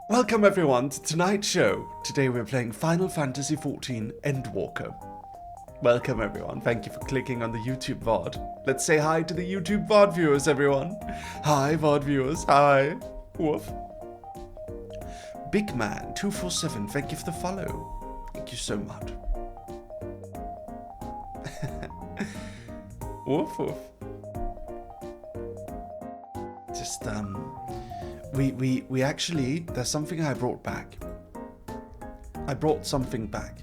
Welcome everyone to tonight's show. Today we're playing Final Fantasy XIV Endwalker. Welcome everyone, thank you for clicking on the YouTube VOD. Let's say hi to the YouTube VOD viewers everyone. Hi VOD viewers, hi. Woof. Big Man 247, thank you for the follow. Thank you so much. Woof woof. Just we actually, there's something I brought back. I brought something back.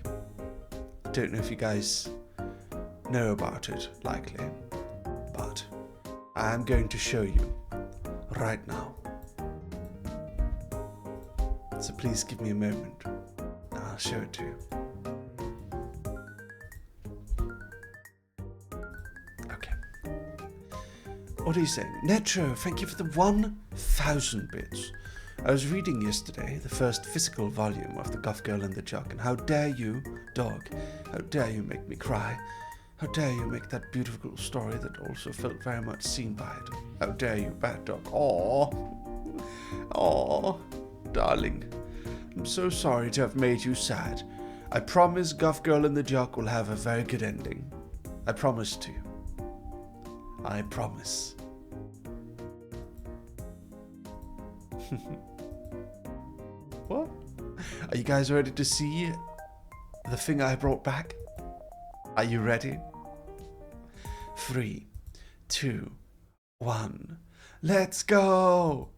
Don't know if you guys know about it, likely, but I'm going to show you right now. So please give me a moment and I'll show it to you. Okay. What are you saying? Netro, thank you for the 1,000 bits. I was reading yesterday the first physical volume of The Goth Girl and the Jug, and how dare you, dog, how dare you make me cry? How dare you make that beautiful story that also felt very much seen by it? How dare you, bad dog? Aww. Aww. Darling. I'm so sorry to have made you sad. I promise Goth Girl and the Jug will have a very good ending. I promise to you. I promise. What? Are you guys ready to see the thing I brought back? Are you ready? 3, 2, 1, let's go!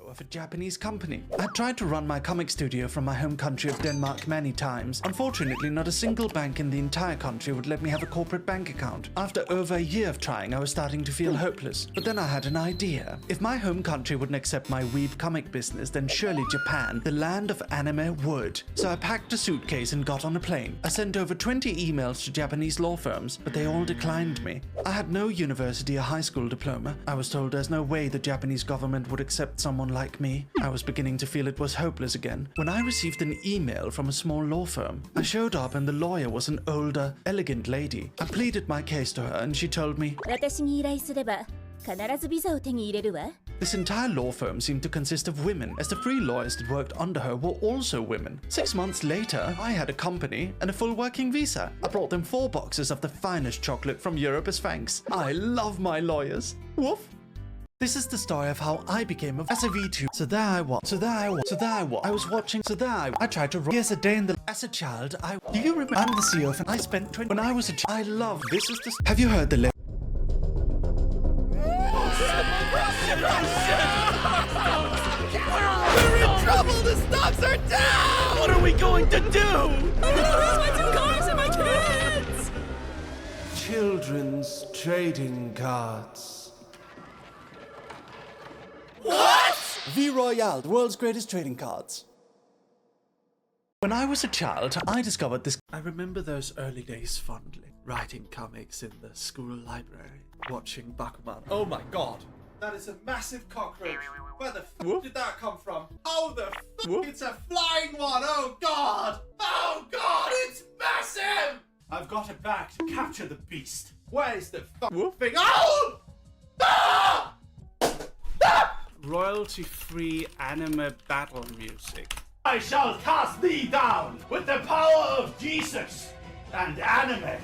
Of a Japanese company. I tried to run my comic studio from my home country of Denmark many times. Unfortunately, not a single bank in the entire country would let me have a corporate bank account. After over a year of trying, I was starting to feel hopeless. But then I had an idea. If my home country wouldn't accept my weeb comic business, then surely Japan, the land of anime, would. So I packed a suitcase and got on a plane. I sent over 20 emails to Japanese law firms, but they all declined me. I had no university or high school diploma. I was told there's no way the Japanese government would accept someone like me. I was beginning to feel it was hopeless again when I received an email from a small law firm. I showed up and the lawyer was an older, elegant lady. I pleaded my case to her and she told me, this entire law firm seemed to consist of women, as the 3 lawyers that worked under her were also women. 6 months later, I had a company and a full working visa. I brought them 4 boxes of the finest chocolate from Europe as thanks. I love my lawyers. Woof. This is the story of how I became as a vtuber. So there I was watching, I tried to here's a day in the, as a child, do you remember, I'm the CEO of, I spent 20, when I was a child, I love, this is the, have you heard the We're in trouble, the stocks are down! What are we going to do? I lose my 2 cars and my kids! Children's trading cards. What? V Royale, the world's greatest trading cards. When I was a child, I discovered this. I remember those early days fondly. Writing comics in the school library. Watching Bakuman. Oh my god. That is a massive cockroach. Where the f did that come from? How the f It's a flying one. Oh god. Oh god, it's massive. I've got it back to capture the beast. Where's the thing? Oh! Ah! Ah! Royalty-free anime battle music. I shall cast thee down with the power of Jesus and anime.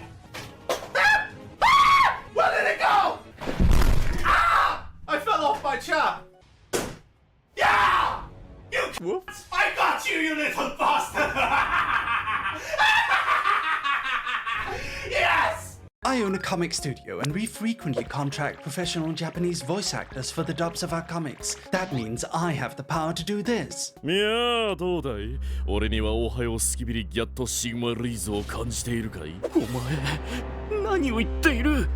Ah! Ah! Where did it go? Ah! I fell off my chair. Yeah! You whoops. I got you, you little bastard! Yes! I own a comic studio and we frequently contract professional Japanese voice actors for the dubs of our comics. That means I have the power to do this. いやーどうだい俺にはおはようスキビリギャットシグマリーズを感じているかいお前何を言っている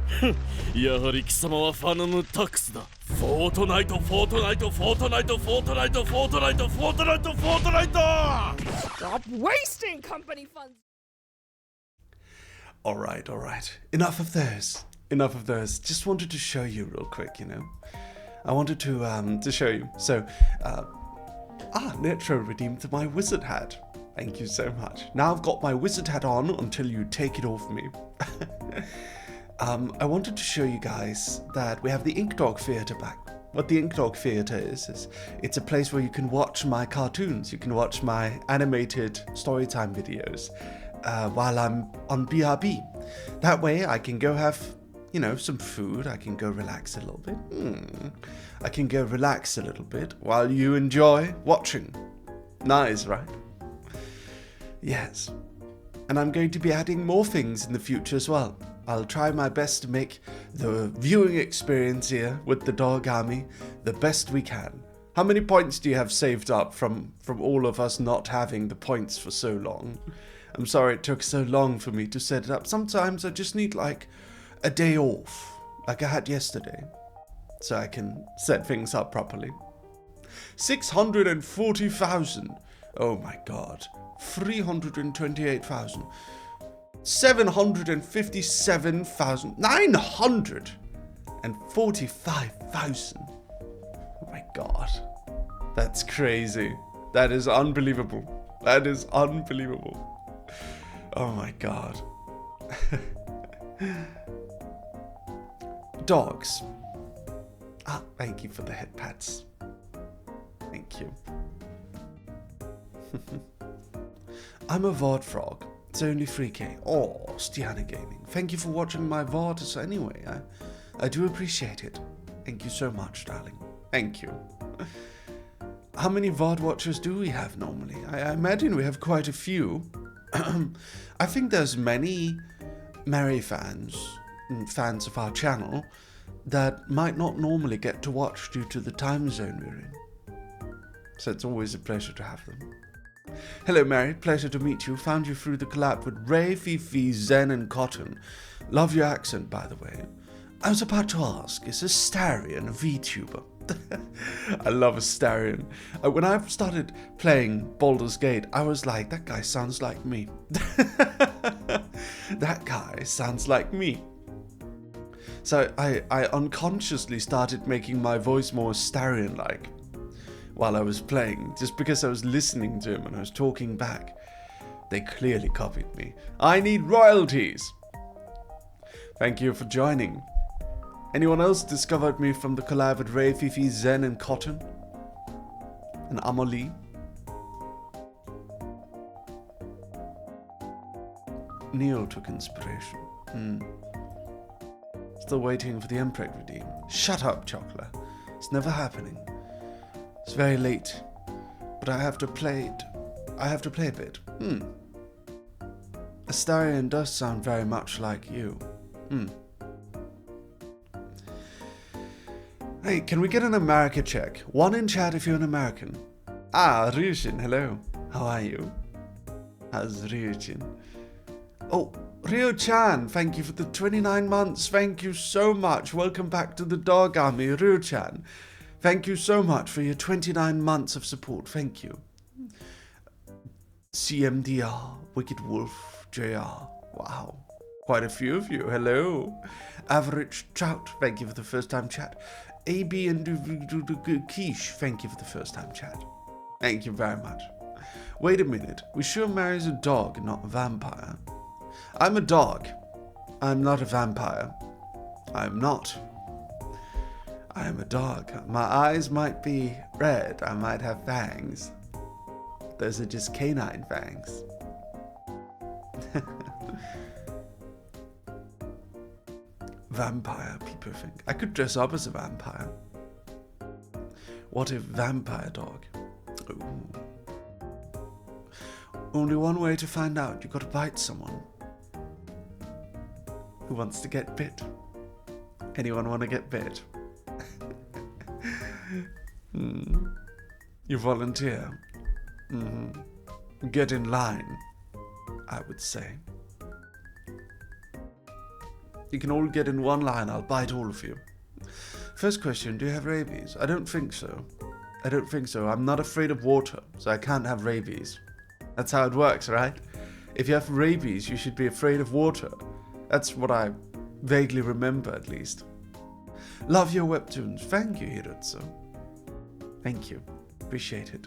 やはり貴様はファナムタックスだフォートナイトフォートナイトフォートナイトフォートナイトフォートナイトフォートナイトフォートナイト Stop wasting company funds. Alright. Enough of those. Just wanted to show you real quick, you know. I wanted to show you. So, Netro redeemed my wizard hat. Thank you so much. Now I've got my wizard hat on until you take it off me. I wanted to show you guys that we have the Ink Dog Theatre back. what the Ink Dog Theatre is it's a place where you can watch my cartoons, you can watch my animated storytime videos while I'm on BRB. That way I can go have, you know, some food, I can go relax a little bit. I can go relax a little bit while you enjoy watching. Nice, right? Yes. And I'm going to be adding more things in the future as well. I'll try my best to make the viewing experience here with the Dog Army the best we can. How many points do you have saved up from all of us not having the points for so long? I'm sorry it took so long for me to set it up. Sometimes I just need like a day off, like I had yesterday, so I can set things up properly. 640,000. Oh my god. 328,000. 757,945,000. Oh my god. That's crazy. That is unbelievable. That is unbelievable. Oh my god. Dogs. Ah, thank you for the head pats. Thank you. I'm a VOD frog. It's only 3k. Oh, Stiana Gaming. Thank you for watching my VODs anyway. I do appreciate it. Thank you so much, darling. Thank you. How many VOD watchers do we have normally? I imagine we have quite a few. I think there's many Merry fans of our channel that might not normally get to watch due to the time zone we're in. So it's always a pleasure to have them. Hello Mary, pleasure to meet you. Found you through the collab with Ray, Fifi, Zen and Cotton. Love your accent, by the way. I was about to ask, is Astarion a VTuber? I love Astarion. When I started playing Baldur's Gate, I was like, that guy sounds like me. That guy sounds like me. So I unconsciously started making my voice more Astarion-like while I was playing, just because I was listening to him and I was talking back. They clearly copied me. I need royalties. Thank you for joining. Anyone else discovered me from the collab with Ray, Fifi, Zen and Cotton? And Amelie? Neo took inspiration. Still waiting for the Empreg redeem. Shut up, Chocolate. It's never happening. It's very late, but I have to play it. I have to play a bit. Astarion does sound very much like you. Hey, can we get an America check? One in chat if you're an American. Ah, Ryujin, hello. How are you? How's Ryujin? Oh, Ryo-chan, thank you for the 29 months. Thank you so much. Welcome back to the Dog Army, Ryo-chan. Thank you so much for your 29 months of support. Thank you. CMDR, Wicked Wolf, JR. Wow. Quite a few of you. Hello. Average Trout, thank you for the first time chat. AB and Quiche, thank you for the first time chat. Thank you very much. Wait a minute. We sure Mary's a dog, not a vampire. I'm a dog. I'm not a vampire. I'm not. I am a dog. My eyes might be red. I might have fangs. Those are just canine fangs. Vampire, people think. I could dress up as a vampire. What if vampire dog? Ooh. Only one way to find out. You gotta bite someone. Who wants to get bit? Anyone want to get bit? You volunteer. Get in line, I would say. You can all get in one line, I'll bite all of you. First question, do you have rabies? I don't think so. I don't think so. I'm not afraid of water, so I can't have rabies. That's how it works, right? If you have rabies, you should be afraid of water. That's what I vaguely remember, at least. Love your webtoons. Thank you, Hirotsu. Thank you. Appreciate it.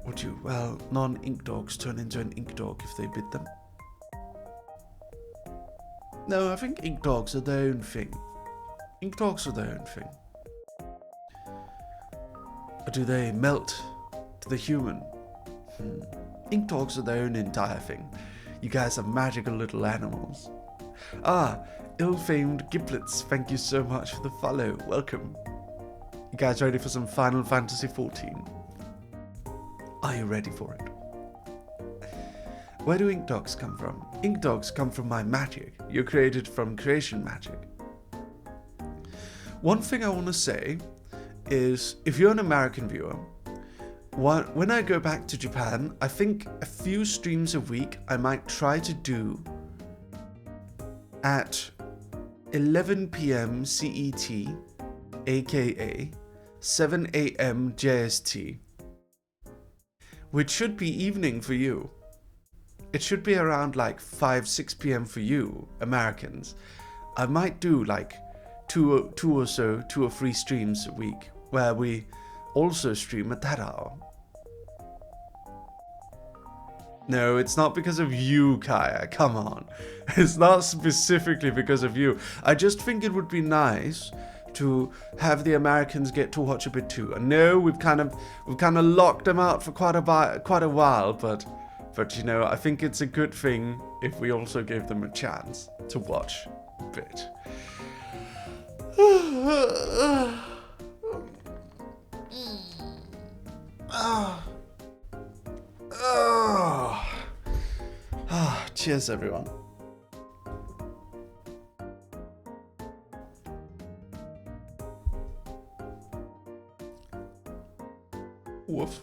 Would you? Well, non-ink dogs turn into an ink dog if they bit them. No, I think ink dogs are their own thing. Ink dogs are their own thing. Or do they melt to the human? Ink dogs are their own entire thing. You guys are magical little animals. Ah, ill-famed giblets, thank you so much for the follow. Welcome. You guys ready for some Final Fantasy XIV? Are you ready for it? Where do ink dogs come from? Ink dogs come from my magic. You're created from creation magic. One thing I want to say is, if you're an American viewer, when I go back to Japan, I think a few streams a week I might try to do at 11 p.m. CET, aka 7 a.m. JST, which should be evening for you. It should be around like 5-6 p.m. for you, Americans. I might do like two or 3 streams a week where we also stream at that hour. No, it's not because of you, Kaya. Come on. It's not specifically because of you. I just think it would be nice to have the Americans get to watch a bit too. I know we've kind of locked them out for quite a while, but you know, I think it's a good thing if we also gave them a chance to watch a bit. Cheers, everyone. Woof.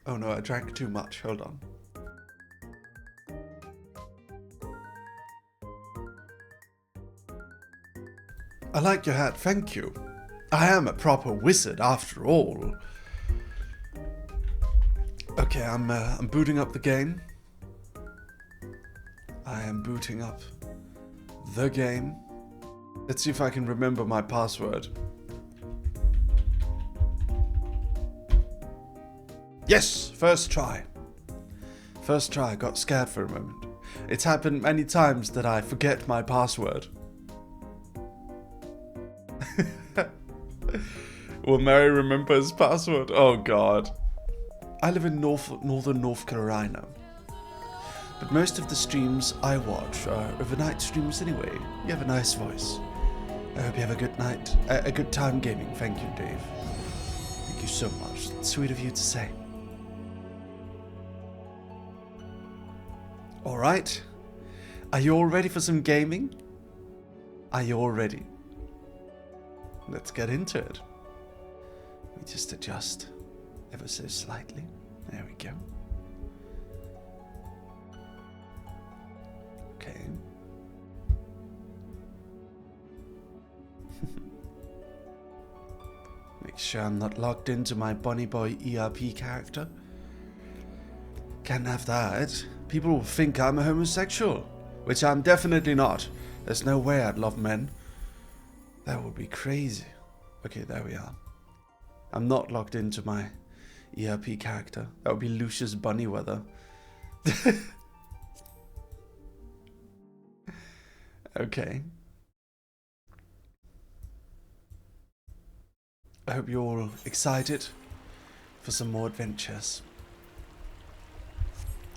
Oh no, I drank too much. Hold on. I like your hat, thank you. I am a proper wizard after all. Okay, I'm booting up the game. I am booting up the game. Let's see if I can remember my password. Yes, first try. First try, got scared for a moment. It's happened many times that I forget my password. Will Mary remember his password? Oh god. I live in northern North Carolina. But most of the streams I watch are overnight streams anyway. You have a nice voice. I hope you have a good night, a good time gaming. Thank you, Dave. Thank you so much. It's sweet of you to say. Alright. Are you all ready for some gaming? Are you all ready? Let's get into it. We just adjust ever so slightly. There we go. Okay. Make sure I'm not logged into my Bunny Boy ERP character. Can't have that. People will think I'm a homosexual, which I'm definitely not. There's no way I'd love men. That would be crazy. Okay, there we are. I'm not logged into my ERP character. That would be Lucius Bunnyweather. Okay. I hope you're all excited for some more adventures.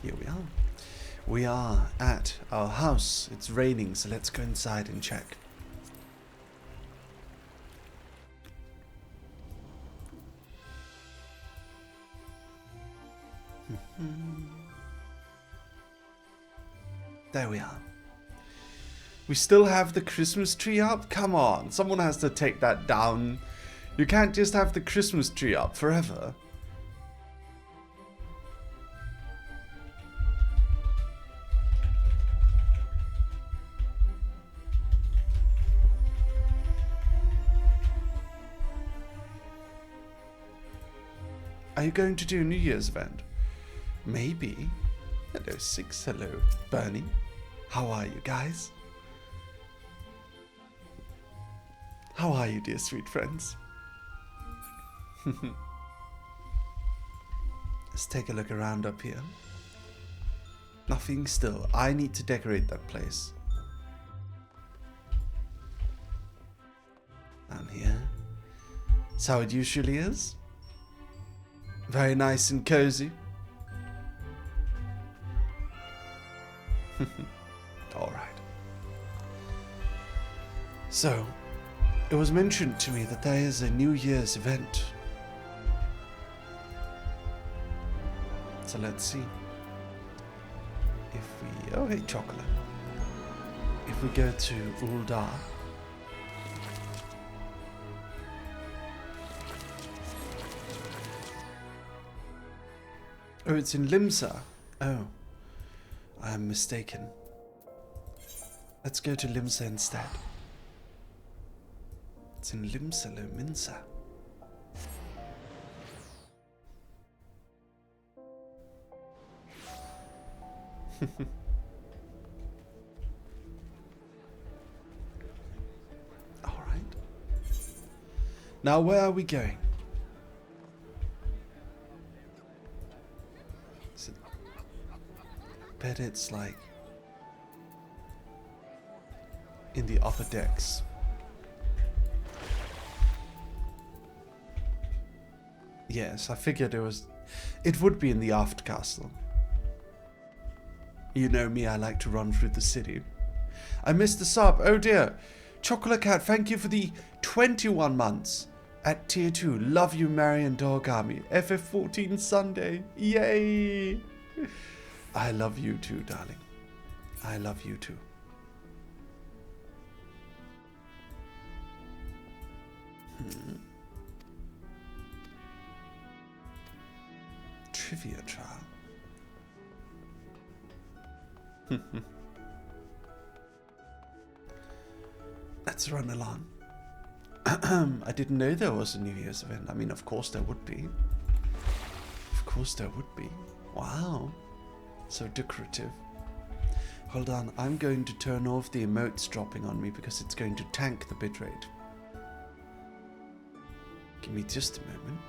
Here we are. We are at our house. It's raining, so let's go inside and check. There we are. We still have the Christmas tree up? Come on, someone has to take that down. You can't just have the Christmas tree up forever. Are you going to do a New Year's event? Maybe. Hello, Six. Hello, Bernie. How are you guys? How are you, dear sweet friends? Let's take a look around up here. Nothing still. I need to decorate that place. down here. It's how it usually is. Very nice and cozy. Alright. So, it was mentioned to me that there is a New Year's event. So let's see. If we... Oh, hey, chocolate. If we go to Uldar. Oh, it's in Limsa. Oh, I am mistaken. Let's go to Limsa instead. It's in Limsa Lominsa. All right. Now, where are we going? I bet it's like in the upper decks. Yes, I figured it would be in the aft castle. You know me, I like to run through the city. I missed the sub, oh dear. Chocolate Cat, thank you for the 21 months at tier 2. Love you, Marion Dorgami. FF14 Sunday, yay! I love you too, darling. I love you too. Trivia trial. Let's run along. I didn't know there was a New Year's event. I mean, of course there would be. Of course there would be. Wow. So decorative. Hold on, I'm going to turn off the emotes dropping on me because it's going to tank the bitrate. Give me just a moment.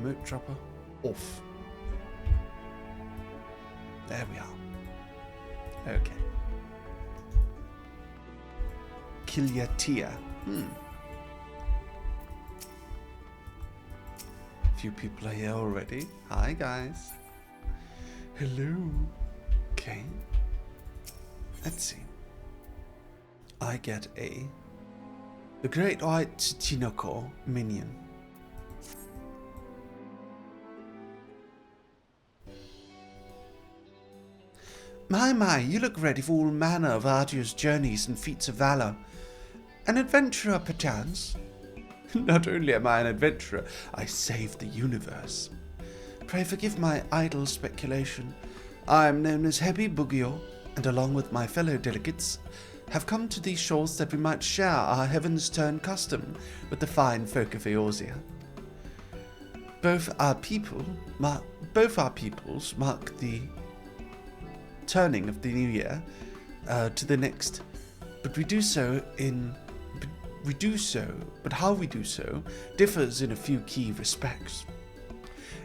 Emote dropper off. There we are. Okay. Kilyatia. Few people are here already. Hi guys. Hello. Okay. Let's see. I get the Great White Tsuchinoko minion. My, you look ready for all manner of arduous journeys and feats of valor. An adventurer, perchance? Not only am I an adventurer, I saved the universe. Pray forgive my idle speculation. I am known as Hebi Bugio, and along with my fellow delegates, have come to these shores that we might share our heaven's turn custom with the fine folk of Eorzea. Both our peoples mark the turning of the new year to the next, but how we do so differs in a few key respects.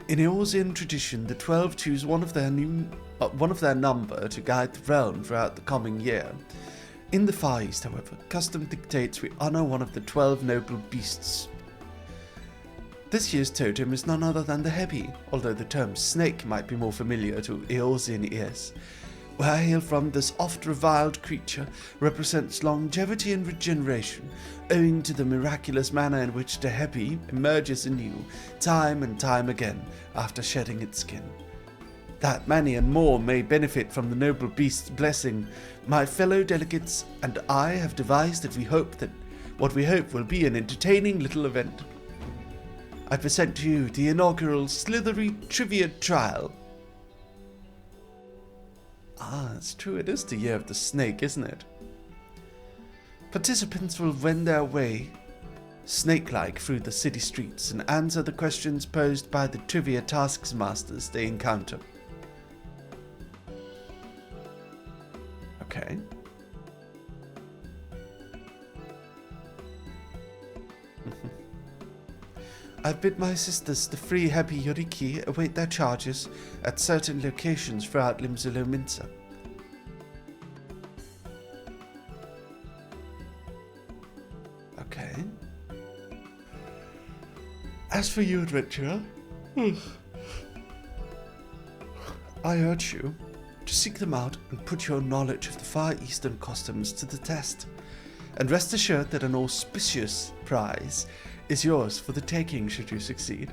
In Eorzean tradition, the 12 choose one of their number to guide the realm throughout the coming year. In the Far East, however, custom dictates we honor one of the 12 noble beasts. This year's totem is none other than the Hebi, although the term snake might be more familiar to Eorzean ears. Where I hail from, this oft-reviled creature represents longevity and regeneration, owing to the miraculous manner in which the Hebi emerges anew, time and time again, after shedding its skin. That many and more may benefit from the noble beast's blessing, my fellow delegates and I have devised what we hope will be an entertaining little event. I present to you the inaugural Slithery Trivia Trial. Ah, it's true, it is the year of the snake, isn't it? Participants will wend their way snake-like through the city streets and answer the questions posed by the trivia tasks masters they encounter. Okay. I've bid my sisters, the free Hebi Yoriki, await their charges at certain locations throughout Limsa. Okay. As for you, adventurer, I urge you to seek them out and put your knowledge of the Far Eastern customs to the test. And rest assured that an auspicious prize is yours for the taking should you succeed.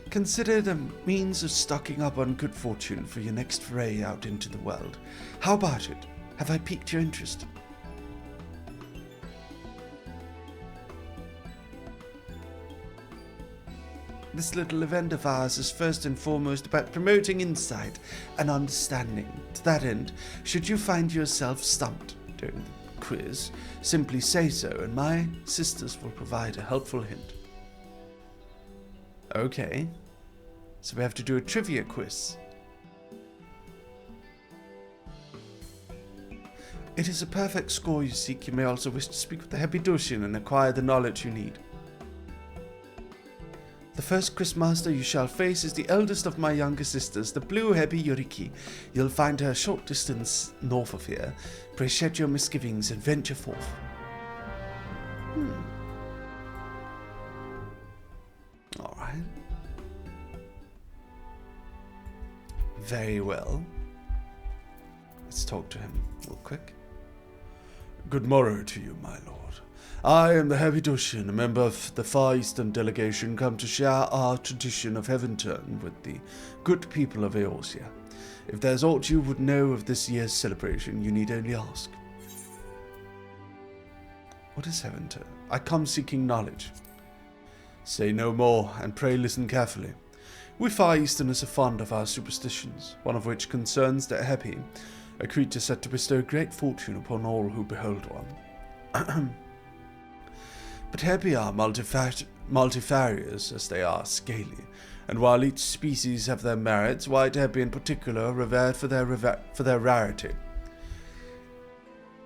Consider it a means of stocking up on good fortune for your next foray out into the world. How about it? Have I piqued your interest? This little event of ours is first and foremost about promoting insight and understanding. To that end, should you find yourself stumped during the quiz, simply say so and my sisters will provide a helpful hint. Okay, so we have to do a trivia quiz. It is a perfect score you seek. You may also wish to speak with the Hebidoshin and acquire the knowledge you need. The first quizmaster you shall face is the eldest of my younger sisters, the blue Hebi Yoriki. You'll find her a short distance north of here. Pray shed your misgivings and venture forth. Alright. Very well. Let's talk to him real quick. Good morrow to you, my lord. I am the Hebidoshin, a member of the Far Eastern delegation come to share our tradition of heaven turn with the good people of Eorzea. If there's aught you would know of this year's celebration, you need only ask. What is heaven turn? I come seeking knowledge. Say no more, and pray listen carefully. We Far Easterners are fond of our superstitions, one of which concerns the Hebi, a creature said to bestow great fortune upon all who behold one. But Hebi are multifarious as they are scaly, and while each species have their merits, white Hebi in particular are revered for their rarity.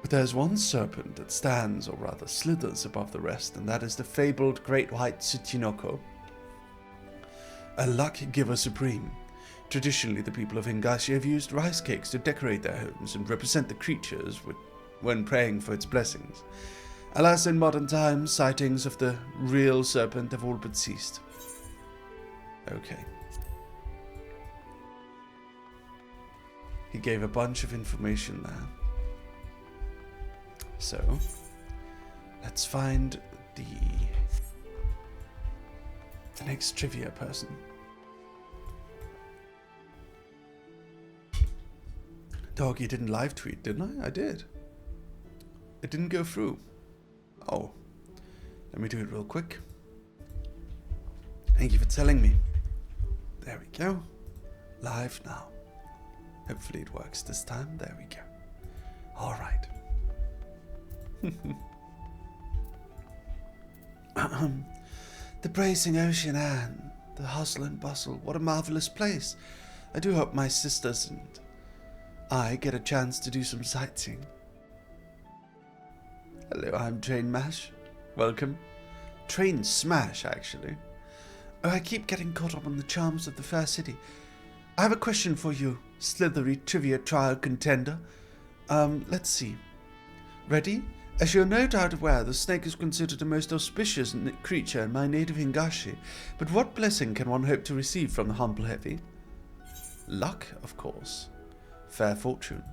But there's one serpent that stands, or rather slithers, above the rest, and that is the fabled great white Tsuchinoko, a luck giver supreme. Traditionally, the people of Hingashi have used rice cakes to decorate their homes and represent the creatures when praying for its blessings. Alas, in modern times, sightings of the real serpent have all but ceased. Okay. He gave a bunch of information there. So, let's find the next trivia person. Doggy didn't live tweet, didn't I? I did. It didn't go through. Oh, let me do it real quick. Thank you for telling me. There we go. Live now. Hopefully it works this time. There we go. All right. The bracing ocean and the hustle and bustle. What a marvelous place. I do hope my sisters and I get a chance to do some sightseeing. Hello, I'm Train Mash. Welcome. Train Smash, actually. Oh, I keep getting caught up on the charms of the fair city. I have a question for you, slithery trivia trial contender. Let's see. Ready? As you're no doubt aware, the snake is considered the most auspicious creature in my native Hingashi. But what blessing can one hope to receive from the humble Hebi? Luck, of course. Fair fortune.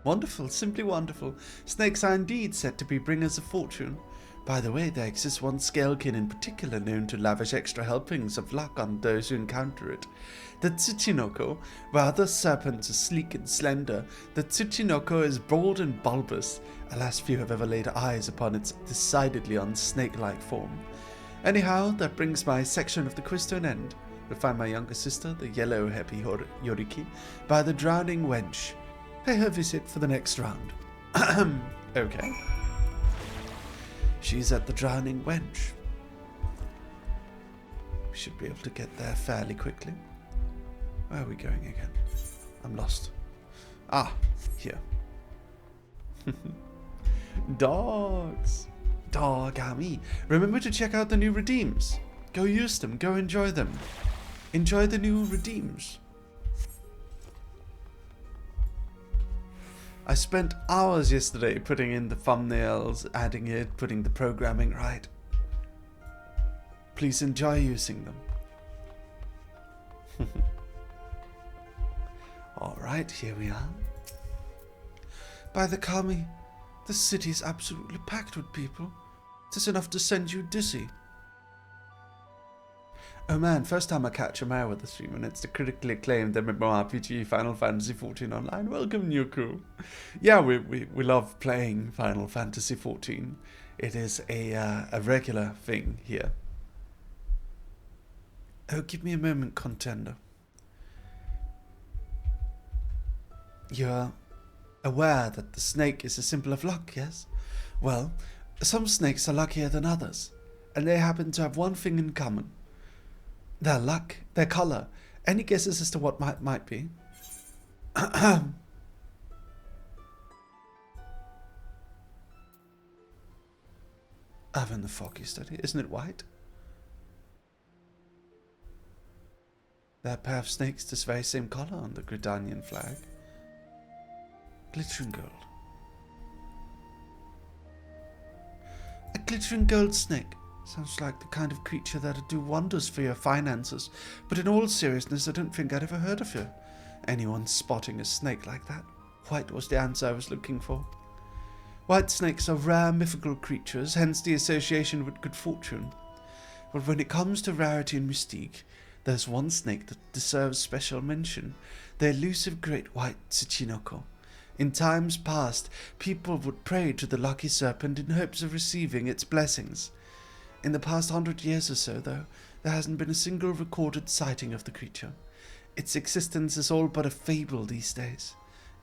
Wonderful, simply wonderful. Snakes are indeed said to be bringers of fortune. By the way, there exists one scalekin in particular known to lavish extra helpings of luck on those who encounter it. The Tsuchinoko, while other serpents are sleek and slender, the Tsuchinoko is broad and bulbous. Alas, few have ever laid eyes upon its decidedly unsnake-like form. Anyhow, that brings my section of the quiz to an end. We'll find my younger sister, the yellow Hebi Yoriki, by the drowning wench. Pay her visit for the next round. Okay. She's at the drowning wench. We should be able to get there fairly quickly. Where are we going again? I'm lost. Ah, here. Dogs. Dogami. Remember to check out the new redeems. Go use them. Go enjoy them. Enjoy the new redeems. I spent hours yesterday putting in the thumbnails, adding it, putting the programming right. Please enjoy using them. Alright, here we are. By the Kami, the city is absolutely packed with people. It is enough to send you dizzy. Oh man, first time I catch a Merryweather stream, and it's the critically acclaimed MMORPG Final Fantasy XIV Online. Welcome, Nyuku. Yeah, we love playing Final Fantasy XIV. It is a regular thing here. Oh, give me a moment, contender. You're aware that the snake is a symbol of luck, yes? Well, some snakes are luckier than others, and they happen to have one thing in common. Their luck, their colour. Any guesses as to what might be? Having the foggy study, isn't it white? There are a pair of snakes this very same colour on the Gridanian flag. Glittering gold. A glittering gold snake. Sounds like the kind of creature that'd do wonders for your finances, but in all seriousness, I don't think I'd ever heard of you. Anyone spotting a snake like that? White was the answer I was looking for. White snakes are rare mythical creatures, hence the association with good fortune. But when it comes to rarity and mystique, there's one snake that deserves special mention, the elusive great white Tsuchinoko. In times past, people would pray to the lucky serpent in hopes of receiving its blessings. In the past 100 years or so, though, there hasn't been a single recorded sighting of the creature. Its existence is all but a fable these days.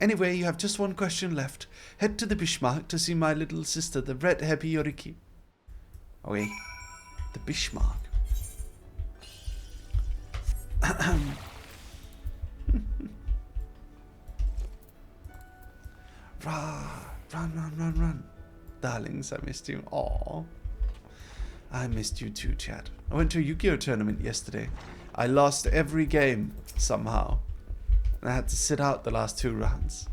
Anyway, you have just one question left. Head to the Bismarck to see my little sister, the red happy Yoriki. Oui, the Bismarck. Run. Darlings, I missed you. Aww. I missed you too, Chad. I went to a Yu-Gi-Oh tournament yesterday. I lost every game, somehow. And I had to sit out the last 2 rounds.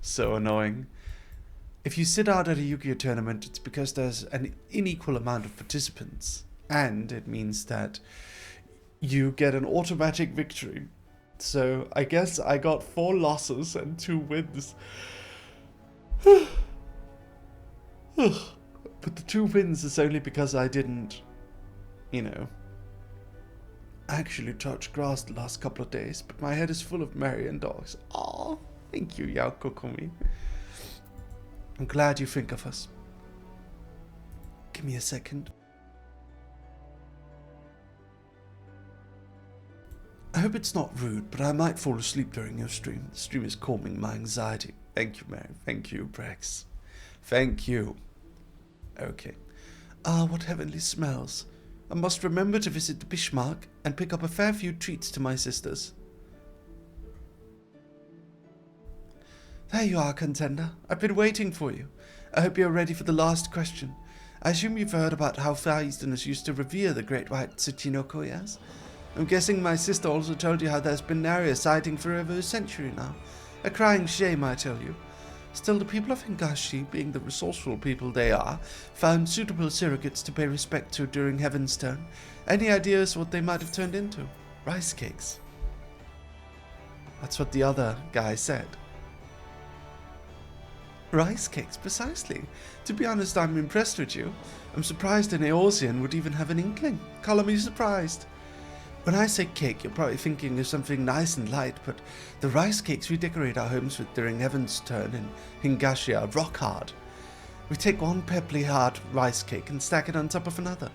So annoying. If you sit out at a Yu-Gi-Oh tournament, it's because there's an unequal amount of participants. And it means that you get an automatic victory. So I guess I got 4 losses and 2 wins. But the 2 wins is only because I didn't, actually touch grass the last couple of days. But my head is full of Mary and dogs. Aw, thank you, Yao Kokomi. I'm glad you think of us. Give me a second. I hope it's not rude, but I might fall asleep during your stream. The stream is calming my anxiety. Thank you, Mary. Thank you, Brex. Thank you. Okay. Ah, what heavenly smells. I must remember to visit the Bismarck and pick up a fair few treats to my sisters. There you are, contender. I've been waiting for you. I hope you're ready for the last question. I assume you've heard about how Far Easterners used to revere the great white Tsuchinoko, yes? I'm guessing my sister also told you how there's been nary a sighting for over a century now. A crying shame, I tell you. Still, the people of Hingashi, being the resourceful people they are, found suitable surrogates to pay respect to during Heaven's Turn. Any ideas what they might have turned into? Rice cakes. That's what the other guy said. Rice cakes, precisely. To be honest, I'm impressed with you. I'm surprised an Eorzean would even have an inkling. Call me surprised. When I say cake, you're probably thinking of something nice and light, but the rice cakes we decorate our homes with during Heaven's Turn in Hingashi are rock hard. We take one pebbly hard rice cake and stack it on top of another.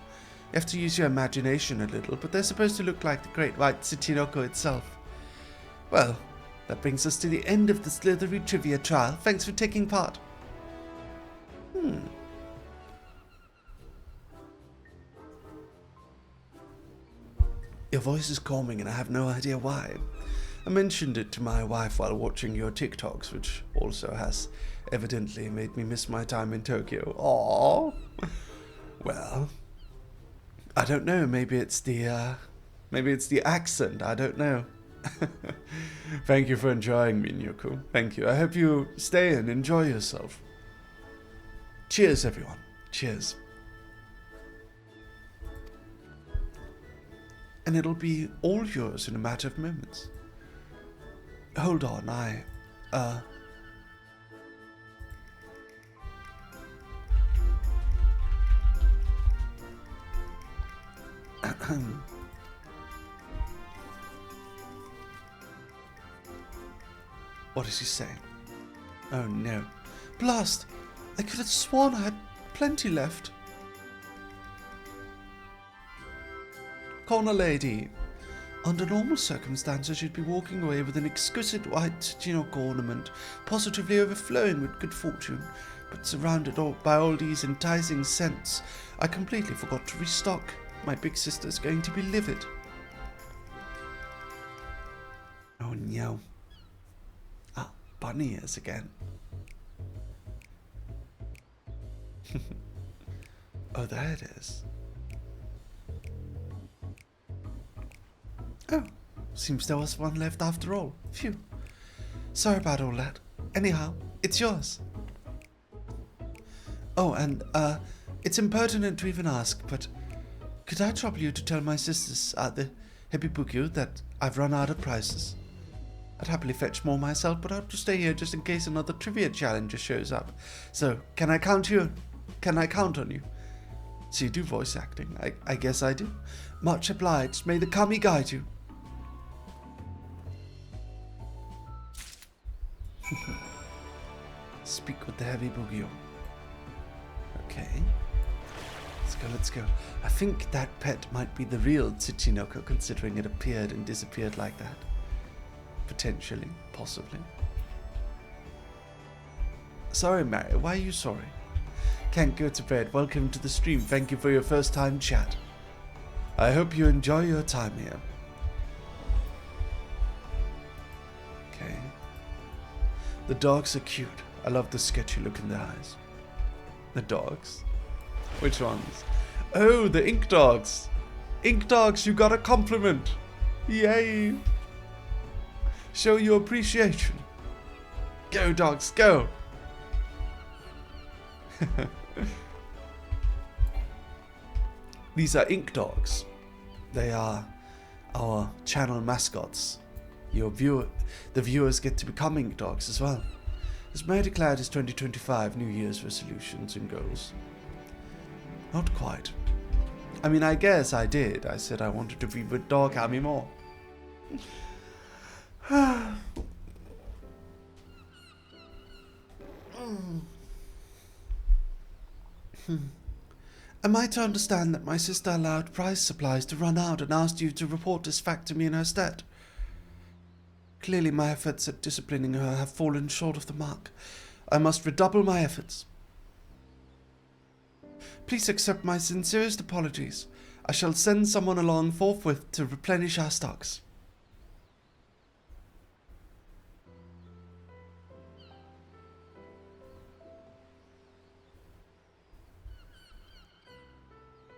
You have to use your imagination a little, but they're supposed to look like the great white Tsuchinoko itself. Well, that brings us to the end of the Slithery Trivia Trial. Thanks for taking part. Your voice is calming and I have no idea why. I mentioned it to my wife while watching your TikToks, which also has evidently made me miss my time in Tokyo. Aww. Well, I don't know, maybe it's the accent, I don't know. Thank you for enjoying me, Nyuku. Thank you. I hope you stay and enjoy yourself. Cheers, everyone. Cheers. And it'll be all yours in a matter of moments. Hold on, What is he saying? Oh no. Blast! I could have sworn I had plenty left. Corner lady. Under normal circumstances, you'd be walking away with an exquisite white Tsuchinoko ornament, positively overflowing with good fortune. But surrounded by all these enticing scents, I completely forgot to restock. My big sister's going to be livid. Oh no. Ah, bunny ears again. Oh, there it is. Oh, seems there was one left after all. Phew. Sorry about all that. Anyhow, it's yours. Oh, and, it's impertinent to even ask, but could I trouble you to tell my sisters at the Hippie that I've run out of prizes? I'd happily fetch more myself, but I'll have to stay here just in case another trivia challenger shows up. So, can I count on you? So you do voice acting? I guess I do. Much obliged. May the kami guide you. Speak with the heavy boogie. Okay. Let's go. I think that pet might be the real Tsuchinoko, considering it appeared and disappeared like that. Potentially. Possibly. Sorry, Mary. Why are you sorry? Can't go to bed. Welcome to the stream. Thank you for your first time chat. I hope you enjoy your time here. Okay. The dogs are cute. I love the sketchy look in their eyes. The dogs? Which ones? Oh, the ink dogs. Ink dogs, you got a compliment. Yay. Show your appreciation. Go, dogs, go. These are ink dogs. They are our channel mascots. The viewers get to become ink dogs as well. Has May declared his 2025 New Year's resolutions and goals? Not quite. I mean, I guess I did. I said I wanted to be with Dog Hammy more. Am I to understand that my sister allowed prize supplies to run out and asked you to report this fact to me in her stead? Clearly my efforts at disciplining her have fallen short of the mark. I must redouble my efforts. Please accept my sincerest apologies. I shall send someone along forthwith to replenish our stocks.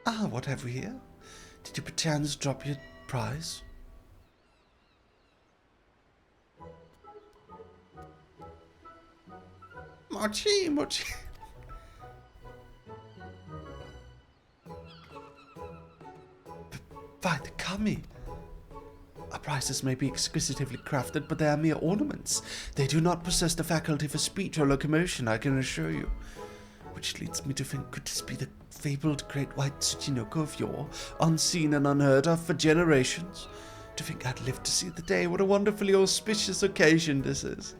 Ah, what have we here? Did you perchance drop your prize? Mochi. By the kami. Our prizes may be exquisitely crafted, but they are mere ornaments. They do not possess the faculty for speech or locomotion, I can assure you. Which leads me to think, could this be the fabled great white Tsuchinoko of yore, unseen and unheard of for generations? To think I'd live to see the day, what a wonderfully auspicious occasion this is.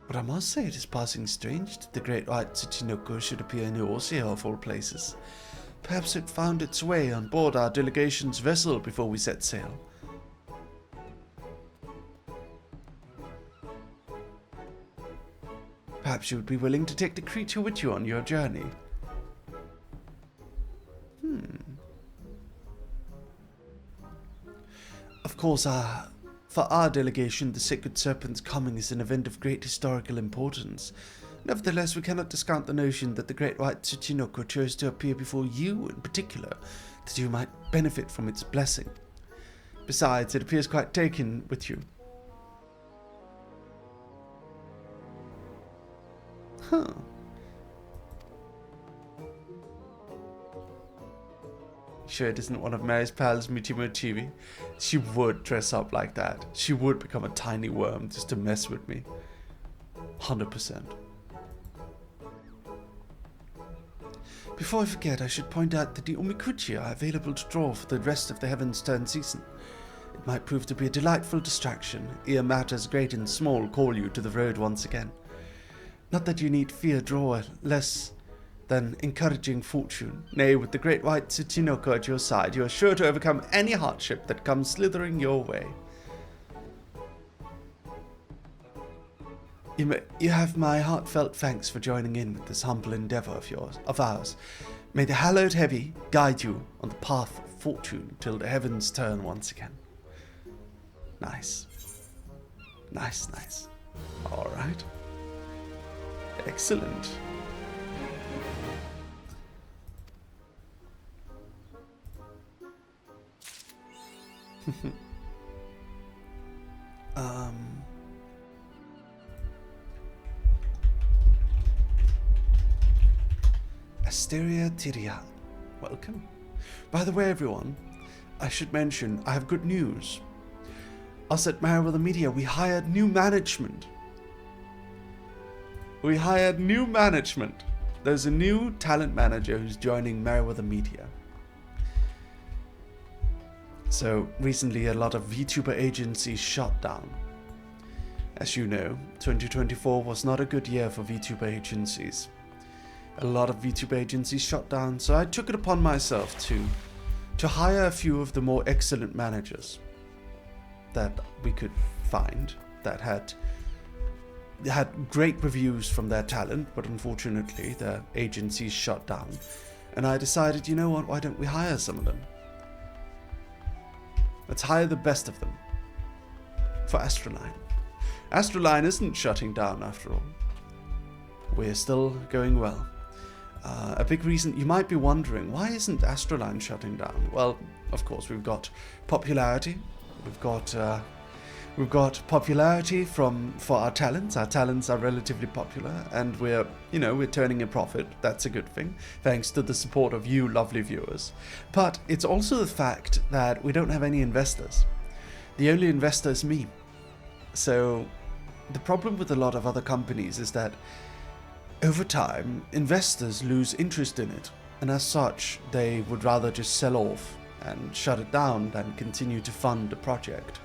But I must say it is passing strange that the great white Tsuchinoko should appear in Eosia of all places. Perhaps it found its way on board our delegation's vessel before we set sail. Perhaps you would be willing to take the creature with you on your journey. Of course, for our delegation, the Sacred Serpent's coming is an event of great historical importance. Nevertheless, we cannot discount the notion that the great white Tsuchinoko chose to appear before you in particular, that you might benefit from its blessing. Besides, it appears quite taken with you. Huh. Sure it isn't one of Mary's pals, Mochi. She would dress up like that. She would become a tiny worm just to mess with me. 100%. Before I forget, I should point out that the Omikuchi are available to draw for the rest of the Heaven's Turn season. It might prove to be a delightful distraction, ere matters great and small call you to the road once again. Not that you need fear draw less than encouraging fortune. Nay, with the great white Tsuchinoko at your side, you are sure to overcome any hardship that comes slithering your way. You have my heartfelt thanks for joining in with this humble endeavor of ours. May the hallowed heavy guide you on the path of fortune till the heavens turn once again. Nice. Nice. Alright. Excellent. Asteria Tyria. Welcome. By the way, everyone, I should mention I have good news. Us at Merryweather Media, we hired new management. There's a new talent manager who's joining Merryweather Media. So recently a lot of VTuber agencies shut down. As you know, 2024 was not a good year for VTuber agencies. A lot of VTuber agencies shut down, so I took it upon myself to hire a few of the more excellent managers that we could find that had great reviews from their talent, but unfortunately their agencies shut down. And I decided, you know what, why don't we hire some of them? Let's hire the best of them for Astraline. Astraline isn't shutting down after all. We're still going well. A big reason, you might be wondering, why isn't Astraline shutting down? Well, of course, we've got popularity. We've got popularity for our talents. Our talents are relatively popular, and we're turning a profit. That's a good thing, thanks to the support of you lovely viewers. But it's also the fact that we don't have any investors. The only investor is me. So the problem with a lot of other companies is that over time, investors lose interest in it, and as such, they would rather just sell off and shut it down than continue to fund the project.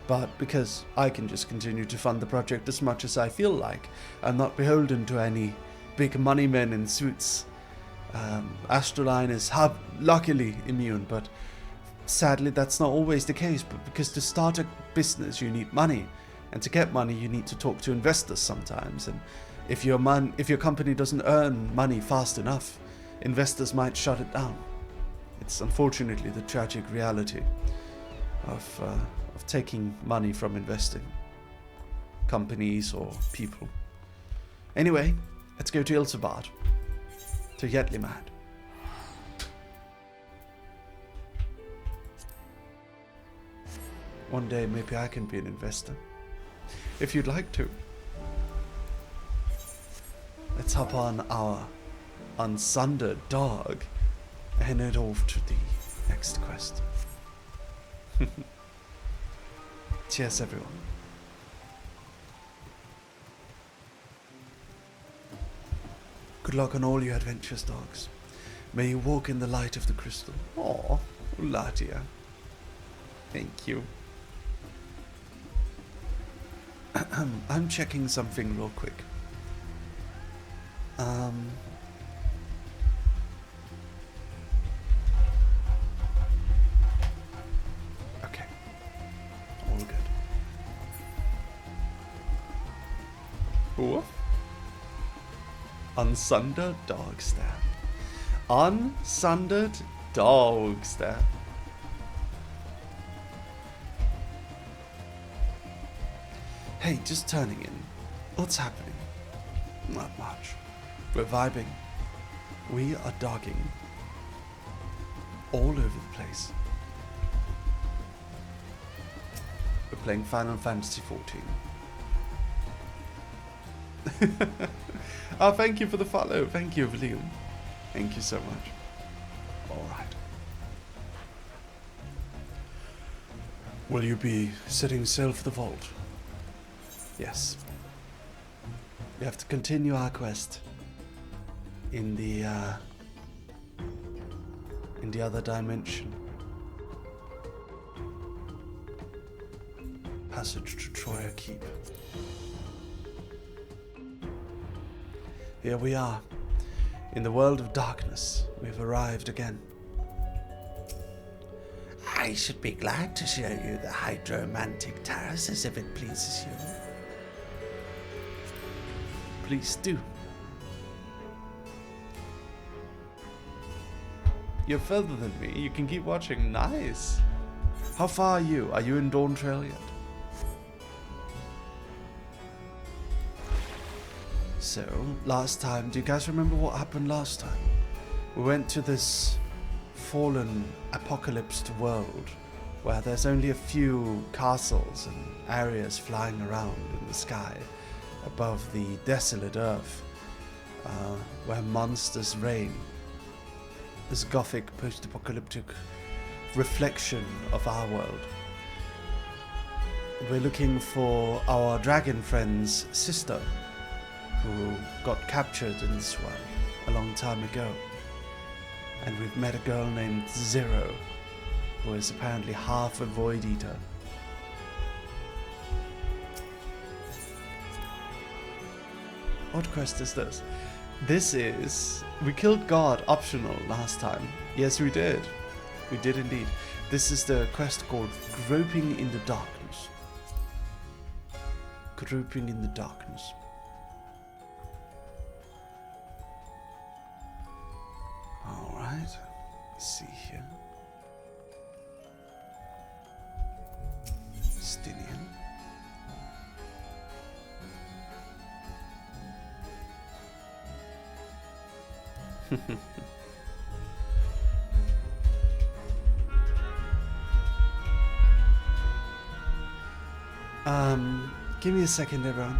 But because I can just continue to fund the project as much as I feel like, I'm not beholden to any big money men in suits. Astraline is luckily immune, but sadly that's not always the case. But because to start a business you need money, and to get money you need to talk to investors sometimes. And if your company doesn't earn money fast enough, investors might shut it down. It's unfortunately the tragic reality of taking money from investing companies or people. Anyway, let's go to Ilsebard, to Yetlimad. One day maybe I can be an investor, if you'd like to. Let's hop on our unsundered dog and head off to the next quest. Cheers, everyone. Good luck on all your adventures, dogs. May you walk in the light of the crystal. Aw, Latia. Thank you. I'm checking something real quick. Okay. All good. Ooh. Unsundered dog stab. Unsundered dog stab. Hey, just turning in. What's happening? Not much. We're vibing. We are dogging all over the place. We're playing Final Fantasy XIV. Oh, thank you for the follow. Thank you, Liam. Thank you so much. Alright. Will you be setting sail for the vault? Yes. We have to continue our quest in the other dimension. Passage to Troya Keep. Here we are. In the world of darkness, we've arrived again. I should be glad to show you the hydromantic terraces if it pleases you. Please do. You're further than me. You can keep watching. Nice. How far are you? Are you in Dawn Trail yet? So, last time, do you guys remember what happened last time? We went to this fallen, apocalypsed world where there's only a few castles and areas flying around in the sky above the desolate earth, where monsters reign. This gothic, post-apocalyptic reflection of our world. We're looking for our dragon friend's sister, who got captured in this world a long time ago. And we've met a girl named Zero, who is apparently half a Void Eater. What quest is this? This is... We killed God optional last time. Yes, we did. We did indeed. This is the quest called Groping in the Darkness. Groping in the Darkness. Alright. Let's see here. Stinian. Give me a second, everyone.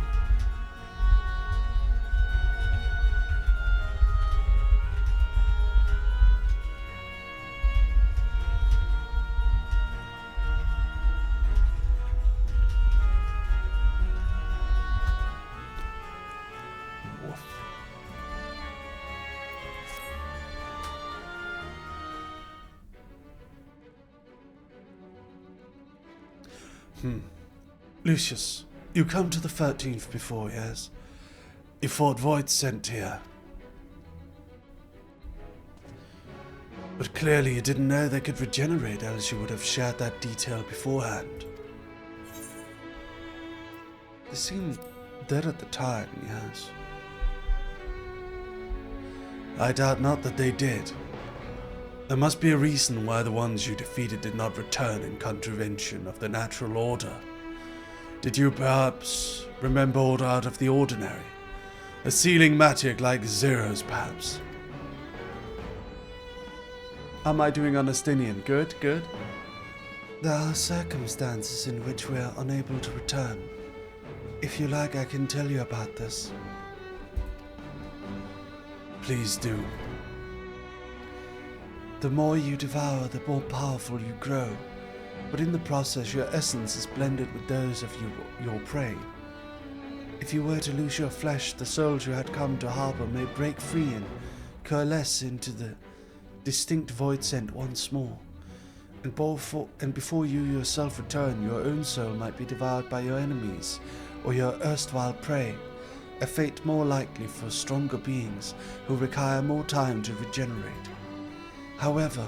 Lucius, you come to the 13th before, yes? You fought Void sent here. But clearly you didn't know they could regenerate, else you would have shared that detail beforehand. They seemed dead at the time, yes? I doubt not that they did. There must be a reason why the ones you defeated did not return in contravention of the natural order. Did you perhaps remember order out of the ordinary? A sealing magic like Zero's, perhaps? How am I doing on Astinian? Good, good. There are circumstances in which we are unable to return. If you like, I can tell you about this. Please do. The more you devour, the more powerful you grow. But in the process, your essence is blended with those of your prey. If you were to lose your flesh, the souls you had come to harbor may break free and coalesce into the distinct void scent once more. And before you yourself return, your own soul might be devoured by your enemies or your erstwhile prey, a fate more likely for stronger beings who require more time to regenerate. However,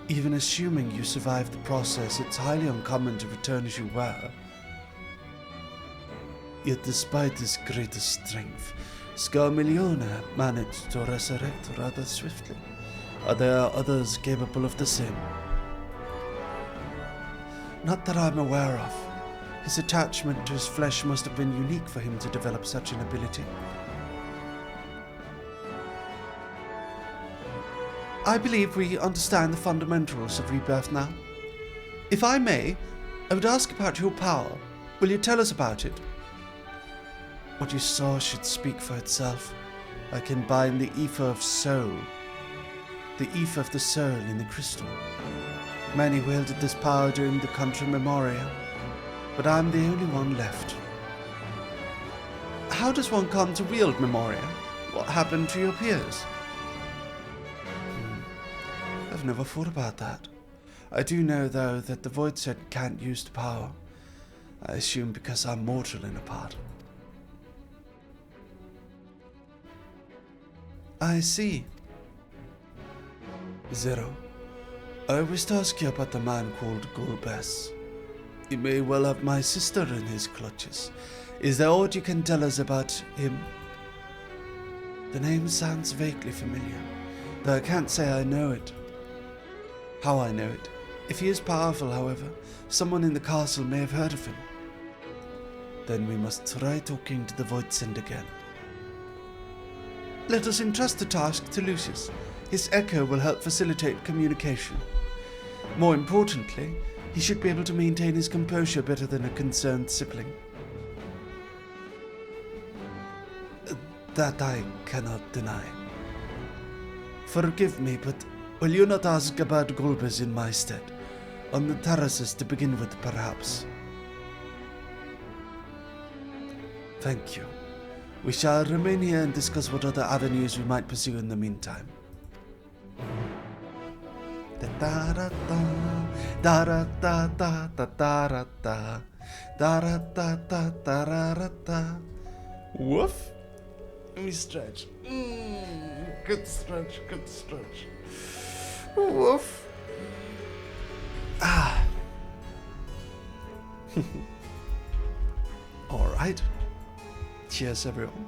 even assuming you survive the process, it's highly uncommon to return as you were. Yet despite this greater strength, Scarmiliona managed to resurrect rather swiftly. Are there others capable of the same? Not that I'm aware of. His attachment to his flesh must have been unique for him to develop such an ability. I believe we understand the fundamentals of rebirth now. If I may, I would ask about your power. Will you tell us about it? What you saw should speak for itself. I can bind the ether of soul. The ether of the soul in the crystal. Many wielded this power during the Contra Memoria, but I'm the only one left. How does one come to wield Memoria? What happened to your peers? I've never thought about that. I do know, though, that the Void Set can't use the power. I assume because I'm mortal in a part. I see. Zero. I wish to ask you about the man called Golbez. He may well have my sister in his clutches. Is there aught you can tell us about him? The name sounds vaguely familiar, though I can't say I know it. How I know it. If he is powerful, however, someone in the castle may have heard of him. Then we must try talking to the Voidsend again. Let us entrust the task to Lucius. His echo will help facilitate communication. More importantly, he should be able to maintain his composure better than a concerned sibling. That I cannot deny. Forgive me, but will you not ask about Golbez in my stead? On the terraces to begin with, perhaps. Thank you. We shall remain here and discuss what other avenues we might pursue in the meantime. Da da da da da da da da da da da da da da da da. Woof. Let me stretch. Good stretch, good stretch. Woof. Ah. All right. Cheers, everyone.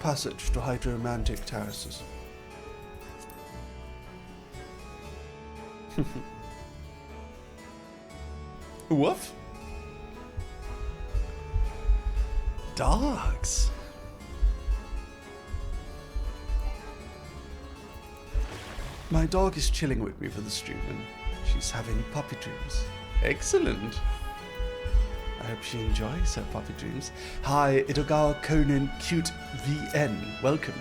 Passage to hydromantic terraces. Woof. Dogs. My dog is chilling with me for the stream and she's having puppy dreams. Excellent. I hope she enjoys her puppy dreams. Hi, Itogawa Conan Cute VN. Welcome.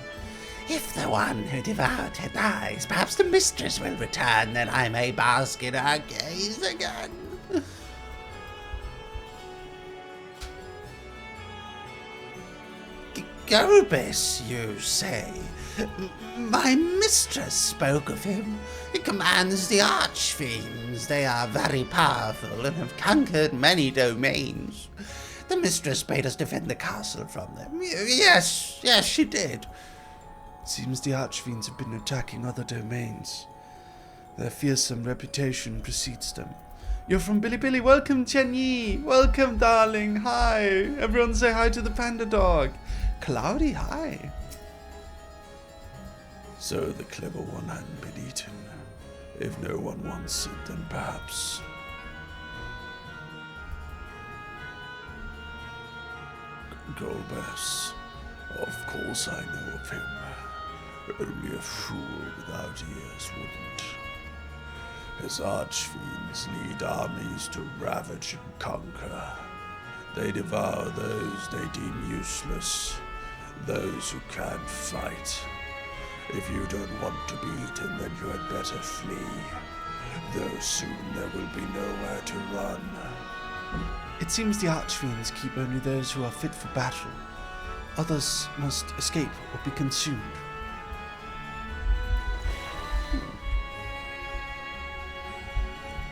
If the one who devoured her dies, perhaps the mistress will return, then I may bask in her gaze again. Golbez, you say? My mistress spoke of him. He commands the archfiends. They are very powerful and have conquered many domains. The mistress bade us defend the castle from them. Yes, she did. Seems the archfiends have been attacking other domains. Their fearsome reputation precedes them. You're from Bilibili. Welcome, Chen Yi. Welcome, darling. Hi. Everyone say hi to the panda dog. Cloudy, hi. So the clever one hadn't been eaten. If no one wants it, then perhaps... Golbez. Of course I know of him. Only a fool without ears wouldn't. His archfiends lead armies to ravage and conquer. They devour those they deem useless, those who can't fight. If you don't want to be eaten, then you had better flee, though soon there will be nowhere to run. It seems the archfiends keep only those who are fit for battle. Others must escape or be consumed.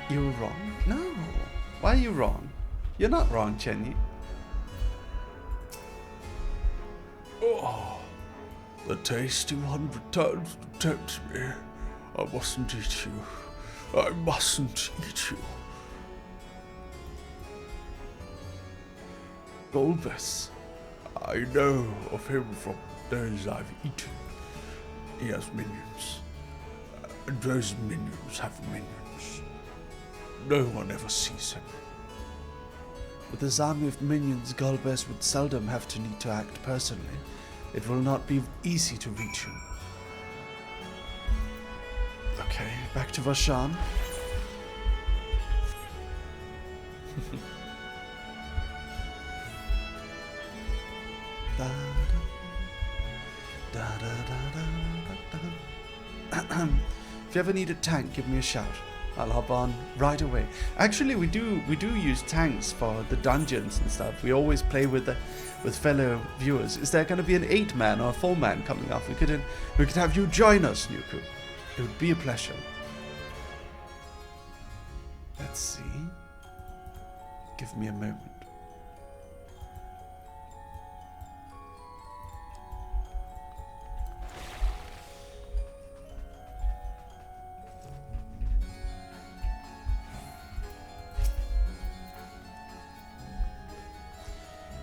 You were wrong? No. Why are you wrong? You're not wrong, Chenny. Oh, the tasty 100 times to tempt me. I mustn't eat you. I mustn't eat you. Golbez. I know of him from those I've eaten. He has minions. And those minions have minions. No one ever sees him. With his army of minions, Golbez would seldom have to need to act personally. It will not be easy to reach him. Okay, back to Vashan. Da, da, da, da, da, da. If you ever need a tank, give me a shout. I'll hop on right away. Actually, we do use tanks for the dungeons and stuff. We always play with fellow viewers. Is there going to be an 8-man or a 4-man coming up? We could have you join us, Nuku. It would be a pleasure. Let's see. Give me a moment.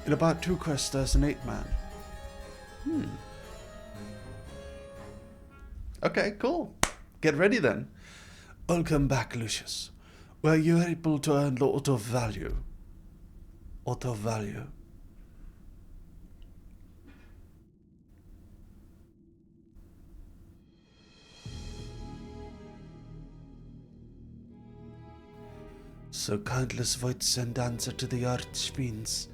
In about 2 quests, there's an 8-man. Okay, cool. Get ready then. Welcome back, Lucius. Were you able to earn the auto value? Auto value. So countless voids send answer to the archfiends,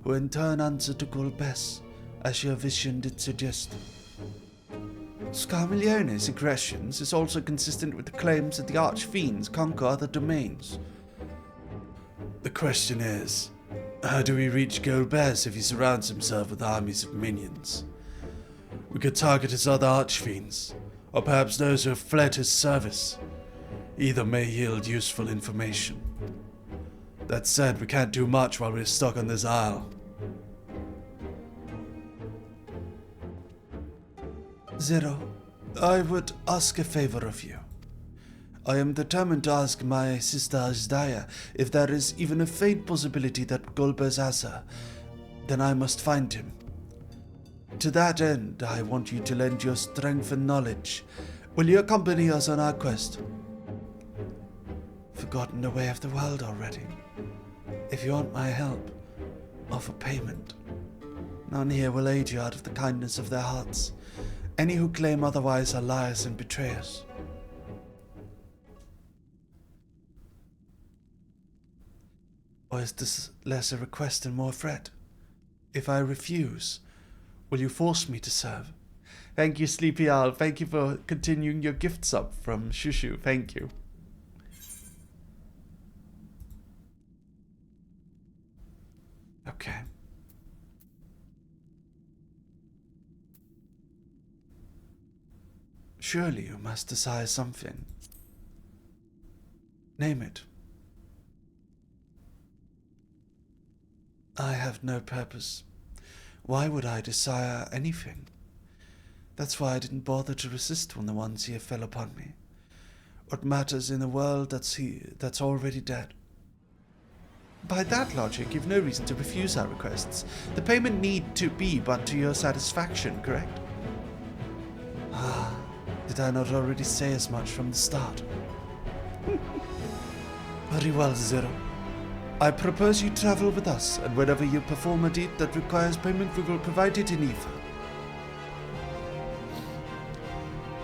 who in turn answer to Golbez, as your vision did suggest. Scarmiglione's aggressions is also consistent with the claims that the archfiends conquer other domains. The question is, how do we reach Golbez if he surrounds himself with armies of minions? We could target his other archfiends, or perhaps those who have fled his service. Either may yield useful information. That said, we can't do much while we're stuck on this isle. Zero, I would ask a favor of you. I am determined to ask my sister Azdaya if there is even a faint possibility that Golbez has her. Then I must find him. To that end, I want you to lend your strength and knowledge. Will you accompany us on our quest? Forgotten the way of the world already. If you want my help, offer payment. None here will aid you out of the kindness of their hearts. Any who claim otherwise are liars and betrayers. Or is this less a request and more a threat? If I refuse, will you force me to serve? Thank you, Sleepy Owl. Thank you for continuing your gifts up from Shushu. Thank you. Okay. Surely you must desire something. Name it. I have no purpose. Why would I desire anything? That's why I didn't bother to resist when the ones here fell upon me. What matters in a world that's already dead? By that logic, you've no reason to refuse our requests. The payment need to be but to your satisfaction, correct? Ah, did I not already say as much from the start? Very well, Zero. I propose you travel with us, and whenever you perform a deed that requires payment, we will provide it in Aoife.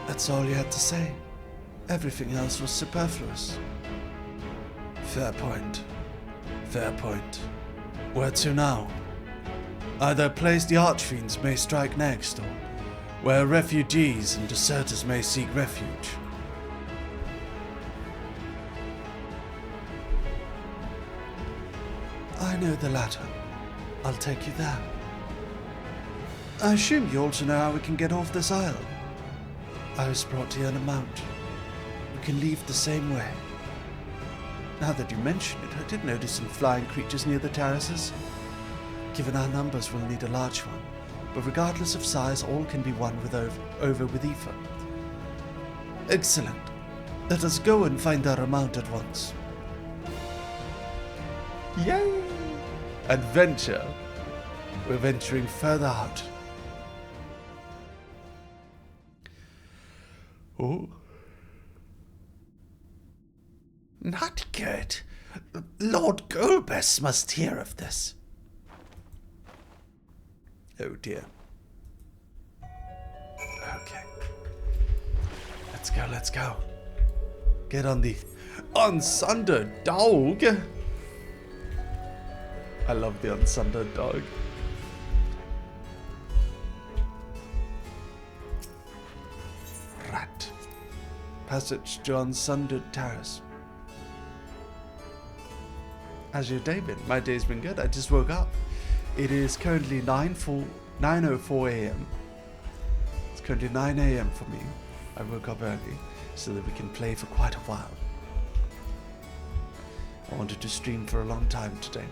That's all you had to say. Everything else was superfluous. Fair point. Fair point. Where to now? Either a place the archfiends may strike next, or where refugees and deserters may seek refuge. I know the latter. I'll take you there. I assume you also know how we can get off this isle. I was brought here on a mount. We can leave the same way. Now that you mention it, I did notice some flying creatures near the terraces. Given our numbers, we'll need a large one. But regardless of size, all can be won over with Aoife. Excellent. Let us go and find our mount at once. Yay! Adventure. We're venturing further out. Oh. Not good. Lord Golbez must hear of this. Oh dear. Let's go, let's go. Get on the unsundered dog. I love the unsundered dog. Rat. Passage to unsundered terrace. How's your day been? My day's been good. I just woke up. It is currently 9:04 a.m. It's currently 9 a.m. for me. I woke up early so that we can play for quite a while. I wanted to stream for a long time today.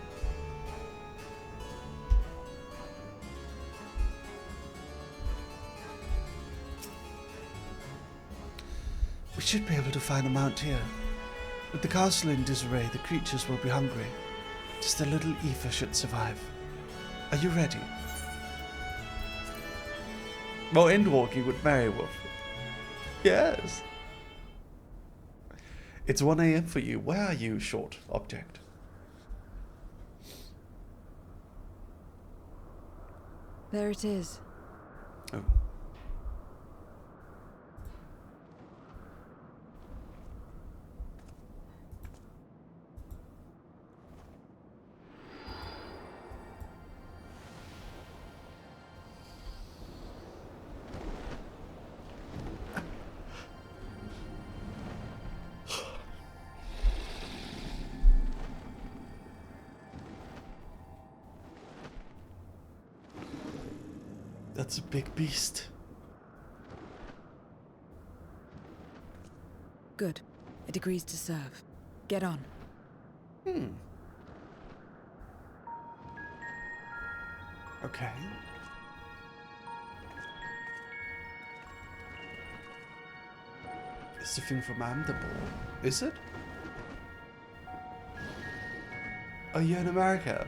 We should be able to find a mount here. With the castle in disarray, the creatures will be hungry. Just a little Aoife should survive. Are you ready? More Endwalking with Merryweather. Yes. It's 1 a.m. for you. Where are you, short object? There it is. Oh. That's a big beast. Good. It agrees to serve. Get on. Okay. It's the thing from Mandible. Is it? Oh, you're in America.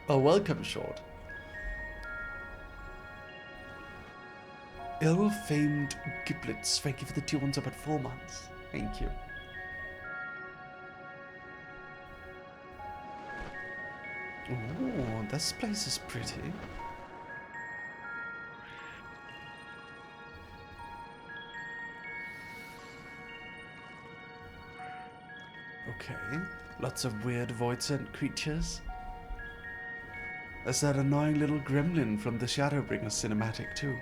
Oh, welcome, short. Ill-famed giblets. Thank you for the 2 months, about 4 months. Thank you. Oh, this place is pretty. Okay. Lots of weird void-sent creatures. There's that annoying little gremlin from the Shadowbringer cinematic too.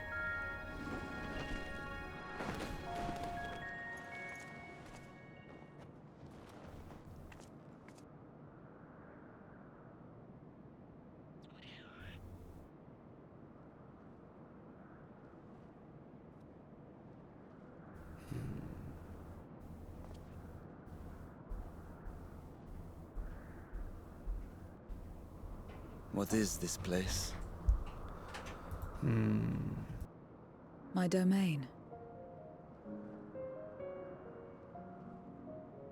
What is this place? My domain.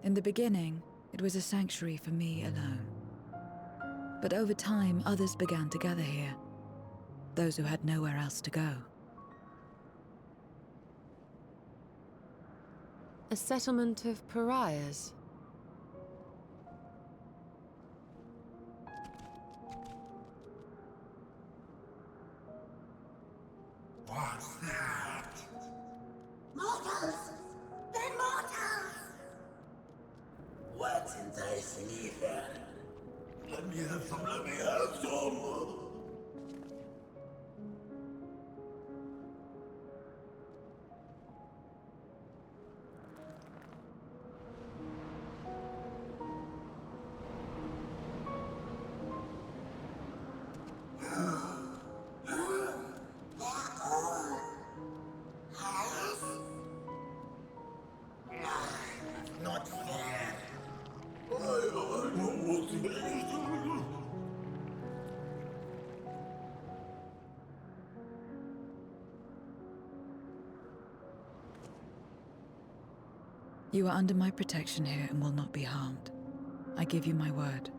In the beginning, it was a sanctuary for me alone. But over time, others began to gather here. Those who had nowhere else to go. A settlement of pariahs? What's that? Mortals! They're mortals! What's enticing Ethan? Let me have some, let me have some! Not fair. You are under my protection here and will not be harmed. I give you my word.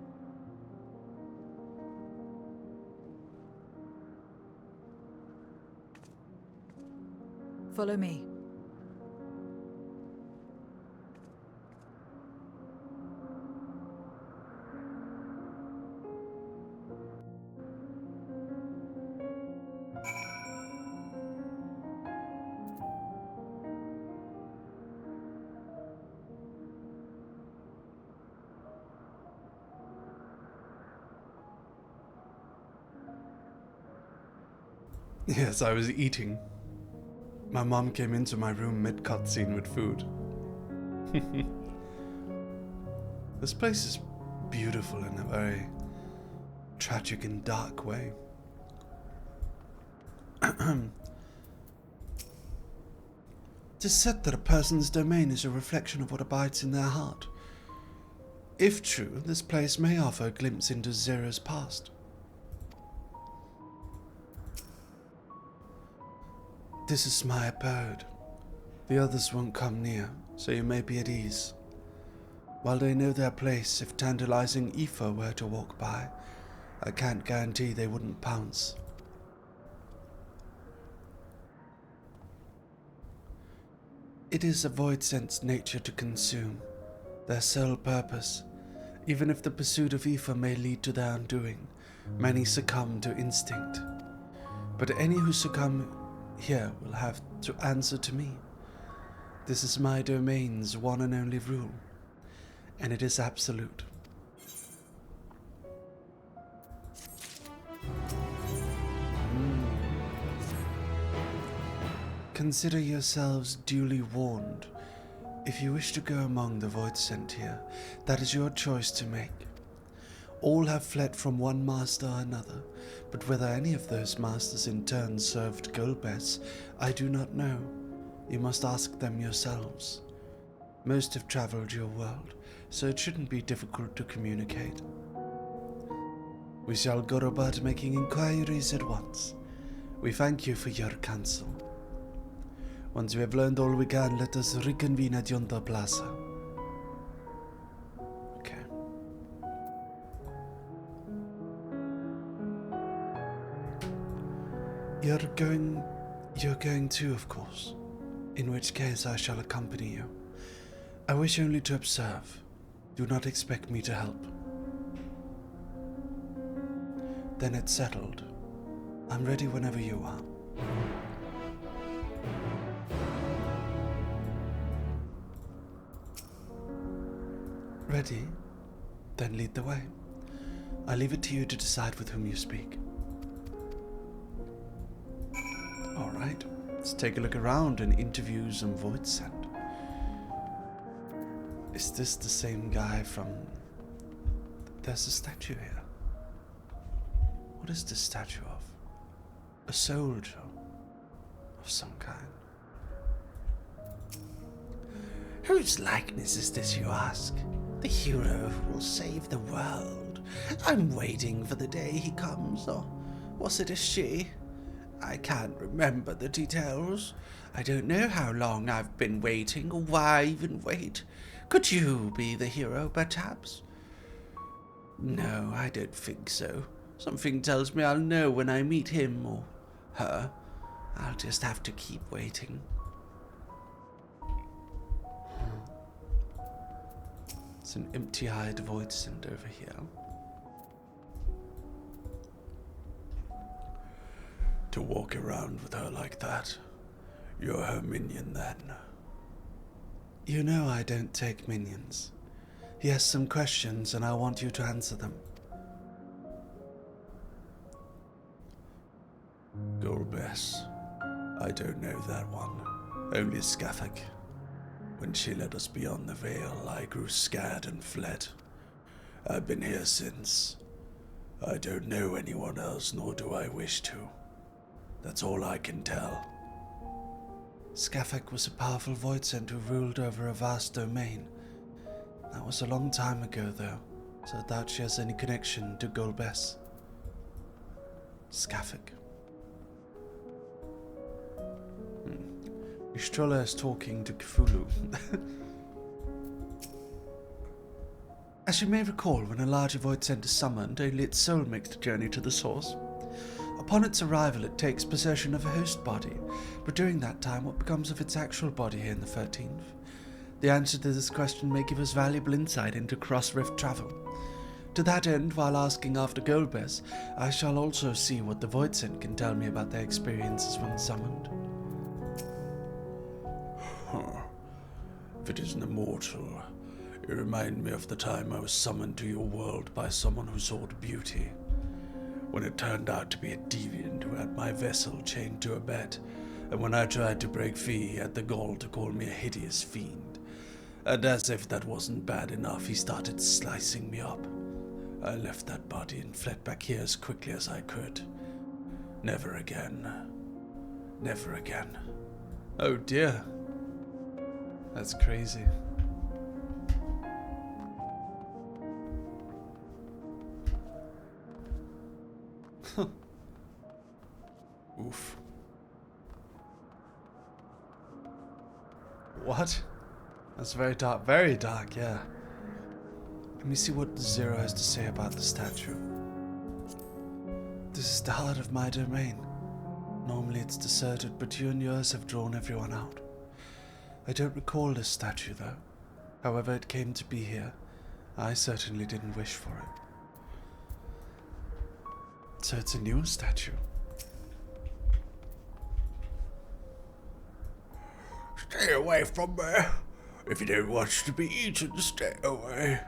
Follow me. Yes, I was eating. My mom came into my room mid-cutscene with food. This place is beautiful in a very tragic and dark way. It is said that a person's domain is a reflection of what abides in their heart. If true, this place may offer a glimpse into Zero's past. This is my abode. The others won't come near, so you may be at ease. While they know their place, if tantalizing ether were to walk by, I can't guarantee they wouldn't pounce. It is a void sense nature to consume, their sole purpose. Even if the pursuit of ether may lead to their undoing, many succumb to instinct. But any who succumb here will have to answer to me. This is my domain's one and only rule, and it is absolute. Consider yourselves duly warned. If you wish to go among the void sent here, that is your choice to make. All have fled from one master or another, but whether any of those masters in turn served Golbez, I do not know. You must ask them yourselves. Most have traveled your world, so it shouldn't be difficult to communicate. We shall go about making inquiries at once. We thank you for your counsel. Once we have learned all we can, let us reconvene at Yonta Plaza. Okay. You're going too, of course. In which case I shall accompany you. I wish only to observe. Do not expect me to help. Then it's settled. I'm ready whenever you are. Ready? Then lead the way. I leave it to you to decide with whom you speak. Alright, let's take a look around and interview some void sent. Is this the same guy from... There's a statue here. What is this statue of? A soldier of some kind. Whose likeness is this, you ask? The hero who will save the world. I'm waiting for the day he comes, or was it a she? I can't remember the details. I don't know how long I've been waiting, or why even wait. Could you be the hero, perhaps? No, I don't think so. Something tells me I'll know when I meet him or her. I'll just have to keep waiting. It's an empty-eyed void sent over here. To walk around with her like that, you're her minion then. You know I don't take minions. He has some questions and I want you to answer them. Golbez. I don't know that one. Only Skathak. When she led us beyond the veil, I grew scared and fled. I've been here since. I don't know anyone else, nor do I wish to. That's all I can tell. Skathak was a powerful voidsent who ruled over a vast domain. That was a long time ago, though, so I doubt she has any connection to Golbez. Skathak. Ishtrola is talking to Cthulhu. As you may recall, when a larger voidsent is summoned, only its soul makes the journey to the source. Upon its arrival, it takes possession of a host body, but during that time, what becomes of its actual body here in the 13th? The answer to this question may give us valuable insight into cross-rift travel. To that end, while asking after Golbez, I shall also see what the voidsent can tell me about their experiences when summoned. If it is an immortal, you remind me of the time I was summoned to your world by someone who sought beauty, when it turned out to be a deviant who at my vessel chained to a bed, and when I tried to break free, he had the gall to call me a hideous fiend. And as if that wasn't bad enough, he started slicing me up. I left that body and fled back here as quickly as I could. Never again. Never again. Oh dear. That's crazy. Oof. What? That's very dark, yeah. Let me see what Zero has to say about the statue. This is the heart of my domain. Normally it's deserted, but you and yours have drawn everyone out. I don't recall this statue, though. However it came to be here, I certainly didn't wish for it. So it's a new statue. Stay away from me. If you don't want to be eaten, stay away.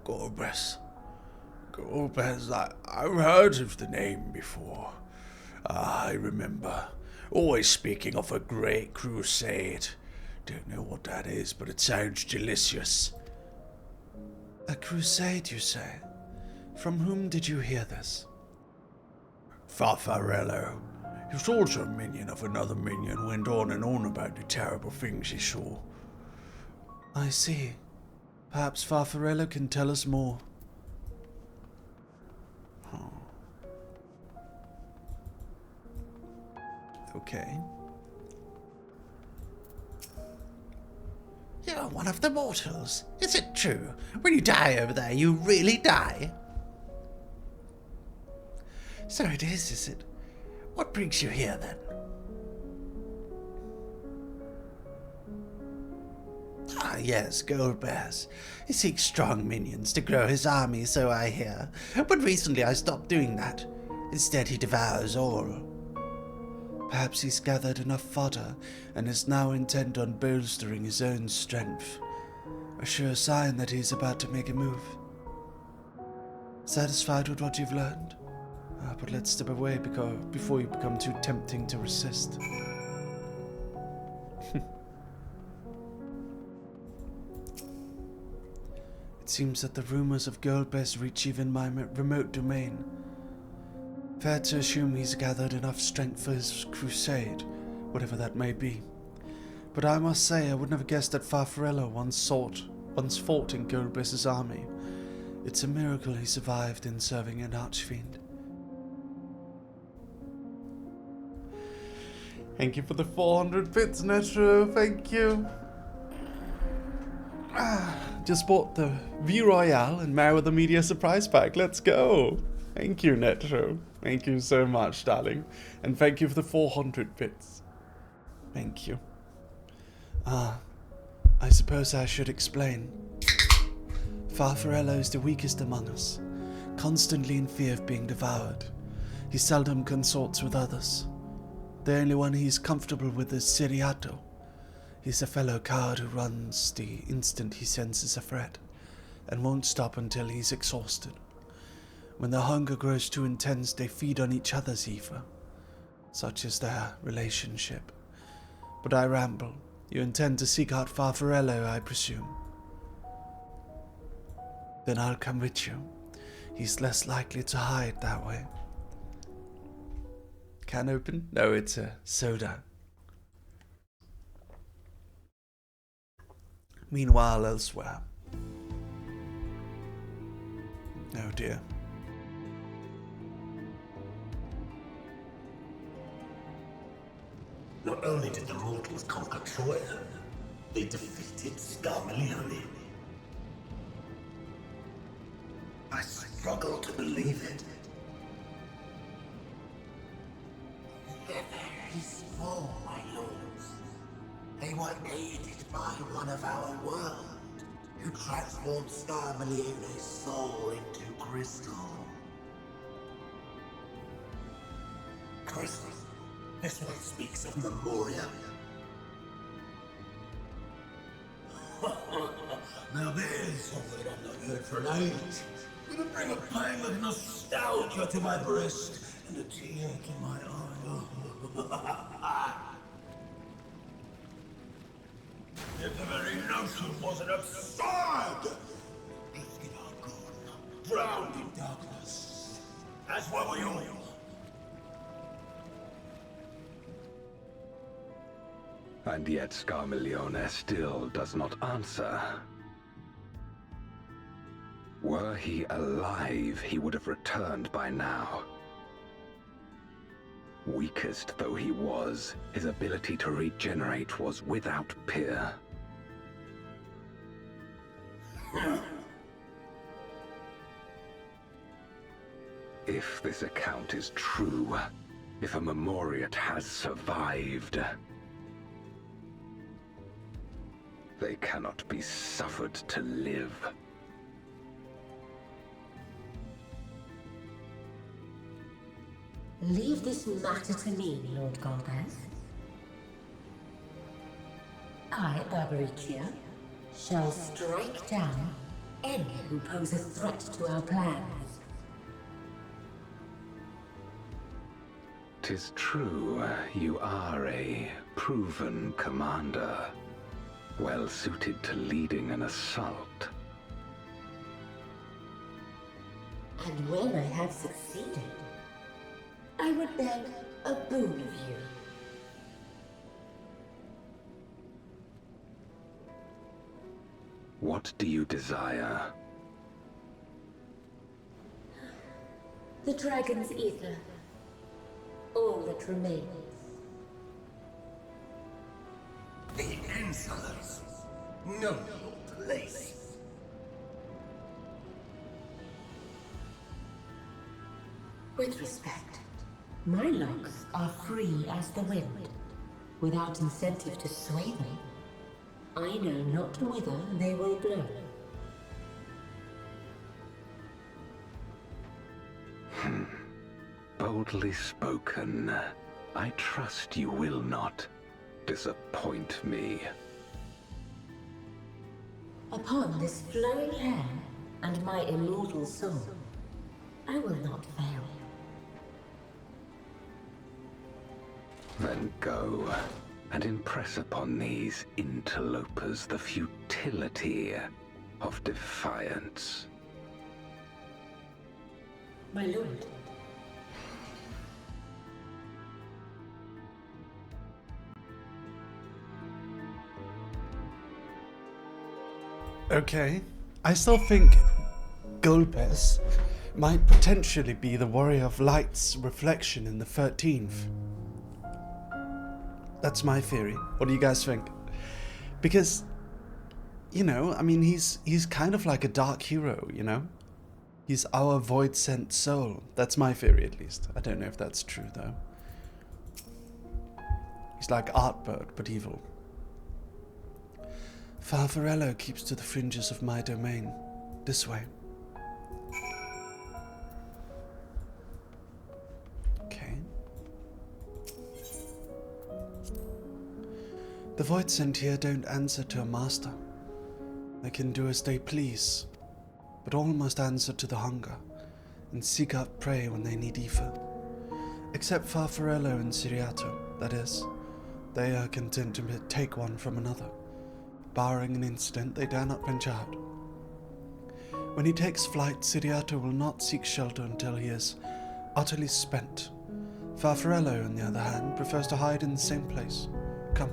Golbez. I've heard of the name before. I remember. Always speaking of a great crusade. Don't know what that is, but it sounds delicious. A crusade, you say? From whom did you hear this? Farfarello. He was also a minion of another minion, went on and on about the terrible things he saw. I see. Perhaps Farfarello can tell us more. Okay. You're one of the mortals. Is it true? When you die over there, you really die? So it is it? What brings you here, then? Ah, yes, Golbez. He seeks strong minions to grow his army, so I hear. But recently I stopped doing that. Instead, he devours all. Perhaps he's gathered enough fodder and is now intent on bolstering his own strength. A sure sign that he's about to make a move. Satisfied with what you've learned? But let's step away before you become too tempting to resist. It seems that the rumors of Golbez reach even my remote domain. Fair to assume he's gathered enough strength for his crusade, whatever that may be. But I must say I would never guessed that Farfarello once fought in Golbez's army. It's a miracle he survived in serving an archfiend. Thank you for the 400 bits, Netro. Thank you. Just bought the V Royale and Merryweather Media Surprise Pack. Let's go. Thank you, Netro. Thank you so much, darling. And thank you for the 400 bits. Thank you. I suppose I should explain. Farfarello is the weakest among us, constantly in fear of being devoured. He seldom consorts with others. The only one he's comfortable with is Siriato. He's a fellow coward who runs the instant he senses a threat, and won't stop until he's exhausted. When their hunger grows too intense, they feed on each other's ether. Such is their relationship. But I ramble. You intend to seek out Farfarello, I presume. Then I'll come with you. He's less likely to hide that way. Can open? No, it's a soda. Meanwhile, elsewhere. Oh dear. Not only did the mortals conquer Troy, they defeated Scarmalione. I struggle to believe it. They're very small, my lords. They were aided by one of our world, who transformed Scarmalione's soul into crystal. Crystal? This one speaks of Memoria. Now there's something I've not heard for an age. Bring a pang of nostalgia to my breast and a tear to my eye. If the very notion wasn't absurd! Drifted are gone, drowned in darkness, as were we all. And yet Scarmiglione still does not answer. Were he alive, he would have returned by now. Weakest though he was, his ability to regenerate was without peer. If this account is true, if a Memoriat has survived, they cannot be suffered to live. Leave this matter to me, Lord Golbez. I, Barbaricia, shall strike down any who pose a threat to our plans. 'Tis true, you are a proven commander, well suited to leading an assault. And when I have succeeded, I would beg a boon of you. What do you desire? The dragon's ether. All that remains. The insolence know your place. With respect, my locks are free as the wind, without incentive to sway them. I know not whither they will blow. Boldly spoken. I trust you will not disappoint me. Upon this flowing hair and my immortal soul, I will not fail. Then go and impress upon these interlopers the futility of defiance. My lord. Okay, I still think Golbez might potentially be the Warrior of Light's reflection in the 13th. That's my theory. What do you guys think? Because, you know, I mean, he's kind of like a dark hero, you know? He's our void-sent soul. That's my theory, at least. I don't know if that's true, though. He's like Artbird, but evil. Farfarello keeps to the fringes of my domain. This way. Okay. The Void Sent here don't answer to a master. They can do as they please, but all must answer to the hunger, and seek out prey when they need ether. Except Farfarello and Siriato, that is. They are content to take one from another. Barring an incident, they dare not venture out. When he takes flight, Siriato will not seek shelter until he is utterly spent. Farfarello, on the other hand, prefers to hide in the same place. Come.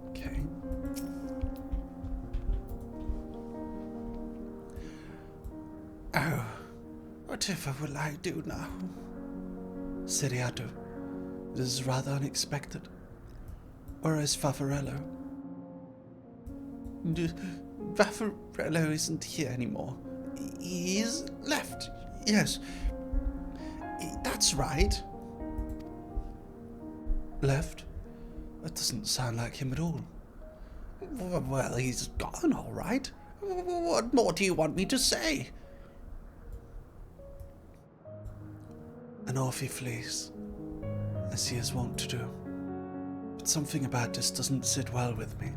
Okay. Oh, whatever will I do now? Siriato, this is rather unexpected. Where is Farfarello? Farfarello isn't here anymore. He's left. Yes. That's right. Left? That doesn't sound like him at all. Well, he's gone, all right. What more do you want me to say? And off he flees. as he is wont to do. But something about this doesn't sit well with me.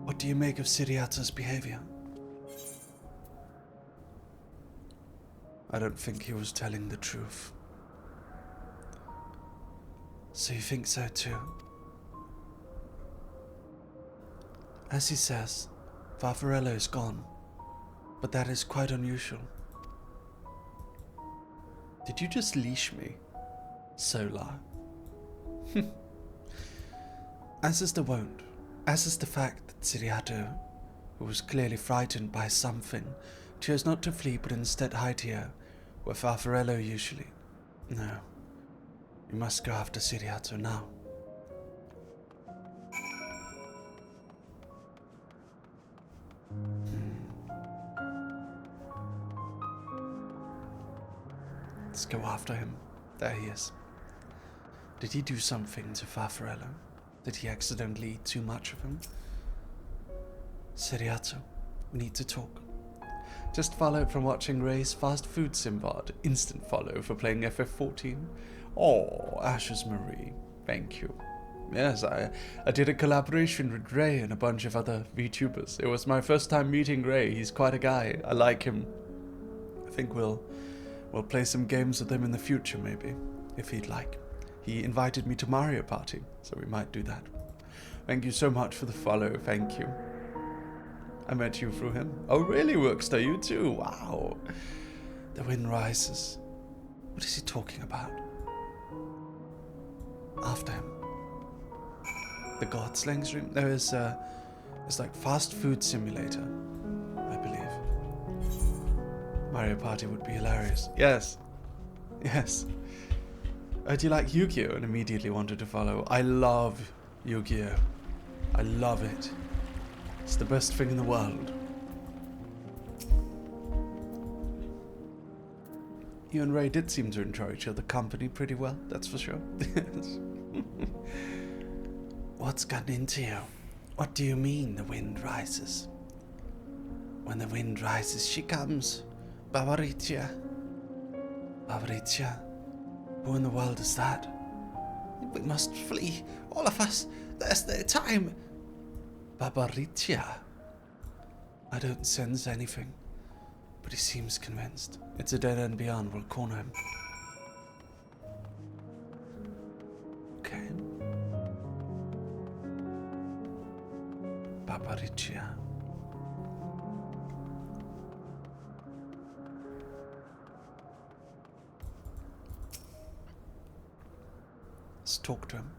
What do you make of Siriato's behavior? I don't think he was telling the truth. So you think so too? As he says, Farfarello is gone, but that is quite unusual. Did you just leash me, Solar? As is the wont, as is the fact that Siriato, who was clearly frightened by something, chose not to flee but instead hide here, where Farfarello usually. No, you must go after Siriato now. Let's go after him. There he is. Did he do something to Farfarello? Did he accidentally eat too much of him? Siriato, we need to talk. Just followed from watching Ray's fast food sim VOD. Instant follow for playing FF14. Oh, Ashes Marie, thank you. Yes, I did a collaboration with Ray and a bunch of other VTubers. It was my first time meeting Ray. He's quite a guy. I like him. I think we'll play some games with him in the future, maybe, if he'd like. He invited me to Mario Party, so we might do that. Thank you so much for the follow. Thank you. I met you through him. Oh, really, Workstar? You too? Wow. The wind rises. What is he talking about? After him. The Godsling's room? There is it's like fast food simulator, I believe. Mario Party would be hilarious. Yes. Yes. Do you like Yu-Gi-Oh? And immediately wanted to follow. I love Yu-Gi-Oh. I love it. It's the best thing in the world. You and Ray did seem to enjoy each other company pretty well, that's for sure. Yes. What's gotten into you? What do you mean the wind rises? When the wind rises, she comes. Bavaricia. Bavaricia? Who in the world is that? We must flee, all of us. There's no time. Bavaricia? I don't sense anything, but he seems convinced. It's a dead end beyond. We'll corner him. Okay. Bavaricia. Let's talk to him.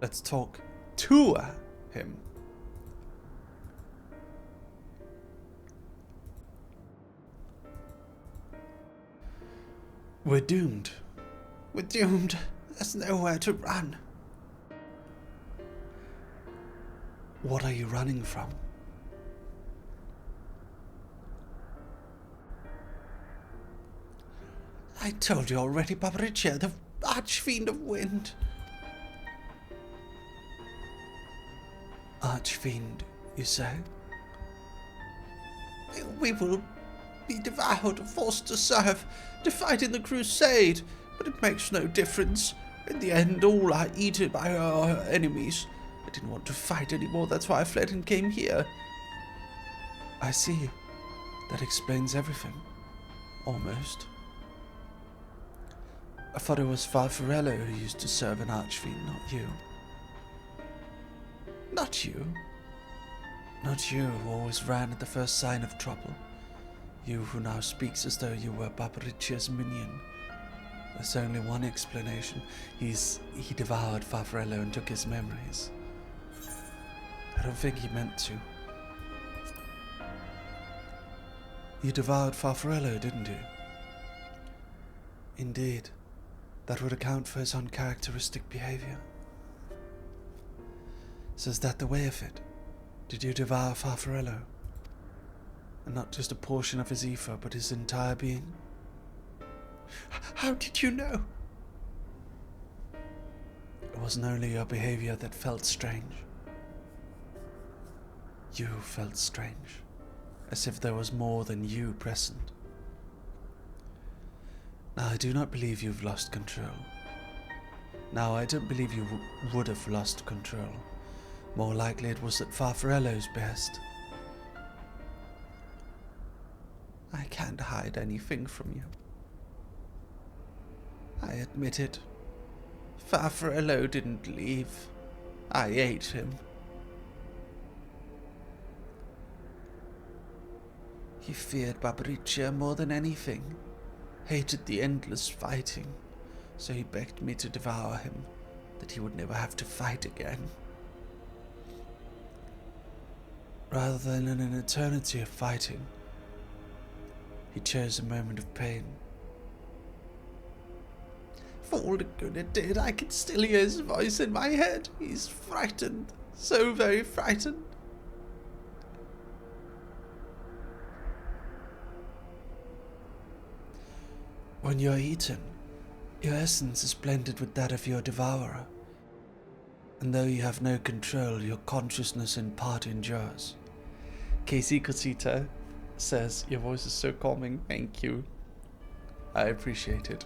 Let's talk to him. We're doomed. We're doomed. There's nowhere to run. What are you running from? I told you already, Bavaricia, the Archfiend of Wind. Archfiend, you say? We will be devoured, forced to serve, to fight in the crusade, but it makes no difference. In the end, all are eaten by our enemies. I didn't want to fight anymore, that's why I fled and came here. I see. That explains everything. Almost. I thought it was Farfarello who used to serve an Archfiend, not you. Not you. Not you who always ran at the first sign of trouble. You who now speaks as though you were Babaricia's minion. There's only one explanation. He devoured Farfarello and took his memories. I don't think he meant to. You devoured Farfarello, didn't you? Indeed. That would account for his uncharacteristic behavior. So is that the way of it? Did you devour Farfarello? And not just a portion of his ether, but his entire being? How did you know? It wasn't only your behavior that felt strange. You felt strange, as if there was more than you present. I do not believe you've lost control. Now, I don't believe you would have lost control. More likely it was at Farfarello's best. I can't hide anything from you. I admit it. Farfarello didn't leave. I ate him. He feared Barbariccia more than anything, hated the endless fighting, so he begged me to devour him, that he would never have to fight again. Rather than an eternity of fighting, he chose a moment of pain. For all the good it did, I can still hear his voice in my head. He's frightened, so very frightened. When you're eaten, your essence is blended with that of your devourer, and though you have no control, your consciousness in part endures. Casey Cosita says, your voice is so calming, thank you. I appreciate it.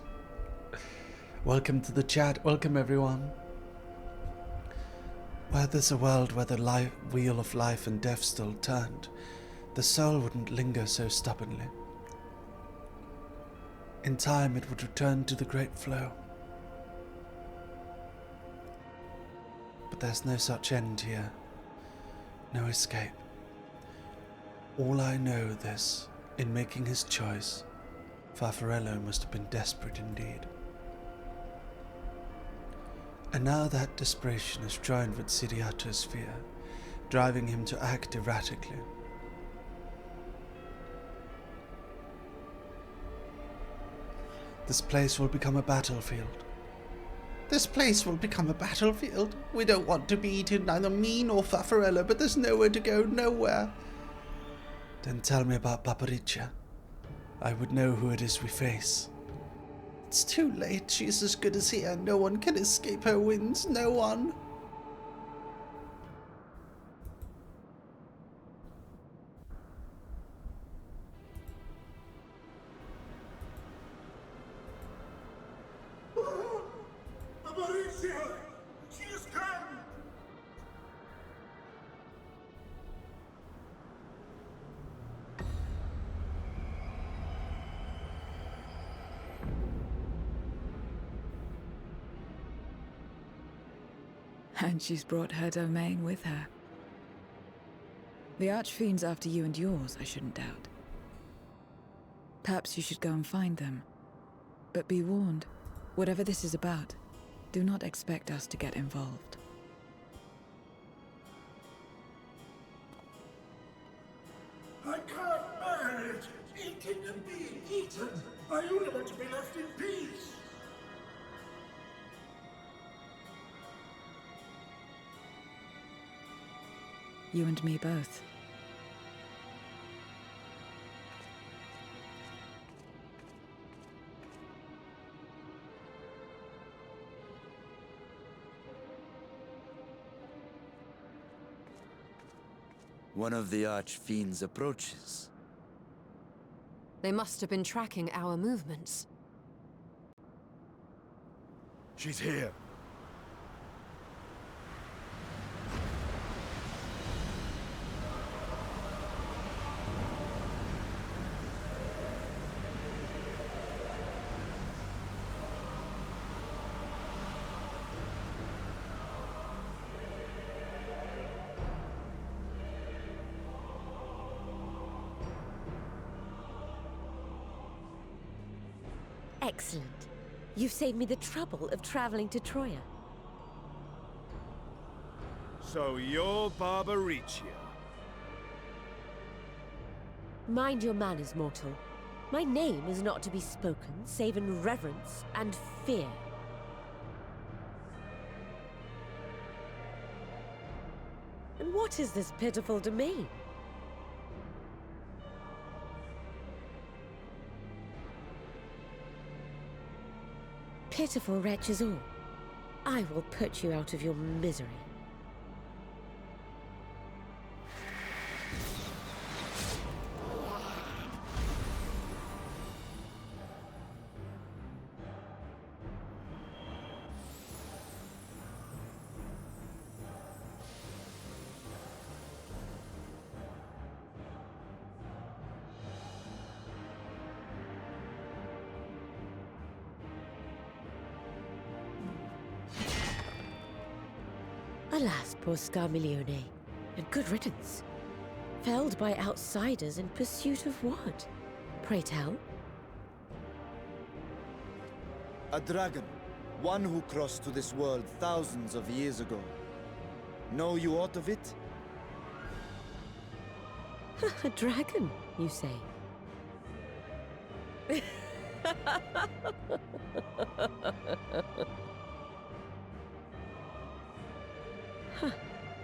Welcome to the chat, welcome everyone. Where there's a world where the wheel of life and death still turned, the soul wouldn't linger so stubbornly. In time it would return to the great flow. But there's no such end here. No escape. All I know this, in making his choice, Farfarello must have been desperate indeed. And now that desperation is joined with Siriato's fear, driving him to act erratically. This place will become a battlefield. This place will become a battlefield. We don't want to be eaten, neither me nor Farfarello, but there's nowhere to go, nowhere. Then tell me about Barbariccia. I would know who it is we face. It's too late. She's as good as here. No one can escape her winds. No one. Barbariccia! She has come! And she's brought her domain with her. The Archfiend's after you and yours, I shouldn't doubt. Perhaps you should go and find them. But be warned, whatever this is about, do not expect us to get involved. I can't bear it! Eating and being eaten! I only want to be left in peace! You and me both. One of the Archfiends approaches. They must have been tracking our movements. She's here. Excellent. You've saved me the trouble of traveling to Troya. So you're Barbariccia. Mind your manners, mortal. My name is not to be spoken, save in reverence and fear. And what is this pitiful domain? Pitiful wretches all. I will put you out of your misery. Alas, poor Scarmiglione, and good riddance. Felled by outsiders in pursuit of what? Pray tell? A dragon. One who crossed to this world thousands of years ago. Know you aught of it? A dragon, you say? Huh.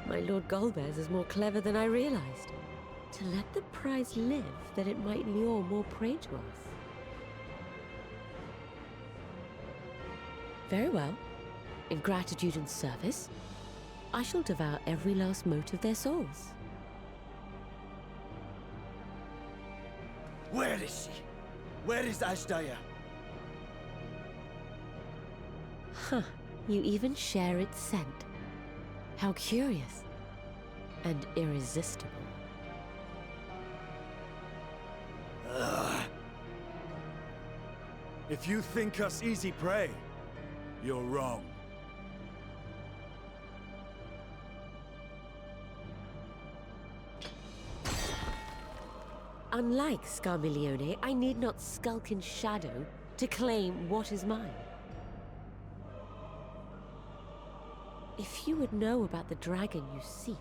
My Lord Golbez is more clever than I realized. To let the prize live, that it might lure more prey to us. Very well. In gratitude and service, I shall devour every last mote of their souls. Where is she? Where is Ashdaya? Huh. You even share its scent. How curious. And irresistible. If you think us easy prey, you're wrong. Unlike Scarmiglione, I need not skulk in shadow to claim what is mine. If you would know about the dragon you seek,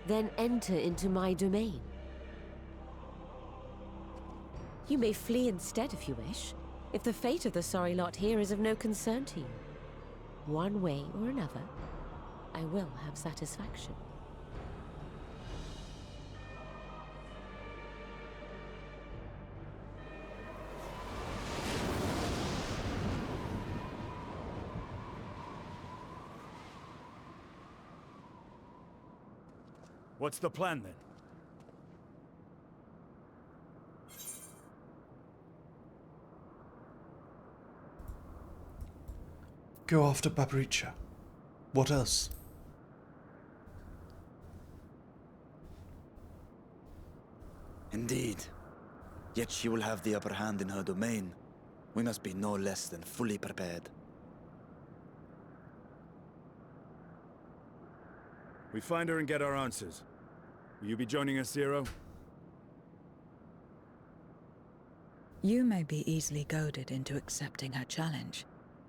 then enter into my domain. You may flee instead if you wish, if the fate of the sorry lot here is of no concern to you. One way or another, I will have satisfaction. What's the plan then? Go after Barbaricia. What else? Indeed. Yet she will have the upper hand in her domain. We must be no less than fully prepared. We find her and get our answers. Will you be joining us, Zero? You may be easily goaded into accepting her challenge,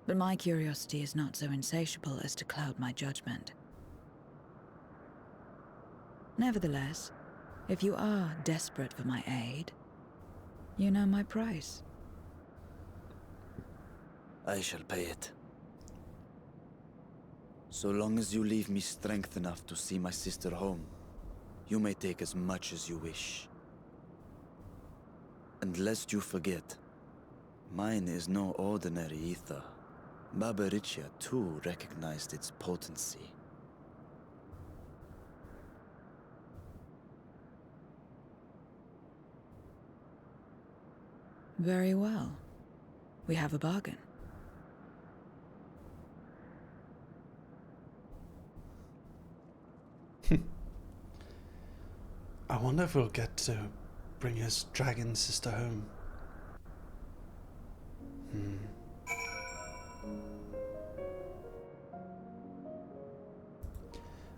but my curiosity is not so insatiable as to cloud my judgment. Nevertheless, if you are desperate for my aid, you know my price. I shall pay it. So long as you leave me strength enough to see my sister home, you may take as much as you wish. And lest you forget, mine is no ordinary ether. Barbaricia too recognized its potency. Very well. We have a bargain. I wonder if we'll get to bring his dragon sister home.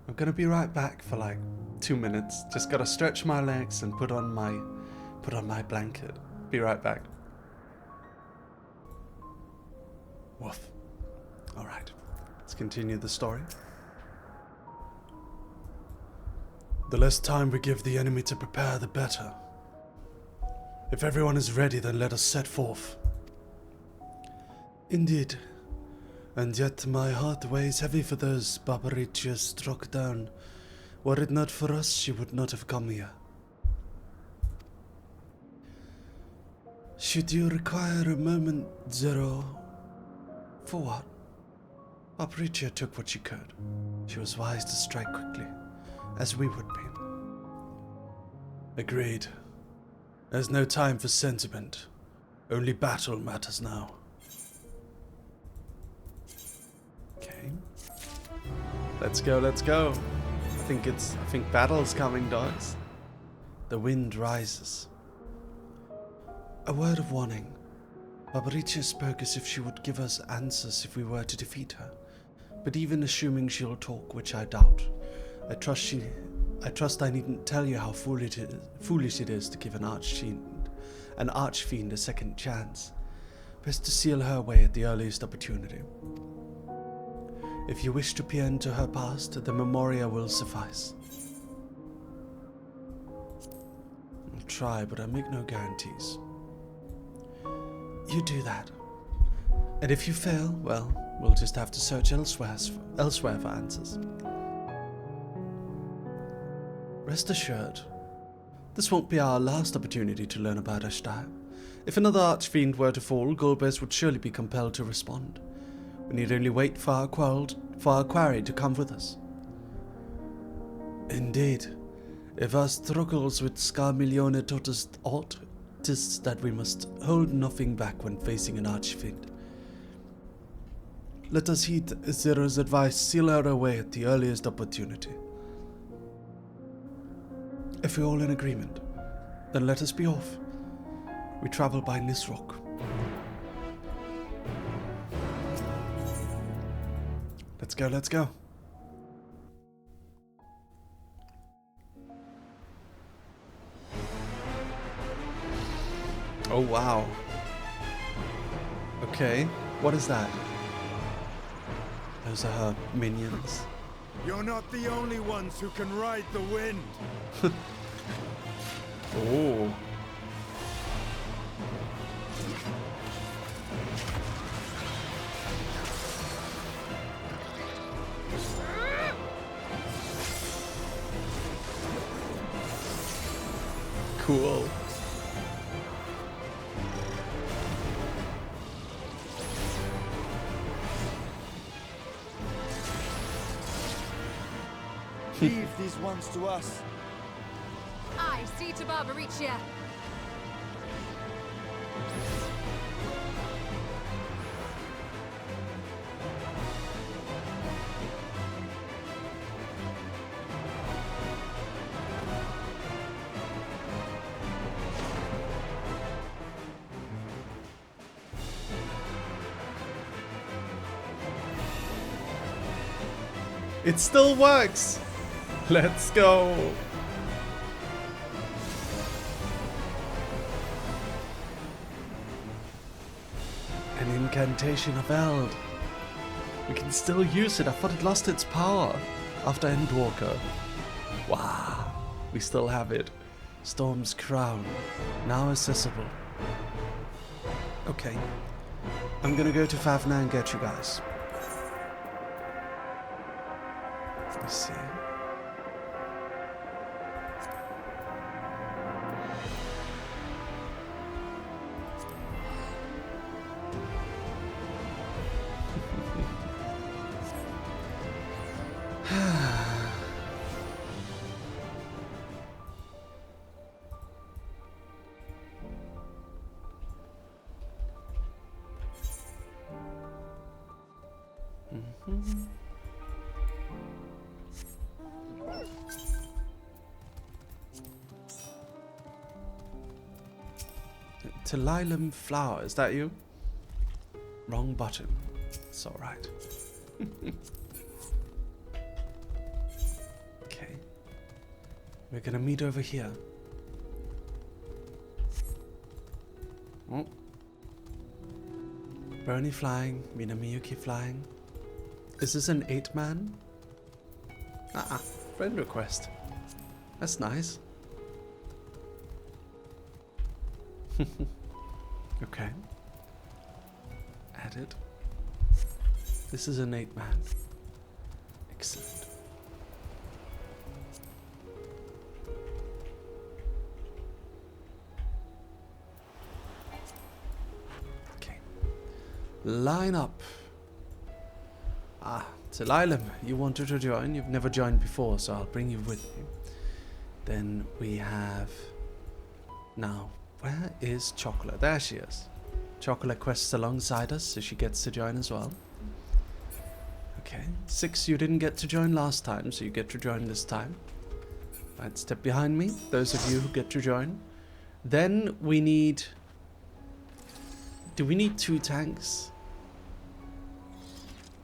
I'm gonna be right back for like 2 minutes. Just gotta stretch my legs and put on my blanket. Be right back. Woof. Alright. Let's continue the story. The less time we give the enemy to prepare, the better. If everyone is ready, then let us set forth. Indeed. And yet my heart weighs heavy for those Barbaricia struck down. Were it not for us, she would not have come here. Should you require a moment, Zero? For what? Barbaricia took what she could. She was wise to strike quickly, as we would be. Agreed. There's no time for sentiment. Only battle matters now. Okay. Let's go, let's go. I think battle's coming, dogs. The wind rises. A word of warning. Barbaricia spoke as if she would give us answers if we were to defeat her. But even assuming she'll talk, which I doubt, I trust I needn't tell you how foolish it is to give an archfiend a second chance. Best to seal her away at the earliest opportunity. If you wish to peer into her past, the Memoria will suffice. I'll try, but I make no guarantees. You do that. And if you fail, well, we'll just have to search elsewhere for answers. Rest assured, this won't be our last opportunity to learn about Ashtar. If another archfiend were to fall, Golbez would surely be compelled to respond. We need only wait for our quarry to come with us. Indeed, if our struggles with Scarmilione taught us aught, 'tis that we must hold nothing back when facing an archfiend. Let us heed Zero's advice, seal her away at the earliest opportunity. If we're all in agreement, then let us be off. We travel by Nisrock. Let's go, let's go. Oh, wow. Okay, what is that? Those are her minions. You're not the only ones who can ride the wind. Oh. Cool. Leave these ones to us. I see to Barbaricia. It still works. Let's go. An incantation of Eld. We can still use it. I thought it lost its power after Endwalker. Wow. We still have it. Storm's Crown. Now accessible. Okay. I'm gonna go to Favna and get you guys. Let me see. Telilum flower, is that you? Wrong button. It's alright. Okay. We're gonna meet over here. Oh. Bernie flying, Mina Miyuki flying. Is this an 8-man? Friend request. That's nice. Okay. Added. This is an 8-man. Excellent. Okay. Line up. Telilum, you wanted to join. You've never joined before, so I'll bring you with me. Then we have... Now, where is Chocolate? There she is. Chocolate quests alongside us, so she gets to join as well. Okay. 6, you didn't get to join last time, so you get to join this time. Right, step behind me, those of you who get to join. Then we need... Do we need 2 tanks?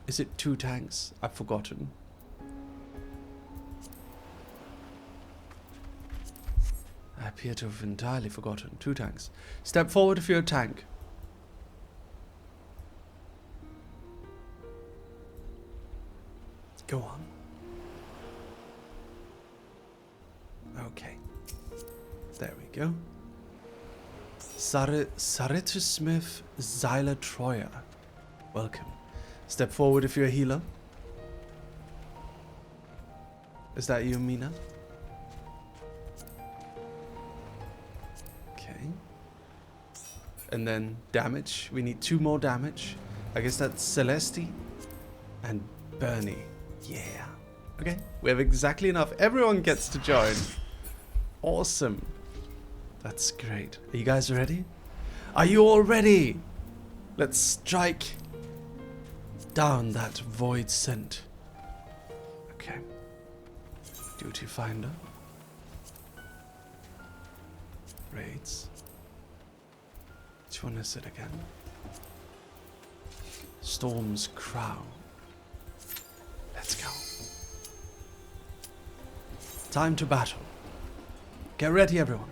Is it 2 tanks? I've forgotten. I appear to have entirely forgotten. 2 tanks. Step forward if you're a tank. Go on. Okay. There we go. Sarita Smith Zyla Troyer. Welcome. Step forward if you're a healer. Is that you, Mina? Okay. And then damage. We need 2 more damage. I guess that's Celeste and Bernie. Yeah. Okay. We have exactly enough. Everyone gets to join. Awesome. That's great. Are you guys ready? Are you all ready? Let's strike down that void scent. Okay. Duty finder. Raids. Which one is it again? Storm's Crown. Let's go. Time to battle. Get ready, everyone.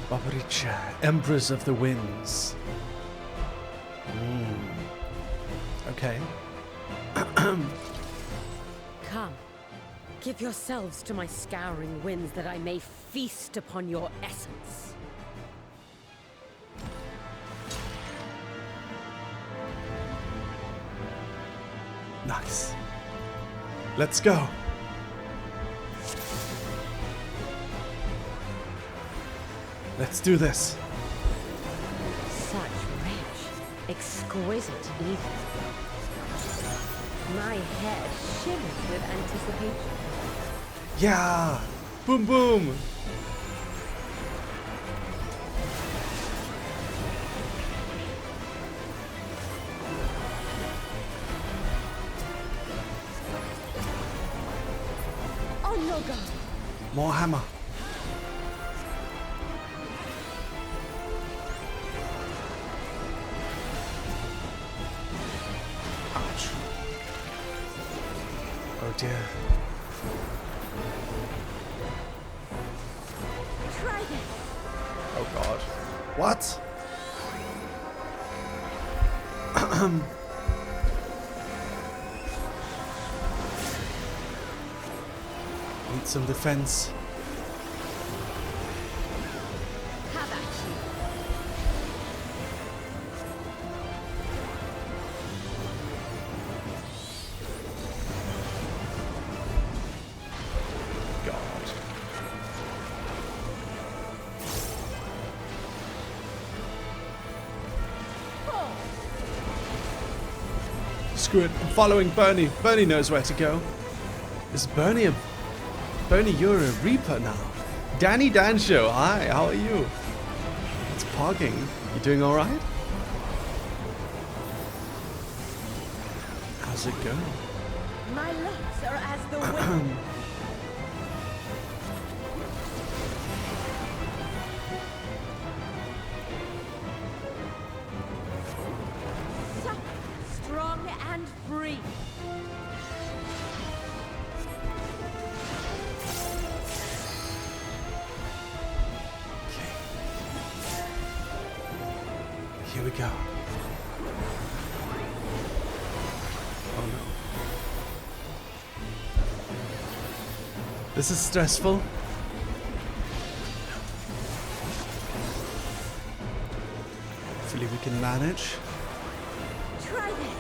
Babaricha, Empress of the Winds. Okay. Come, give yourselves to my scouring winds that I may feast upon your essence. Nice. Let's go. Let's do this. Such rich, exquisite ether. My head shivers with anticipation. Yeah! Boom boom! On your guard. More hammer. Oh dear. Try this. Oh god. What? Need some defense. Have at you. God. Screw it. I'm following Bernie. Bernie knows where to go. Is Bernie a... Bernie, you're a Reaper now. Danny Dan Show. Hi, how are you? It's pogging. You doing alright? How's it going? My locks are as the wind. Soft, strong, and free. Here we go. Oh no. This is stressful. Hopefully we can manage. Try this.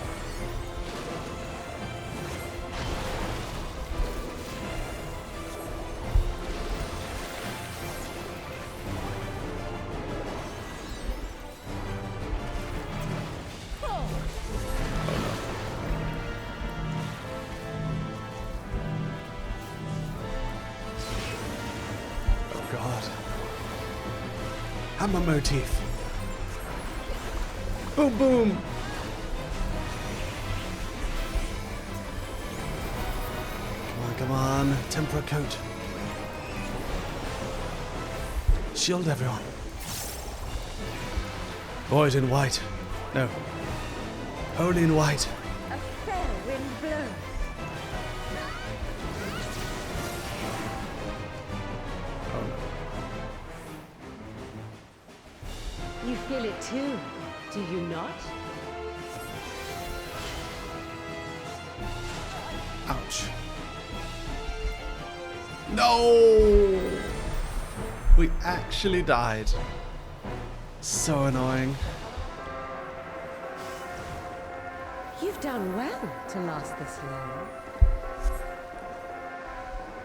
God. Hammer motif. Boom, boom. Come on. Tempera coat. Shield everyone. Void in white. No. Holy in white. A fair wind blows. Oh no. You feel it too, do you not? Ouch. No! We actually died. So annoying. You've done well to last this long.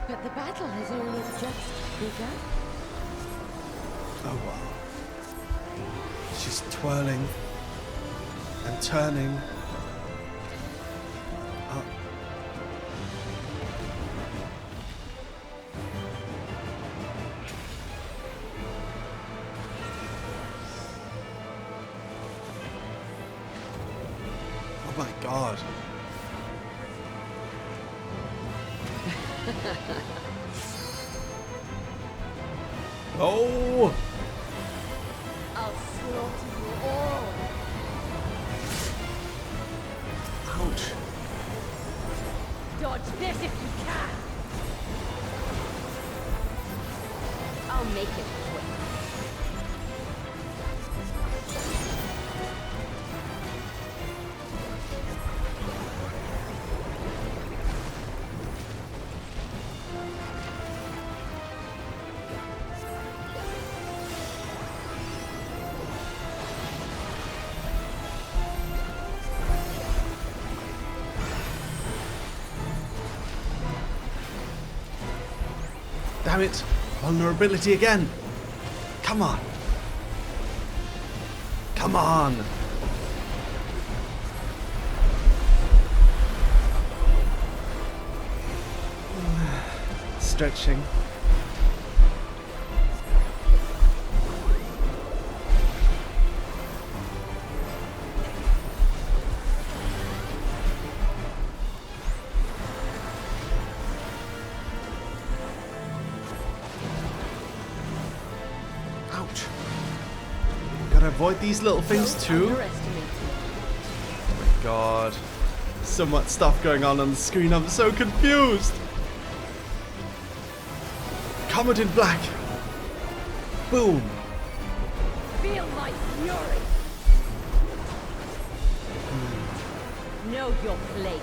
But the battle has only just begun. Oh wow. She's twirling and turning. Oh. Oh my god. Oh! I'll slaughter you all. Ouch. Dodge this if you can. I'll make it quick. Damn it! Vulnerability again! Come on! Come on! Stretching. Ouch. Gotta avoid these little things too. Oh my god. So much stuff going on the screen, I'm so confused. Comet in black. Boom. Feel my fury. Know your place.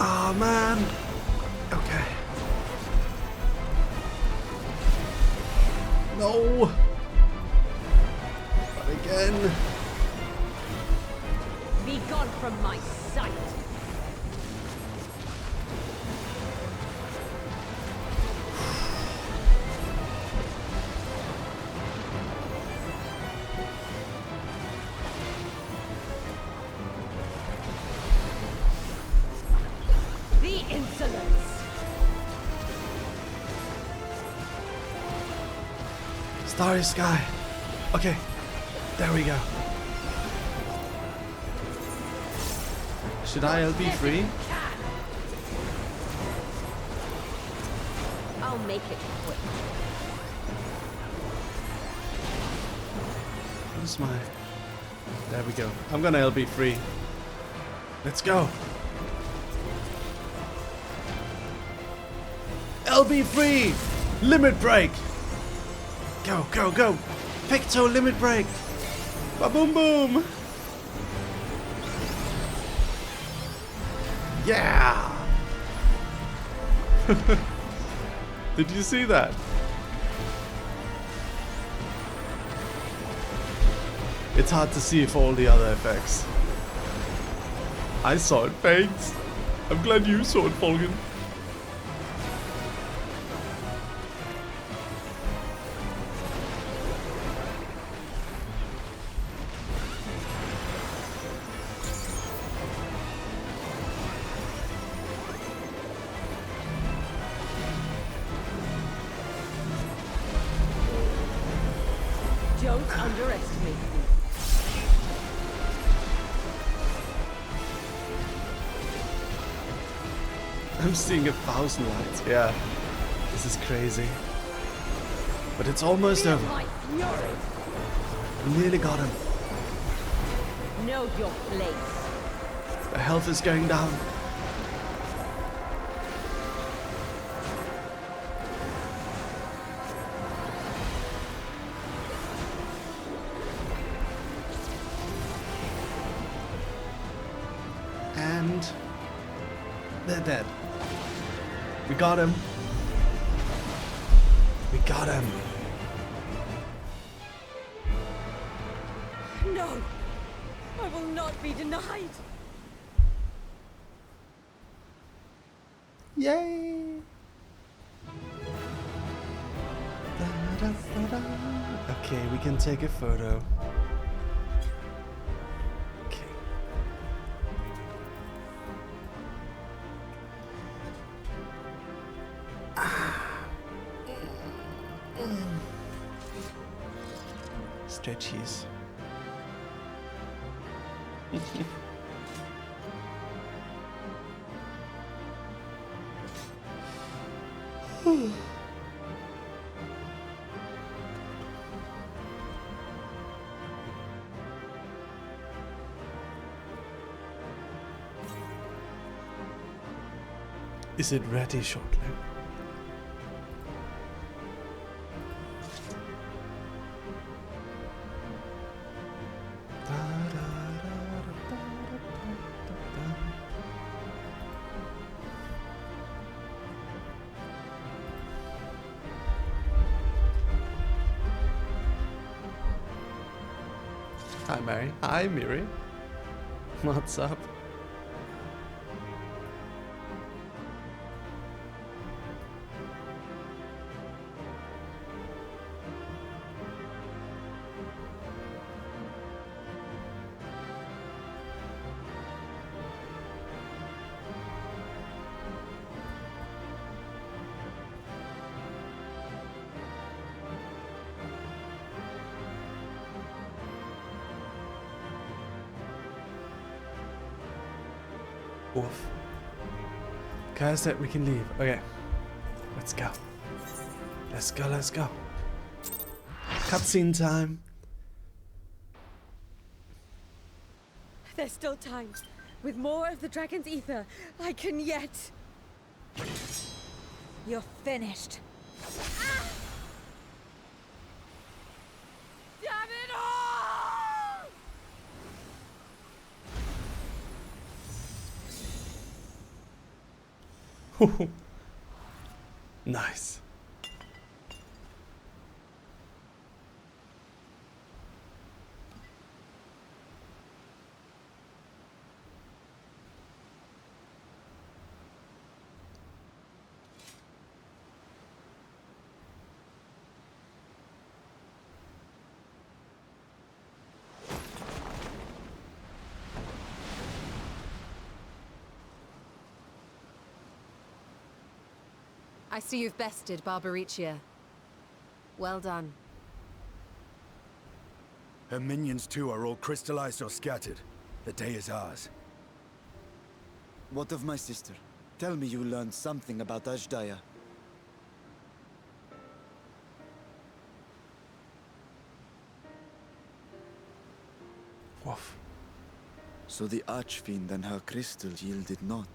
Oh man. Okay. No. But again. Be gone from my sight. The insolence. Starry sky. Okay. There we go. Should I be free? I'll make it quick. What is my... There we go. I'm gonna LB free. Let's go. LB free! Limit break! Go, go, go! Picto limit break! Ba-boom boom! Yeah! Did you see that? It's hard to see for all the other effects. I saw it, thanks. I'm glad you saw it, Volgan. Don't underestimate me. I'm seeing 1,000 lights. Yeah, this is crazy. But it's almost over. We nearly got him. Know your place. The health is going down. And they're dead. We got him. We got him. No! I will not be denied! Yay! Okay, we can take a photo. Okay. Stretchies. Is it ready shortly? Hi Mary. Hi Miri. What's up? Oof. Kaya said we can leave. Okay. Let's go. Let's go, let's go. Cutscene time. There's still time. With more of the dragon's ether, I can yet... You're finished. Damn it all! Nice. I see you've bested Barbaricia. Well done. Her minions too are all crystallized or scattered. The day is ours. What of my sister? Tell me you learned something about Ajdaya. So the Archfiend and her crystal yielded not.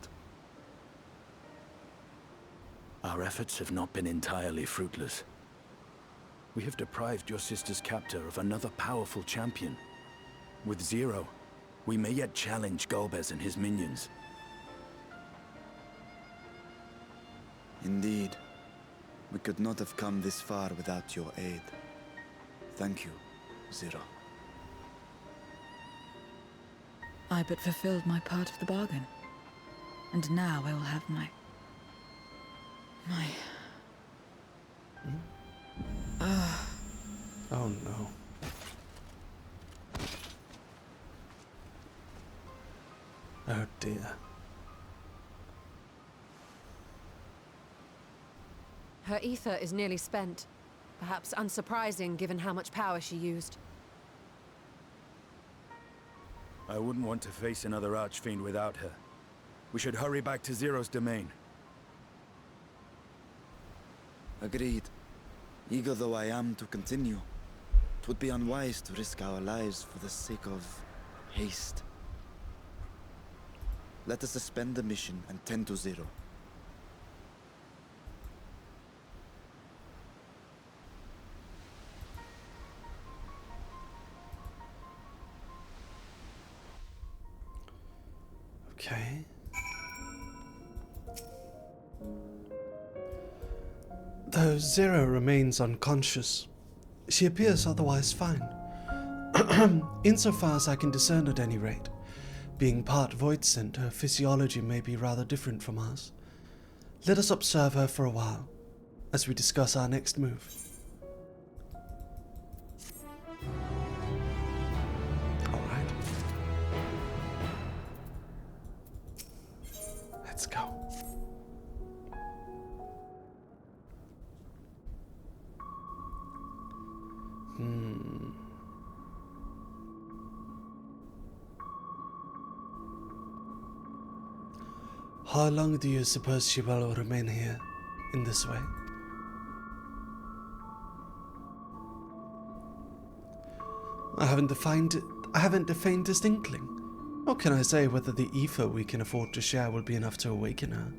Our efforts have not been entirely fruitless. We have deprived your sister's captor of another powerful champion. With Zero, we may yet challenge Golbez and his minions. Indeed. We could not have come this far without your aid. Thank you, Zero. I but fulfilled my part of the bargain. And now I will have my... Oh no. Oh dear. Her ether is nearly spent. Perhaps unsurprising given how much power she used. I wouldn't want to face another Archfiend without her. We should hurry back to Zero's domain. Agreed. Eager though I am to continue, it would be unwise to risk our lives for the sake of haste. Let us suspend the mission and tend to Zero. Okay. Though Zero remains unconscious, she appears otherwise fine. Insofar as I can discern at any rate. Being part void-sent, her physiology may be rather different from ours. Let us observe her for a while, as we discuss our next move. Alright. Let's go. How long do you suppose she will remain here, in this way? I haven't the faintest inkling. What can I say whether the ether we can afford to share will be enough to awaken her?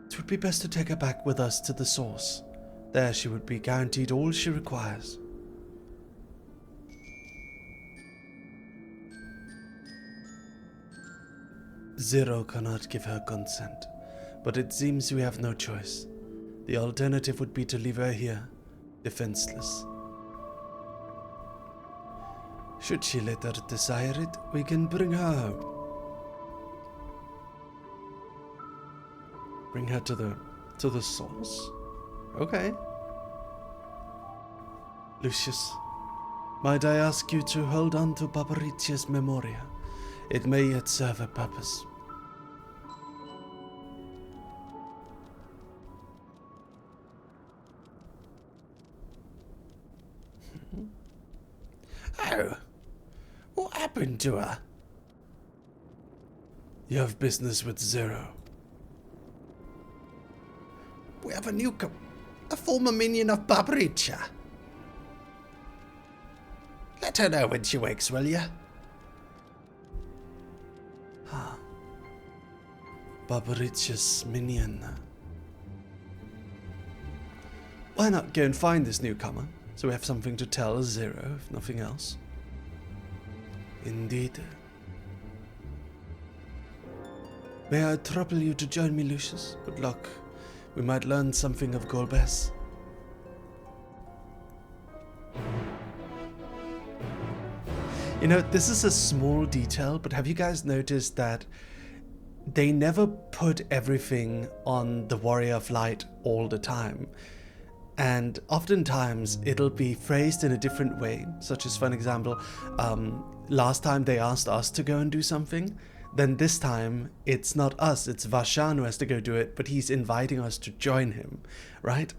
It would be best to take her back with us to the source. There she would be guaranteed all she requires. Zero cannot give her consent, but it seems we have no choice. The alternative would be to leave her here, defenseless. Should she later desire it, we can bring her home. Bring her to the source. Okay. Lucius, might I ask you to hold on to Barbaricia's memoria? It may yet serve a purpose. Oh, what happened to her? You have business with Zero. We have a newcomer, a former minion of Barbaricia. Let her know when she wakes, will you? Barbaricia's minion. Why not go and find this newcomer, so we have something to tell Zero, if nothing else? Indeed. May I trouble you to join me, Lucius? Good luck. We might learn something of Golbez. You know, this is a small detail, but have you guys noticed that they never put everything on the Warrior of Light all the time? And oftentimes it'll be phrased in a different way, such as, for an example, last time they asked us to go and do something, then this time it's not us, it's Vashan who has to go do it, but he's inviting us to join him, right?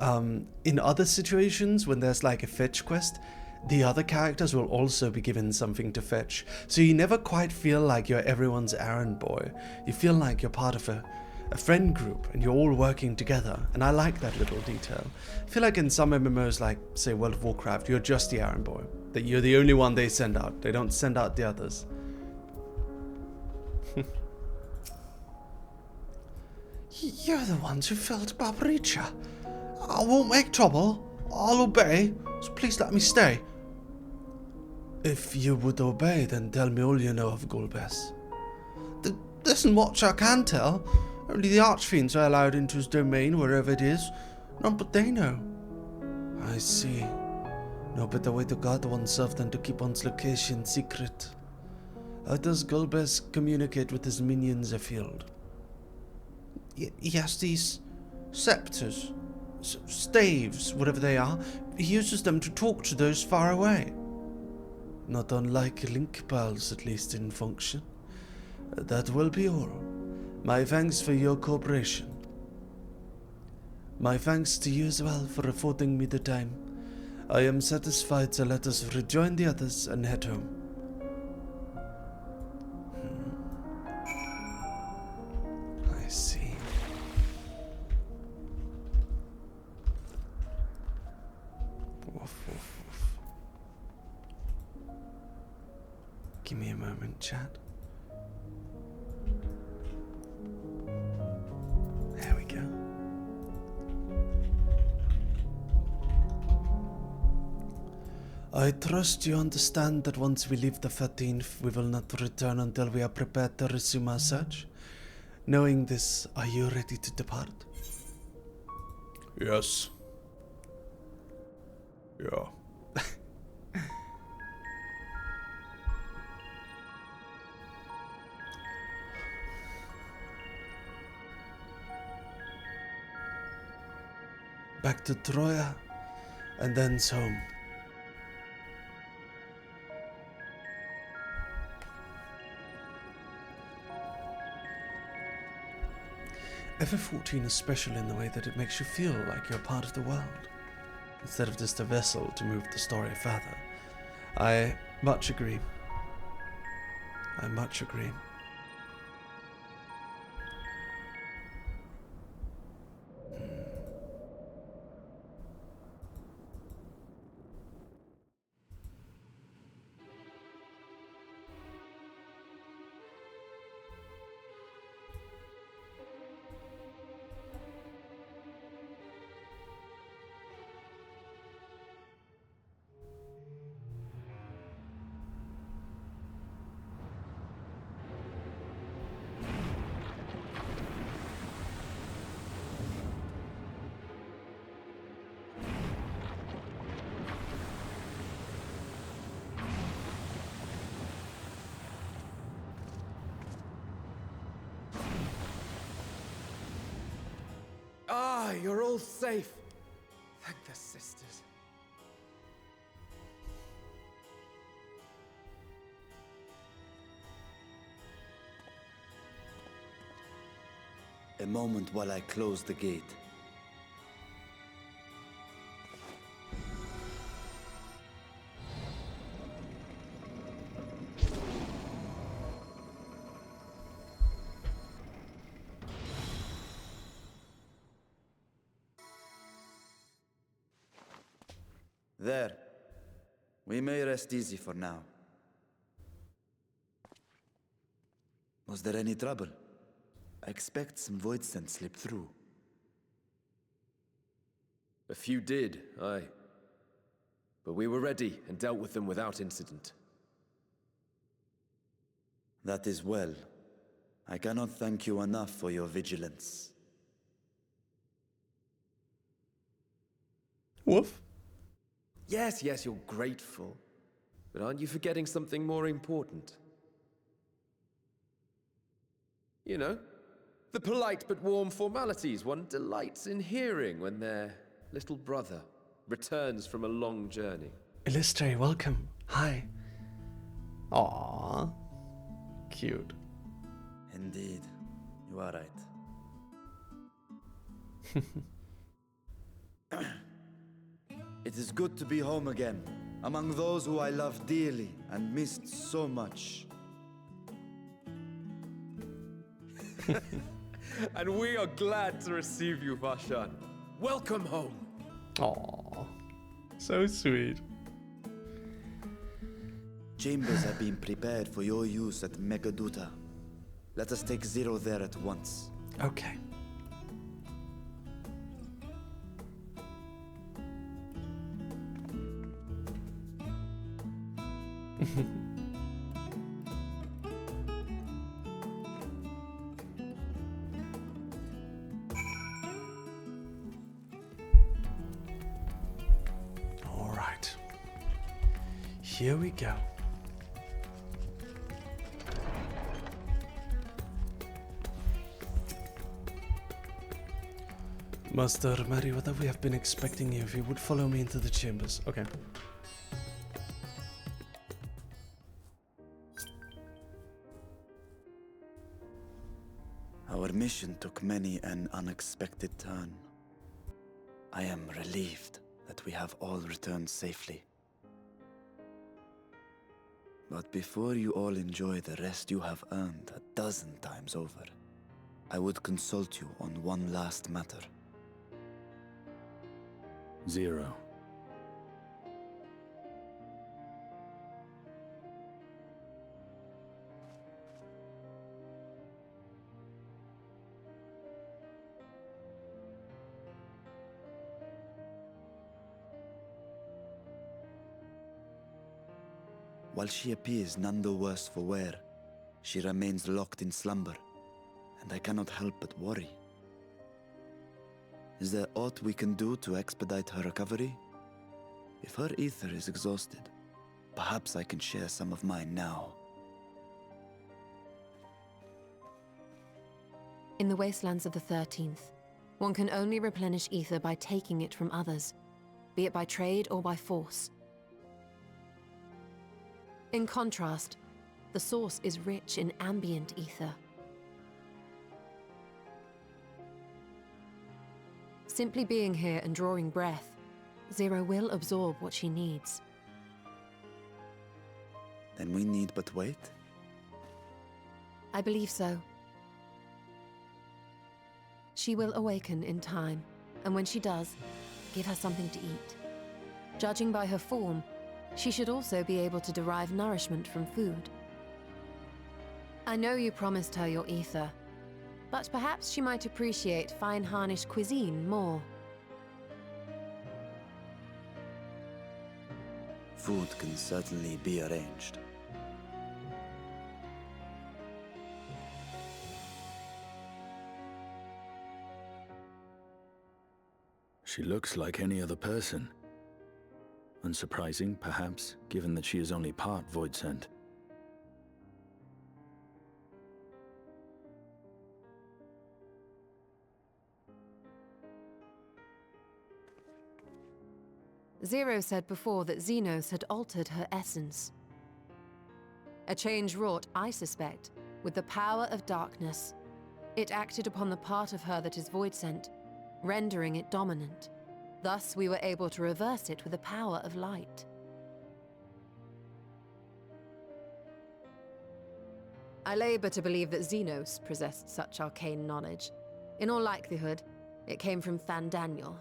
In other situations, when there's like a fetch quest, the other characters will also be given something to fetch. So you never quite feel like you're everyone's errand boy. You feel like you're part of a friend group and you're all working together. And I like that little detail. I feel like in some MMOs like, say, World of Warcraft, you're just the errand boy. That you're the only one they send out. They don't send out the others. You're the ones who filled Barbaricha. I won't make trouble. I'll obey. So please let me stay. If you would obey, then tell me all you know of Gulbes. There isn't much I can tell. Only the Archfiends are allowed into his domain, wherever it is. None but they know. I see. No better way to guard oneself than to keep one's location secret. How does Gulbes communicate with his minions afield? He has these scepters, staves, whatever they are. He uses them to talk to those far away. Not unlike link pearls, at least in function. That will be all. My thanks for your cooperation. My thanks to you as well for affording me the time. I am satisfied to let us rejoin the others and head home. I see. Woof, woof, woof. Give me a moment, chat. There we go. I trust you understand that once we leave the 13th, we will not return until we are prepared to resume our search. Knowing this, are you ready to depart? Yes. Yeah. Back to Troya, and thence home. Ever 14 is special in the way that it makes you feel like you're part of the world, instead of just a vessel to move the story further. I much agree. I much agree. Ah, you're all safe. Thank the sisters. A moment while I close the gate. There. We may rest easy for now. Was there any trouble? I expect some void scent slipped through. A few did, aye. But we were ready and dealt with them without incident. That is well. I cannot thank you enough for your vigilance. Woof. Yes, you're grateful. But aren't you forgetting something more important? You know, the polite but warm formalities one delights in hearing when their little brother returns from a long journey. Illustre, welcome. Hi. Aww. Cute. Indeed. You are right. It is good to be home again, among those who I love dearly and missed so much. And we are glad to receive you, Vashan. Welcome home. Aww. So sweet. chambers have been prepared for your use at Megaduta. Let us take Zero there at once. Okay. All right. Here we go. Master Merryweather, we have been expecting you. If you would follow me into the chambers. Okay. Our mission took many an unexpected turn. I am relieved that we have all returned safely. But before you all enjoy the rest you have earned 12 times over, I would consult you on one last matter. Zero. While she appears none the worse for wear, she remains locked in slumber, and I cannot help but worry. Is there aught we can do to expedite her recovery? If her ether is exhausted, perhaps I can share some of mine now. In the wastelands of the 13th, one can only replenish ether by taking it from others, be it by trade or by force. In contrast, the source is rich in ambient ether. Simply being here and drawing breath, Zero will absorb what she needs. Then we need but wait? I believe so. She will awaken in time, and when she does, give her something to eat. Judging by her form, she should also be able to derive nourishment from food. I know you promised her your ether, but perhaps she might appreciate fine harnish cuisine more. Food can certainly be arranged. She looks like any other person. Unsurprising, perhaps, given that she is only part void sent. Zero said before that Xenos had altered her essence. A change wrought, I suspect, with the power of darkness. It acted upon the part of her that is void sent, rendering it dominant. Thus, we were able to reverse it with the power of light. I labor to believe that Xenos possessed such arcane knowledge. In all likelihood, it came from Fandaniel.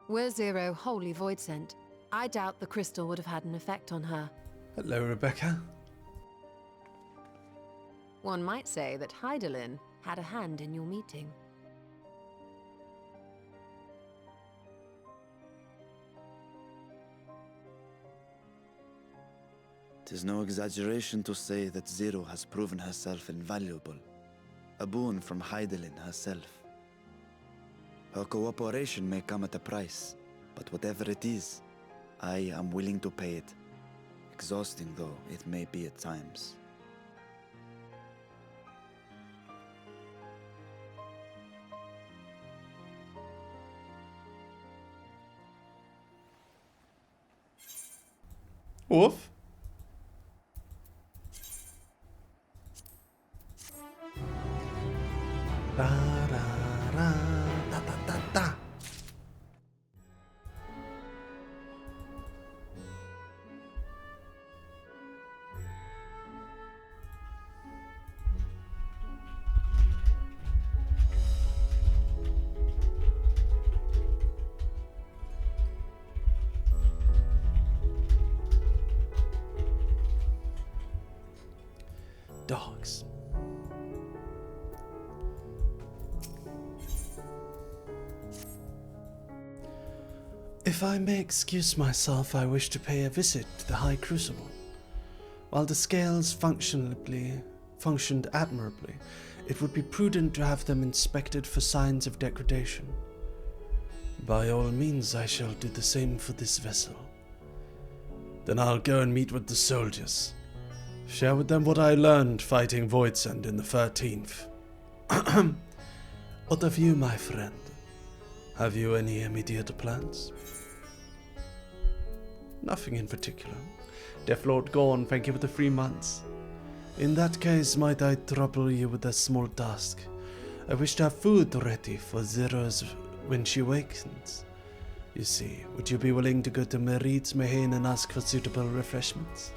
Were Zero wholly void sent, I doubt the crystal would have had an effect on her. Hello, Rebecca. One might say that Hydaelyn had a hand in your meeting. 'Tis no exaggeration to say that Zero has proven herself invaluable. A boon from Hydaelyn herself. Her cooperation may come at a price, but whatever it is, I am willing to pay it. Exhausting though it may be at times. Wolf? Da, da, da, da, da, da, da. dogs. If I may excuse myself, I wish to pay a visit to the High Crucible. While the scales functioned admirably, it would be prudent to have them inspected for signs of degradation. By all means, I shall do the same for this vessel. Then I'll go and meet with the soldiers. Share with them what I learned fighting Voidsend in the 13th. What of you, my friend? Have you any immediate plans? Nothing in particular. Death Lord Gorn, thank you for the 3 months. In that case, might I trouble you with a small task? I wish to have food ready for Zero's when she wakens. You see, would you be willing to go to Merryweather and ask for suitable refreshments?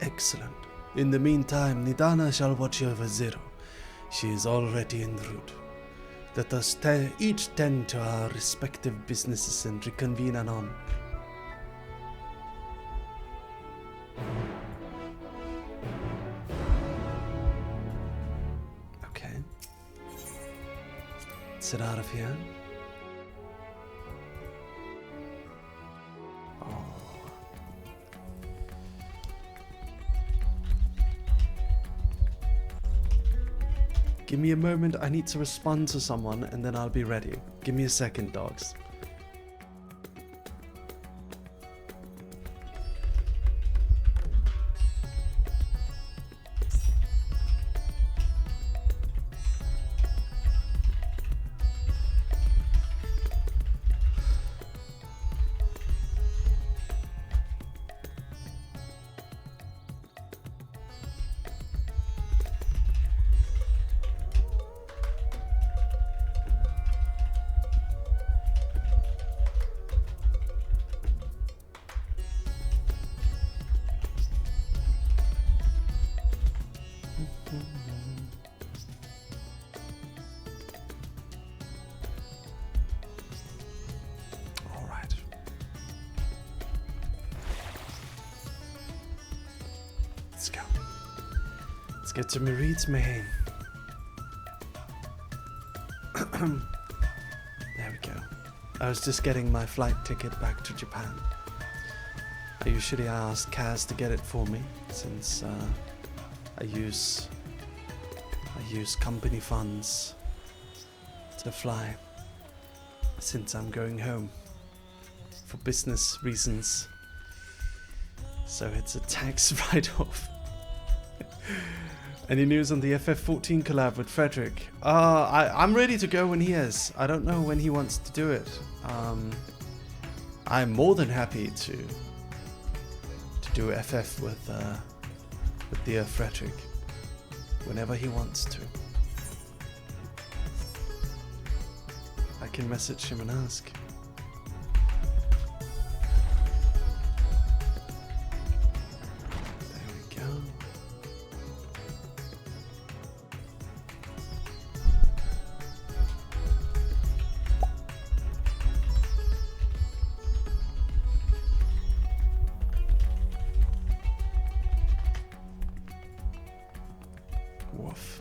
Excellent. In the meantime, Nidana shall watch over Zero. She is already en route. Let us each tend to our respective businesses and reconvene anon. Okay. Let's get out of here. Give me a moment, I need to respond to someone and then I'll be ready. Give me a second, dogs. Let's go. Let's get to Merryweather. There we go. I was just getting my flight ticket back to Japan. I usually ask Kaz to get it for me, since I use company funds to fly, since I'm going home for business reasons. So it's a tax write-off. Any news on the FF14 collab with Frederick? I'm ready to go when he is. I don't know when he wants to do it. I'm more than happy to do FF with dear Frederick whenever he wants to. I can message him and ask. Woof.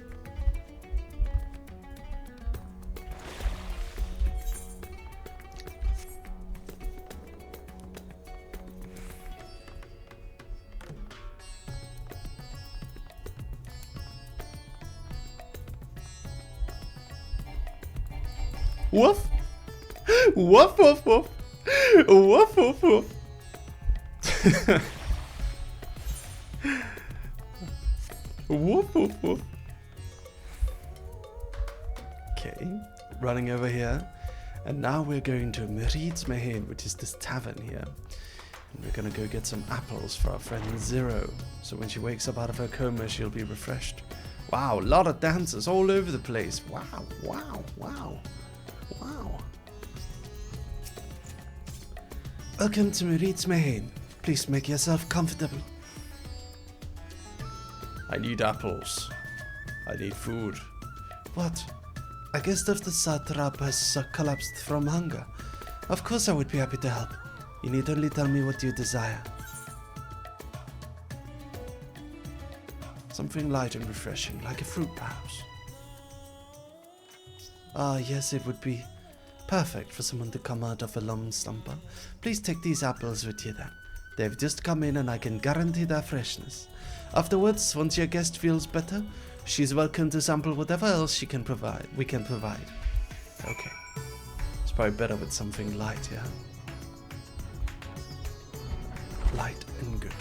Woof. Woof woof woof. Woof woof woof. Woof woof woof. Okay, running over here, and now we're going to Merryweather, which is this tavern here, and we're gonna go get some apples for our friend Zero, so when she wakes up out of her coma she'll be refreshed. Wow, a lot of dancers all over the place. Wow, wow, wow, wow. Welcome to Merryweather. Please make yourself comfortable. I need apples. I need food. What? I guess that the satrap has collapsed from hunger. Of course I would be happy to help. You need only tell me what you desire. Something light and refreshing, like a fruit perhaps. Ah, yes, it would be perfect for someone to come out of a long slumber. Please take these apples with you then. They've just come in and I can guarantee their freshness. Afterwards, once your guest feels better, she's welcome to sample whatever else we can provide. Okay. It's probably better with something light, yeah? Light and good.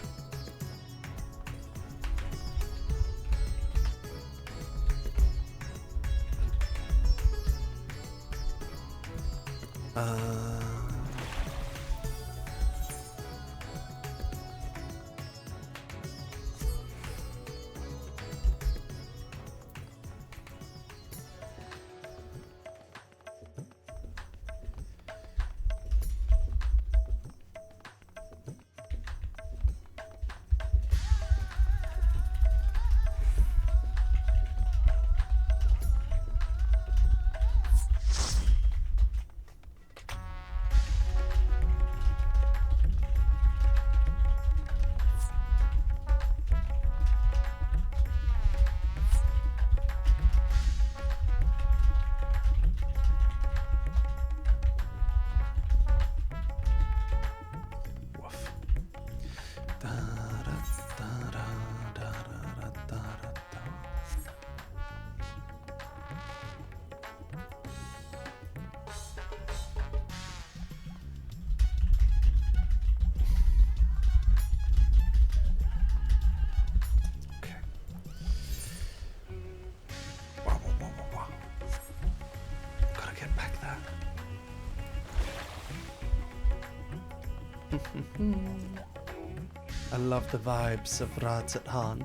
I love the vibes of Rats at Han.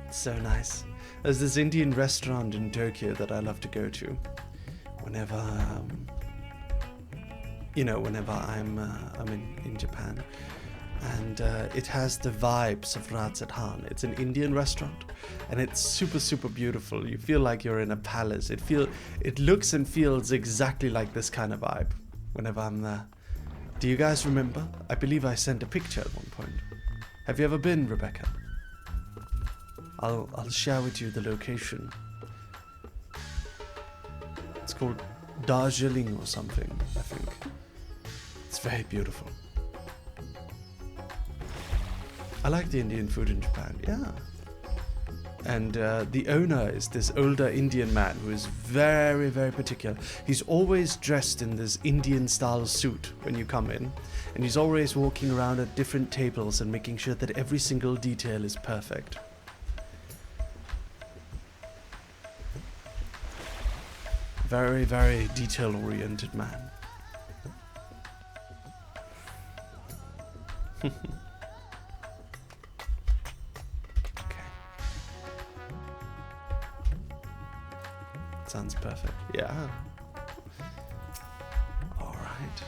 It's so nice. There's this Indian restaurant in Tokyo that I love to go to whenever, whenever I'm in Japan. And it has the vibes of Rats at Han. It's an Indian restaurant, and it's super, super beautiful. You feel like you're in a palace. It looks and feels exactly like this kind of vibe whenever I'm there. Do you guys remember? I believe I sent a picture at one point. Have you ever been, Rebecca? I'll share with you the location. It's called Darjeeling or something, I think. It's very beautiful. I like the Indian food in Japan, yeah. And the owner is this older Indian man who is very, very particular. He's always dressed in this Indian-style suit when you come in. And he's always walking around at different tables and making sure that every single detail is perfect. Very, very detail-oriented man. Sounds perfect. Yeah. All right.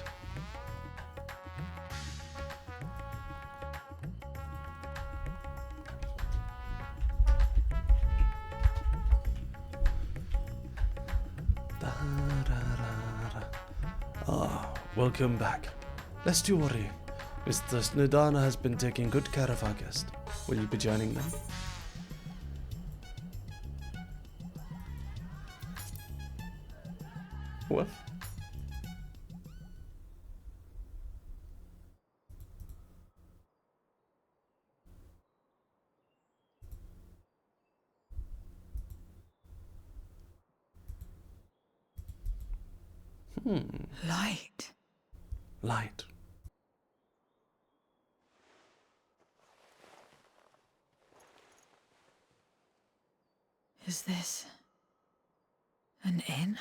Ah, welcome back. Lest you worry, Mr. Snidana has been taking good care of our guest. Will you be joining them? What? Light. Light. Is this an inn?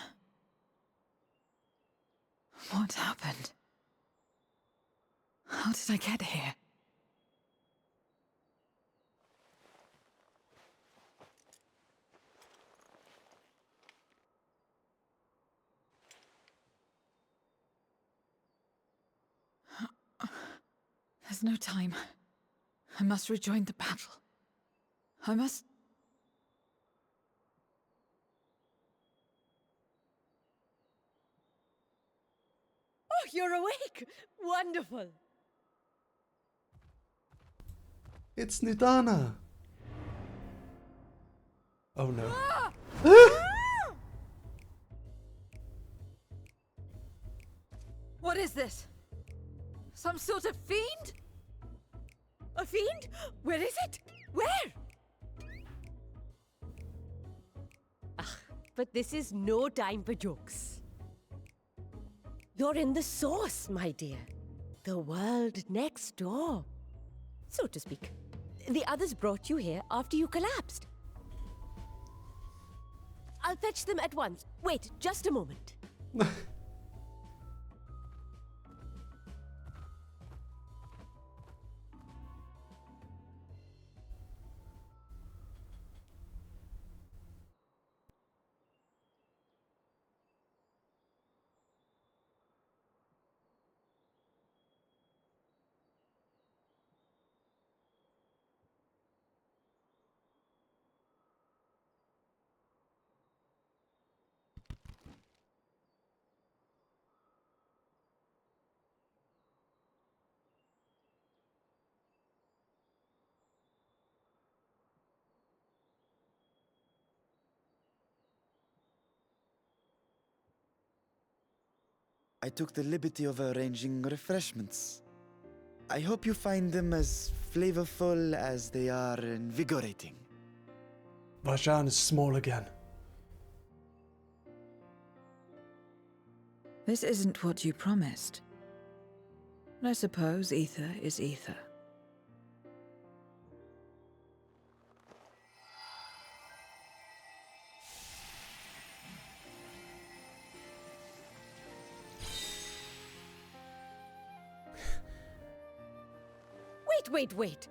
What happened? How did I get here? There's no time. I must rejoin the battle. I must... Oh, you're awake! Wonderful! It's Nidana. Oh no. What is this? Some sort of fiend? A fiend? Where is it? Where? But this is no time for jokes. You're in the source, my dear. The world next door, so to speak. The others brought you here after you collapsed. I'll fetch them at once. Wait, just a moment. I took the liberty of arranging refreshments. I hope you find them as flavorful as they are invigorating. Rajan is small again. This isn't what you promised. I suppose ether is ether. Wait.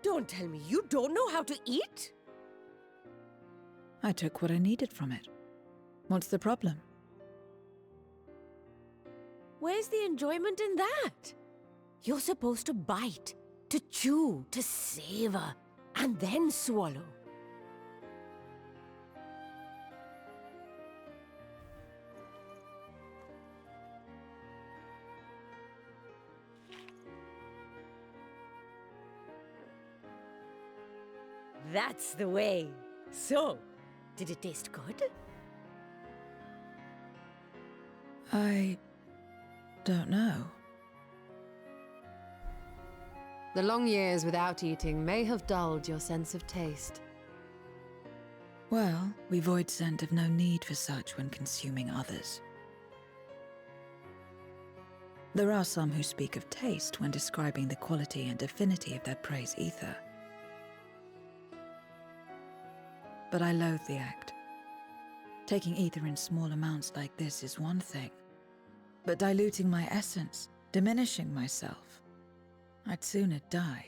Don't tell me you don't know how to eat? I took what I needed from it. What's the problem? Where's the enjoyment in that? You're supposed to bite, to chew, to savor, and then swallow. That's the way. So, did it taste good? I don't know. The long years without eating may have dulled your sense of taste. Well, we void scent have no need for such when consuming others. There are some who speak of taste when describing the quality and affinity of their prey's ether. But I loathe the act. Taking ether in small amounts like this is one thing, but diluting my essence, diminishing myself, I'd sooner die.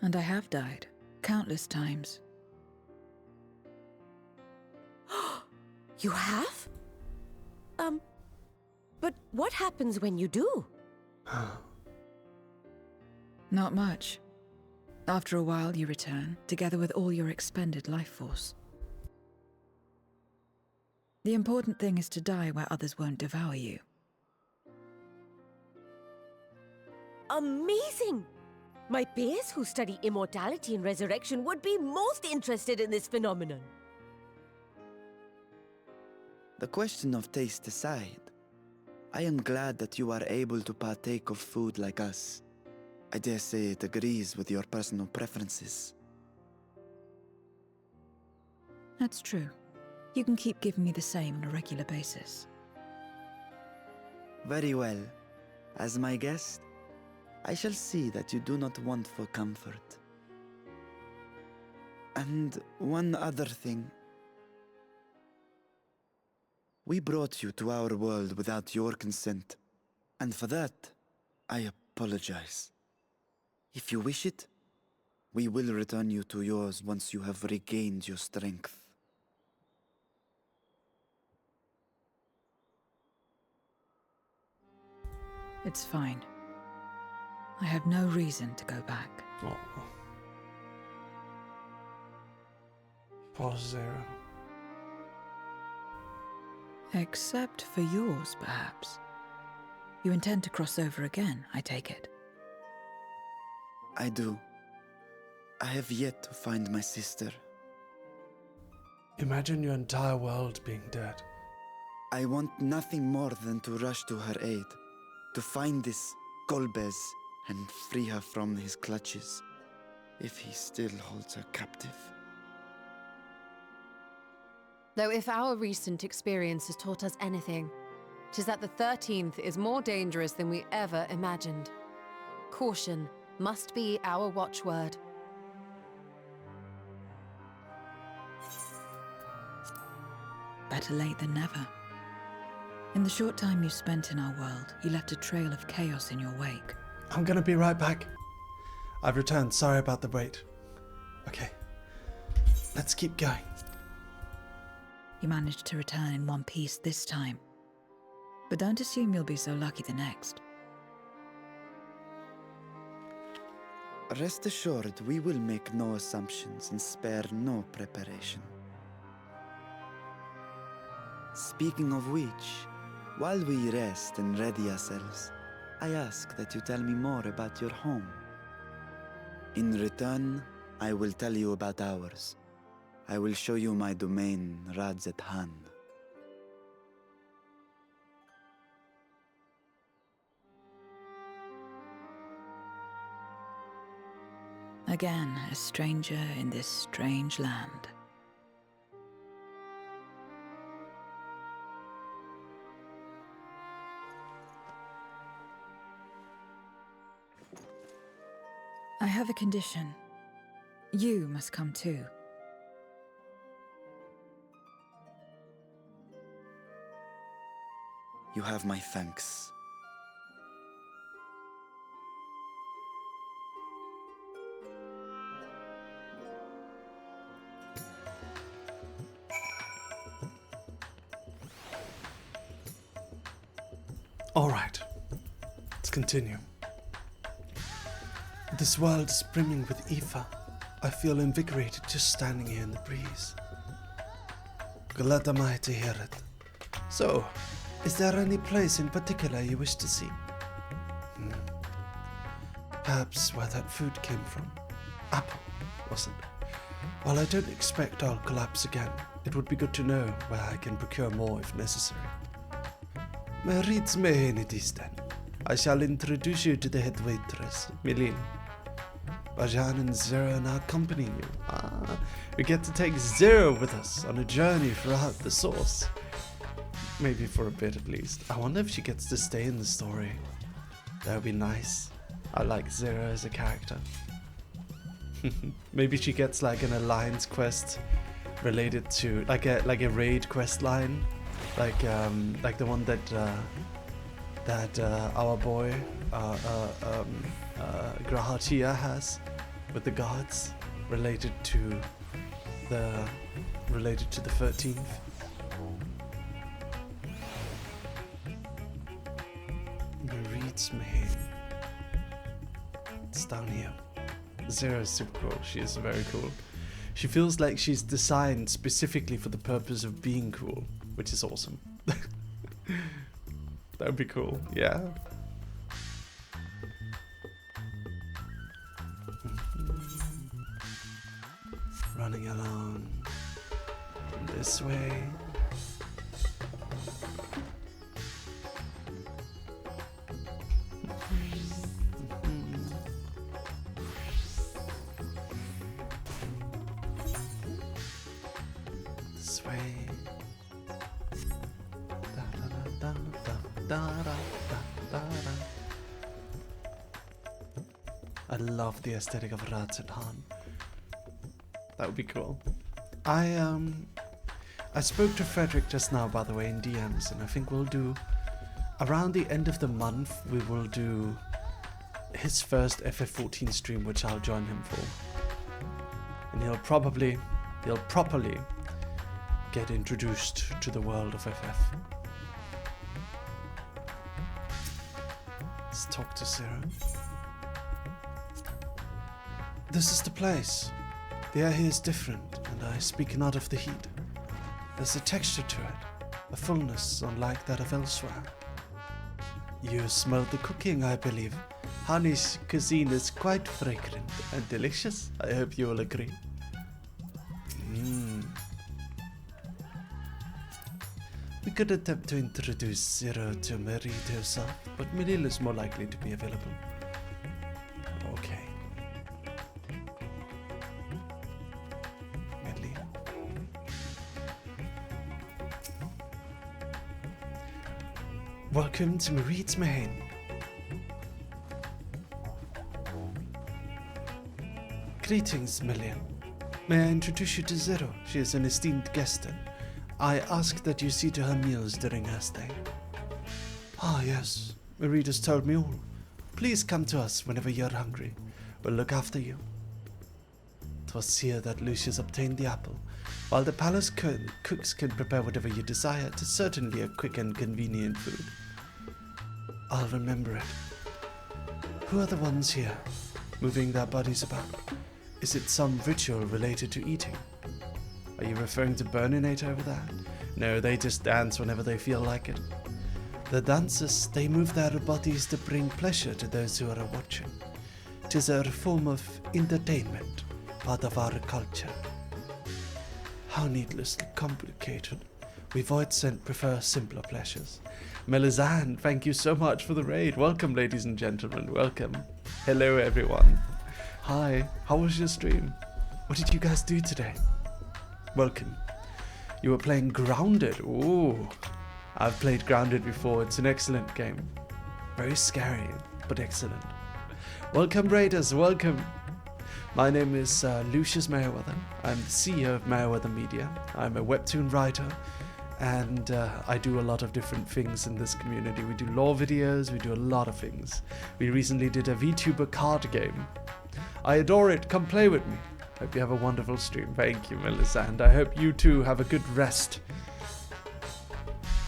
And I have died, countless times. You have? But what happens when you do? Not much. After a while, you return, together with all your expended life force. The important thing is to die where others won't devour you. Amazing! My peers who study immortality and resurrection would be most interested in this phenomenon. The question of taste aside, I am glad that you are able to partake of food like us. I dare say it agrees with your personal preferences. That's true. You can keep giving me the same on a regular basis. Very well. As my guest, I shall see that you do not want for comfort. And one other thing. We brought you to our world without your consent, and for that, I apologize. If you wish it, we will return you to yours once you have regained your strength. It's fine. I have no reason to go back. Oh. Poor Zero. Except for yours, perhaps. You intend to cross over again, I take it. I do. I have yet to find my sister. Imagine your entire world being dead. I want nothing more than to rush to her aid, to find this Golbez and free her from his clutches, if he still holds her captive. Though if our recent experience has taught us anything, 'tis that the 13th is more dangerous than we ever imagined. Caution must be our watchword. Better late than never. In the short time you spent in our world, you left a trail of chaos in your wake. I'm gonna be right back. I've returned. Sorry about the wait. Okay. Let's keep going. You managed to return in one piece this time. But don't assume you'll be so lucky the next. Rest assured, we will make no assumptions and spare no preparation. Speaking of which, while we rest and ready ourselves, I ask that you tell me more about your home. In return, I will tell you about ours. I will show you my domain, Radzet Han. Again, a stranger in this strange land. I have a condition. You must come too. You have my thanks. All right. Let's continue. This world is brimming with ether. I feel invigorated just standing here in the breeze. Glad am I to hear it. So, is there any place in particular you wish to see? Perhaps where that food came from. Apple, wasn't it? While I don't expect I'll collapse again, it would be good to know where I can procure more if necessary. Reeds Mehenidis then. I shall introduce you to the head waitress, Milene. Bajan and Zero now accompany you. We get to take Zero with us on a journey throughout the source. Maybe for a bit at least. I wonder if she gets to stay in the story. That would be nice. I like Zero as a character. Maybe she gets like an alliance quest related to like a raid quest line, like the one that our boy Grahatia has with the gods related to the 13th. Reeds Mahan. It's down here. Zero is super cool. She is very cool. She feels like she's designed specifically for the purpose of being cool, which is awesome. That would be cool, yeah. Running along this way. This way. I love the aesthetic of Radzet Han. That would be cool. I spoke to Frederick just now, by the way, in DMs, and I think we'll do around the end of the month. We will do his first FF14 stream, which I'll join him for, and he'll properly get introduced to the world of FF. Let's talk to Sarah. This is the place. The air here is different, and I speak not of the heat. There's a texture to it, a fullness unlike that of elsewhere. You smelled the cooking, I believe. Honey's cuisine is quite fragrant and delicious. I hope you will agree. We could attempt to introduce Zero to Mary herself, but Melil is more likely to be available. Okay. Melil. Welcome to Marit's Main. Greetings, Melil. May I introduce you to Zero? She is an esteemed guest, and I ask that you see to her meals during her stay. Ah, yes. Marit has told me all. Please come to us whenever you're hungry. We'll look after you. 'Twas here that Lucius obtained the apple. While the palace cooks can prepare whatever you desire, it is certainly a quick and convenient food. I'll remember it. Who are the ones here, moving their bodies about? Is it some ritual related to eating? Are you referring to Burninate over there? No, they just dance whenever they feel like it. The dancers, they move their bodies to bring pleasure to those who are watching. 'Tis a form of entertainment, part of our culture. How needlessly complicated. We Voidsent prefer simpler pleasures. Melisande, thank you so much for the raid. Welcome, ladies and gentlemen, welcome. Hello, everyone. Hi, how was your stream? What did you guys do today? Welcome. You were playing Grounded. Ooh, I've played Grounded before. It's an excellent game. Very scary, but excellent. Welcome, Raiders. Welcome. My name is Lucius Merryweather. I'm the CEO of Merryweather Media. I'm a webtoon writer, and I do a lot of different things in this community. We do lore videos. We do a lot of things. We recently did a VTuber card game. I adore it. Come play with me. Hope you have a wonderful stream. Thank you, Melisande. I hope you too have a good rest.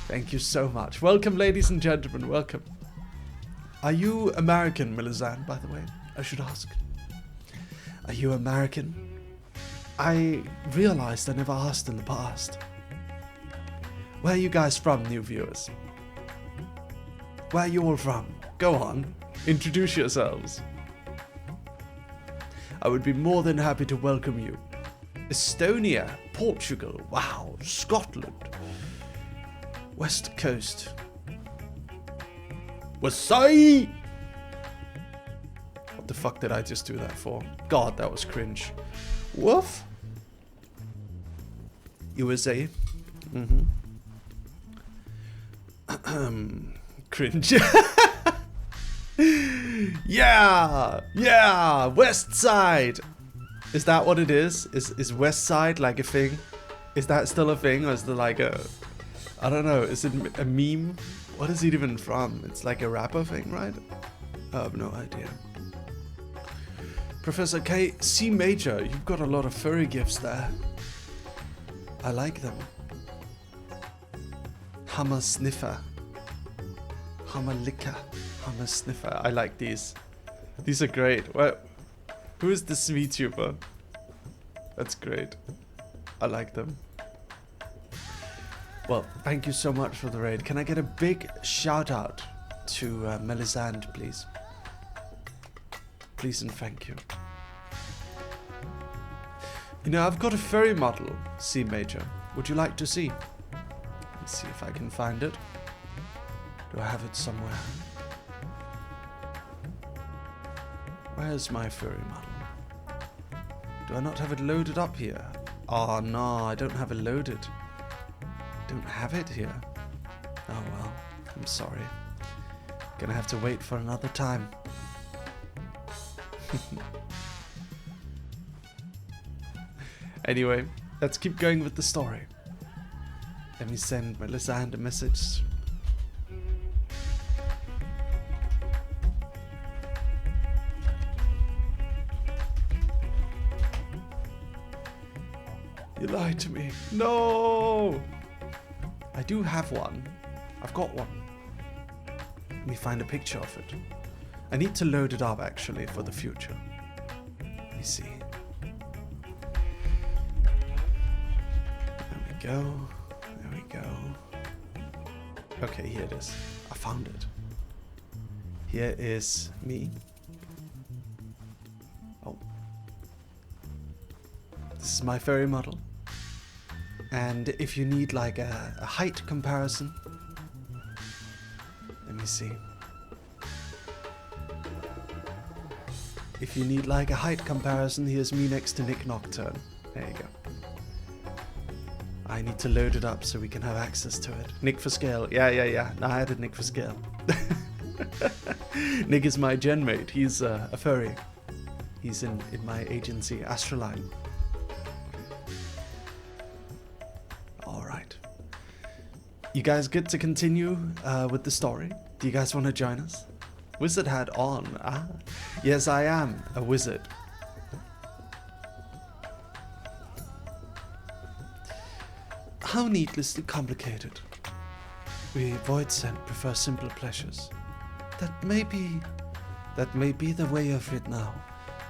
Thank you so much. Welcome, ladies and gentlemen. Welcome. Are you American, Melisande, by the way? I should ask. Are you American? I realized I never asked in the past. Where are you guys from, new viewers? Where are you all from? Go on. Introduce yourselves. I would be more than happy to welcome you. Estonia, Portugal, wow, Scotland, West Coast. Wasai! What the fuck did I just do that for? God, that was cringe. Woof. USA. Cringe. Yeah, West Side. Is that what it is? Is West Side like a thing? Is that still a thing, or is there like a, I don't know, is it a meme? What is it even from? It's like a rapper thing, right? I have no idea. Professor K, C Major, you've got a lot of furry gifts there. I like them. Hammer Sniffer. Hammer Licker. Hammer Sniffer. I like these. These are great. Well, who is this VTuber? That's great. I like them. Well, thank you so much for the raid. Can I get a big shout out to Melisande, please? Please and thank you. You know, I've got a furry model, C Major. Would you like to see? Let's see if I can find it. Do I have it somewhere? Where's my furry model? Do I not have it loaded up here? Oh no, I don't have it loaded. Don't have it here. Oh well, I'm sorry. Gonna have to wait for another time. Anyway, let's keep going with the story. Let me send Melisande a message. You lied to me. No! I do have one. I've got one. Let me find a picture of it. I need to load it up actually for the future. Let me see. There we go. There we go. Okay, here it is. I found it. Here is me. Oh. This is my furry model. And if you need like a height comparison, let me see. If you need like a height comparison, here's me next to Nick Nocturne. There you go. I need to load it up so we can have access to it. Nick for scale. Yeah. No, I added Nick for scale. Nick is my gen mate. He's a furry. He's in my agency, ASTRALINE. Alright. You guys good to continue with the story? Do you guys want to join us? Wizard hat on. Ah, yes, I am a wizard. How needlessly complicated. We Void Sent prefer simple pleasures. That may be the way of it now,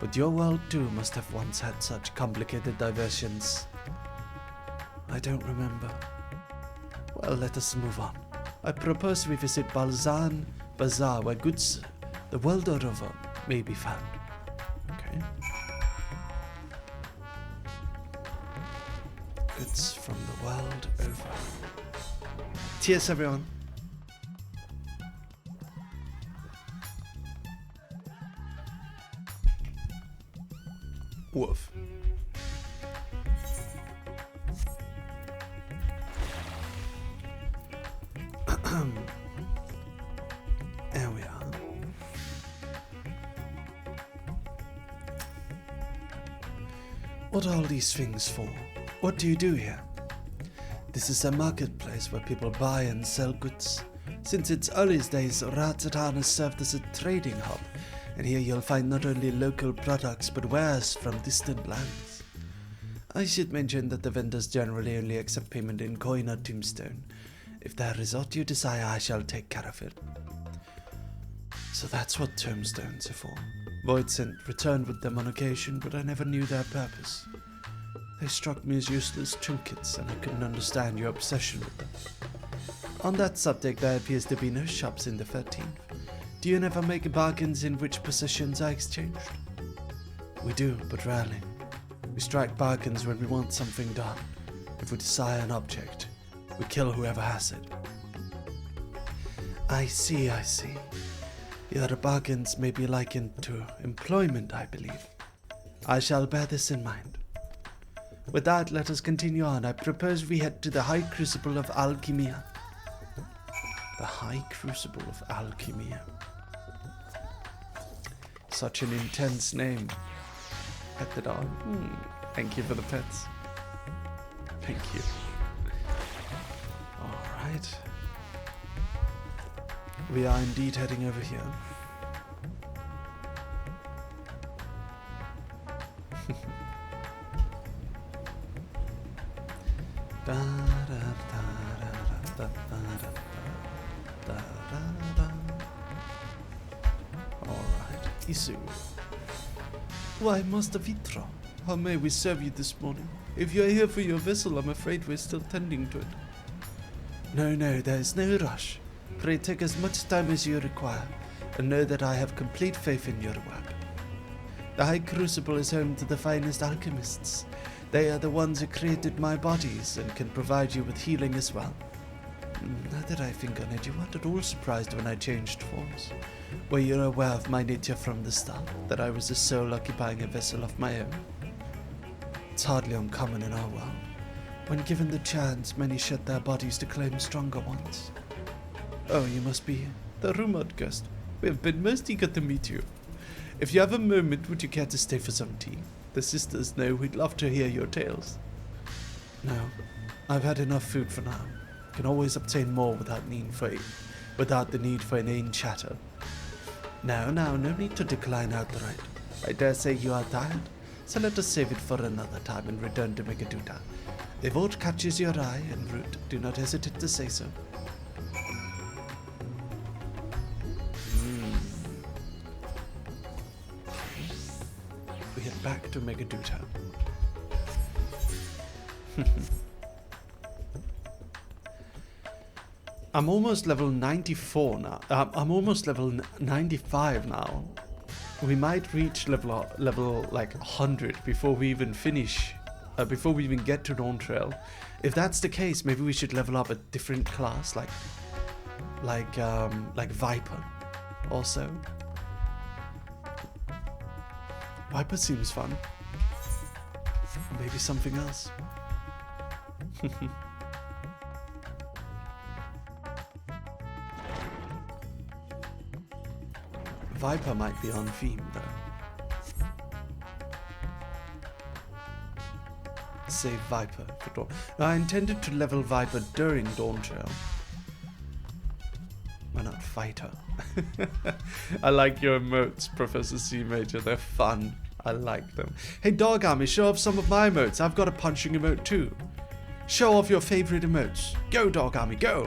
but your world too must have once had such complicated diversions. I don't remember. Well, let us move on. I propose we visit Balzan Bazaar, where goods the world over may be found. Okay. Goods from the world over. Cheers, everyone. Woof. There we are. What are all these things for? What do you do here? This is a marketplace where people buy and sell goods. Since its earliest days, Ratatan has served as a trading hub, and here you'll find not only local products but wares from distant lands. I should mention that the vendors generally only accept payment in coin or tombstone. If there is aught you desire, I shall take care of it. So that's what tombstones are for. Void Sent returned with them on occasion, but I never knew their purpose. They struck me as useless trinkets, and I couldn't understand your obsession with them. On that subject, there appears to be no shops in the 13th. Do you never make bargains in which possessions are exchanged? We do, but rarely. We strike bargains when we want something done. If we desire an object, we kill whoever has it. I see. Your bargains may be likened to employment, I believe. I shall bear this in mind. With that, let us continue on. I propose we head to the High Crucible of Alchemia. The High Crucible of Alchemia. Such an intense name. Pet the dog. Thank you for the pets. Thank you. Alright. We are indeed heading over here. Alright, Isu. Why, Master Vitra, how may we serve you this morning? If you're here for your vessel, I'm afraid we're still tending to it. No, there is no rush. Pray take as much time as you require, and know that I have complete faith in your work. The High Crucible is home to the finest alchemists. They are the ones who created my bodies and can provide you with healing as well. Now that I think on it, you weren't at all surprised when I changed forms. Were you aware of my nature from the start, that I was a soul occupying a vessel of my own? It's hardly uncommon in our world. When given the chance, many shed their bodies to claim stronger ones. Oh, you must be the rumored guest. We have been most eager to meet you. If you have a moment, would you care to stay for some tea? The sisters know we'd love to hear your tales. No, I've had enough food for now. Can always obtain more without the need for inane chatter. No need to decline outright. I dare say you are tired, so let us save it for another time and return to Megaduta. If aught catches your eye en route, do not hesitate to say so. We head back to Megaduta. I'm almost level 94 now. I'm almost level 95 now. We might reach level like 100 before we even finish, before we even get to Dawn Trail. If that's the case, maybe we should level up a different class, like Viper, also. Viper seems fun. Maybe something else. Viper might be on theme though. Save Viper for Dawn. Now, I intended to level Viper during Dawn Trail. Why not Fighter? I like your emotes, Professor C Major. They're fun. I like them. Hey Dog Army, show off some of my emotes. I've got a punching emote too. Show off your favorite emotes. Go Dog Army, go!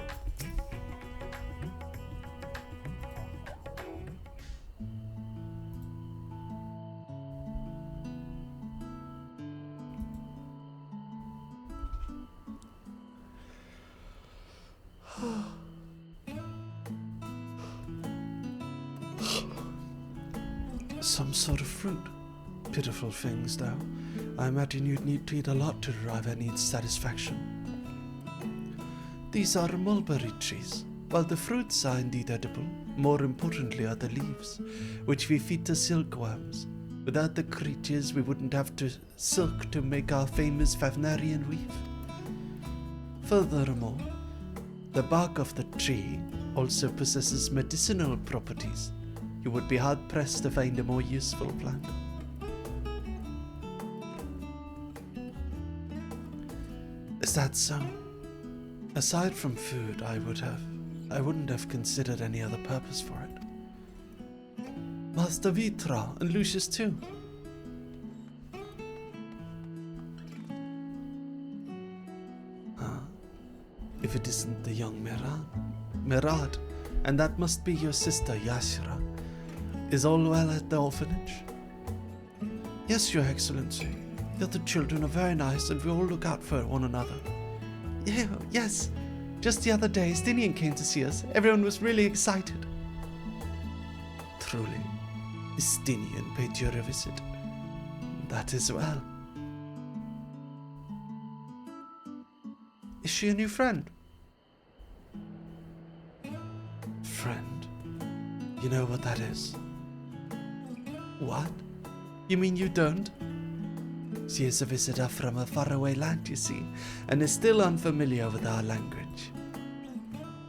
Some sort of fruit. Pitiful things, though. I imagine you'd need to eat a lot to derive any satisfaction. These are mulberry trees. While the fruits are indeed edible, more importantly are the leaves, which we feed to silkworms. Without the creatures, we wouldn't have to silk to make our famous Favnarian weave. Furthermore, the bark of the tree also possesses medicinal properties. You would be hard-pressed to find a more useful plant. Is that so? Aside from food, I wouldn't have considered any other purpose for it. Master Vitra and Lucius too. If it isn't the young Merad, and that must be your sister Yashra. Is all well at the orphanage? Yes, Your Excellency. The other children are very nice and we all look out for one another. Yeah, yes. Just the other day, Stinian came to see us. Everyone was really excited. Truly, Stinian paid you a visit. That is well. Is she a new friend? Friend? You know what that is? What? You mean you don't? She is a visitor from a faraway land, you see, and is still unfamiliar with our language.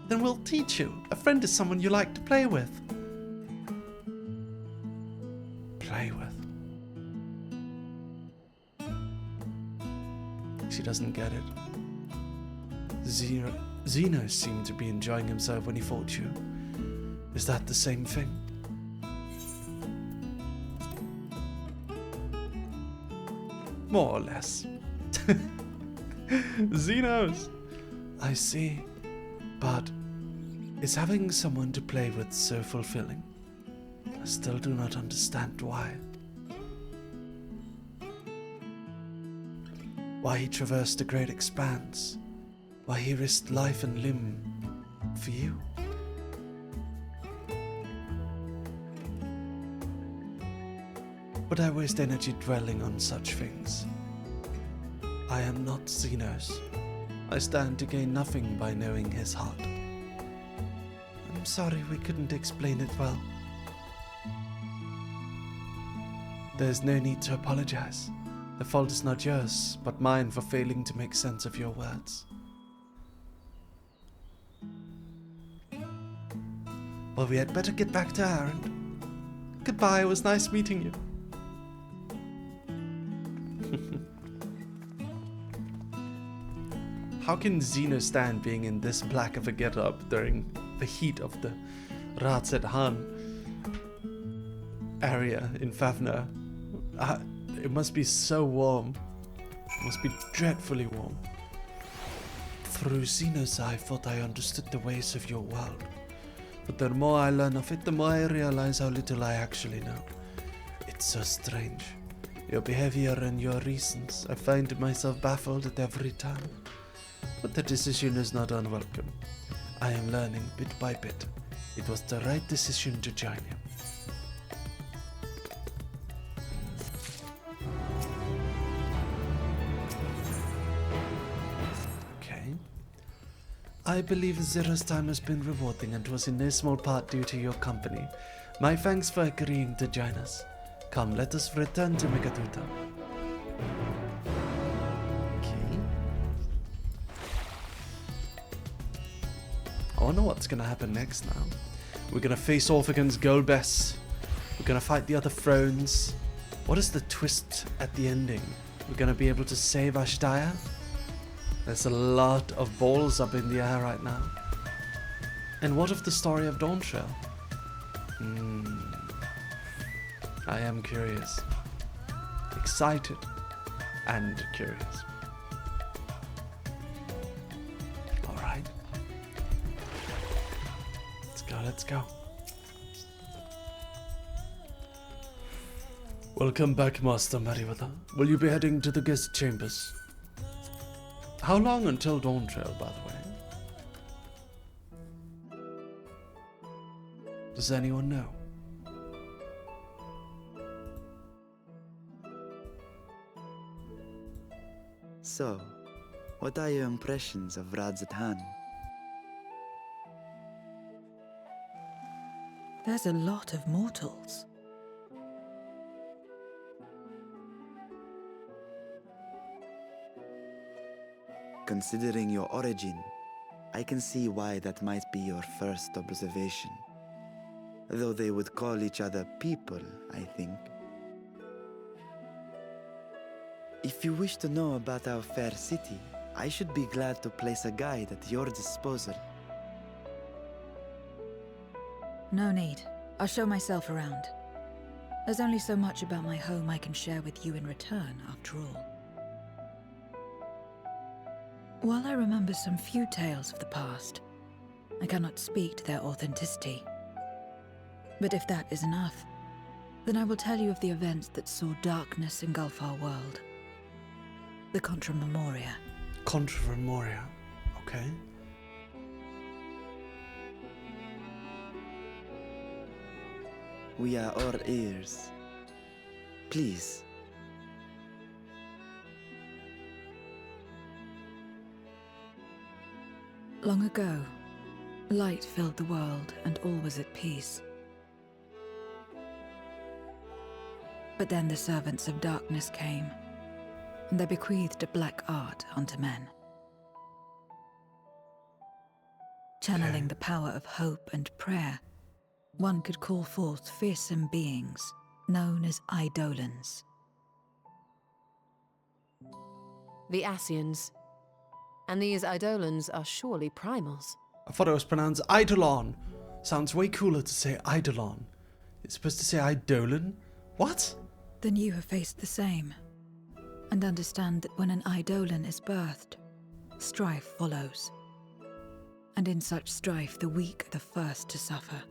Then we'll teach you. A friend is someone you like to play with. Play with? She doesn't get it. Zeno seemed to be enjoying himself when he fought you. Is that the same thing? More or less. Xenos! I see. But is having someone to play with so fulfilling? I still do not understand why. Why he traversed the great expanse. Why he risked life and limb for you. But I waste energy dwelling on such things. I am not Xenos. I stand to gain nothing by knowing his heart. I'm sorry we couldn't explain it well. There's no need to apologize. The fault is not yours, but mine for failing to make sense of your words. Well, we had better get back to our errand. Goodbye, it was nice meeting you. How can Xeno stand being in this black of a get-up during the heat of the Ratset Han area in Fafnir? It must be so warm. It must be dreadfully warm. Through Xeno's eye, I thought I understood the ways of your world. But the more I learn of it, the more I realize how little I actually know. It's so strange. Your behavior and your reasons, I find myself baffled at every turn. But the decision is not unwelcome. I am learning bit by bit. It was the right decision to join him. Okay. I believe Zero's time has been rewarding and was in no small part due to your company. My thanks for agreeing to join us. Come, let us return to Megatuta. I wonder what's gonna happen next now. We're gonna face off against Golbez. We're gonna fight the other thrones. What is the twist at the ending? We're gonna be able to save Ashdaya? There's a lot of balls up in the air right now. And what of the story of Dawntrail? I am curious. Excited and curious. Alright. Let's go. Welcome back, Master Merryweather. Will you be heading to the guest chambers? How long until Dawntrail, by the way? Does anyone know? So, what are your impressions of Radzatan? There's a lot of mortals. Considering your origin, I can see why that might be your first observation. Though they would call each other people, I think. If you wish to know about our fair city, I should be glad to place a guide at your disposal. No need. I'll show myself around. There's only so much about my home I can share with you in return, after all. While I remember some few tales of the past, I cannot speak to their authenticity. But if that is enough, then I will tell you of the events that saw darkness engulf our world. The Contra Memoria. Contra Memoria, okay. We are all ears. Please. Long ago, light filled the world and all was at peace. But then the servants of darkness came, and they bequeathed a black art unto men. Channeling the power of hope and prayer, one could call forth fearsome beings known as Eidolons. The Ascians. And these Eidolons are surely primals. I thought it was pronounced Eidolon. Sounds way cooler to say Eidolon. It's supposed to say Eidolon? What? Then you have faced the same, and understand that when an Eidolon is birthed, strife follows. And in such strife, the weak are the first to suffer.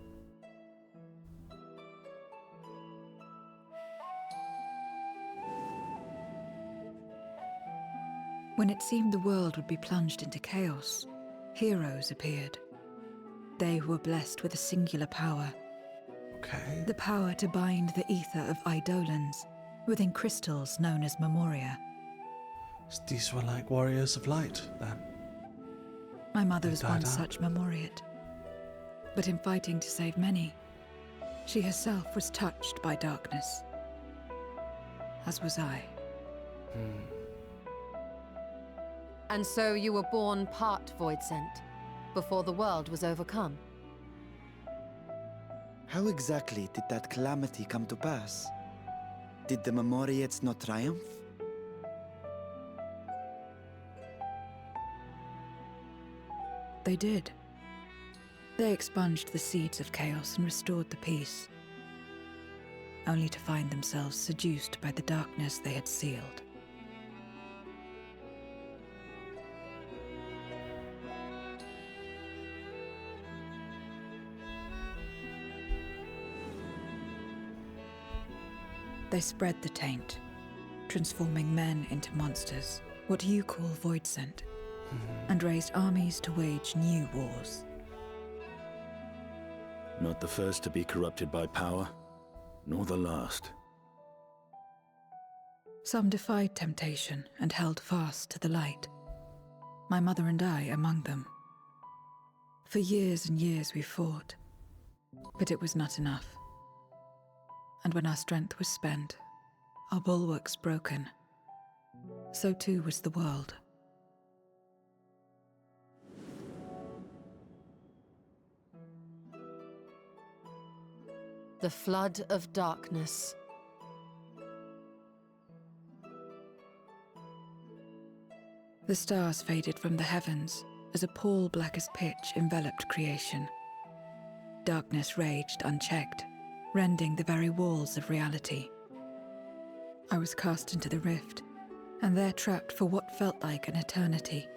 When it seemed the world would be plunged into chaos, heroes appeared. They who were blessed with a singular power. Okay. The power to bind the ether of Eidolons within crystals known as Memoria. These were like warriors of light, then. My mother was once out. such Memoriate. But in fighting to save many, she herself was touched by darkness. As was I. And so you were born part Void Sent, before the world was overcome. How exactly did that calamity come to pass? Did the Memoriates not triumph? They did. They expunged the seeds of chaos and restored the peace, only to find themselves seduced by the darkness they had sealed. They spread the taint, transforming men into monsters, what you call void sent, and raised armies to wage new wars. Not the first to be corrupted by power, nor the last. Some defied temptation and held fast to the light. My mother and I among them. For years and years we fought, but it was not enough. And when our strength was spent, our bulwarks broken, so too was the world. The flood of darkness. The stars faded from the heavens as a pall black as pitch enveloped creation. Darkness raged unchecked, rending the very walls of reality. I was cast into the rift, and there trapped for what felt like an eternity.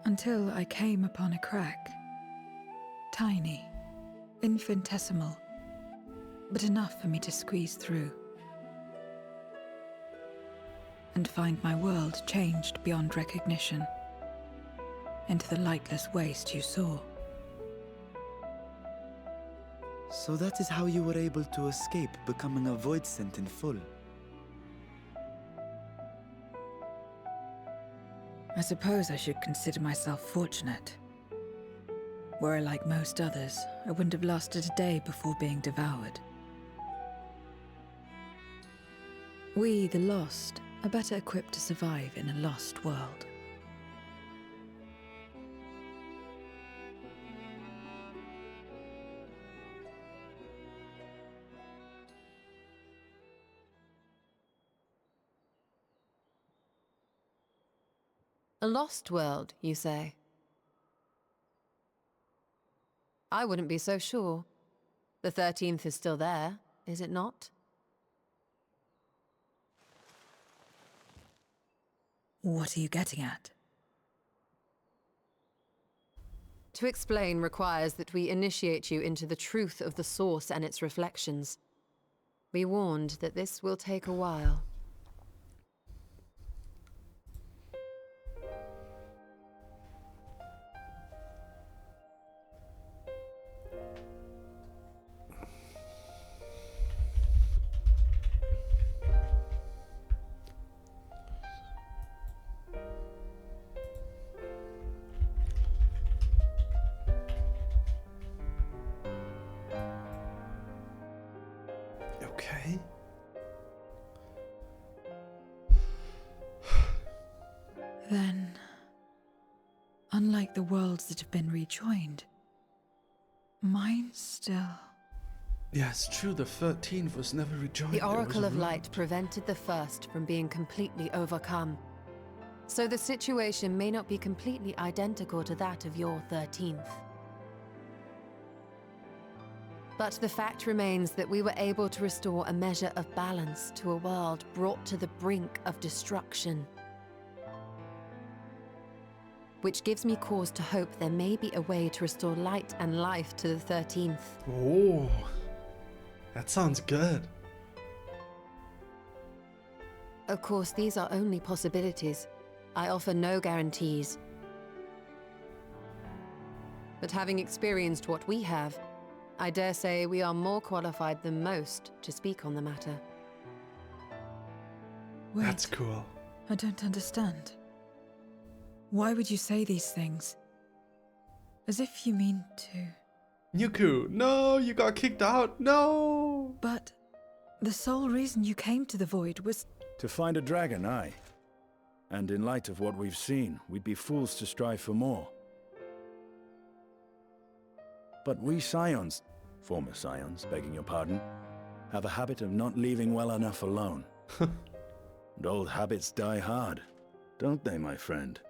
Until I came upon a crack. Tiny, infinitesimal, but enough for me to squeeze through. And find my world changed beyond recognition, into the lightless waste you saw. So that is how you were able to escape becoming a void scent in full. I suppose I should consider myself fortunate. Were I like most others, I wouldn't have lasted a day before being devoured. We, the lost, are better equipped to survive in a lost world. A lost world, you say? I wouldn't be so sure. The 13th is still there, is it not? What are you getting at? To explain requires that we initiate you into the truth of the source and its reflections. Be warned that this will take a while. Okay. Then, unlike the worlds that have been rejoined, mine still... Yeah, it's true, the 13th was never rejoined. The Oracle of Light prevented the first from being completely overcome. So the situation may not be completely identical to that of your 13th. But the fact remains that we were able to restore a measure of balance to a world brought to the brink of destruction. Which gives me cause to hope there may be a way to restore light and life to the 13th. Oh, that sounds good. Of course, these are only possibilities. I offer no guarantees. But having experienced what we have, I dare say we are more qualified than most to speak on the matter. Wait, that's cool. I don't understand. Why would you say these things? As if you mean to... Yuku, no, you got kicked out, no! But the sole reason you came to the Void was... To find a dragon, aye. And in light of what we've seen, we'd be fools to strive for more. But we Scions, former Scions, begging your pardon, have a habit of not leaving well enough alone. And old habits die hard, don't they, my friend?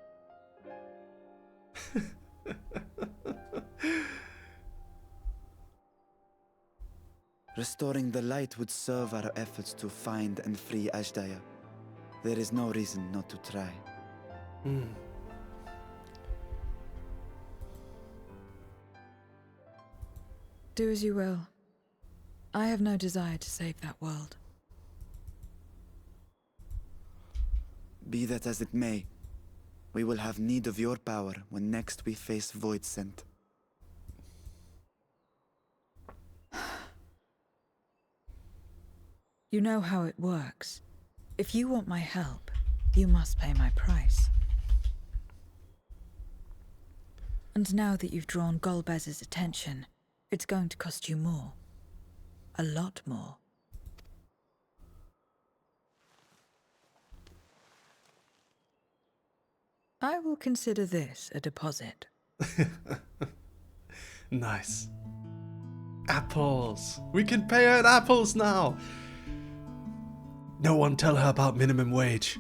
Restoring the light would serve our efforts to find and free Ashdaya. There is no reason not to try. Do as you will. I have no desire to save that world. Be that as it may, we will have need of your power when next we face Void Scent. You know how it works. If you want my help, you must pay my price. And now that you've drawn Golbez's attention, it's going to cost you more. A lot more. I will consider this a deposit. Nice. Apples. We can pay her in apples now. No one tell her about minimum wage.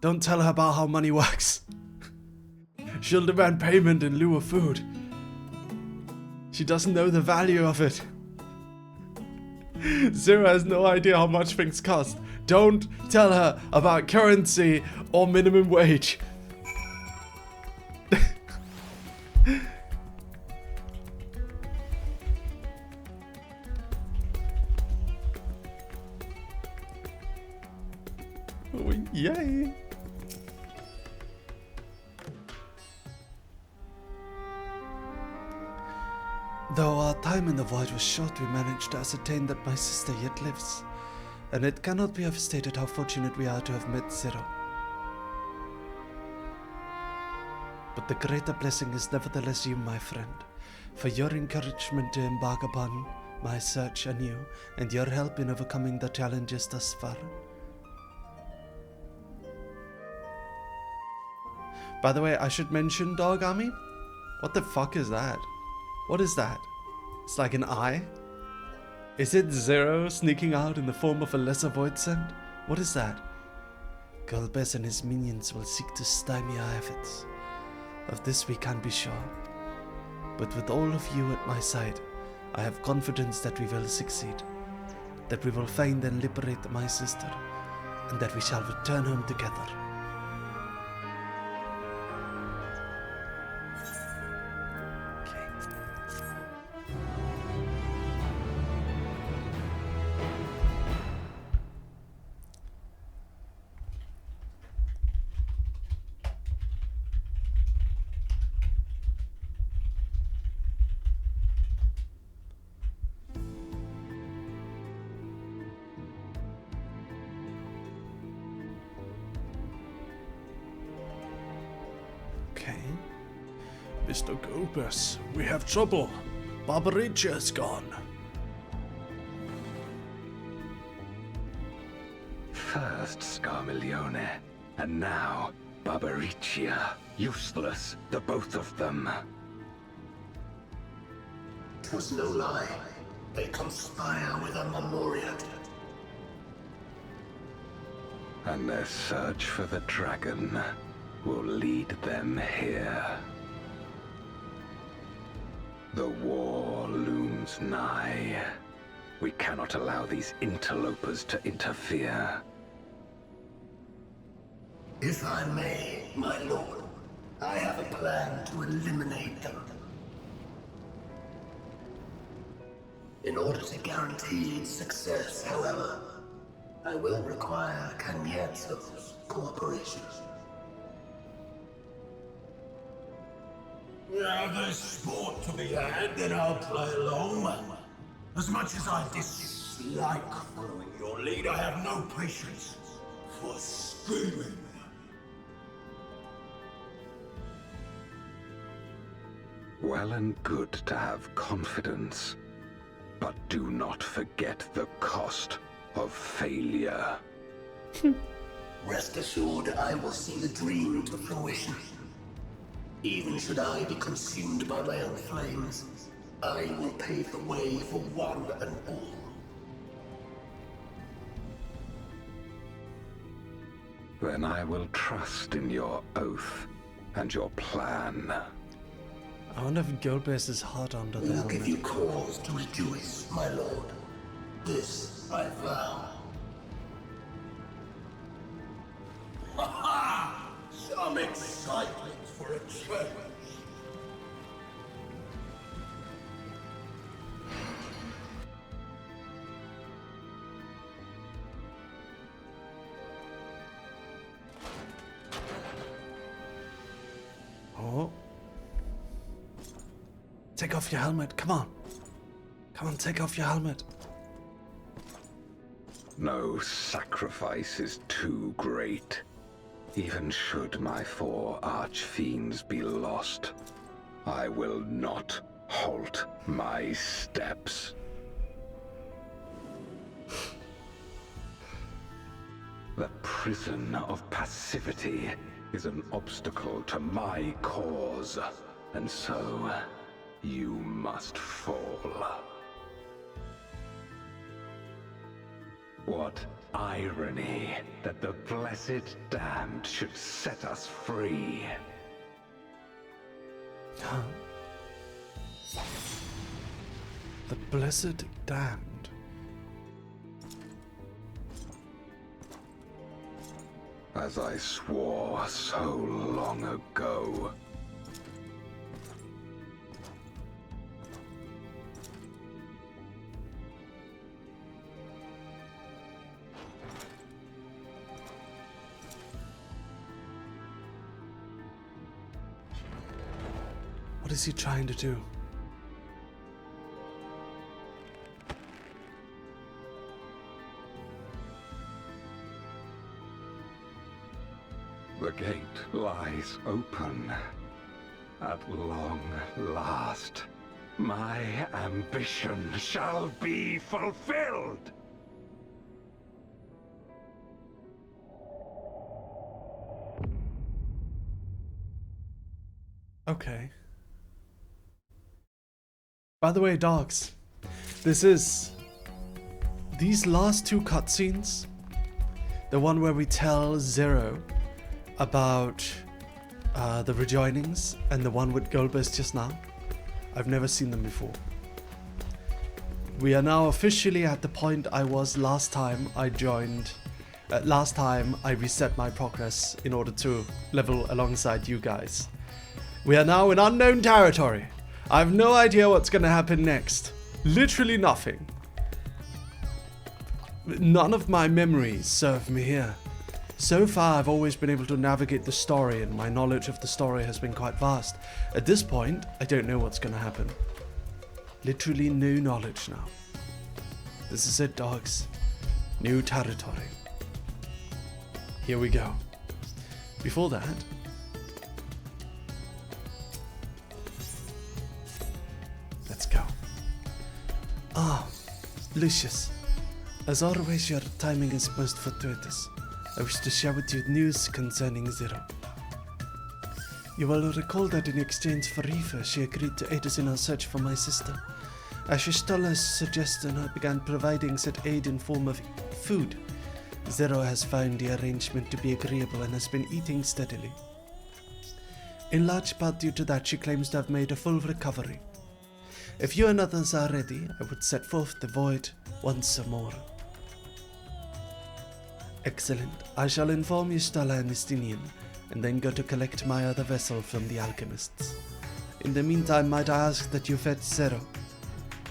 Don't tell her about how money works. She'll demand payment in lieu of food. She doesn't know the value of it. Zero has no idea how much things cost. Don't tell her about currency or minimum wage. Oh, yay! Though our time in the void was short, we managed to ascertain that my sister yet lives, and it cannot be overstated how fortunate we are to have met Zero. But the greater blessing is nevertheless you, my friend, for your encouragement to embark upon my search anew, and your help in overcoming the challenges thus far. By the way, I should mention Dog Army. What the fuck is that? What is that? It's like an eye? Is it Zero sneaking out in the form of a lesser void send? What is that? Golbez and his minions will seek to stymie our efforts. Of this we can't be sure. But with all of you at my side, I have confidence that we will succeed. That we will find and liberate my sister, and that we shall return home together. Mr. Golbez, we have trouble. Barbaricia is gone. First Scarmiglione, and now Barbaricia. Useless, the both of them. It was no lie. They conspire with a Memoriat. And their search for the dragon will lead them here. The war looms nigh. We cannot allow these interlopers to interfere. If I may, my lord, I have a plan to eliminate them. In order to guarantee success, however, I will require Cagnazzo's cooperation. Now there's sport to be had, then I'll play along. As much as I dislike following your lead, I have no patience for scheming. Well and good to have confidence, but do not forget the cost of failure. Rest assured, I will see the dream to fruition. Even should I be consumed by my own flames, I will pave the way for one and all. Then I will trust in your oath and your plan. I wonder if Golbez is hot under the We'll helmet. give you cause to rejoice, my lord. This I vow. Ha ha! Some excitement for a change. Oh. Take off your helmet, come on. Come on, take off your helmet. No sacrifice is too great. Even should my 4 archfiends be lost, I will not halt my steps. The prison of passivity is an obstacle to my cause, and so you must fall. What irony that the blessed damned should set us free. The blessed damned. As I swore so long ago. What is he trying to do? The gate lies open. At long last, my ambition shall be fulfilled! Okay. By the way, dogs, these last 2 cutscenes, the one where we tell Zero about the rejoinings and the one with Gulbis just now, I've never seen them before. We are now officially at the point I was last time I joined, last time I reset my progress in order to level alongside you guys. We are now in unknown territory. I have no idea what's gonna happen next. Literally nothing. None of my memories serve me here. So far, I've always been able to navigate the story, and my knowledge of the story has been quite vast. At this point, I don't know what's gonna happen. Literally no knowledge now. This is it, dogs. New territory. Here we go. Before that, let's go. Ah, Lucius. As always, your timing is most fortuitous. I wish to share with you news concerning Zero. You will recall that in exchange for Reaver, she agreed to aid us in our search for my sister. As she stole her suggestion, I began providing said aid in form of food. Zero has found the arrangement to be agreeable and has been eating steadily. In large part due to that, she claims to have made a full recovery. If you and others are ready, I would set forth the void once more. Excellent. I shall inform Ystala and Istinian, and then go to collect my other vessel from the alchemists. In the meantime, might I ask that you fetch Zero?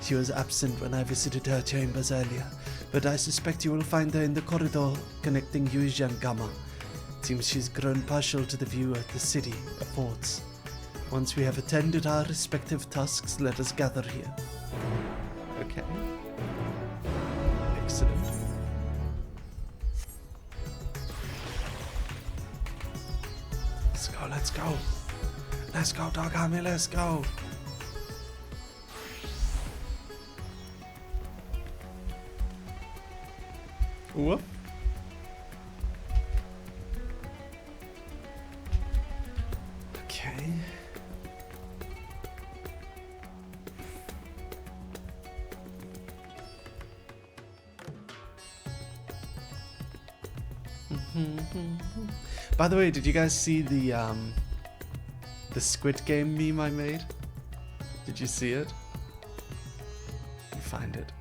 She was absent when I visited her chambers earlier, but I suspect you will find her in the corridor connecting Yuji and Gamma. Seems she's grown partial to the view of the city affords. Once we have attended our respective tasks, let us gather here. Okay. Excellent. Let's go. Let's go, Dog Army, let's go. Whoop. Okay. By the way, did you guys see the Squid Game meme I made? Did you see it? Let me find it.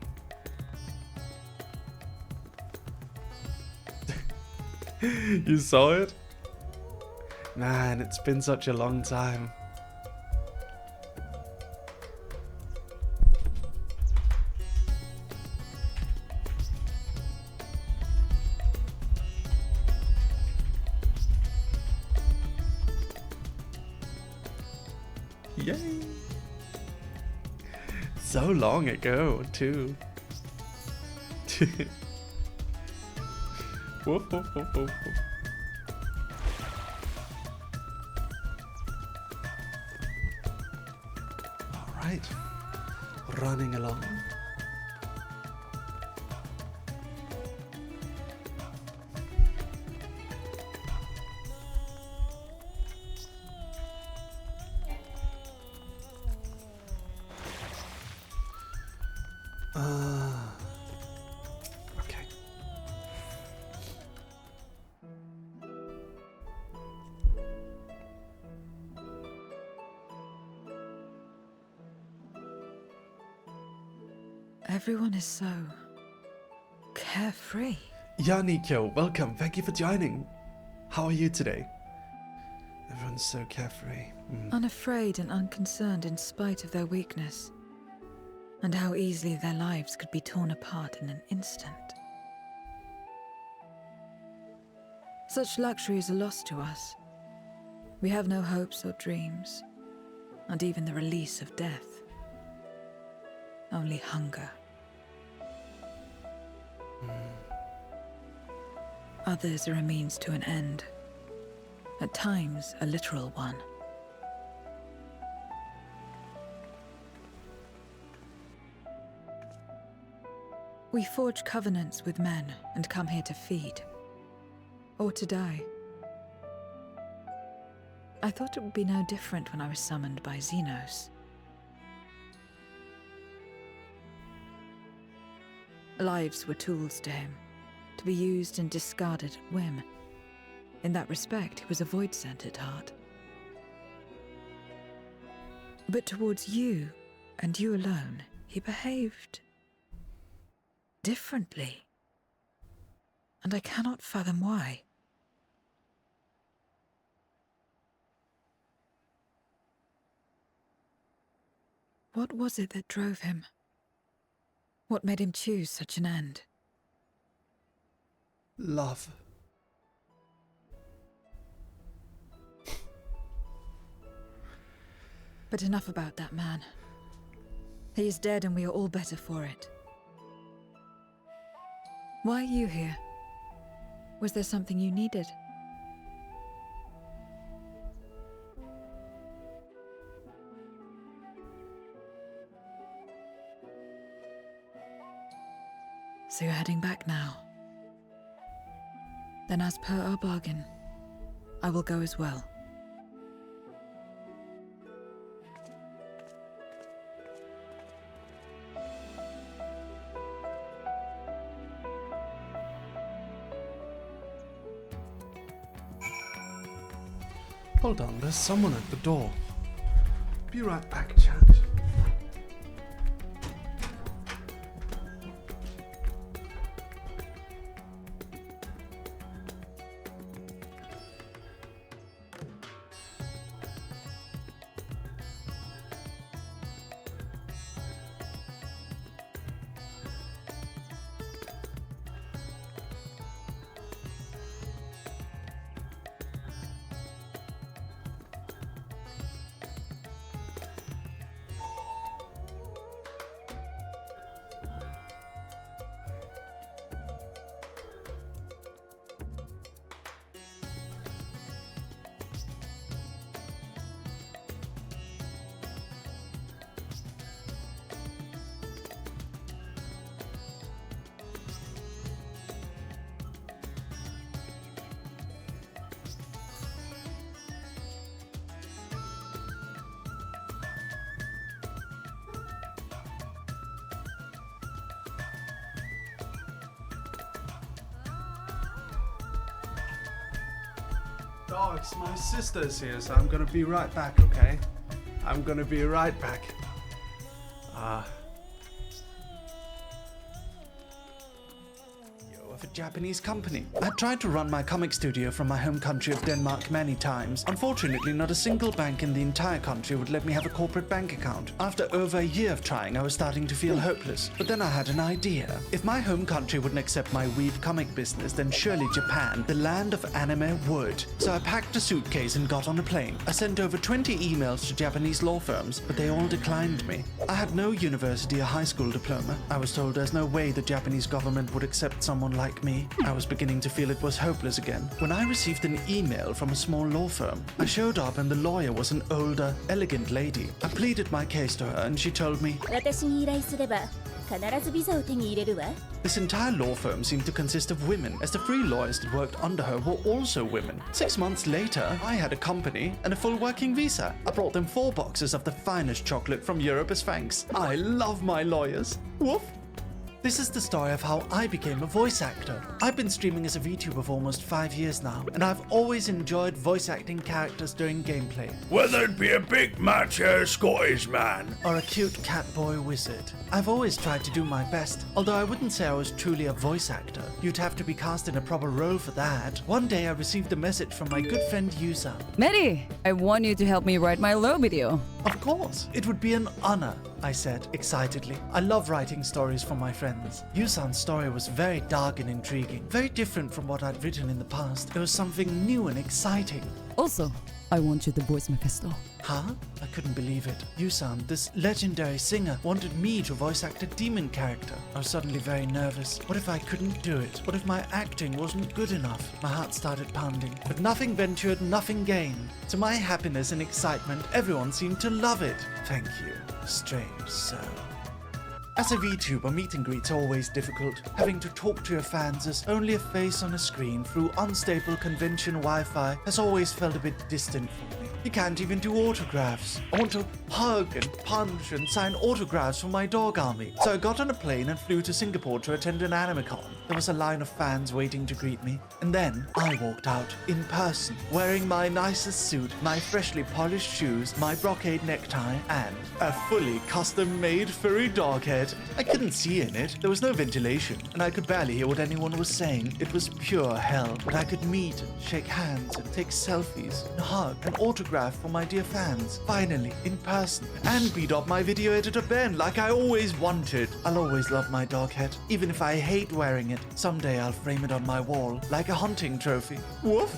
You saw it? Man, it's been such a long time. Yay! So long ago, too. Woof, woof, woof, woof, woof. All right, running along. Okay. Everyone is so carefree. Yeah, Nikyo, welcome. Thank you for joining. How are you today? Everyone's so carefree. Unafraid and unconcerned in spite of their weakness. And how easily their lives could be torn apart in an instant. Such luxury is a loss to us. We have no hopes or dreams, not even the release of death. Only hunger. Others are a means to an end, at times a literal one. We forge covenants with men and come here to feed, or to die. I thought it would be no different when I was summoned by Xenos. Lives were tools to him, to be used and discarded at whim. In that respect, he was a void-sent at heart. But towards you, and you alone, he behaved differently. And I cannot fathom why. What was it that drove him? What made him choose such an end? Love. But enough about that man. He is dead and we are all better for it. Why are you here? Was there something you needed? So you're heading back now. Then as per our bargain, I will go as well. Hold on, there's someone at the door. Be right back, chat. Dogs, my sister's here, so I'm gonna be right back, okay? I'm gonna be right back. Of a Japanese company. I tried to run my comic studio from my home country of Denmark many times. Unfortunately, not a single bank in the entire country would let me have a corporate bank account. After over a year of trying, I was starting to feel hopeless. But then I had an idea. If my home country wouldn't accept my weed comic business, then surely Japan, the land of anime, would. So I packed a suitcase and got on a plane. I sent over 20 emails to Japanese law firms, but they all declined me. I had no university or high school diploma. I was told there's no way the Japanese government would accept someone like like me, I was beginning to feel it was hopeless again when I received an email from a small law firm. I showed up and the lawyer was an older, elegant lady. I pleaded my case to her and she told me, 私に依頼すれば必ずビザを手に入れるわ。 This entire law firm seemed to consist of women, as the 3 lawyers that worked under her were also women. 6 months later, I had a company and a full working visa. I brought them 4 boxes of the finest chocolate from Europe as thanks. I love my lawyers. Woof! This is the story of how I became a voice actor. I've been streaming as a VTuber for almost 5 years now, and I've always enjoyed voice acting characters during gameplay. Whether it be a big macho Scottish man or a cute catboy wizard. I've always tried to do my best, although I wouldn't say I was truly a voice actor. You'd have to be cast in a proper role for that. One day I received a message from my good friend Yusa. Mary, I want you to help me write my lore video. Of course, it would be an honor, I said excitedly. I love writing stories for my friends. Yusan's story was very dark and intriguing, very different from what I'd written in the past. There was something new and exciting. Also, I want you to voice Mephisto. Huh? I couldn't believe it. Yusan, this legendary singer, wanted me to voice act a demon character. I was suddenly very nervous. What if I couldn't do it? What if my acting wasn't good enough? My heart started pounding. But nothing ventured, nothing gained. To my happiness and excitement, everyone seemed to love it. Thank you, strange soul. As a VTuber, meet and greets are always difficult. Having to talk to your fans as only a face on a screen through unstable convention Wi-Fi has always felt a bit distant for me. You can't even do autographs. I want to hug and punch and sign autographs for my dog army. So I got on a plane and flew to Singapore to attend an AnimeCon. There was a line of fans waiting to greet me. And then I walked out in person, wearing my nicest suit, my freshly polished shoes, my brocade necktie, and a fully custom-made furry dog head. I couldn't see in it. There was no ventilation, and I could barely hear what anyone was saying. It was pure hell. But I could meet and shake hands and take selfies and hug and autograph for my dear fans. Finally, in person. And beat up my video editor Ben like I always wanted. I'll always love my dog head, even if I hate wearing it. Someday I'll frame it on my wall like a hunting trophy. Woof!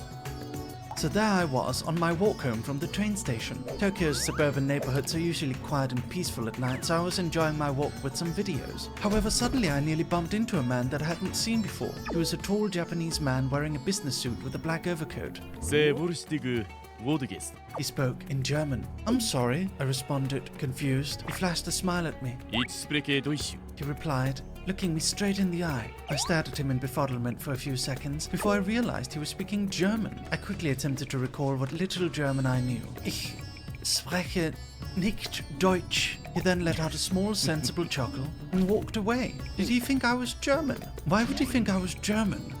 So there I was on my walk home from the train station. Tokyo's suburban neighborhoods are usually quiet and peaceful at night, so I was enjoying my walk with some videos. However, suddenly I nearly bumped into a man that I hadn't seen before. He was a tall Japanese man wearing a business suit with a black overcoat. He spoke in German. I'm sorry, I responded, confused. He flashed a smile at me. He replied, looking me straight in the eye. I stared at him in befuddlement for a few seconds before I realized he was speaking German. I quickly attempted to recall what little German I knew. Ich spreche nicht Deutsch. He then let out a small, sensible chuckle and walked away. Did he think I was German? Why would he think I was German?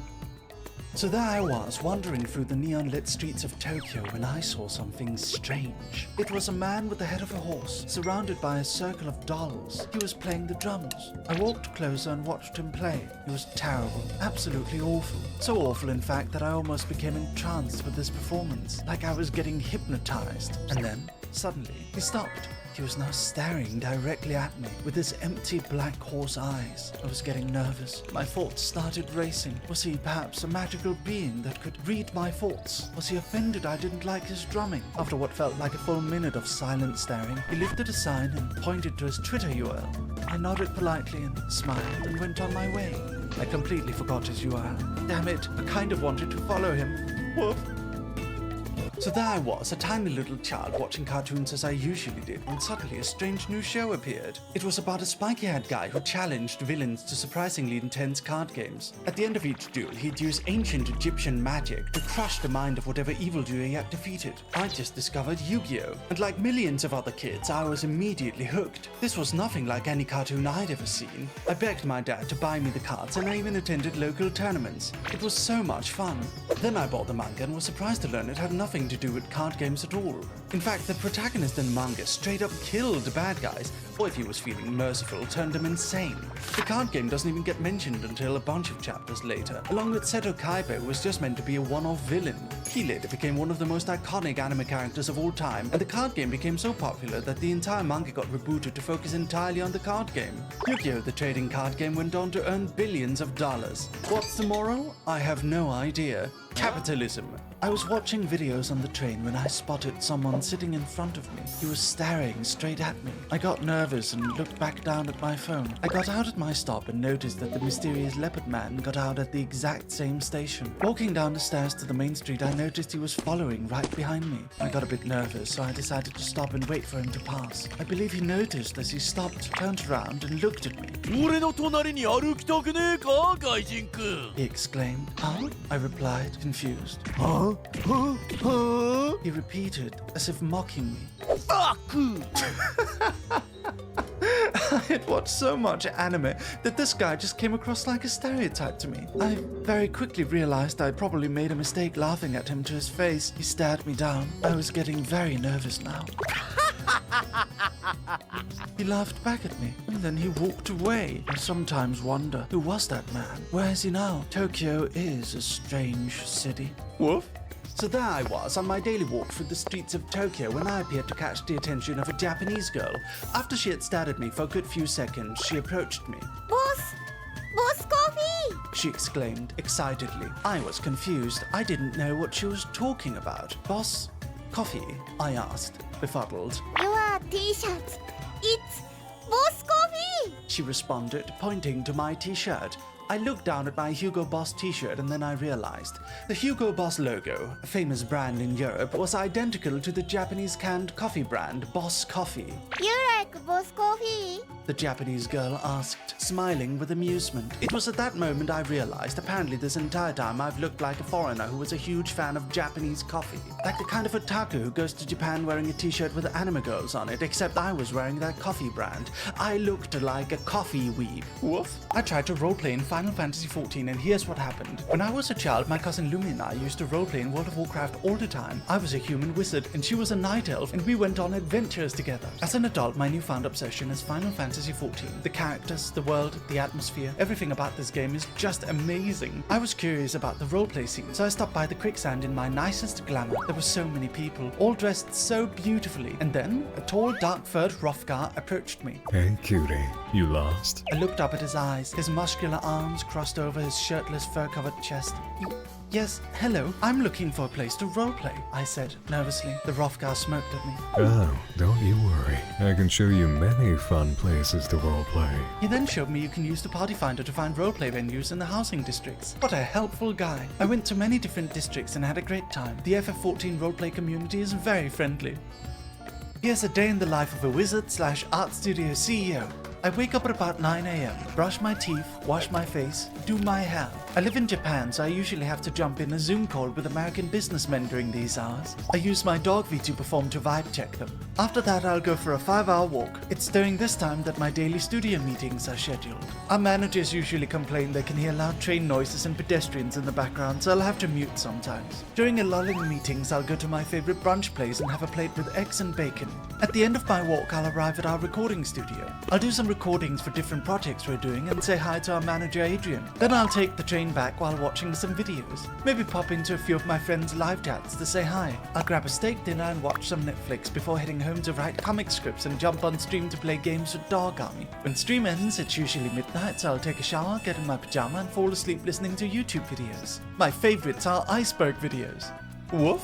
So there I was, wandering through the neon-lit streets of Tokyo when I saw something strange. It was a man with the head of a horse, surrounded by a circle of dolls. He was playing the drums. I walked closer and watched him play. It was terrible, absolutely awful. So awful, in fact, that I almost became entranced with this performance, like I was getting hypnotized. And then, suddenly, he stopped. He was now staring directly at me with his empty black horse eyes. I was getting nervous. My thoughts started racing. Was he perhaps a magical being that could read my thoughts? Was he offended I didn't like his drumming? After what felt like a full minute of silent staring, he lifted a sign and pointed to his Twitter URL. I nodded politely and smiled and went on my way. I completely forgot his URL. Damn it, I kind of wanted to follow him. Woof. So there I was, a tiny little child watching cartoons as I usually did, when suddenly a strange new show appeared. It was about a spiky-haired guy who challenged villains to surprisingly intense card games. At the end of each duel, he'd use ancient Egyptian magic to crush the mind of whatever evildoer he had defeated. I just discovered Yu-Gi-Oh! And like millions of other kids, I was immediately hooked. This was nothing like any cartoon I'd ever seen. I begged my dad to buy me the cards, and I even attended local tournaments. It was so much fun. Then I bought the manga and was surprised to learn it had nothing to do with card games at all. In fact, the protagonist in the manga straight up killed the bad guys, or if he was feeling merciful, turned them insane. The card game doesn't even get mentioned until a bunch of chapters later, along with Seto Kaiba, who was just meant to be a one-off villain. He later became one of the most iconic anime characters of all time, and the card game became so popular that the entire manga got rebooted to focus entirely on the card game. Yu-Gi-Oh! The trading card game went on to earn billions of dollars. What's the moral? I have no idea. Capitalism. I was watching videos on the train when I spotted someone sitting in front of me. He was staring straight at me. I got nervous and looked back down at my phone. I got out at my stop and noticed that the mysterious leopard man got out at the exact same station. Walking down the stairs to the main street, I noticed he was following right behind me. I got a bit nervous, so I decided to stop and wait for him to pass. I believe he noticed as he stopped, turned around and looked at me. He exclaimed. Huh? I replied, confused. Huh? Huh? Huh? He repeated, as if mocking me. Fuck! I had watched so much anime that this guy just came across like a stereotype to me. I very quickly realized I probably made a mistake laughing at him to his face. He stared me down. I was getting very nervous now. He laughed back at me, and then he walked away. I sometimes wonder, who was that man? Where is he now? Tokyo is a strange city. Woof. So there I was on my daily walk through the streets of Tokyo when I appeared to catch the attention of a Japanese girl. After she had stared at me for a good few seconds, she approached me. Boss coffee! She exclaimed excitedly. I was confused. I didn't know what she was talking about. Boss coffee? I asked, befuddled. Your t-shirt. It's Boss coffee! She responded, pointing to my t-shirt. I looked down at my Hugo Boss t-shirt and then I realized. The Hugo Boss logo, a famous brand in Europe, was identical to the Japanese canned coffee brand Boss Coffee. You like Boss coffee? The Japanese girl asked, smiling with amusement. It was at that moment I realized apparently this entire time I've looked like a foreigner who was a huge fan of Japanese coffee. Like the kind of otaku who goes to Japan wearing a t-shirt with anime girls on it, except I was wearing that coffee brand. I looked like a coffee weeb. Woof. I tried to roleplay in Final Fantasy XIV, and here's what happened. When I was a child, my cousin Lumi and I used to roleplay in World of Warcraft all the time. I was a human wizard, and she was a night elf, and we went on adventures together. As an adult, my newfound obsession is Final Fantasy XIV. The characters, the world, the atmosphere, everything about this game is just amazing. I was curious about the roleplay scene, so I stopped by the quicksand in my nicest glamour. There were so many people, all dressed so beautifully. And then, a tall, dark-furred Hrothgar approached me. Hey, cutie. You lost? I looked up at his eyes, his muscular arms crossed over his shirtless, fur-covered chest. Yes, hello. I'm looking for a place to roleplay, I said, nervously. The Hrothgar smirked at me. Oh, don't you worry. I can show you many fun places to roleplay. He then showed me you can use the Party Finder to find roleplay venues in the housing districts. What a helpful guy. I went to many different districts and had a great time. The FF14 roleplay community is very friendly. Here's a day in the life of a wizard/art studio CEO. I wake up at about 9 a.m., brush my teeth, wash my face, do my hair. I live in Japan, so I usually have to jump in a Zoom call with American businessmen during these hours. I use my dog vtuber form to vibe check them. After that, I'll go for a 5-hour walk. It's during this time that my daily studio meetings are scheduled. Our managers usually complain they can hear loud train noises and pedestrians in the background, so I'll have to mute sometimes. During a lull in the meetings, I'll go to my favorite brunch place and have a plate with eggs and bacon. At the end of my walk, I'll arrive at our recording studio. I'll do some recordings for different projects we're doing and say hi to our manager Adrian. Then I'll take the train back while watching some videos. Maybe pop into a few of my friends' live chats to say hi. I'll grab a steak dinner and watch some Netflix before heading home to write comic scripts and jump on stream to play games with Dog Army. When stream ends, it's usually midnight, so I'll take a shower, get in my pajama and fall asleep listening to YouTube videos. My favorites are iceberg videos. Woof.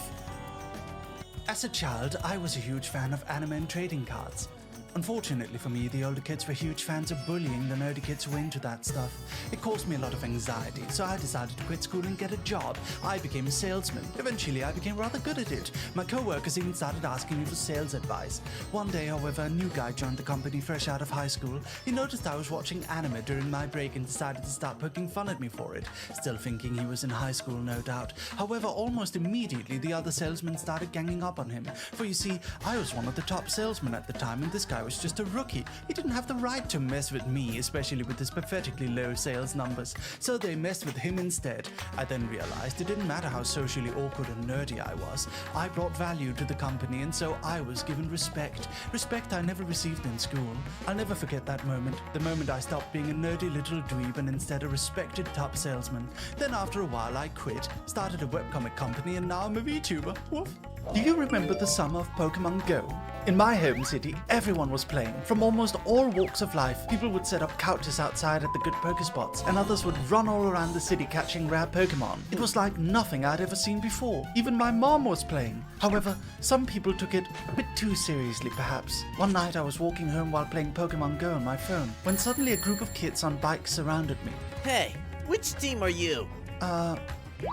As a child, I was a huge fan of anime and trading cards. Unfortunately for me, the older kids were huge fans of bullying the nerdy kids who were into that stuff. It caused me a lot of anxiety, so I decided to quit school and get a job. I became a salesman. Eventually, I became rather good at it. My co-workers even started asking me for sales advice. One day, however, a new guy joined the company fresh out of high school. He noticed I was watching anime during my break and decided to start poking fun at me for it. Still thinking he was in high school, no doubt. However, almost immediately, the other salesmen started ganging up on him. For you see, I was one of the top salesmen at the time, and this guy was just a rookie. He didn't have the right to mess with me, especially with his pathetically low sales numbers. So they messed with him instead. I then realized it didn't matter how socially awkward and nerdy I was. I brought value to the company, and so I was given respect. Respect I never received in school. I'll never forget that moment. The moment I stopped being a nerdy little dweeb and instead a respected top salesman. Then after a while I quit, started a webcomic company, and now I'm a VTuber. Woof. Do you remember the summer of Pokemon Go? In my home city, everyone was playing. From almost all walks of life, people would set up couches outside at the good Pokespots, and others would run all around the city catching rare Pokemon. It was like nothing I'd ever seen before. Even my mom was playing. However, some people took it a bit too seriously, perhaps. One night I was walking home while playing Pokemon Go on my phone, when suddenly a group of kids on bikes surrounded me. Hey, which team are you?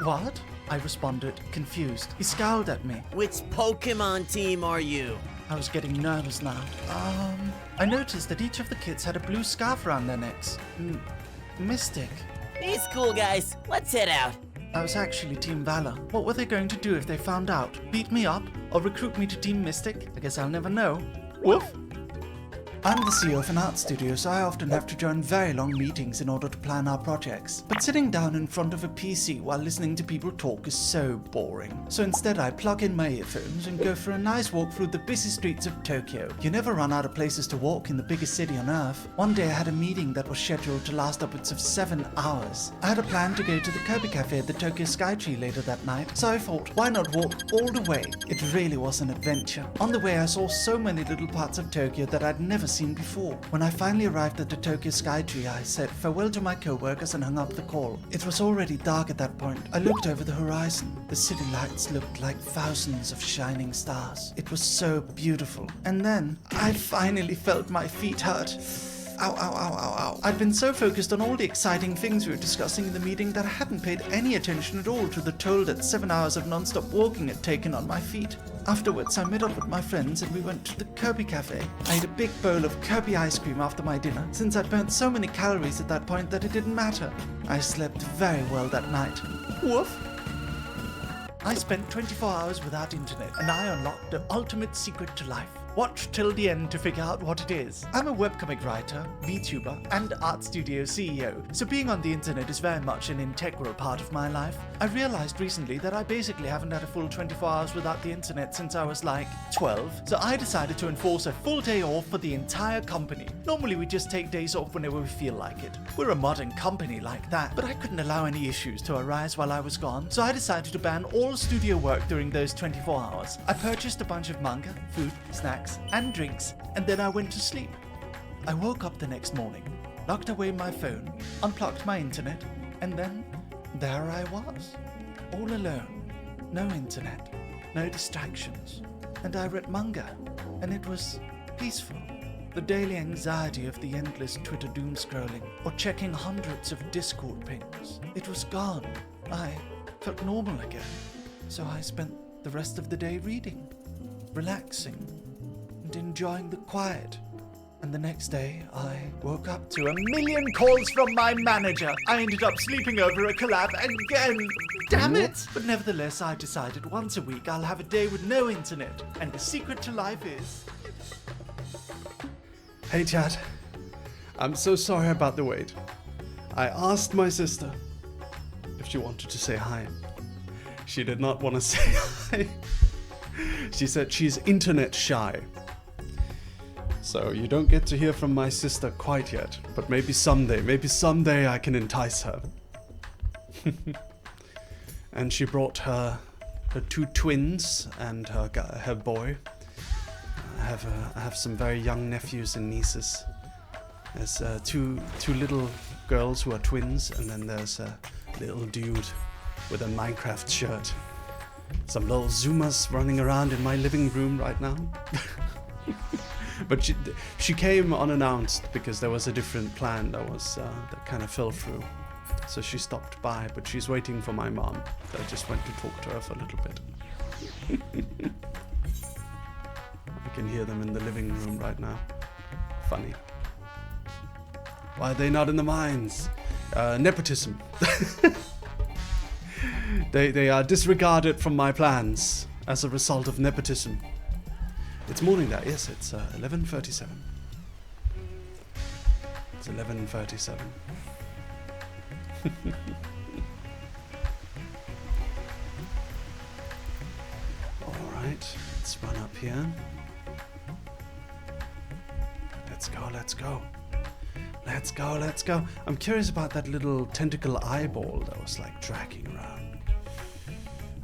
What? I responded, confused. He scowled at me. Which Pokemon team are you? I was getting nervous now. I noticed that each of the kids had a blue scarf around their necks. Mystic. He's cool, guys. Let's head out. I was actually Team Valor. What were they going to do if they found out? Beat me up? Or recruit me to Team Mystic? I guess I'll never know. Woof! I'm the CEO of an art studio, so I often have to join very long meetings in order to plan our projects. But sitting down in front of a PC while listening to people talk is so boring. So instead I plug in my earphones and go for a nice walk through the busy streets of Tokyo. You never run out of places to walk in the biggest city on earth. One day I had a meeting that was scheduled to last upwards of 7 hours. I had a plan to go to the Kirby Cafe at the Tokyo Skytree later that night, so I thought, why not walk all the way? It really was an adventure. On the way I saw so many little parts of Tokyo that I'd never seen before. When I finally arrived at the Tokyo Skytree, I said farewell to my co-workers and hung up the call. It was already dark at that point. I looked over the horizon. The city lights looked like thousands of shining stars. It was so beautiful. And then, I finally felt my feet hurt. Ow, ow, ow, ow, ow. I'd been so focused on all the exciting things we were discussing in the meeting that I hadn't paid any attention at all to the toll that 7 hours of non-stop walking had taken on my feet. Afterwards, I met up with my friends and we went to the Kirby Cafe. I ate a big bowl of Kirby ice cream after my dinner, since I'd burnt so many calories at that point that it didn't matter. I slept very well that night. Woof! I spent 24 hours without internet, and I unlocked the ultimate secret to life. Watch till the end to figure out what it is. I'm a webcomic writer, VTuber, and art studio CEO, so being on the internet is very much an integral part of my life. I realized recently that I basically haven't had a full 24 hours without the internet since I was like 12, so I decided to enforce a full day off for the entire company. Normally we just take days off whenever we feel like it. We're a modern company like that, but I couldn't allow any issues to arise while I was gone, so I decided to ban all studio work during those 24 hours. I purchased a bunch of manga, food, snacks, and drinks, and then I went to sleep. I woke up the next morning, locked away my phone, unplugged my internet, and then there I was, all alone. No internet, no distractions, and I read manga, and it was peaceful. The daily anxiety of the endless Twitter doom scrolling or checking hundreds of Discord pings, it was gone. I felt normal again, so I spent the rest of the day reading, relaxing, and enjoying the quiet. And the next day, I woke up to a million calls from my manager. I ended up sleeping over a collab again. Damn it! But nevertheless, I decided once a week I'll have a day with no internet. And the secret to life is... Hey Chad, I'm so sorry about the wait. I asked my sister if she wanted to say hi. She did not want to say hi. She said she's internet shy. So you don't get to hear from my sister quite yet, but maybe someday I can entice her. And she brought her two twins and her boy. I have some very young nephews and nieces. There's two little girls who are twins, and then there's a little dude with a Minecraft shirt. Some little Zoomers running around in my living room right now. But she came unannounced because there was a different plan that kind of fell through. So she stopped by, but she's waiting for my mom. So I just went to talk to her for a little bit. I can hear them in the living room right now. Funny. Why are they not in the mines? Nepotism. They are disregarded from my plans as a result of nepotism. It's morning there. Yes, it's 11:37. It's 11:37. All right, let's run up here. Let's go, let's go. Let's go, let's go. I'm curious about that little tentacle eyeball that was like dragging around.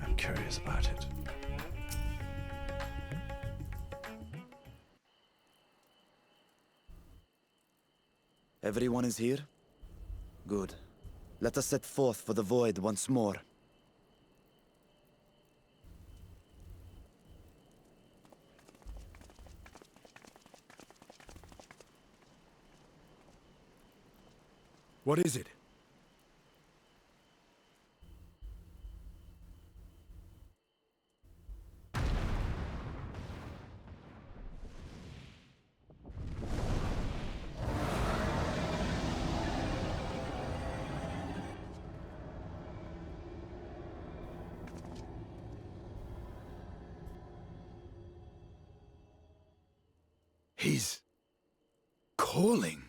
I'm curious about it. Everyone is here? Good. Let us set forth for the void once more. What is it? He's calling.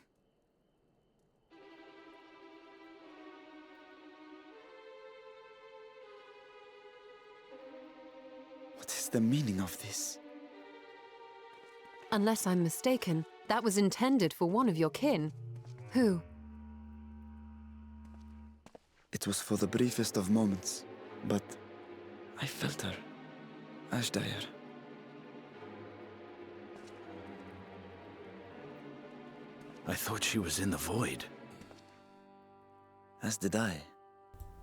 What is the meaning of this? Unless I'm mistaken, that was intended for one of your kin. Who? It was for the briefest of moments, but I felt her. Ashdire. I thought she was in the void. As did I.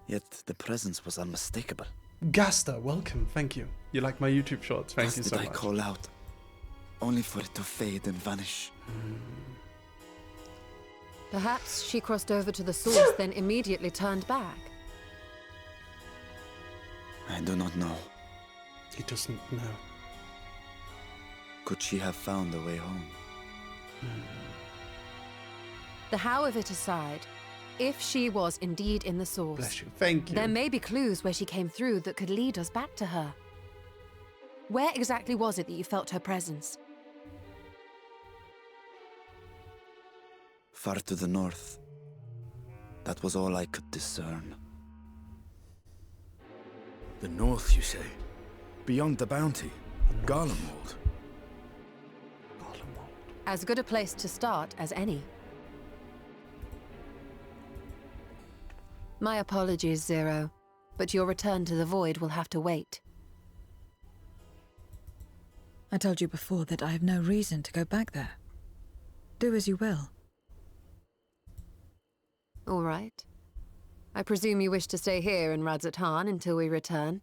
Yet the presence was unmistakable. Gaster, welcome, thank you. You like my YouTube shorts, thank you so much. Did I call out, only for it to fade and vanish? Perhaps she crossed over to the source, then immediately turned back. I do not know. He doesn't know. Could she have found a way home? The how of it aside, if she was indeed in the source, Bless you, thank you. there may be clues where she came through that could lead us back to her. Where exactly was it that you felt her presence? Far to the north. That was all I could discern. The north, you say? Beyond the bounty? Garlemald? As good a place to start as any. My apologies, Zero, but your return to the void will have to wait. I told you before that I have no reason to go back there. Do as you will. All right. I presume you wish to stay here in Radzat-Han until we return?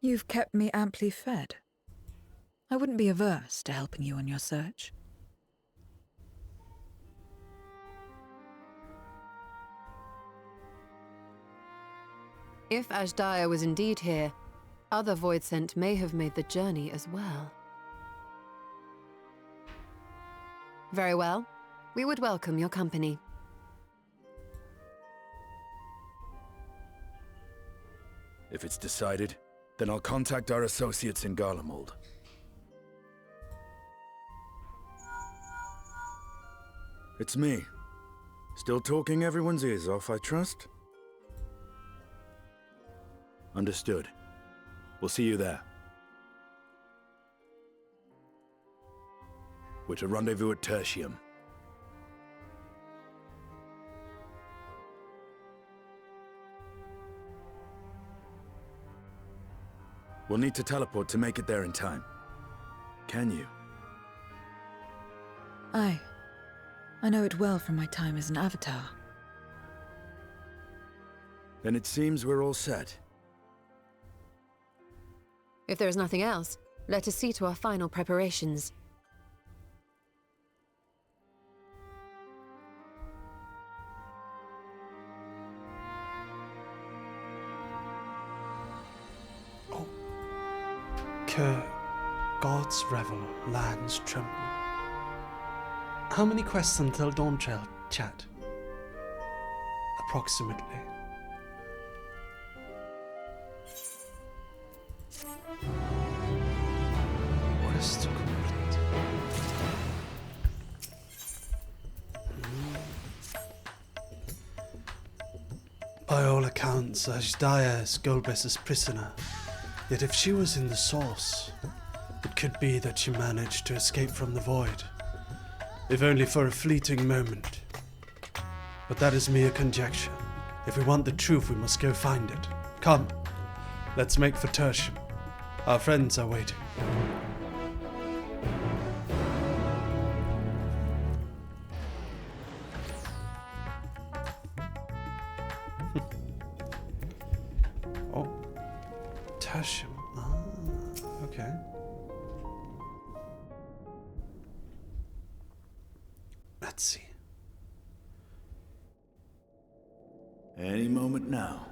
You've kept me amply fed. I wouldn't be averse to helping you on your search. If Ashdire was indeed here, other Voidsent may have made the journey as well. Very well. We would welcome your company. If it's decided, then I'll contact our associates in Garlemald. It's me. Still talking everyone's ears off, I trust? Understood. We'll see you there. We're to rendezvous at Tertium. We'll need to teleport to make it there in time. Can you? Aye. I know it well from my time as an avatar. Then it seems we're all set. If there is nothing else, let us see to our final preparations. Gods revel, lands tremble. How many quests until dawn chat? Approximately. Quest complete. By all accounts, Ashdire is Golbez's prisoner. Yet if she was in the source, it could be that she managed to escape from the void, if only for a fleeting moment. But that is mere conjecture. If we want the truth, we must go find it. Come. Let's make for Tertium. Our friends are waiting. Oh. Tertium. Ah, okay. Let's see. Any moment now.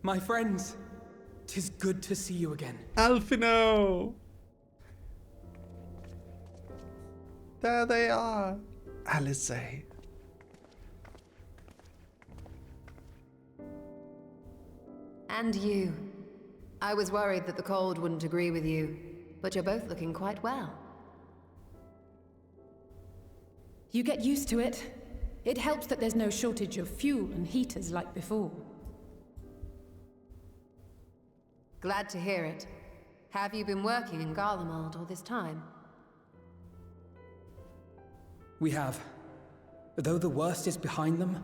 My friends, 'tis good to see you again. Alphino! There they are. Alice. And you. I was worried that the cold wouldn't agree with you, but you're both looking quite well. You get used to it. It helps that there's no shortage of fuel and heaters like before. Glad to hear it. Have you been working in Garlemald all this time? We have. Though the worst is behind them,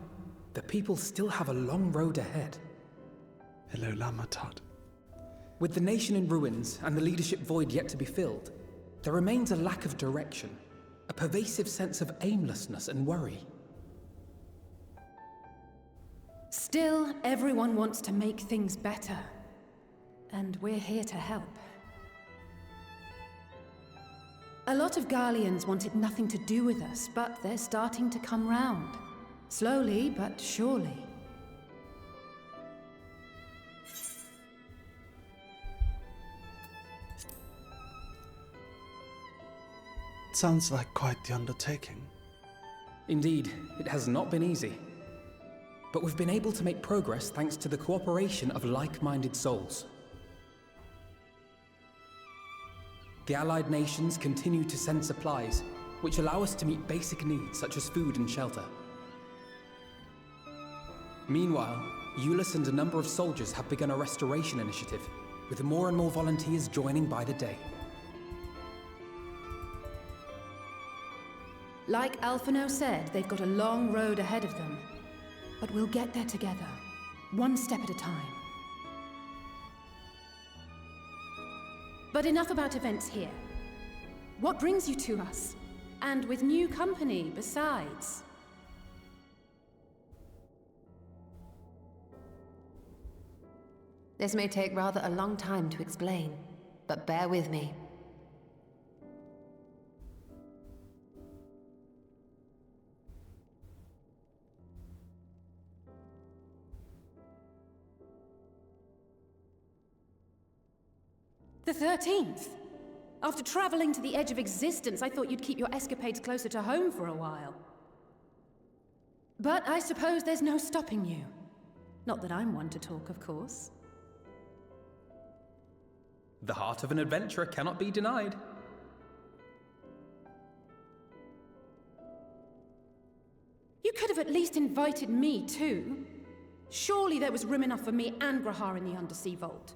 the people still have a long road ahead. Hello, Lamatad. With the nation in ruins and the leadership void yet to be filled, there remains a lack of direction, a pervasive sense of aimlessness and worry. Still, everyone wants to make things better. And we're here to help. A lot of Garleans wanted nothing to do with us, but they're starting to come round. Slowly, but surely. It sounds like quite the undertaking. Indeed, it has not been easy. But we've been able to make progress thanks to the cooperation of like-minded souls. The allied nations continue to send supplies, which allow us to meet basic needs such as food and shelter. Meanwhile, Euless and a number of soldiers have begun a restoration initiative, with more and more volunteers joining by the day. Like Alphino said, they've got a long road ahead of them. But we'll get there together, one step at a time. But enough about events here. What brings you to us? And with new company, besides. This may take rather a long time to explain, but bear with me. The 13th? After traveling to the edge of existence, I thought you'd keep your escapades closer to home for a while. But I suppose there's no stopping you. Not that I'm one to talk, of course. The heart of an adventurer cannot be denied. You could have at least invited me, too. Surely there was room enough for me and Grahar in the Undersea Vault.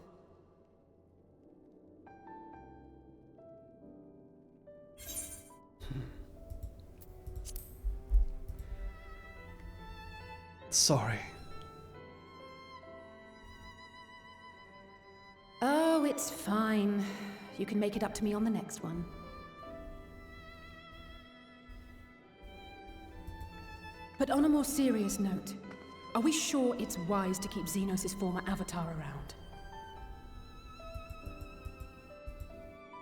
Sorry. Oh, it's fine. You can make it up to me on the next one. But on a more serious note, are we sure it's wise to keep Xenos' former avatar around?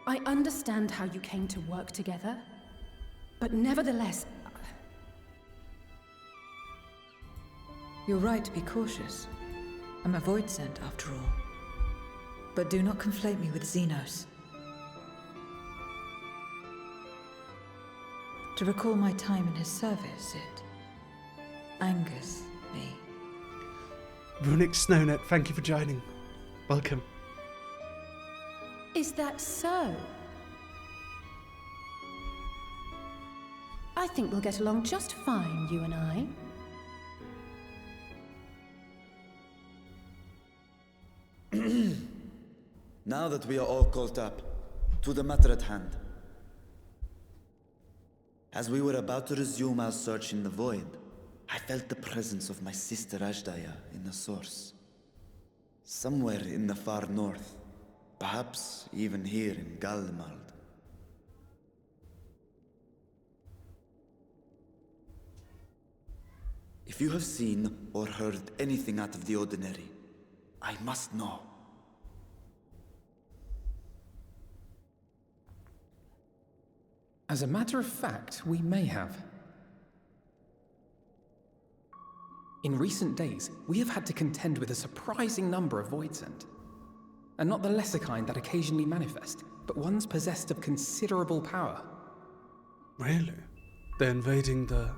I understand how you came to work together, but nevertheless... You're right to be cautious. I'm a void sent, after all. But do not conflate me with Xenos. To recall my time in his service, it angers me. Runic Snownet, thank you for joining. Welcome. Is that so? I think we'll get along just fine, you and I. Now that we are all caught up, to the matter at hand. As we were about to resume our search in the void, I felt the presence of my sister Ajdaya in the source. Somewhere in the far north. Perhaps even here in Galdemald. If you have seen or heard anything out of the ordinary, I must know. As a matter of fact, we may have. In recent days, we have had to contend with a surprising number of Voidsent. And not the lesser kind that occasionally manifest, but ones possessed of considerable power. Really? They're invading the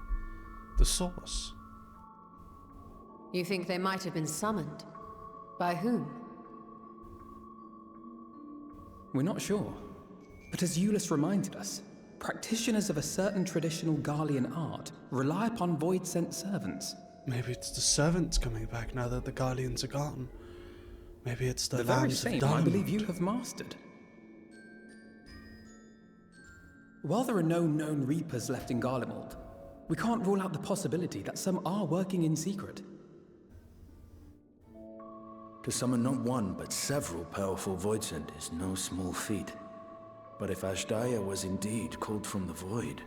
source? You think they might have been summoned? By whom? We're not sure. But as Lucius reminded us, practitioners of a certain traditional Garlean art rely upon Voidsent servants. Maybe it's the servants coming back now that the Garleans are gone. Maybe it's the very lands same of Diamond. I believe you have mastered. While there are no known Reapers left in Garlemald, we can't rule out the possibility that some are working in secret. To summon not one, but several powerful Voidsent is no small feat. But if Ashdaya was indeed called from the void...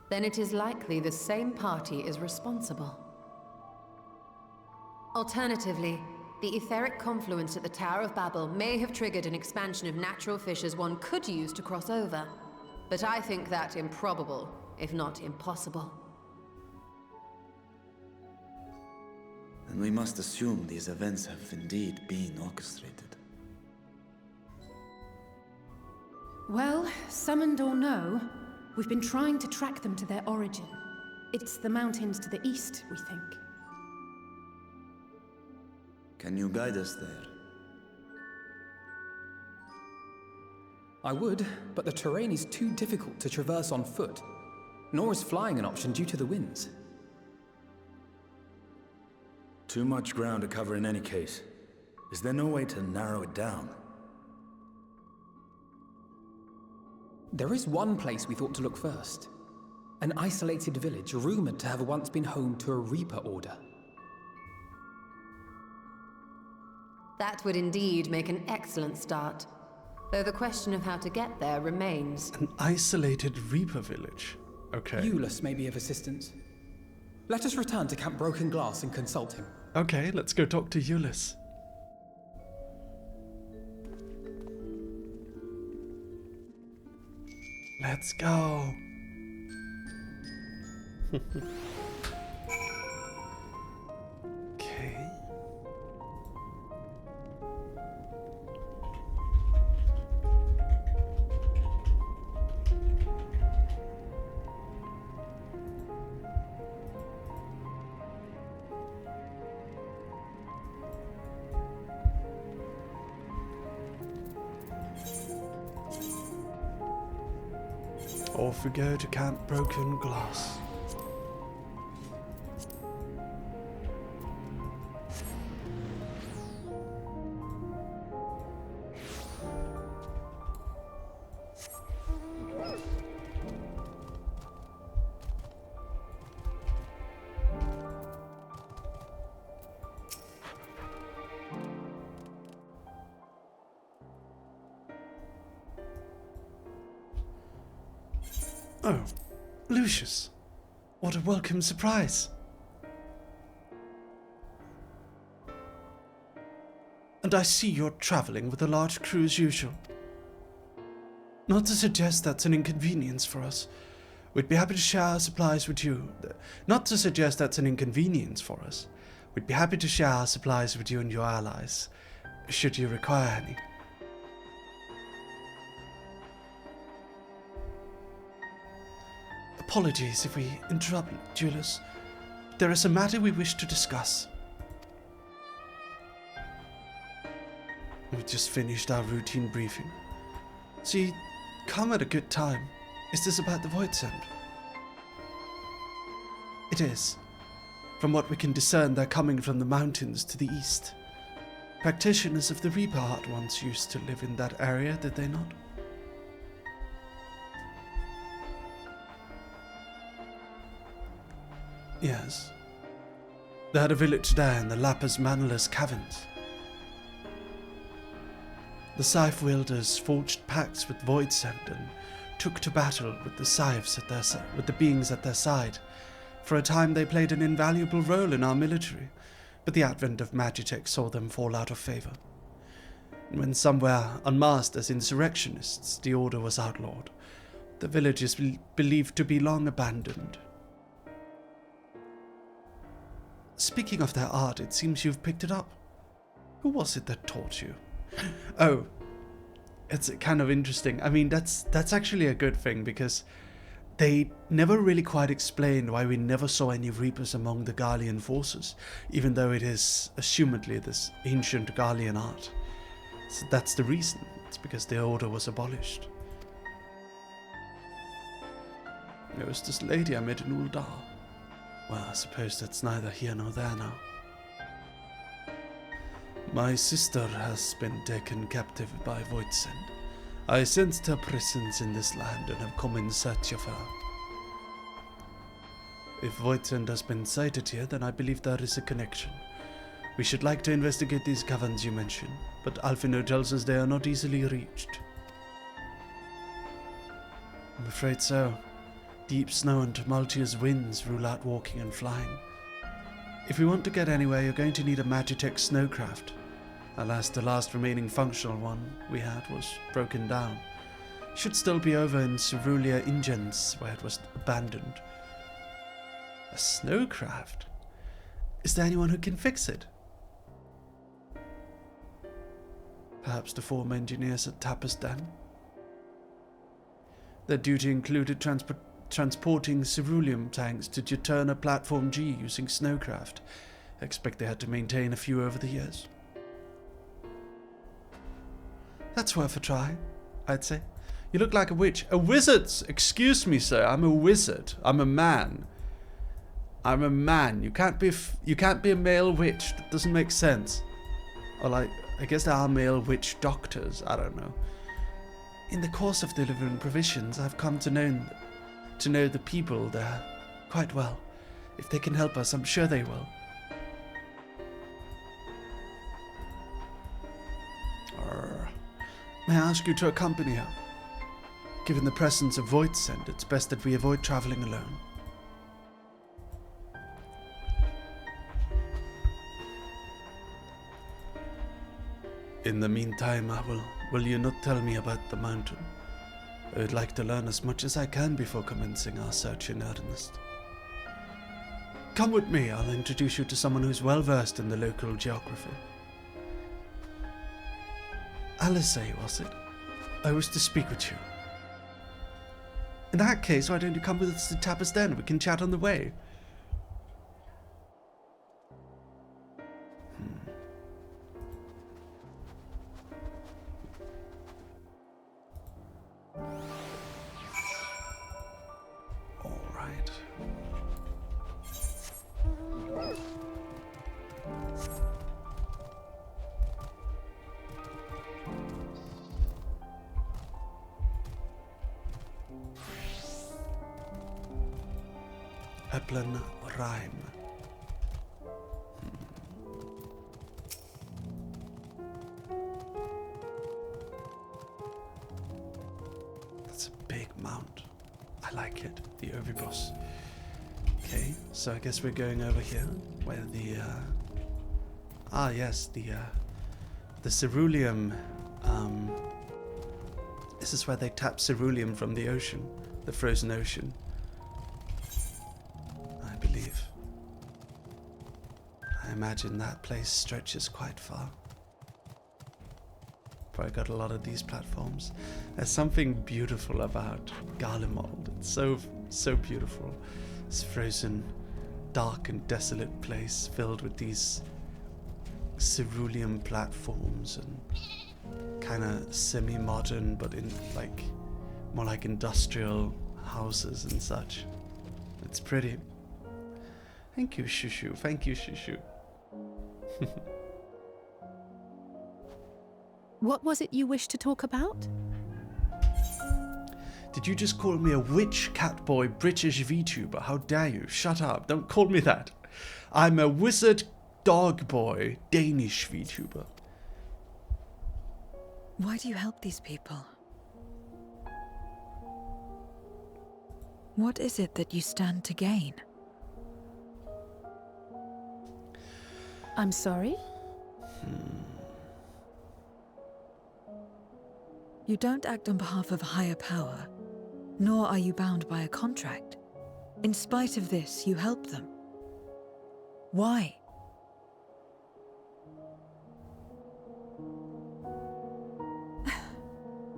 Then it is likely the same party is responsible. Alternatively, the etheric confluence at the Tower of Babel may have triggered an expansion of natural fissures one could use to cross over. But I think that improbable, if not impossible. And we must assume these events have indeed been orchestrated. Well, summoned or no, we've been trying to track them to their origin. It's the mountains to the east, we think. Can you guide us there? I would, but the terrain is too difficult to traverse on foot. Nor is flying an option due to the winds. Too much ground to cover in any case. Is there no way to narrow it down? There is one place we thought to look first. An isolated village rumored to have once been home to a Reaper order. That would indeed make an excellent start. Though the question of how to get there remains. An isolated Reaper village? Okay. Lucius may be of assistance. Let us return to Camp Broken Glass and consult him. Okay, let's go talk to Lucius. Let's go. Okay. Off we go to Camp Broken Glass. Oh, Lucius. What a welcome surprise. And I see you're traveling with a large crew as usual. Not to suggest that's an inconvenience for us. We'd be happy to share our supplies with you. Not to suggest that's an inconvenience for us. We'd be happy to share our supplies with you and your allies, should you require any. Apologies if we interrupt, Julius. There is a matter we wish to discuss. We've just finished our routine briefing. See, come at a good time. Is this about the Voidsent? It is. From what we can discern, they're coming from the mountains to the east. Practitioners of the Reaper art once used to live in that area, did they not? Yes. They had a village there in the Lapis Manilus caverns. The scythe wielders forged pacts with Voidsend and took to battle with the scythes at with the beings at their side. For a time they played an invaluable role in our military, but the advent of Magitech saw them fall out of favor. And when some were unmasked as insurrectionists, the order was outlawed. The village is believed to be long abandoned. Speaking of their art, it seems you've picked it up. Who was it that taught you? Oh, it's kind of interesting. I mean, that's actually a good thing, because they never really quite explained why we never saw any Reapers among the Garlean forces, even though it is assumedly this ancient Garlean art. So that's the reason. It's because the order was abolished. There was this lady I met in Uldar. Well, I suppose that's neither here nor there now. My sister has been taken captive by Voidsend. I sensed her presence in this land and have come in search of her. If Voidsend has been sighted here, then I believe there is a connection. We should like to investigate these caverns you mentioned, but Alfino tells us they are not easily reached. I'm afraid so. Deep snow and tumultuous winds rule out walking and flying. If we want to get anywhere, you're going to need a Magitech snowcraft. Alas, the last remaining functional one we had was broken down. Should still be over in Cerulia Ingens, where it was abandoned. A snowcraft? Is there anyone who can fix it? Perhaps the former engineers at Tapistan? Their duty included transporting ceruleum tanks to Juturna Platform G using snowcraft. I expect they had to maintain a few over the years. That's worth a try, I'd say. You look like a witch. A wizard! Excuse me, sir. I'm a wizard. I'm a man. I'm a man. You can't be a male witch. That doesn't make sense. Or like, I guess there are male witch doctors. I don't know. In the course of delivering provisions, I've come to know the people there quite well. If they can help us, I'm sure they will. May I ask you to accompany her? Given the presence of Voidsend, it's best that we avoid traveling alone. In the meantime, will you not tell me about the mountain? I would like to learn as much as I can before commencing our search in earnest. Come with me, I'll introduce you to someone who's well versed in the local geography. Alice, was it? I wish to speak with you. In that case, why don't you come with us to Tapistan? We can chat on the way. Eplen Rhyme. That's a big mount. I like it. The Overboss. Okay, so I guess we're going over here where the yes, the ceruleum. This is where they tap ceruleum from the ocean, the frozen ocean. I imagine that place stretches quite far. Probably got a lot of these platforms. There's something beautiful about Garlemald. It's so beautiful. This frozen, dark and desolate place filled with these ceruleum platforms and kind of semi-modern, but in like more like industrial houses and such. It's pretty. Thank you, Shushu. Thank you, Shushu. What was it you wished to talk about? Did you just call me a witch, catboy, British VTuber? How dare you? Shut up. Don't call me that. I'm a wizard dog boy, Danish VTuber. Why do you help these people? What is it that you stand to gain? I'm sorry? You don't act on behalf of a higher power, nor are you bound by a contract. In spite of this, you help them. Why?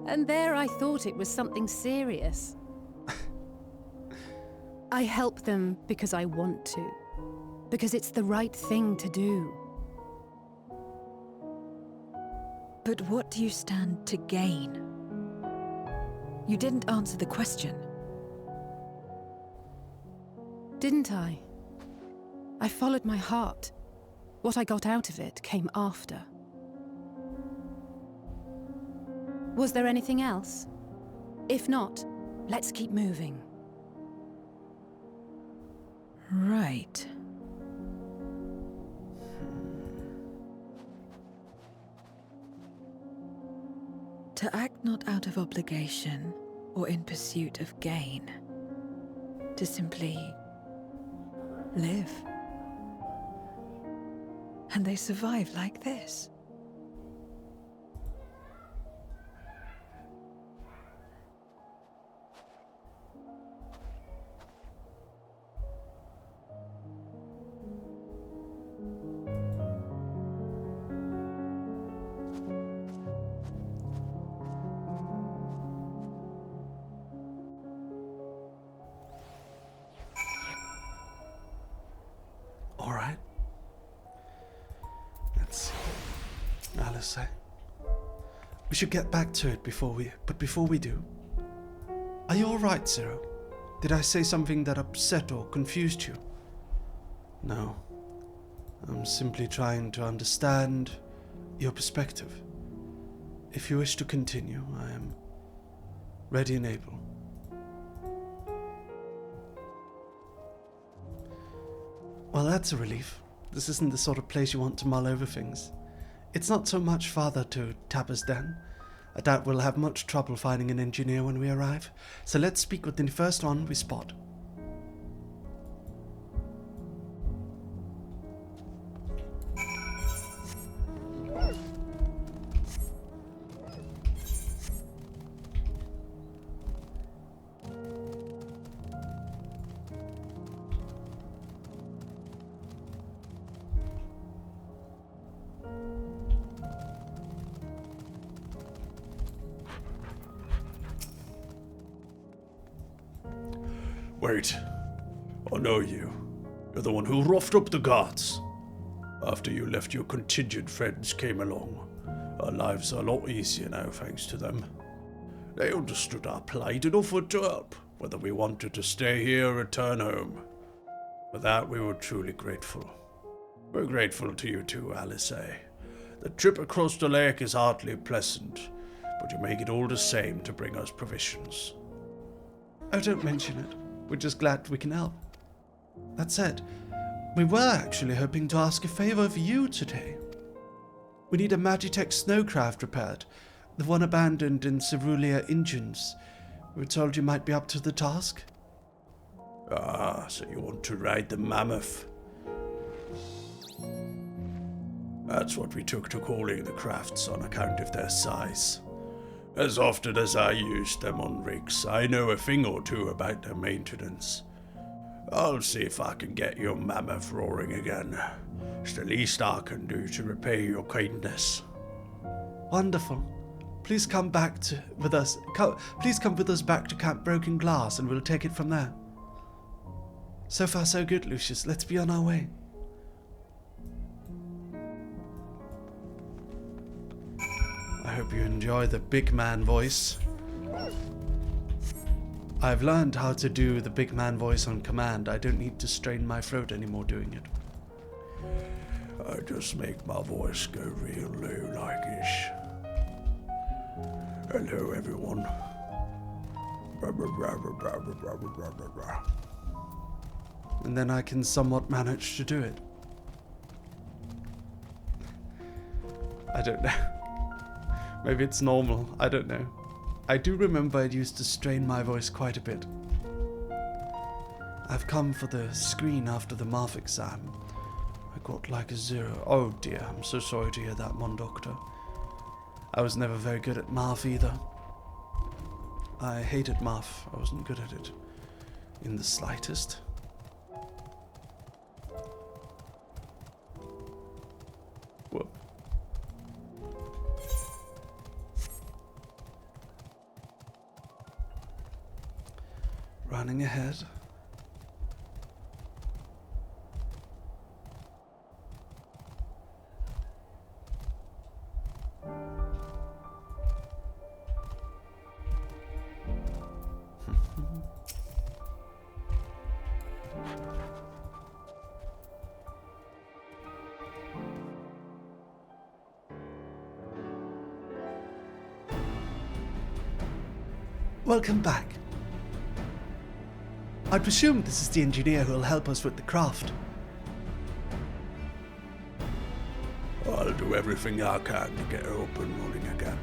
And there I thought it was something serious. I help them because I want to. Because it's the right thing to do. But what do you stand to gain? You didn't answer the question. Didn't I? I followed my heart. What I got out of it came after. Was there anything else? If not, let's keep moving. Right. To act not out of obligation or in pursuit of gain. To simply live. And they survive like this. All right. Let's see. Alice, we should get back to it before we do, are you all right, Zero? Did I say something that upset or confused you? No. I'm simply trying to understand your perspective. If you wish to continue, I am ready and able. Well, that's a relief. This isn't the sort of place you want to mull over things. It's not so much farther to Tabber's Den. I doubt we'll have much trouble finding an engineer when we arrive, so let's speak with the first one we spot. Wait, I know you. You're the one who roughed up the guards. After you left, your contingent friends came along. Our lives are a lot easier now, thanks to them. They understood our plight and offered to help, whether we wanted to stay here or return home. For that, we were truly grateful. We're grateful to you too, Alice. The trip across the lake is hardly pleasant, but you make it all the same to bring us provisions. Oh, don't mention it. We're just glad we can help. That said, we were actually hoping to ask a favor of you today. We need a Magitech snowcraft repaired, the one abandoned in Cerulean Engines. We were told you might be up to the task. Ah, so you want to ride the mammoth? That's what we took to calling the crafts on account of their size. As often as I use them on rigs, I know a thing or two about their maintenance. I'll see if I can get your mammoth roaring again. It's the least I can do to repay your kindness. Wonderful. Please come with us back to Camp Broken Glass and we'll take it from there. So far so good, Lucius. Let's be on our way. I hope you enjoy the big man voice. I've learned how to do the big man voice on command. I don't need to strain my throat anymore doing it. I just make my voice go real low like this. Hello, everyone. and then I can somewhat manage to do it. I don't know. Maybe it's normal, I don't know. I do remember I used to strain my voice quite a bit. I've come for the screen after the math exam. I got like a 0. Oh dear, I'm so sorry to hear that, Mon Doctor. I was never very good at math either. I hated math. I wasn't good at it in the slightest. Whoa. Running ahead. Welcome back. I presume this is the engineer who will help us with the craft. I'll do everything I can to get her up and running again.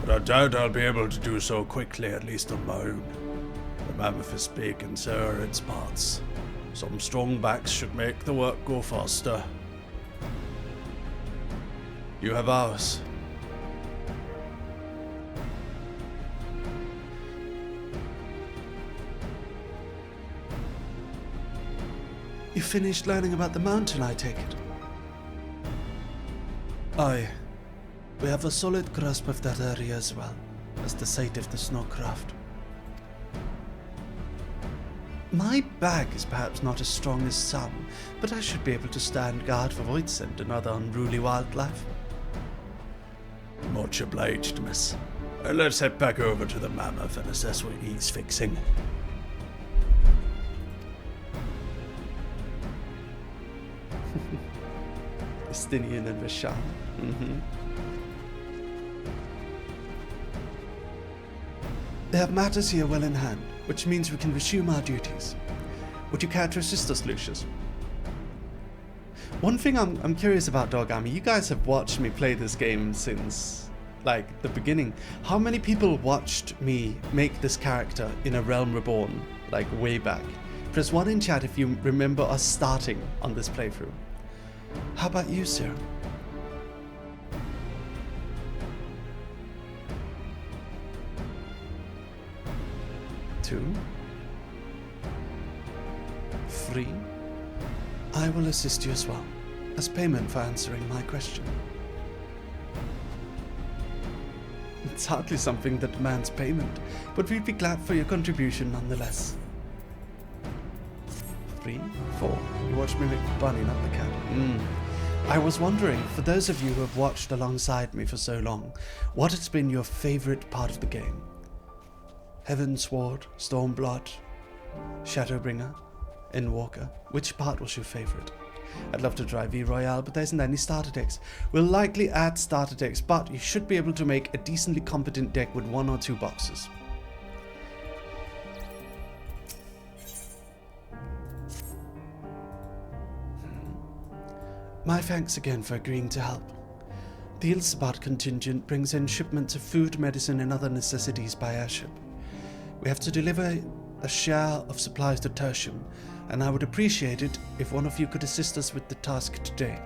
But I doubt I'll be able to do so quickly, at least on my own. The mammoth is big and so are its parts. Some strong backs should make the work go faster. You have ours. You finished learning about the mountain, I take it? Aye. We have a solid grasp of that area as well, as the site of the snowcraft. My bag is perhaps not as strong as some, but I should be able to stand guard for Voidsent and other unruly wildlife. Much obliged, miss. Let's head back over to the mammoth and assess what needs fixing. Justinian and Vashon. They have matters here well in hand, which means we can resume our duties. Would you care to assist us, Lucius? One thing I'm curious about, Dog Army, you guys have watched me play this game since, like, the beginning. How many people watched me make this character in A Realm Reborn, like, way back? Press 1 in chat if you remember us starting on this playthrough. How about you, sir? Two. 3. I will assist you as well, as payment for answering my question. It's hardly something that demands payment, but we'd be glad for your contribution nonetheless. 3, 4. You watched me make the bunny, not the cat. I was wondering, for those of you who have watched alongside me for so long, what has been your favorite part of the game? Heavensward, Stormblood, Shadowbringer, Endwalker. Which part was your favorite? I'd love to try V Royale, but there isn't any starter decks. We'll likely add starter decks, but you should be able to make a decently competent deck with 1 or 2 boxes. My thanks again for agreeing to help. The Ilsabad contingent brings in shipments of food, medicine, and other necessities by airship. We have to deliver a share of supplies to Tertium, and I would appreciate it if one of you could assist us with the task today.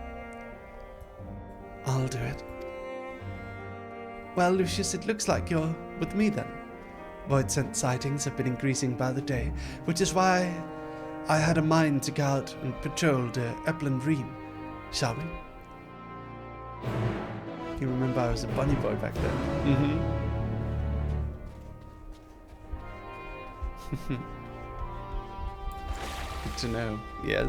I'll do it. Well, Lucius, it looks like you're with me then. Voidsent sightings have been increasing by the day, which is why I had a mind to go out and patrol the Upland Ream. Shall we? You remember I was a bunny boy back then. Good to know. Yes.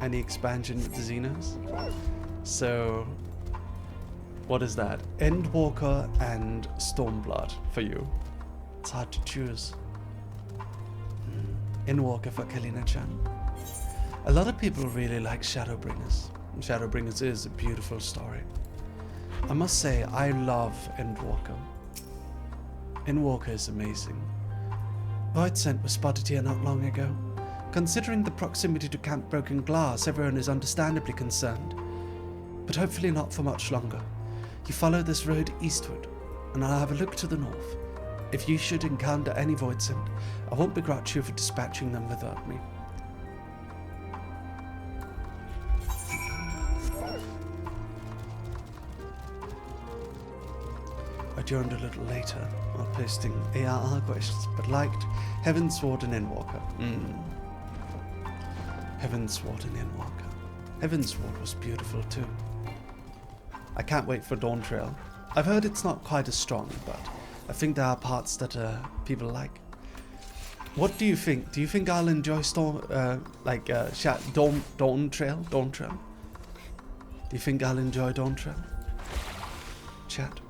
Any expansion with the Xenos? So, what is that? Endwalker and Stormblood for you. It's hard to choose. Endwalker for Kalina-chan. A lot of people really like Shadowbringers. Shadowbringers is a beautiful story. I must say, I love Endwalker. Endwalker is amazing. Voidsent was spotted here not long ago. Considering the proximity to Camp Broken Glass, everyone is understandably concerned. But hopefully not for much longer. You follow this road eastward, and I'll have a look to the north. If you should encounter any Voidsent, I won't begrudge you for dispatching them without me. I joined a little later while posting ARR questions, but liked Heavensward and Endwalker. Heavensward and Endwalker. Heavensward was beautiful too. I can't wait for Dawn Trail. I've heard it's not quite as strong, but I think there are parts that people like. What do you think? Do you think I'll enjoy Dawn Trail? Dawn Trail? Do you think I'll enjoy Dawn Trail? Chat.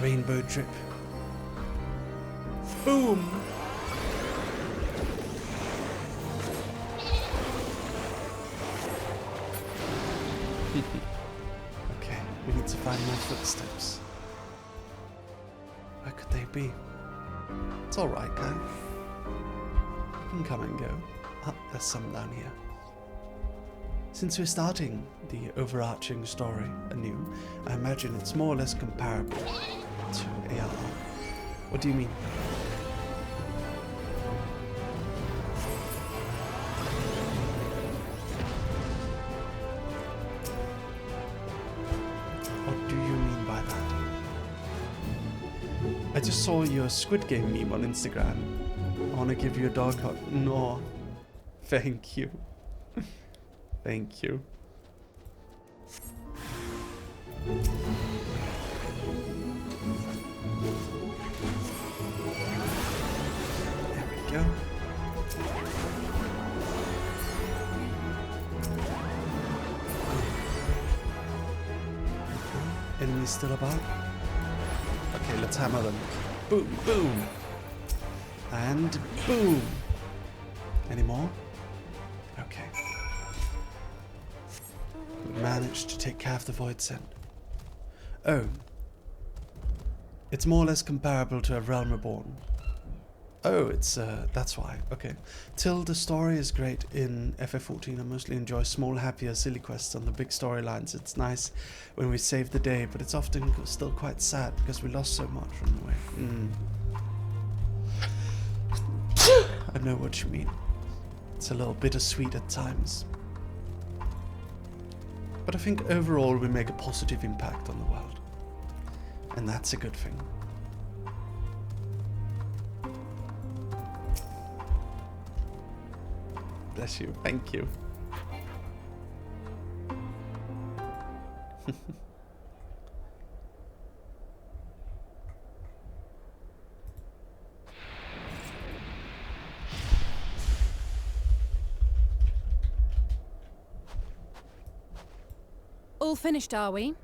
Rainbow drip. Boom! Okay, we need to find more footsteps. Where could they be? It's alright, guy. You can come and go. Ah, there's some down here. Since we're starting the overarching story anew, I imagine it's more or less comparable to ARR. What do you mean? What do you mean by that? I just saw your Squid Game meme on Instagram. I want to give you a dog hug. No. Thank you. Thank you. There we go. Enemies still about? Okay, let's hammer them. Boom, boom. And boom. Any more? Okay. We managed to take care of the Voidsent. Oh. It's more or less comparable to A Realm Reborn. Oh, it's, that's why. Okay. Till the story is great in FF14, I mostly enjoy small, happier, silly quests on the big storylines. It's nice when we save the day, but it's often still quite sad because we lost so much on the way. I know what you mean. It's a little bittersweet at times. But I think overall we make a positive impact on the world. And that's a good thing. Bless you. Thank you. All finished, are we?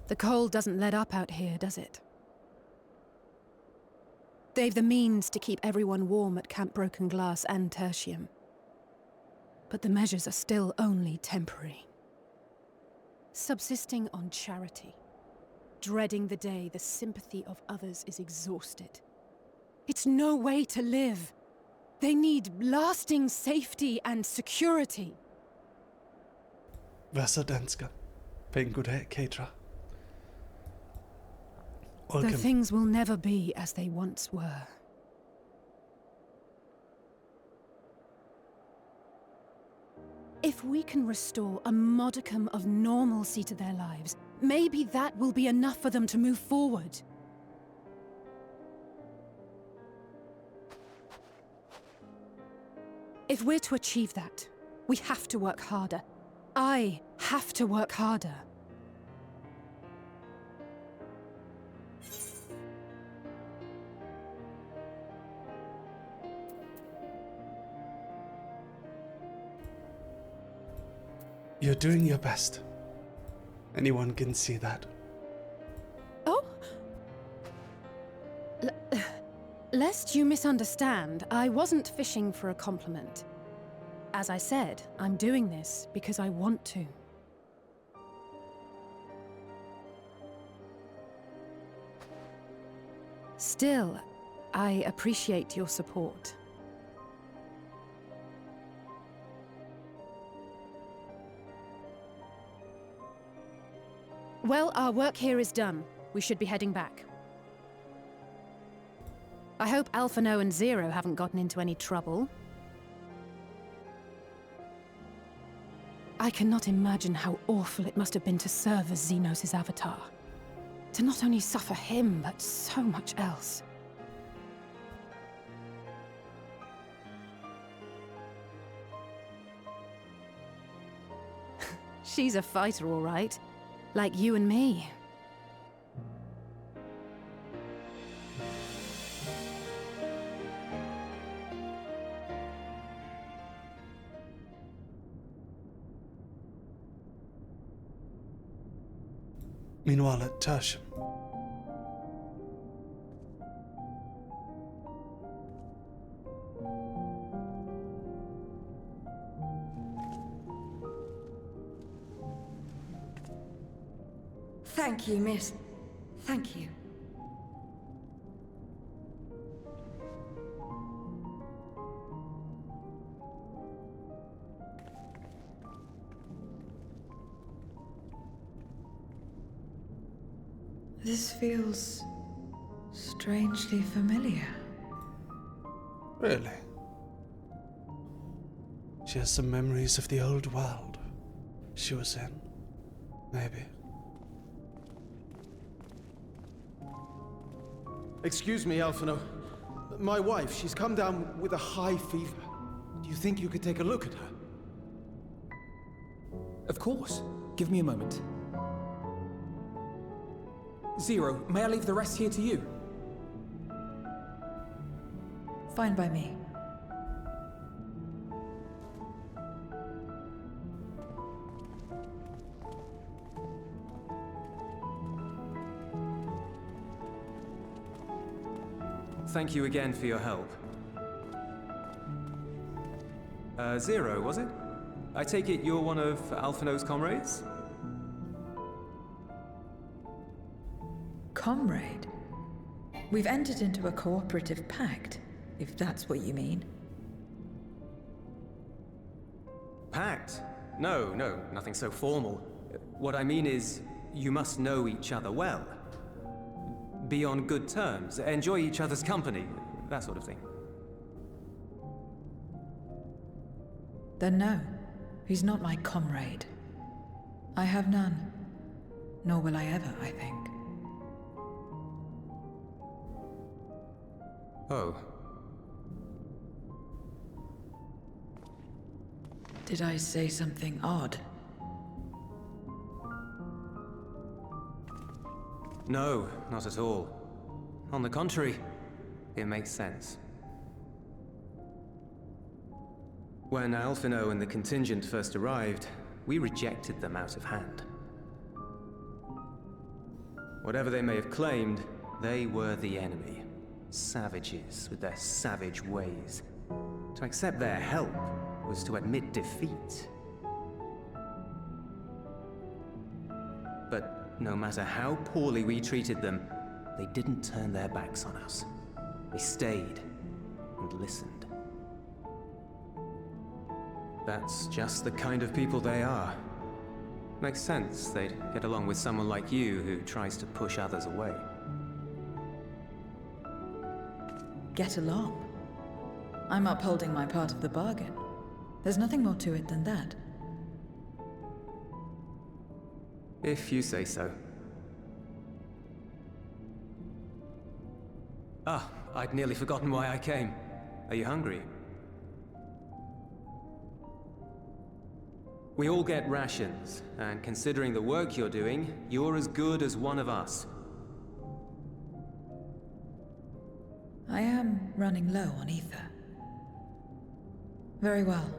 The cold doesn't let up out here, does it? They've the means to keep everyone warm at Camp Broken Glass and Tertium. But the measures are still only temporary. Subsisting on charity. Dreading the day the sympathy of others is exhausted. It's no way to live. They need lasting safety and security. Vasa danska. Pengude Ketra. Though things will never be as they once were. If we can restore a modicum of normalcy to their lives, maybe that will be enough for them to move forward. If we're to achieve that, we have to work harder. I have to work harder. You're doing your best. Anyone can see that. Oh? Lest you misunderstand, I wasn't fishing for a compliment. As I said, I'm doing this because I want to. Still, I appreciate your support. Well, our work here is done. We should be heading back. I hope Alphino and Zero haven't gotten into any trouble. I cannot imagine how awful it must have been to serve as Xenos' avatar. To not only suffer him, but so much else. She's a fighter, all right. Like you and me. Meanwhile at Tertium. Thank you, miss. Thank you. This feels strangely familiar. Really? She has some memories of the old world she was in. Maybe. Excuse me, Alphino. My wife, she's come down with a high fever. Do you think you could take a look at her? Of course. Give me a moment. Zero, may I leave the rest here to you? Fine by me. Thank you again for your help. Zero, was it? I take it you're one of Alphino's comrades? Comrade? We've entered into a cooperative pact, if that's what you mean. Pact? No, nothing so formal. What I mean is, you must know each other well. Be on good terms, enjoy each other's company, that sort of thing. Then no, he's not my comrade. I have none. Nor will I ever, I think. Oh. Did I say something odd? No, not at all. On the contrary, it makes sense. When Alphino and the contingent first arrived, we rejected them out of hand. Whatever they may have claimed, they were the enemy. Savages with their savage ways. To accept their help was to admit defeat. But no matter how poorly we treated them, they didn't turn their backs on us. They stayed and listened. That's just the kind of people they are. Makes sense they'd get along with someone like you who tries to push others away. Get along. I'm upholding my part of the bargain. There's nothing more to it than that. If you say so. Ah, I'd nearly forgotten why I came. Are you hungry? We all get rations, and considering the work you're doing, you're as good as one of us. I am running low on ether. Very well.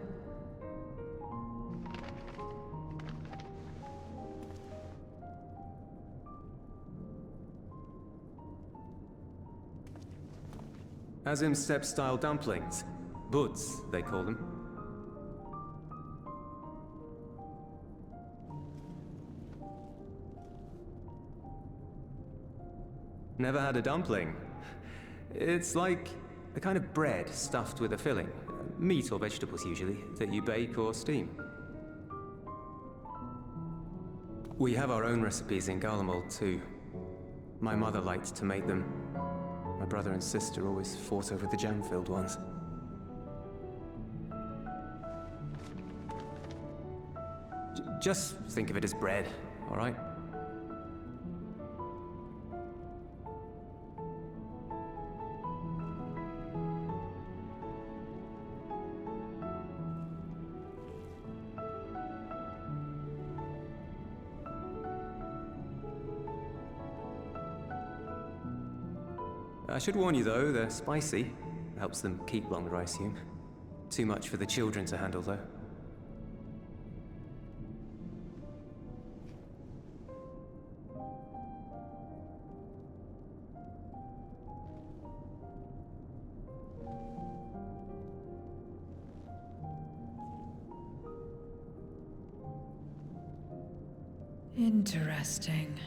Azim step-style dumplings. Buds, they call them. Never had a dumpling? It's like a kind of bread stuffed with a filling. Meat or vegetables usually, that you bake or steam. We have our own recipes in Garlemald too. My mother liked to make them. My brother and sister always fought over the jam-filled ones. Just think of it as bread, all right? I should warn you though, they're spicy. Helps them keep longer, I assume. Too much for the children to handle though. Interesting.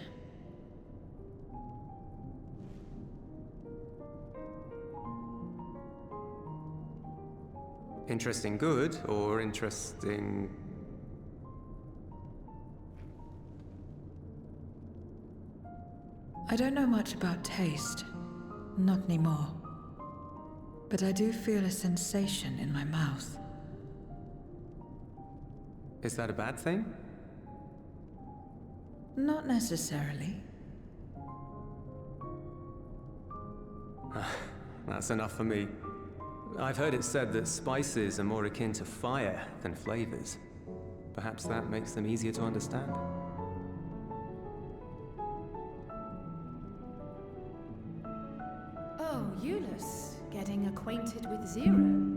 Interesting good, or interesting... I don't know much about taste. Not anymore. But I do feel a sensation in my mouth. Is that a bad thing? Not necessarily. That's enough for me. I've heard it said that spices are more akin to fire than flavors. Perhaps that makes them easier to understand. Oh, Eulus, getting acquainted with Zero,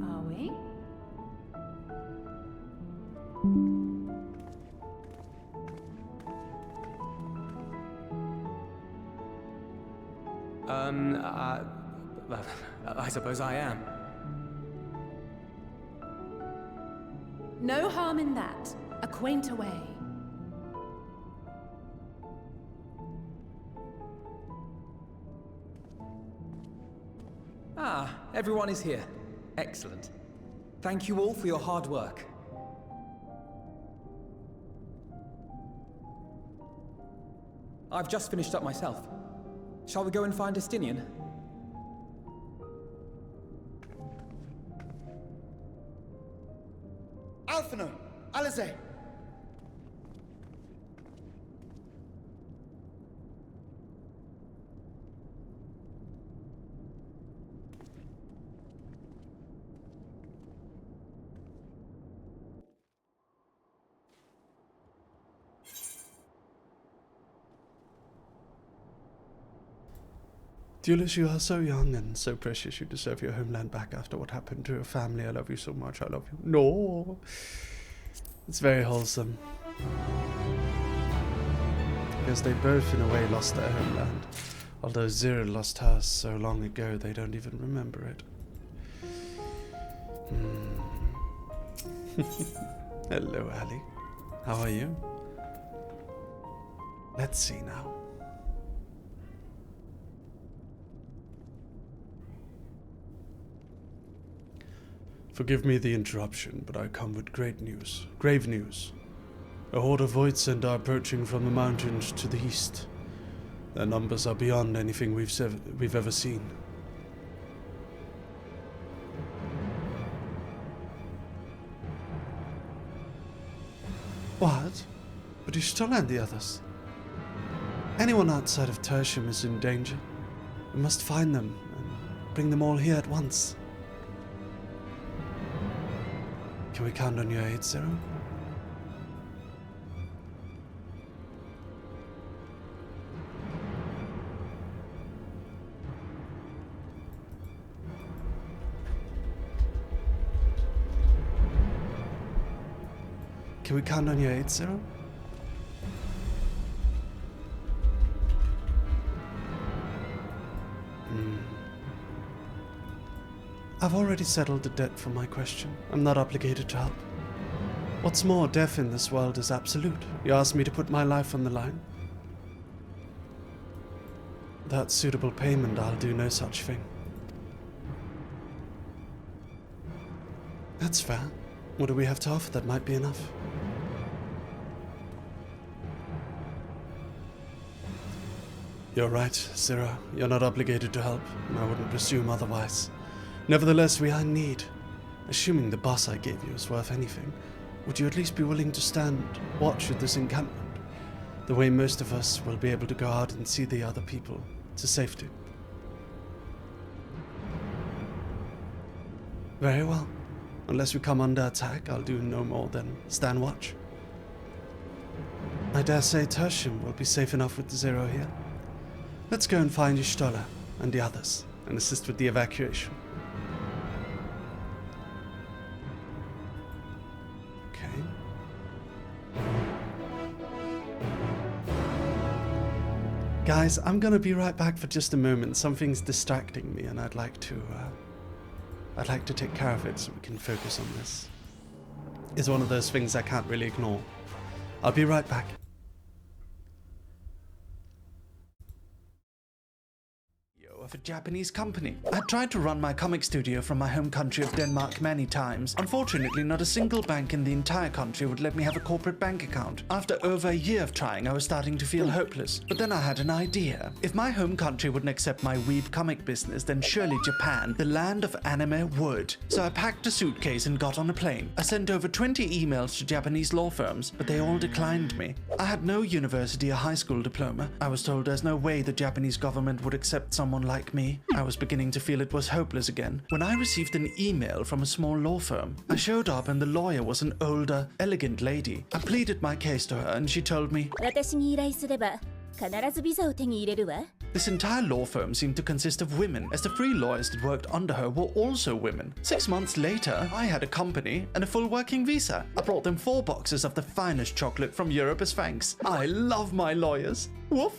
are we? I suppose I am. No harm in that. Acquaint away. Ah, everyone is here. Excellent. Thank you all for your hard work. I've just finished up myself. Shall we go and find Estinian? Alphino! Alize! Lucius, you are so young and so precious. You deserve your homeland back after what happened to your family. I love you so much. I love you. No. It's very wholesome. Because they both, in a way, lost their homeland. Although Zero lost hers so long ago, they don't even remember it. Hello, Ali. How are you? Let's see now. Forgive me the interruption, but I come with great news. Grave news. A horde of Voidsent are approaching from the mountains to the east. Their numbers are beyond anything we've ever seen. What? But Ishtal and the others. Anyone outside of Tertium is in danger. We must find them and bring them all here at once. Can we count on your aid, Zero? Can we count on your aid, Zero? I've already settled the debt from my question. I'm not obligated to help. What's more, death in this world is absolute. You asked me to put my life on the line. Without suitable payment, I'll do no such thing. That's fair. What do we have to offer that might be enough? You're right, Zero. You're not obligated to help, and I wouldn't presume otherwise. Nevertheless, we are in need. Assuming the bus I gave you is worth anything, would you at least be willing to stand watch at this encampment? The way most of us will be able to go out and see the other people to safety. Very well. Unless we come under attack, I'll do no more than stand watch. I dare say Tertium will be safe enough with the Zero here. Let's go and find Y'shtola and the others and assist with the evacuation. Guys, I'm gonna be right back for just a moment. Something's distracting me and I'd like to take care of it so we can focus on this. It's one of those things I can't really ignore. I'll be right back. Of a Japanese company. I tried to run my comic studio from my home country of Denmark many times. Unfortunately, not a single bank in the entire country would let me have a corporate bank account. After over a year of trying, I was starting to feel hopeless. But then I had an idea. If my home country wouldn't accept my weeb comic business, then surely Japan, the land of anime, would. So I packed a suitcase and got on a plane. I sent over 20 emails to Japanese law firms, but they all declined me. I had no university or high school diploma. I was told there's no way the Japanese government would accept someone like me. I was beginning to feel it was hopeless again when I received an email from a small law firm. I showed up and the lawyer was an older, elegant lady. I pleaded my case to her and she told me, this entire law firm seemed to consist of women, as the 3 lawyers that worked under her were also women. 6 months later, I had a company and a full working visa. I brought them 4 boxes of the finest chocolate from Europe as thanks. I love my lawyers. Woof.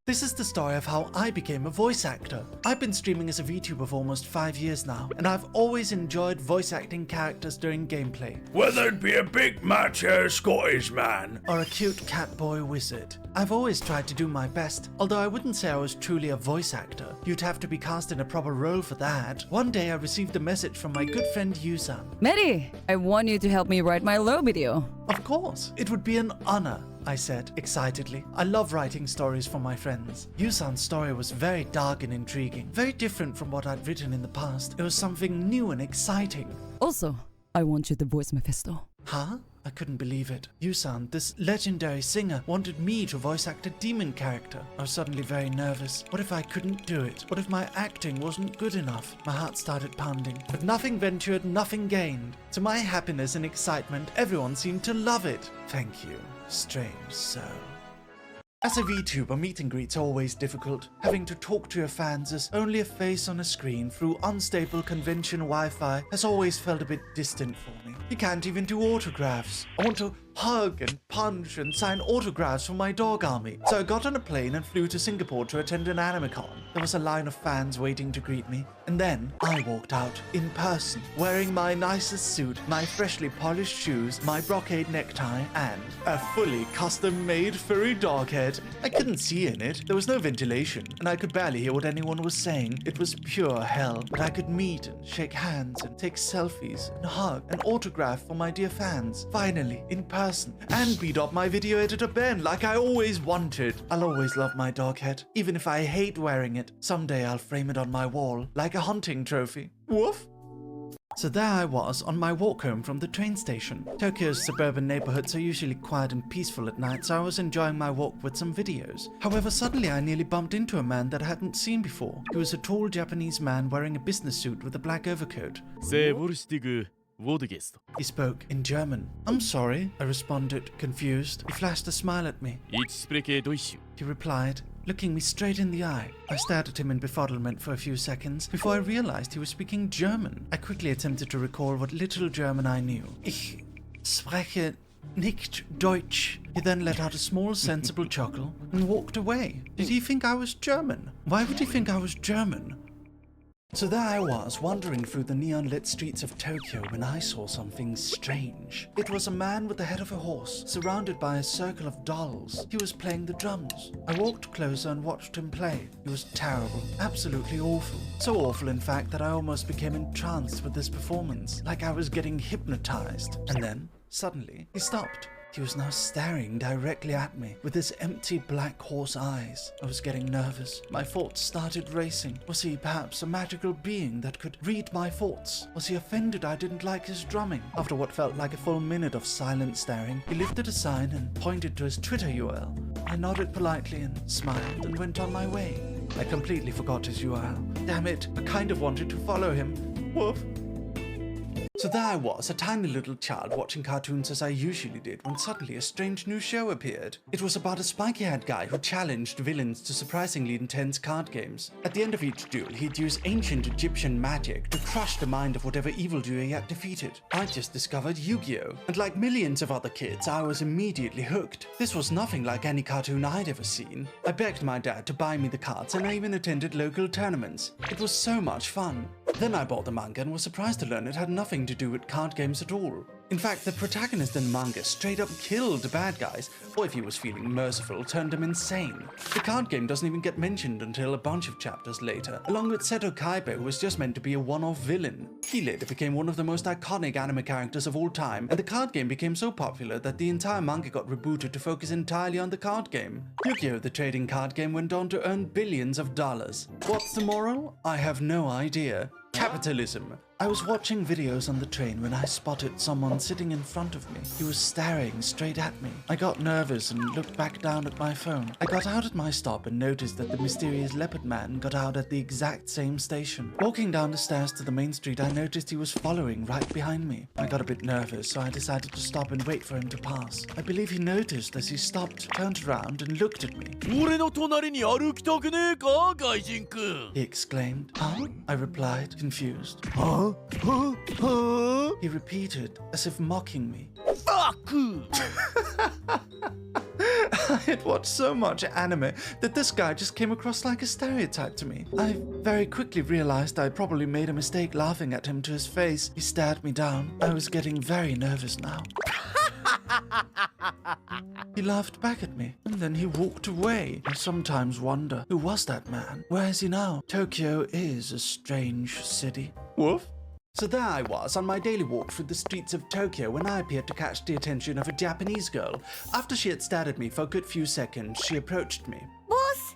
This is the story of how I became a voice actor. I've been streaming as a VTuber for almost 5 years now, and I've always enjoyed voice acting characters during gameplay. Whether it be a big macho Scottish man or a cute catboy wizard. I've always tried to do my best, although I wouldn't say I was truly a voice actor. You'd have to be cast in a proper role for that. One day I received a message from my good friend Yusan. Mary, I want you to help me write my low video. Of course, it would be an honor, I said excitedly. I love writing stories for my friends. Yusan's story was very dark and intriguing, very different from what I'd written in the past. It was something new and exciting. Also, I want you to voice Mephisto. Huh? I couldn't believe it. Yusan, this legendary singer, wanted me to voice act a demon character. I was suddenly very nervous. What if I couldn't do it? What if my acting wasn't good enough? My heart started pounding. But nothing ventured, nothing gained. To my happiness and excitement, everyone seemed to love it. Thank you, strange soul. As a VTuber, meet and greets are always difficult. Having to talk to your fans as only a face on a screen through unstable convention Wi-Fi has always felt a bit distant for me. You can't even do autographs. I want to hug and punch and sign autographs for my dog army. So I got on a plane and flew to Singapore to attend an AnimeCon. There was a line of fans waiting to greet me. And then I walked out in person, wearing my nicest suit, my freshly polished shoes, my brocade necktie, and a fully custom-made furry dog head. I couldn't see in it. There was no ventilation, and I could barely hear what anyone was saying. It was pure hell. But I could meet and shake hands and take selfies and hug and autograph for my dear fans. Finally, in person. And beat up my video editor Ben like I always wanted. I'll always love my dog head, even if I hate wearing it. Someday I'll frame it on my wall like a hunting trophy. Woof! So there I was on my walk home from the train station. Tokyo's suburban neighborhoods are usually quiet and peaceful at night, so I was enjoying my walk with some videos. However, suddenly I nearly bumped into a man that I hadn't seen before. He was a tall Japanese man wearing a business suit with a black overcoat. He spoke in German. I'm sorry, I responded, confused. He flashed a smile at me. He replied, looking me straight in the eye. I stared at him in befuddlement for a few seconds before I realized he was speaking German. I quickly attempted to recall what little German I knew. Ich spreche nicht Deutsch. He then let out a small, sensible chuckle and walked away. Did he think I was German? Why would he think I was German? So there I was, wandering through the neon-lit streets of Tokyo when I saw something strange. It was a man with the head of a horse, surrounded by a circle of dolls. He was playing the drums. I walked closer and watched him play. He was terrible, absolutely awful. So awful, in fact, that I almost became entranced with this performance, like I was getting hypnotized. And then, suddenly, he stopped. He was now staring directly at me with his empty black horse eyes. I was getting nervous. My thoughts started racing. Was he perhaps a magical being that could read my thoughts? Was he offended I didn't like his drumming? After what felt like a full minute of silent staring, he lifted a sign and pointed to his Twitter URL. I nodded politely and smiled and went on my way. I completely forgot his URL. Damn it, I kind of wanted to follow him. Woof. So there I was, a tiny little child watching cartoons as I usually did, when suddenly a strange new show appeared. It was about a spiky-haired guy who challenged villains to surprisingly intense card games. At the end of each duel, he'd use ancient Egyptian magic to crush the mind of whatever evildoer he had defeated. I just discovered Yu-Gi-Oh! And like millions of other kids, I was immediately hooked. This was nothing like any cartoon I'd ever seen. I begged my dad to buy me the cards, and I even attended local tournaments. It was so much fun. Then I bought the manga and was surprised to learn it had nothing to do with card games at all. In fact, the protagonist in the manga straight up killed the bad guys, or if he was feeling merciful, turned them insane. The card game doesn't even get mentioned until a bunch of chapters later, along with Seto Kaiba, who was just meant to be a one-off villain. He later became one of the most iconic anime characters of all time, and the card game became so popular that the entire manga got rebooted to focus entirely on the card game. Yu-Gi-Oh! The trading card game went on to earn billions of dollars. What's the moral? I have no idea. Capitalism. I was watching videos on the train when I spotted someone sitting in front of me. He was staring straight at me. I got nervous and looked back down at my phone. I got out at my stop and noticed that the mysterious leopard man got out at the exact same station. Walking down the stairs to the main street, I noticed he was following right behind me. I got a bit nervous, so I decided to stop and wait for him to pass. I believe he noticed as he stopped, turned around and looked at me. He exclaimed. Huh? I replied, confused. Huh? He repeated, as if mocking me. Fuck! I had watched so much anime that this guy just came across like a stereotype to me. I very quickly realized I probably made a mistake laughing at him to his face. He stared me down. I was getting very nervous now. He laughed back at me, and then he walked away. I sometimes wonder, who was that man? Where is he now? Tokyo is a strange city. Woof. So there I was, on my daily walk through the streets of Tokyo when I appeared to catch the attention of a Japanese girl. After she had stared at me for a good few seconds, she approached me. Boss!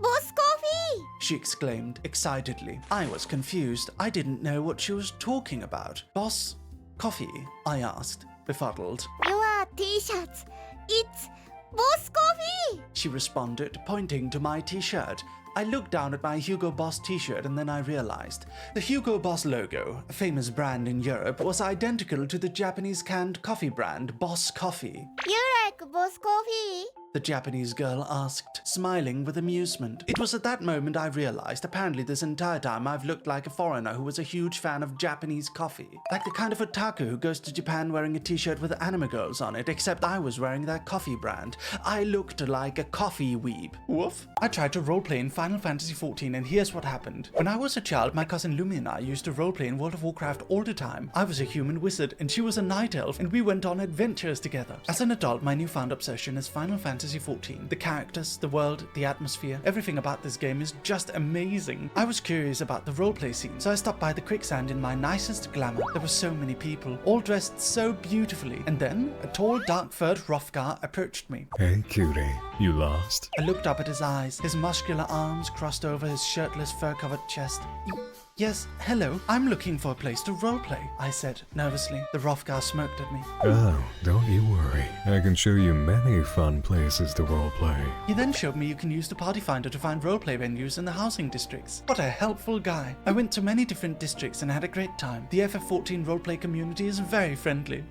Boss coffee! She exclaimed, excitedly. I was confused. I didn't know what she was talking about. Boss, coffee? I asked, befuddled. Your t-shirts. It's Boss coffee! She responded, pointing to my t-shirt. I looked down at my Hugo Boss t-shirt and then I realized. The Hugo Boss logo, a famous brand in Europe, was identical to the Japanese canned coffee brand Boss Coffee. You like Boss coffee? The Japanese girl asked, smiling with amusement. It was at that moment I realized apparently this entire time I've looked like a foreigner who was a huge fan of Japanese coffee. Like the kind of otaku who goes to Japan wearing a t-shirt with anime girls on it, except I was wearing that coffee brand. I looked like a coffee weeb. Woof. I tried to roleplay in Final Fantasy XIV and here's what happened. When I was a child, my cousin Lumi and I used to roleplay in World of Warcraft all the time. I was a human wizard and she was a night elf and we went on adventures together. As an adult, my newfound obsession is Final Fantasy XIV. The characters, the world, the atmosphere, everything about this game is just amazing. I was curious about the roleplay scene, so I stopped by the quicksand in my nicest glamour. There were so many people, all dressed so beautifully. And then, a tall, dark-furred Hrothgar approached me. Hey, cutie. You lost? I looked up at his eyes, his muscular arms crossed over his shirtless, fur-covered chest. Yes, hello. I'm looking for a place to roleplay, I said nervously. The Rothgar smirked at me. Oh, don't you worry. I can show you many fun places to roleplay. He then showed me you can use the party finder to find roleplay venues in the housing districts. What a helpful guy. I went to many different districts and had a great time. The FF14 roleplay community is very friendly.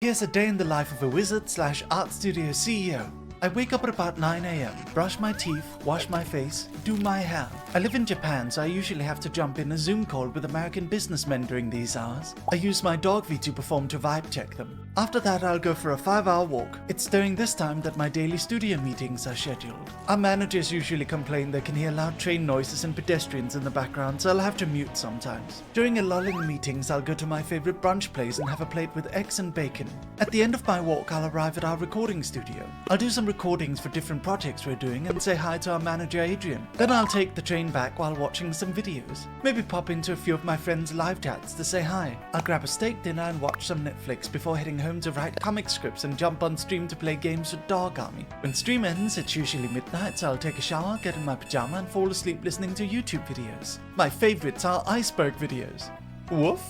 Here's a day in the life of a wizard/art studio CEO. I wake up at about 9 AM, brush my teeth, wash my face, do my hair. I live in Japan, so I usually have to jump in a Zoom call with American businessmen during these hours. I use my dog vtuber form to vibe check them. After that, I'll go for a 5-hour walk. It's during this time that my daily studio meetings are scheduled. Our managers usually complain they can hear loud train noises and pedestrians in the background, so I'll have to mute sometimes. During a lull in meetings, I'll go to my favorite brunch place and have a plate with eggs and bacon. At the end of my walk, I'll arrive at our recording studio. I'll do some recordings for different projects we're doing and say hi to our manager Adrian. Then I'll take the train back while watching some videos. Maybe pop into a few of my friends' live chats to say hi. I'll grab a steak dinner and watch some Netflix before heading home to write comic scripts and jump on stream to play games with Dog Army. When stream ends, it's usually midnight, so I'll take a shower, get in my pajama and fall asleep listening to YouTube videos. My favorites are iceberg videos. Woof.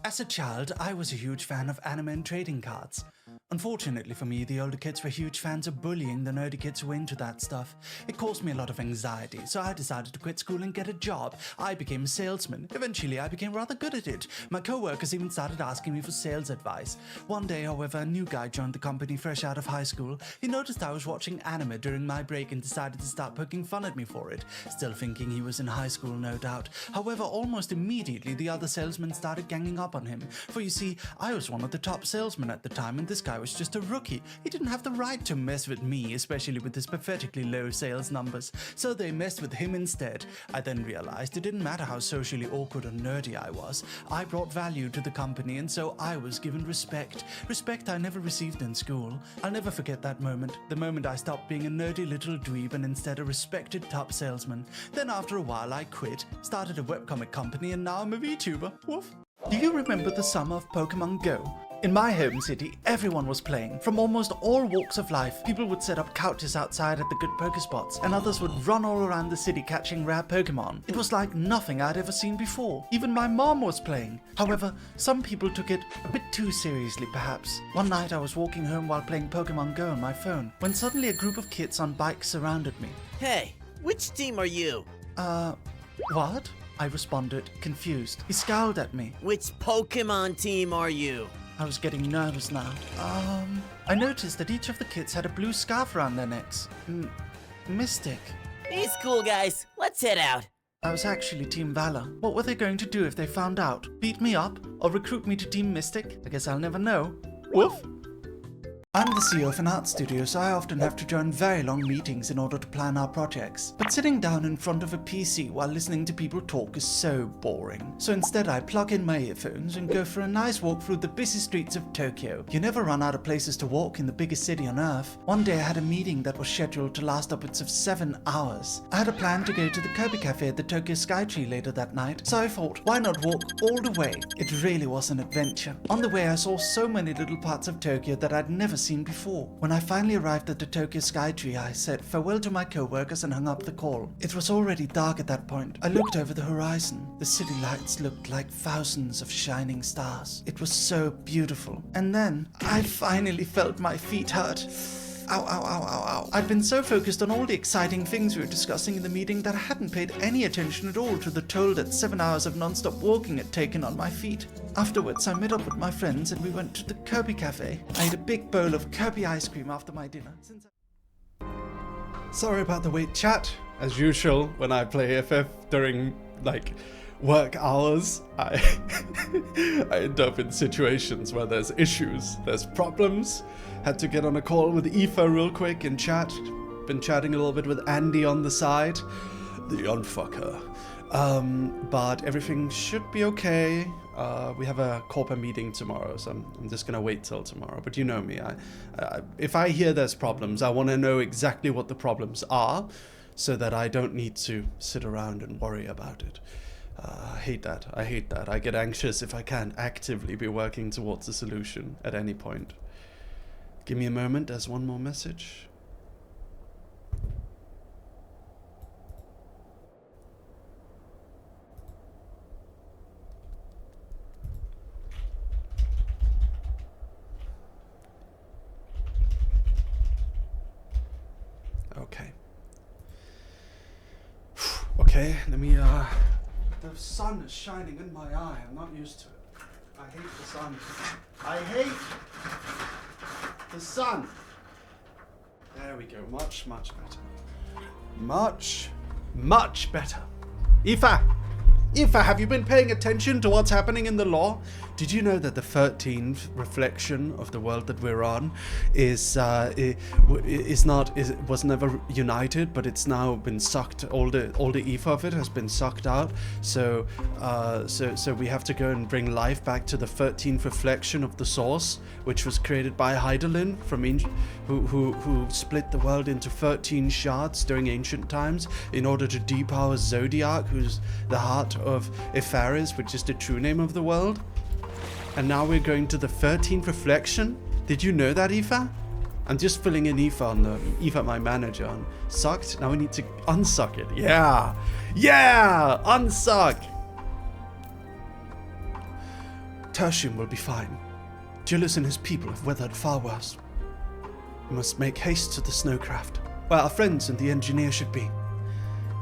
As a child, I was a huge fan of anime and trading cards. Unfortunately for me, the older kids were huge fans of bullying the nerdy kids who were into that stuff. It caused me a lot of anxiety, so I decided to quit school and get a job. I became a salesman. Eventually, I became rather good at it. My co-workers even started asking me for sales advice. One day, however, a new guy joined the company fresh out of high school. He noticed I was watching anime during my break and decided to start poking fun at me for it. Still thinking he was in high school, no doubt. However, almost immediately, the other salesmen started ganging up on him. For you see, I was one of the top salesmen at the time, and this guy was just a rookie. He didn't have the right to mess with me, especially with his pathetically low sales numbers, so they messed with him instead. I then realized it didn't matter how socially awkward or nerdy I was. I brought value to the company, and so I was given respect. Respect I never received in school. I'll never forget that moment. The moment I stopped being a nerdy little dweeb and instead a respected top salesman. Then after a while I quit, started a webcomic company, and now I'm a VTuber. Woof. Do you remember the summer of Pokemon Go? In my home city, everyone was playing. From almost all walks of life, people would set up couches outside at the good Pokespots, and others would run all around the city catching rare Pokemon. It was like nothing I'd ever seen before. Even my mom was playing. However, some people took it a bit too seriously, perhaps. One night I was walking home while playing Pokemon Go on my phone, when suddenly a group of kids on bikes surrounded me. Hey, which team are you? What? I responded, confused. He scowled at me. Which Pokemon team are you? I was getting nervous now. I noticed that each of the kids had a blue scarf around their necks. Mystic. These cool guys, let's head out. I was actually Team Valor. What were they going to do if they found out? Beat me up? Or recruit me to Team Mystic? I guess I'll never know. Woof! I'm the CEO of an art studio, so I often have to join very long meetings in order to plan our projects. But sitting down in front of a PC while listening to people talk is so boring. So instead I plug in my earphones and go for a nice walk through the busy streets of Tokyo. You never run out of places to walk in the biggest city on earth. One day I had a meeting that was scheduled to last upwards of 7 hours. I had a plan to go to the Kirby Cafe at the Tokyo Skytree later that night, so I thought, why not walk all the way? It really was an adventure. On the way I saw so many little parts of Tokyo that I'd never seen before. When I finally arrived at the Tokyo Skytree, I said farewell to my co-workers and hung up the call. It was already dark at that point. I looked over the horizon. The city lights looked like thousands of shining stars. It was so beautiful. And then, I finally felt my feet hurt. Ow, ow, ow, ow, ow. I'd been so focused on all the exciting things we were discussing in the meeting that I hadn't paid any attention at all to the toll that 7 hours of non-stop walking had taken on my feet. Afterwards, I met up with my friends and we went to the Kirby Cafe. I ate a big bowl of Kirby ice cream after my dinner. Sorry about the wait, chat. As usual, when I play FF during, work hours, I end up in situations where there's issues, there's problems. Had to get on a call with Aoife real quick and chat. Been chatting a little bit with Andy on the side. The unfucker. But everything should be okay. We have a corporate meeting tomorrow, so I'm just gonna wait till tomorrow. But you know me, if I hear there's problems, I want to know exactly what the problems are, so that I don't need to sit around and worry about it. I hate that. I get anxious if I can't actively be working towards a solution at any point. Give me a moment, there's one more message. Okay, let me, the sun is shining in my eye. I'm not used to it. I hate the sun. I hate the sun. There we go. Much, much better. Much, much better. Aoife, have you been paying attention to what's happening in the law? Did you know that the 13th reflection of the world that we're on was never united, but it's now been sucked. All the Aoife of it has been sucked out. So we have to go and bring life back to the 13th reflection of the source, which was created by Hydaelyn who split the world into 13 shards during ancient times in order to depower Zodiac, who's the heart of Efaris, which is the true name of the world. And now we're going to the 13th reflection. Did you know that, Aoife? I'm just filling in Aoife on the Aoife, my manager, on sucked. Now we need to unsuck it. Yeah, unsuck. Tertium will be fine. Julius and his people have weathered far worse. We must make haste to the snowcraft, where our friends and the engineer should be.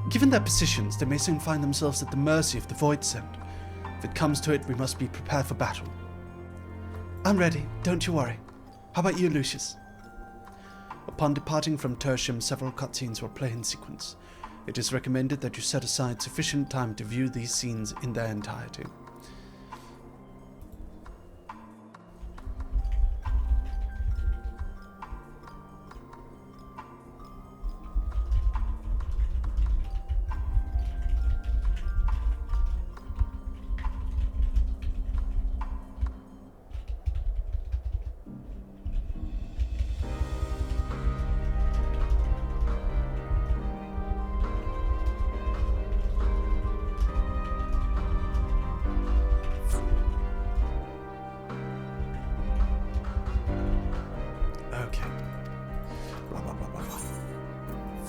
Given their positions, they may soon find themselves at the mercy of the Void Sent. If it comes to it, we must be prepared for battle. I'm ready, don't you worry. How about you, Lucius? Upon departing from Tertium, several cutscenes will play in sequence. It is recommended that you set aside sufficient time to view these scenes in their entirety.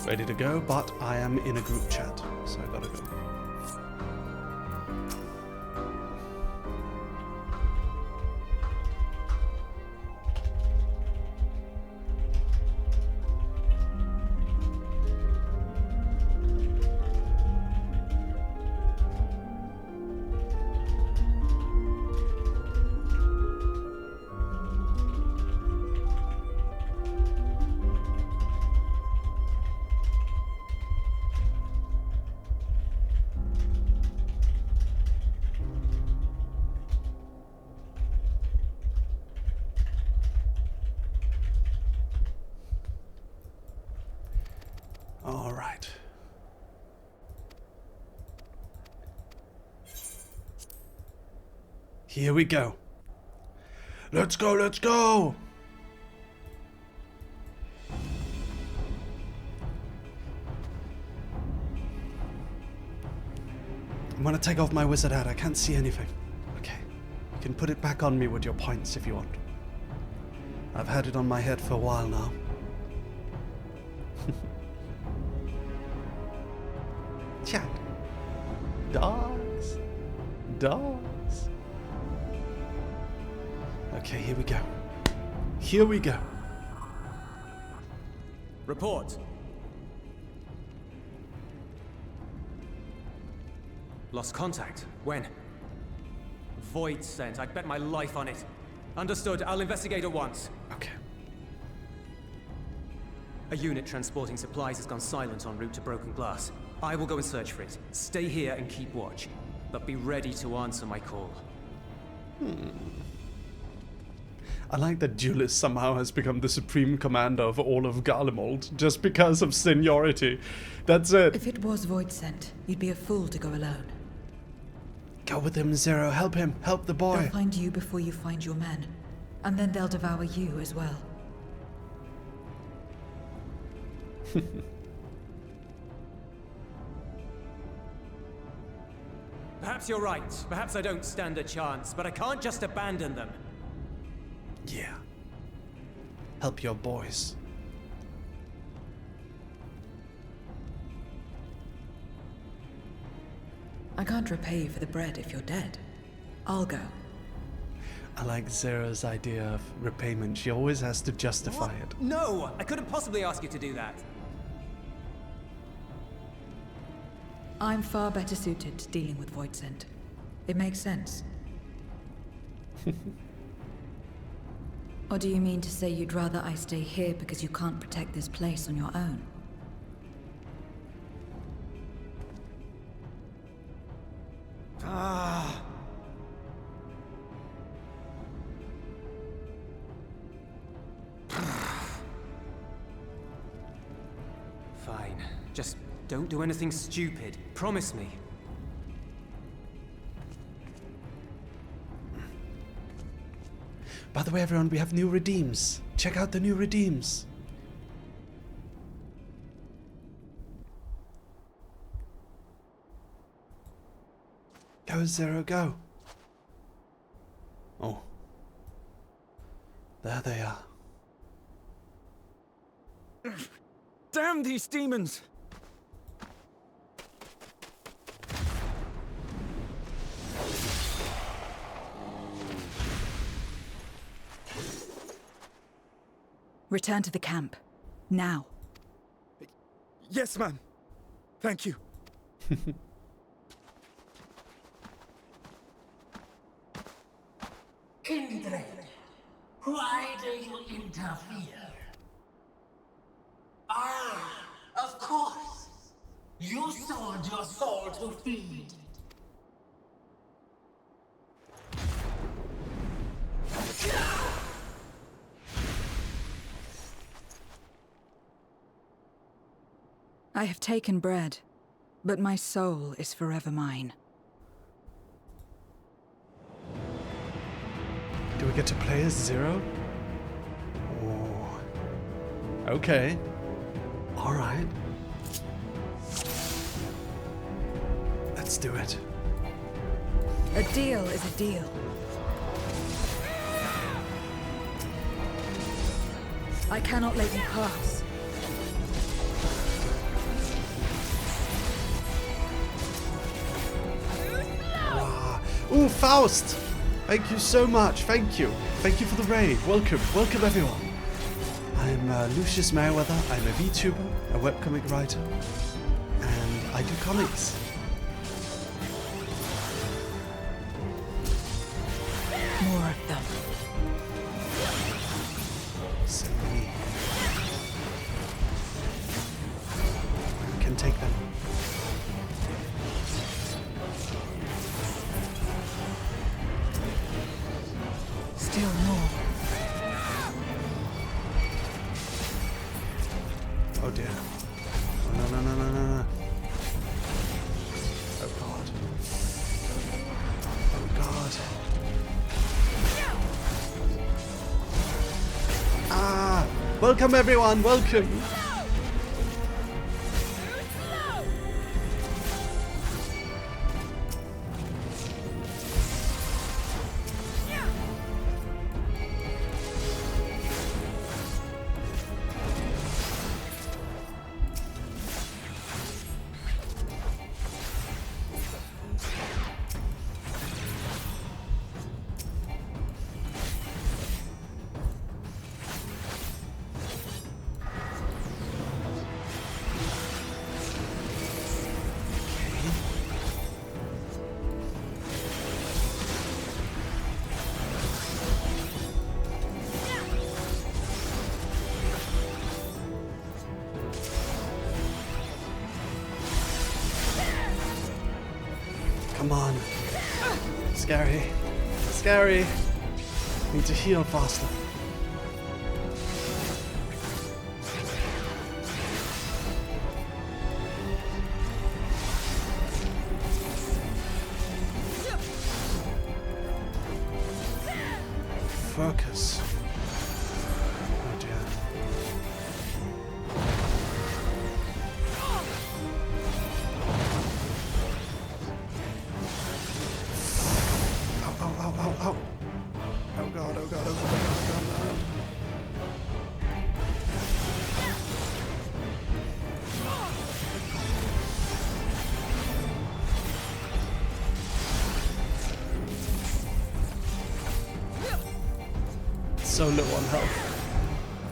Ready to go, but I am in a group chat, so I gotta go. All right. Here we go. Let's go, let's go! I'm gonna take off my wizard hat. I can't see anything. Okay. You can put it back on me with your points if you want. I've had it on my head for a while now. Chat. Dogs. Dogs. Okay, here we go. Here we go. Report. Lost contact. When? Void Sent. I'd bet my life on it. Understood. I'll investigate at once. Okay. A unit transporting supplies has gone silent en route to Broken Glass. I will go and search for it. Stay here and keep watch. But be ready to answer my call. I like that Julius somehow has become the supreme commander of all of Garlemald just because of seniority. That's it. If it was Void Sent, you'd be a fool to go alone. Go with him, Zero. Help him. Help the boy. They'll find you before you find your men. And then they'll devour you as well. Perhaps you're right. Perhaps I don't stand a chance, but I can't just abandon them. Yeah. Help your boys. I can't repay you for the bread if you're dead. I'll go. I like Zero's idea of repayment. She always has to justify it. No! I couldn't possibly ask you to do that. I'm far better suited to dealing with Voidsent. It makes sense. Or do you mean to say you'd rather I stay here because you can't protect this place on your own? Ah. Fine. Just don't do anything stupid. Promise me. By the way, everyone, we have new redeems. Check out the new redeems. Go, Zero, go. Oh. There they are. Damn these demons! Return to the camp. Now. Yes, ma'am. Thank you. Kindred, why do you interfere? Ah, of course. You sold your soul to feed. I have taken bread, but my soul is forever mine. Do we get to play as Zero? Oh. Okay. Alright. Let's do it. A deal is a deal. I cannot let you pass. Ooh, Faust! Thank you so much. Thank you. Thank you for the raid. Welcome. Welcome, everyone. I'm Lucius Merryweather. I'm a VTuber, a webcomic writer, and I do comics. More of them. So many. We can take them. Still more. Oh dear. Oh, no, no, no, no, no, no. Oh god. Oh god. Ah! Welcome everyone, welcome! Come on. Scary. Scary. Need to heal faster. Focus. Oh dear. Ow. Oh god, oh god, oh god, oh god, So low on health.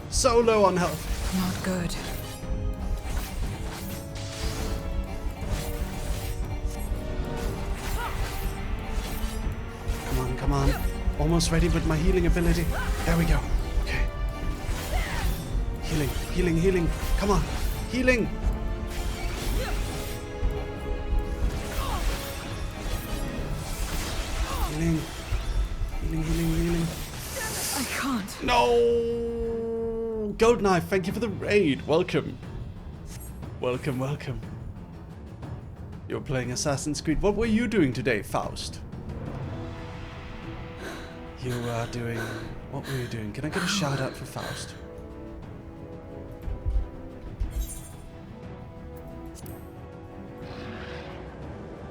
So low on health. Not good. come on. Almost ready with my healing ability. There we go. Okay. Healing, healing, healing. Come on. Healing. Healing. Healing, healing, healing. I can't. No! Gold Knife, thank you for the raid. Welcome. Welcome, welcome. You're playing Assassin's Creed. What were you doing today, Faust? You are doing... What were you doing? Can I get a shout out for Faust?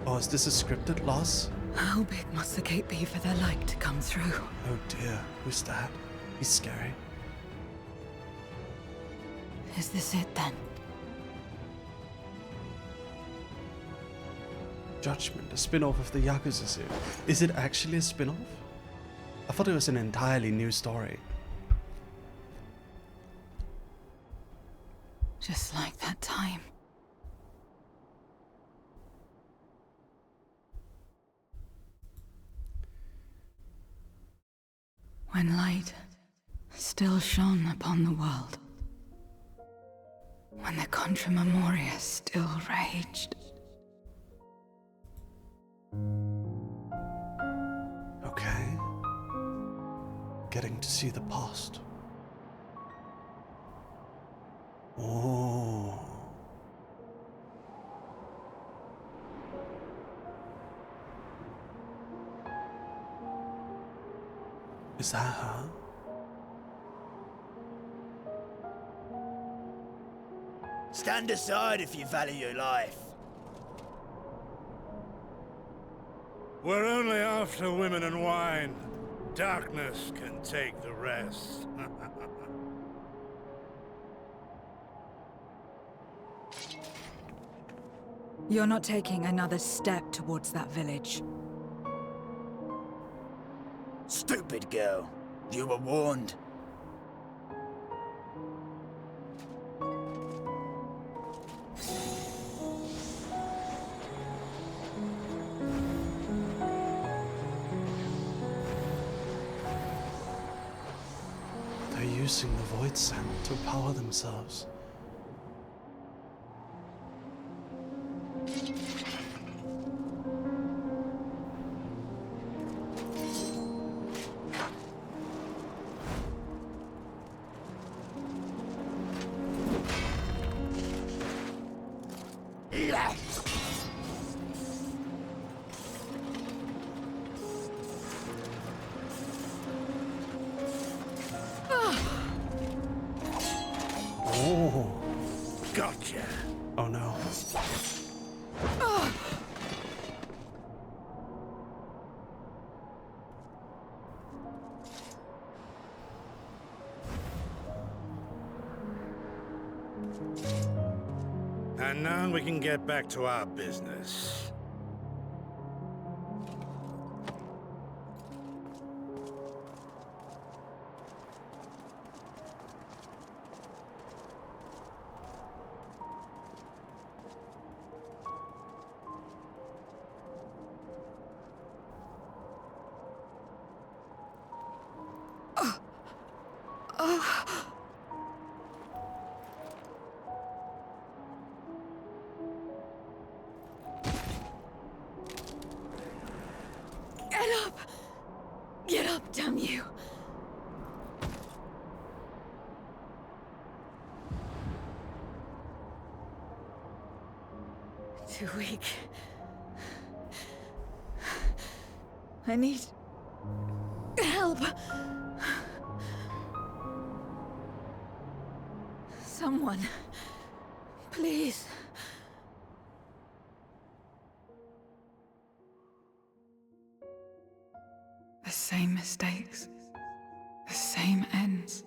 Oh, is this a scripted loss? How big must the gate be for their light to come through? Oh dear, who's that? He's scary. Is this it then? Judgment, a spin-off of the Yakuza series. Is it actually a spin-off? I thought it was an entirely new story. Just like that time. When light still shone upon the world. When the Contra Memoria still raged. Okay. Getting to see the past. Oh. Is that her? Stand aside if you value your life. We're only after women and wine. Darkness can take the rest. You're not taking another step towards that village. Stupid girl. You were warned. They're using the Void Sand to power themselves. Oh. Gotcha. Oh no. And now we can get back to our business. Get up! Get up, damn you! Too weak. I need help. Someone, please. The same mistakes, the same ends.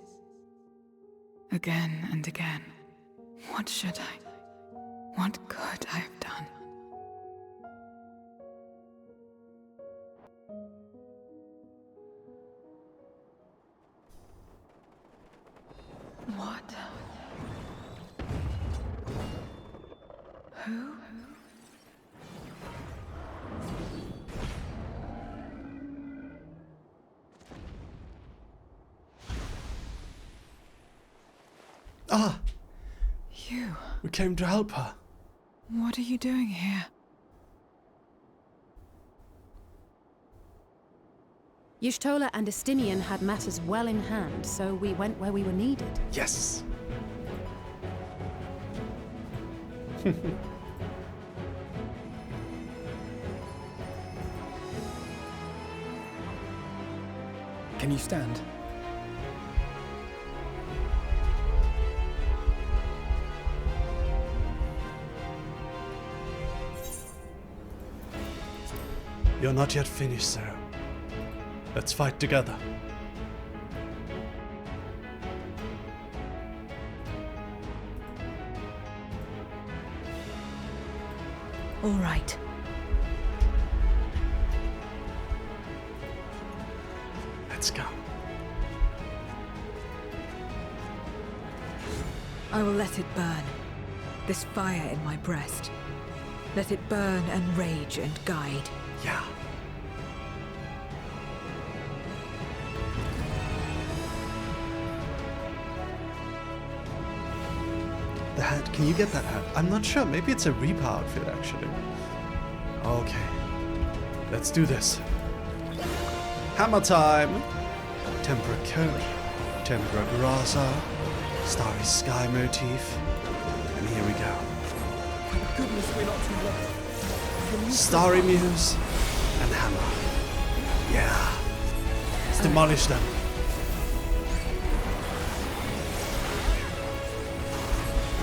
Again and again. What should I? What could I have done? What? Who? Ah, You. we came to help her. What are you doing here? Y'shtola and Estinian had matters well in hand, so we went where we were needed. Yes. Can you stand? You're not yet finished, sir. Let's fight together. All right. Let's go. I will let it burn. This fire in my breast. Let it burn and rage and guide. Yeah. The hat, can you get that hat? I'm not sure, maybe it's a Reaper outfit actually. Okay. Let's do this. Hammer time! Tempera coat, tempera grassa, starry sky motif, and here we go. Thank goodness we're not too late. Starry Muse and hammer. Yeah. Let's demolish them.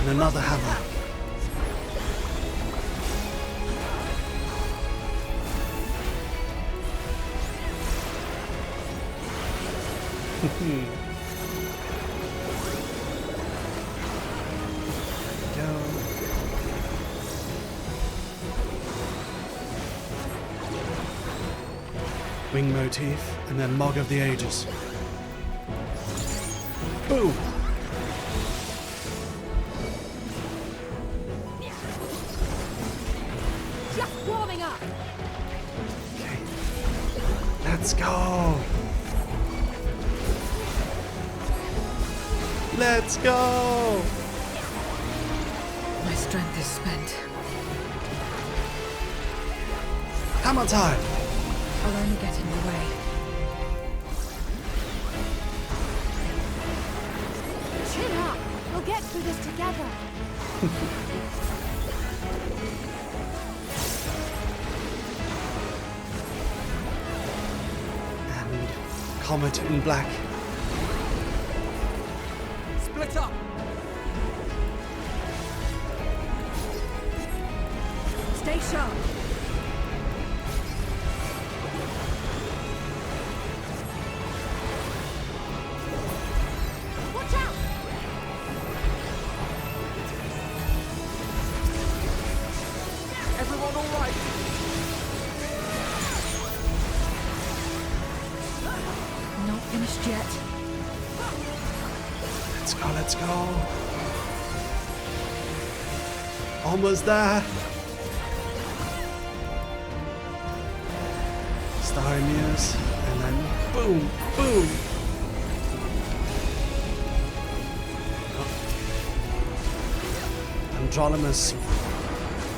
And another hammer. Go. Wing motif, and then Mog of the Ages. Boom! Just warming up. Okay. Let's go! Let's go! My strength is spent. Hammer time! I'll only get in the way. Chin up. We'll get through this together. And Comet in black. Split up! Stay sharp. Watch out! Everyone all right? Not finished yet. Let's go, let's go. Almost there. Starry Muse, and then boom, boom. Andronimus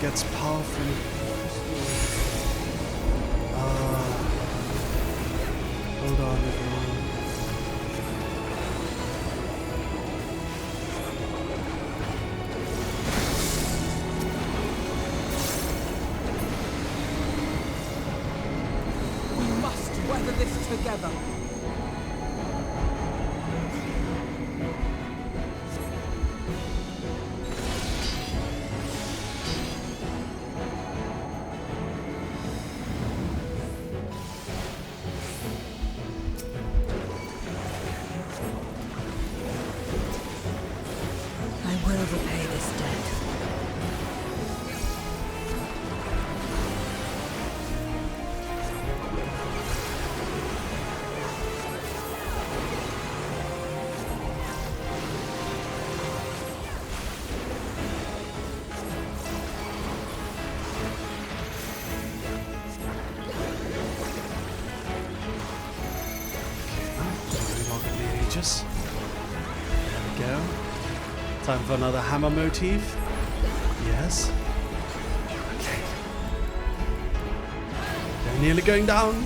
gets power from... hold on, everyone. We must weather this together. Time for another hammer motif. Yes. Okay. They're nearly going down.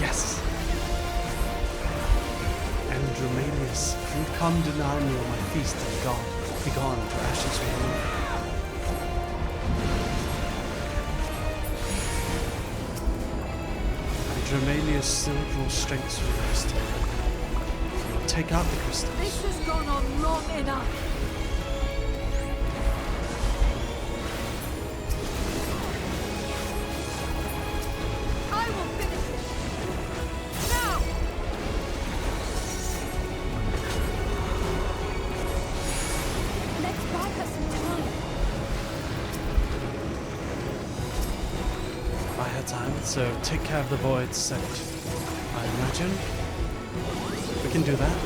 Yes. Andromalius, if you come deny me of my feast and God, be gone to ashes remove. Andromalius still draws strength from the crystal. He will take out the crystals. This has gone on long enough. I will finish it. Now! Let's buy her some time. By her time, so take care of the void set, I imagine. We can do that.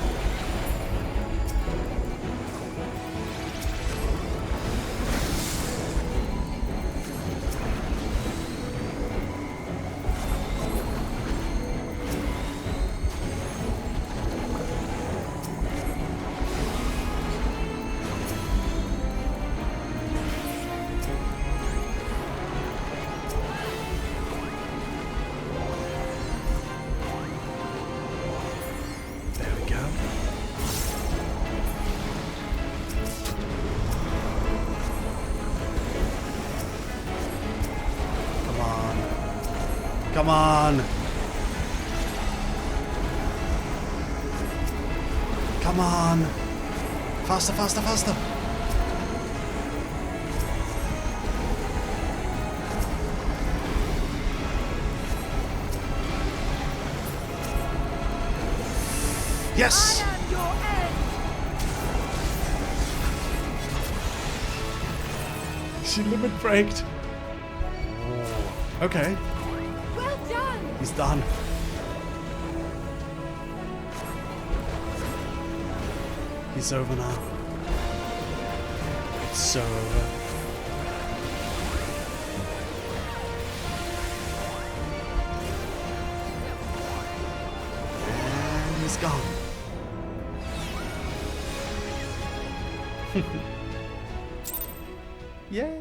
Come on. Come on. Faster, faster, faster. Yes. She limit braked. Okay. Well done. He's done. He's over now. It's so over. And he's gone. Yay!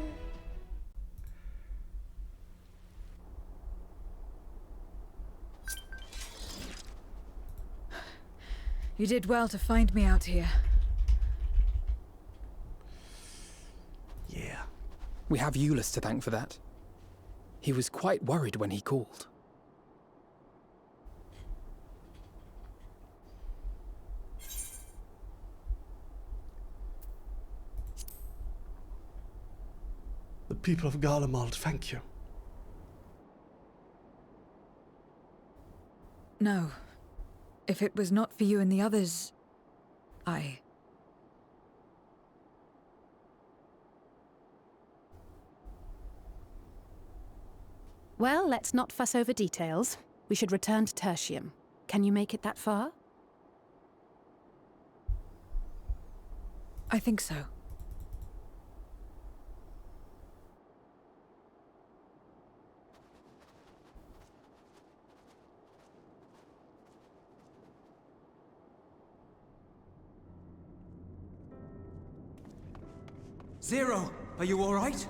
You did well to find me out here. Yeah. We have Lucius to thank for that. He was quite worried when he called. The people of Garlemald, thank you. No. If it was not for you and the others, Well, let's not fuss over details. We should return to Tertium. Can you make it that far? I think so. Zero, are you all right?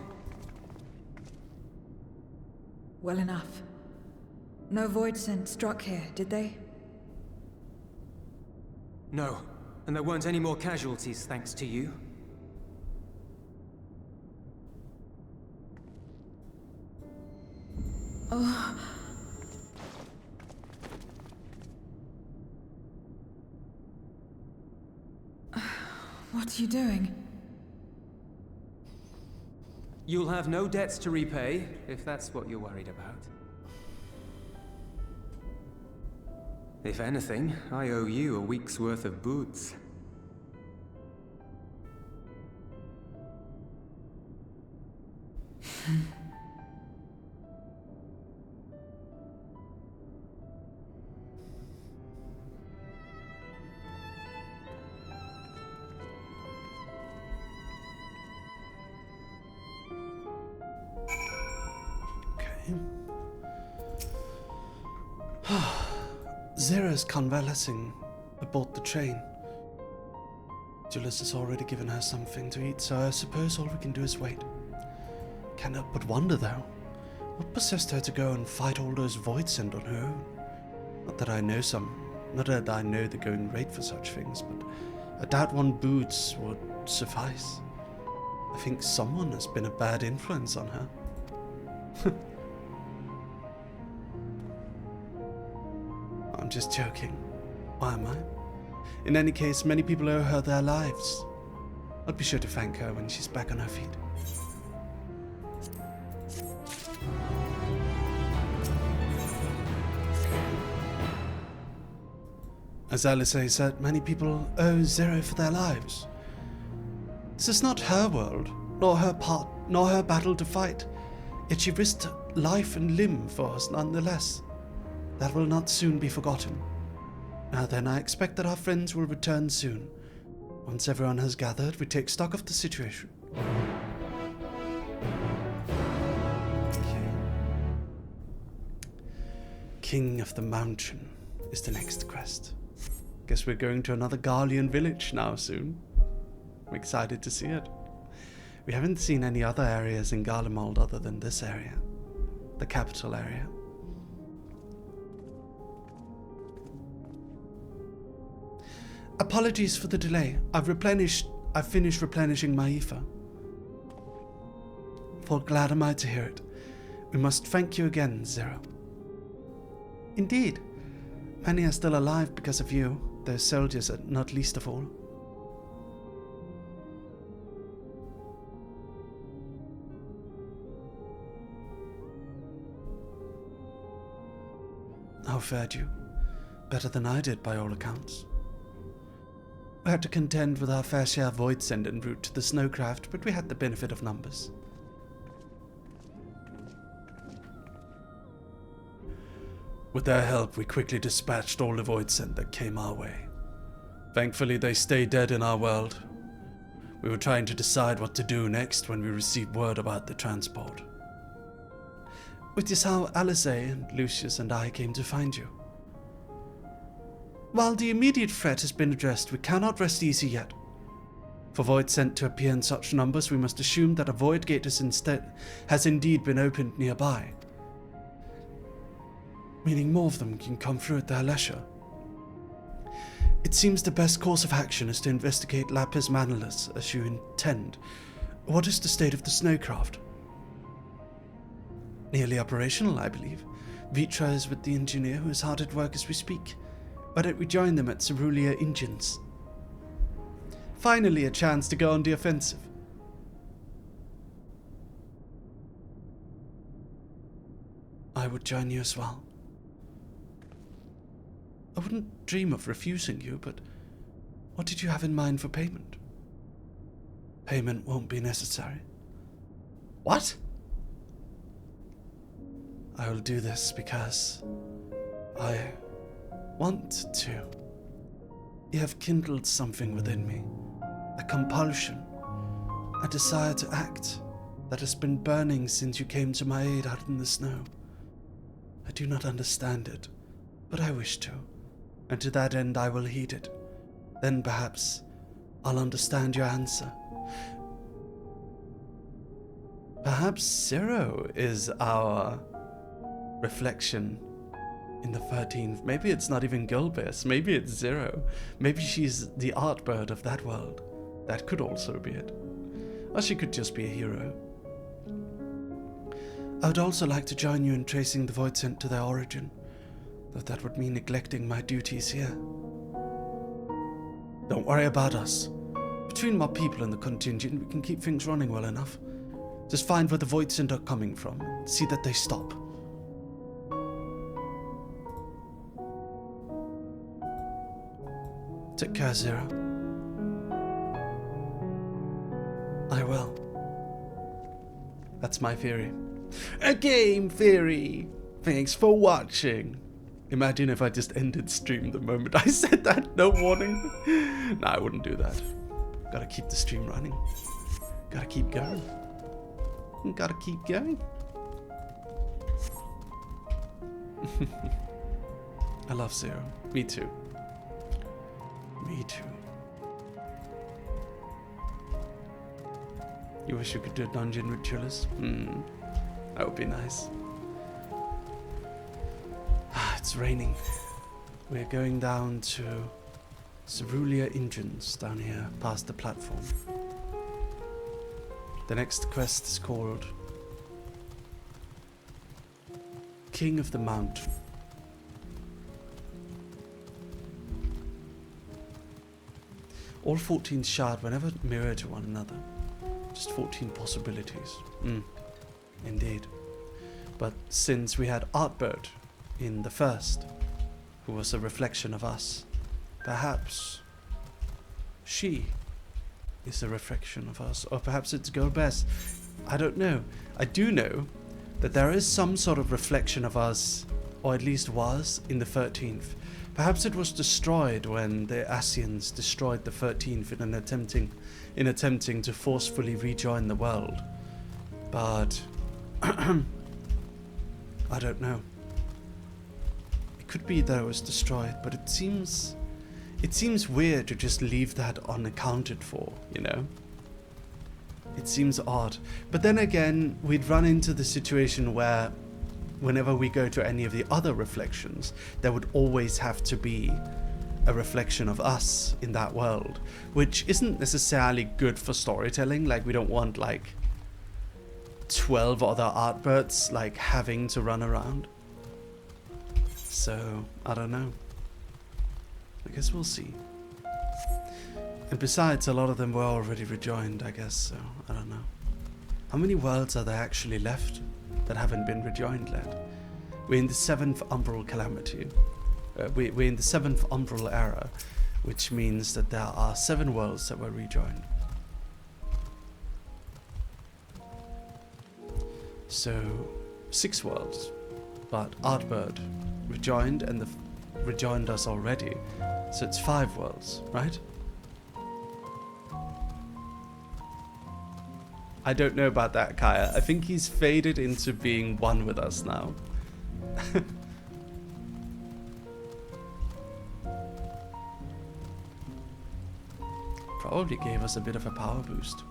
Well enough. No void scent struck here, did they? No, and there weren't any more casualties thanks to you. Oh. What are you doing? You'll have no debts to repay, if that's what you're worried about. If anything, I owe you a week's worth of boots. Zero's convalescing aboard the train. Julius has already given her something to eat, so I suppose all we can do is wait. Can't help but wonder, though, what possessed her to go and fight all those Voidsent on her own? Not that I know the going rate for such things, but I doubt one boots would suffice. I think someone has been a bad influence on her. I'm just joking. Why am I? In any case, many people owe her their lives. I'll be sure to thank her when she's back on her feet. As Alice said, many people owe Zero for their lives. This is not her world, nor her part, nor her battle to fight. Yet she risked life and limb for us nonetheless. That will not soon be forgotten. Now then, I expect that our friends will return soon. Once everyone has gathered, we take stock of the situation. Okay. King of the Mountain is the next quest. Guess we're going to another Garlean village now soon. I'm excited to see it. We haven't seen any other areas in Garlemald other than this area. The capital area. Apologies for the delay. I've finished replenishing my ether. For glad am I to hear it. We must thank you again, Zero. Indeed. Many are still alive because of you, those soldiers not least of all. How fared you? Better than I did by all accounts. We had to contend with our fair share of Voidsent en route to the snowcraft, but we had the benefit of numbers. With their help, we quickly dispatched all the Voidsent that came our way. Thankfully, they stayed dead in our world. We were trying to decide what to do next when we received word about the transport. Which is how Alice and Lucius and I came to find you. While the immediate threat has been addressed, we cannot rest easy yet. For Voidsent to appear in such numbers, we must assume that a void gate has indeed been opened nearby. Meaning more of them can come through at their leisure. It seems the best course of action is to investigate Lapis Manilus as you intend. What is the state of the snowcraft? Nearly operational, I believe. Vitra is with the engineer who is hard at work as we speak. Why don't we join them at Cerulean Engines? Finally a chance to go on the offensive. I would join you as well. I wouldn't dream of refusing you, but what did you have in mind for payment? Payment won't be necessary. What? I will do this because I want to. You have kindled something within me, a compulsion, a desire to act that has been burning since you came to my aid out in the snow. I do not understand it, but I wish to, and to that end I will heed it. Then perhaps I'll understand your answer. Perhaps Zero is our reflection in the 13th. Maybe it's not even Gulbis. Maybe it's Zero. Maybe she's the art bird of that world. That could also be it. Or she could just be a hero. I would also like to join you in tracing the Voidsent to their origin, though that would mean neglecting my duties here. Don't worry about us. Between my people and the contingent, we can keep things running well enough. Just find where the Voidsent are coming from and see that they stop. Take care, Zero. I will. That's my theory. A game theory! Thanks for watching. Imagine if I just ended stream the moment I said that, no warning. Nah, I wouldn't do that. Gotta keep the stream running. Gotta keep going. Gotta keep going. I love Zero. Me too. Me too. You wish you could do a dungeon with Julius? That would be nice. It's raining. We're going down to Cerulean Engines down here, past the platform. The next quest is called King of the Mountain. All 14 shard were never mirror to one another. Just 14 possibilities. Indeed. But since we had Artbird in the first, who was a reflection of us, perhaps she is a reflection of us, or perhaps it's Gobes. I don't know. I do know that there is some sort of reflection of us, or at least was, in the 13th. Perhaps it was destroyed when the Asians destroyed the 13th in attempting to forcefully rejoin the world. But I don't know. It could be that it was destroyed, but it seems weird to just leave that unaccounted for, you know? It seems odd. But then again, we'd run into the situation where whenever we go to any of the other reflections, there would always have to be a reflection of us in that world, which isn't necessarily good for storytelling. Like, we don't want like 12 other Artbirds like having to run around. So I don't know. I guess we'll see. And besides, a lot of them were already rejoined, I guess, so I don't know. How many worlds are there actually left that haven't been rejoined yet? We're in the 7th Umbral Calamity. We're in the 7th Umbral Era, which means that there are 7 worlds that were rejoined. So, 6 worlds. But Artbird rejoined, and rejoined us already. So it's 5 worlds, right? I don't know about that, Kaya. I think he's faded into being one with us now. Probably gave us a bit of a power boost.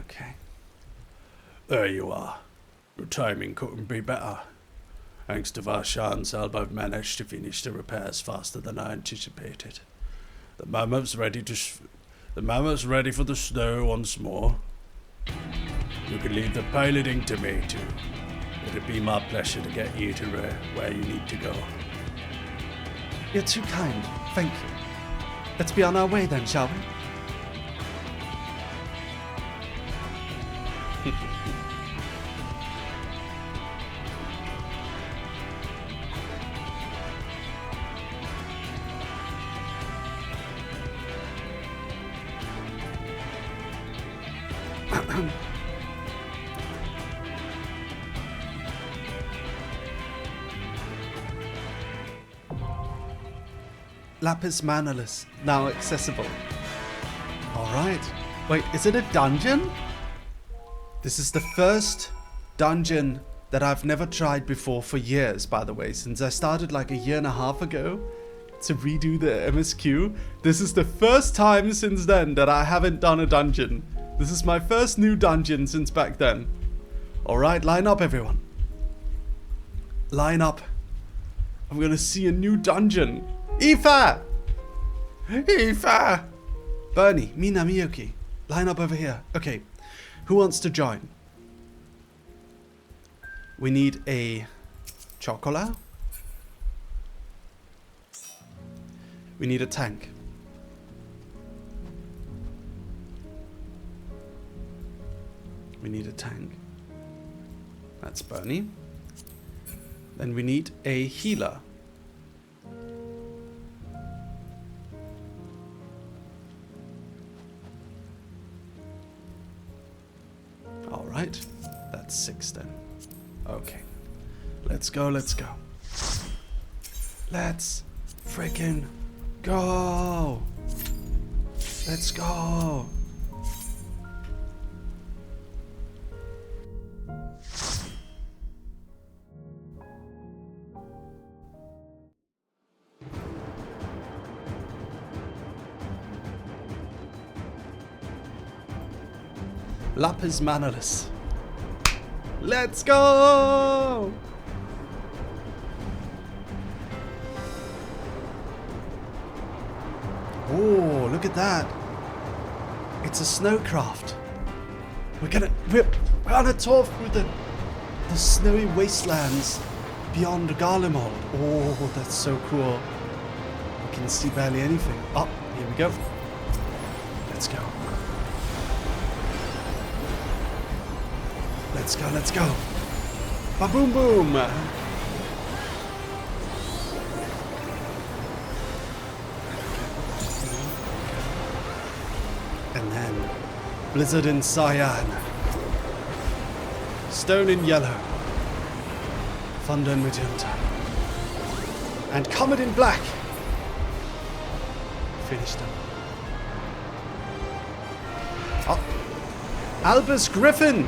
Okay. There you are. Your timing couldn't be better. Thanks to Varshan's help, I've managed to finish the repairs faster than I anticipated. The mammoth's ready for the snow once more. You can leave the piloting to me too. It'd be my pleasure to get you to where you need to go. You're too kind. Thank you. Let's be on our way then, shall we? Lapis Manalus, now accessible. Alright. Wait, is it a dungeon? This is the first dungeon that I've never tried before for years, by the way. Since I started like a year and a half ago to redo the MSQ. This is the first time since then that I haven't done a dungeon. This is my first new dungeon since back then. Alright, line up everyone. Line up. I'm gonna see a new dungeon. Aoife! Aoife! Bernie, Mina, Miyoki. Line up over here. Okay. Who wants to join? We need a chocola. We need a tank. We need a tank. That's Bernie. Then we need a healer. Alright, that's 6 then. Okay, let's go, let's go. Let's freaking go. Let's go. Lapis Manalus. Let's go! Oh, look at that. It's a snowcraft. We're on a tour through the snowy wastelands beyond Garlemald. Oh, that's so cool. We can see barely anything. Oh, here we go. Let's go. Let's go, let's go. Ba-boom boom. And then Blizzard in Cyan. Stone in Yellow. Thunder in Magenta. And Comet in Black. Finished them. Oh. Albus Griffin.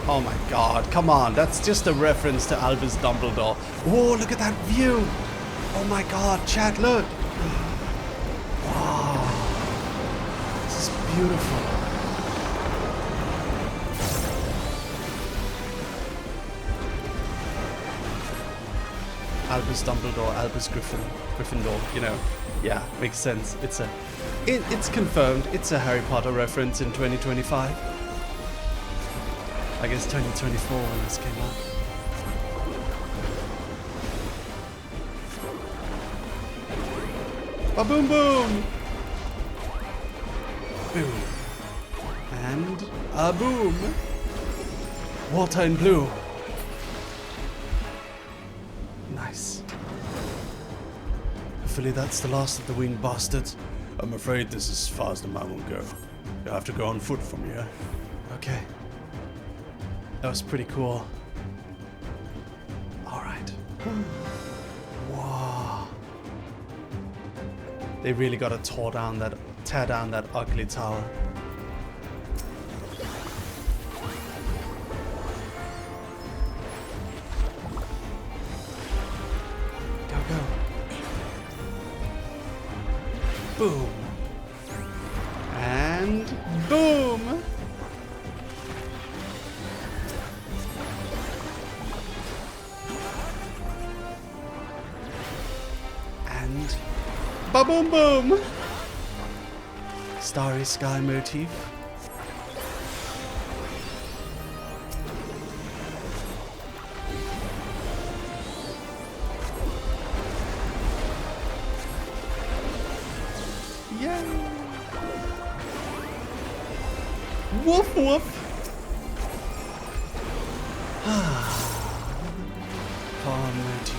Oh my god, come on, that's just a reference to Albus Dumbledore. Oh, look at that view! Oh my god, chat, look! Wow, this is beautiful. Albus Dumbledore, Albus Gryffindor, you know. Yeah, makes sense. It's confirmed, it's a Harry Potter reference in 2025. I guess 2024 when this came out. Ba-boom boom! Boom. And a boom! Water in blue. Nice. Hopefully that's the last of the winged bastards. I'm afraid this is as far as the man will go. You have to go on foot from here. Okay. That was pretty cool. Alright. Wow. They really gotta tear down that ugly tower. Go, go. Boom. And boom. Ba-boom boom! Starry sky motif. Yay! Woof woof! Palm motif.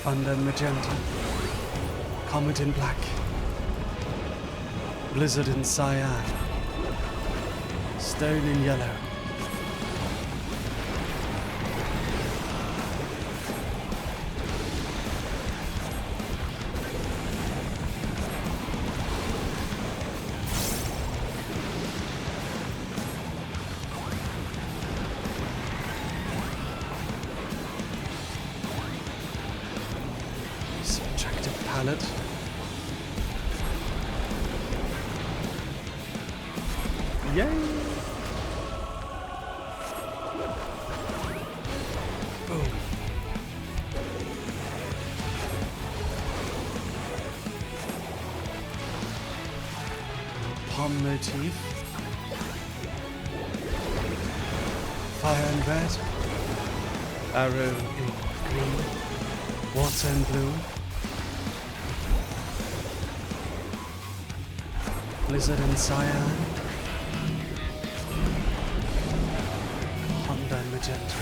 Thunder in Magenta. Comet in Black. Blizzard in Cyan. Stone in Yellow. Subtractive palette. Yay! Boom. Palm motif. Fire and red. Arrow in green. Water in blue. Blizzard in Cyan. gentle.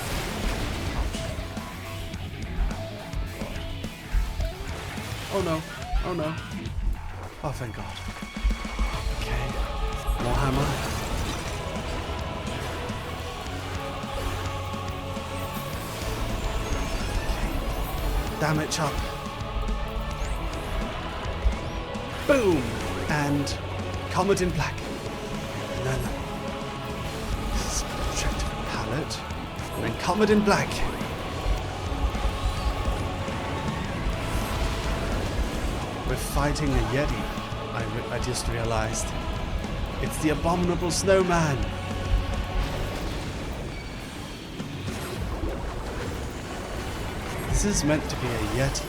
Oh no. Oh no. Oh, thank God. Okay. More hammer. Okay. Damage up. Boom! And Comet in black. And then subjective palette. And then Comet in black. We're fighting a Yeti. I just realized. It's the abominable snowman. This is meant to be a Yeti.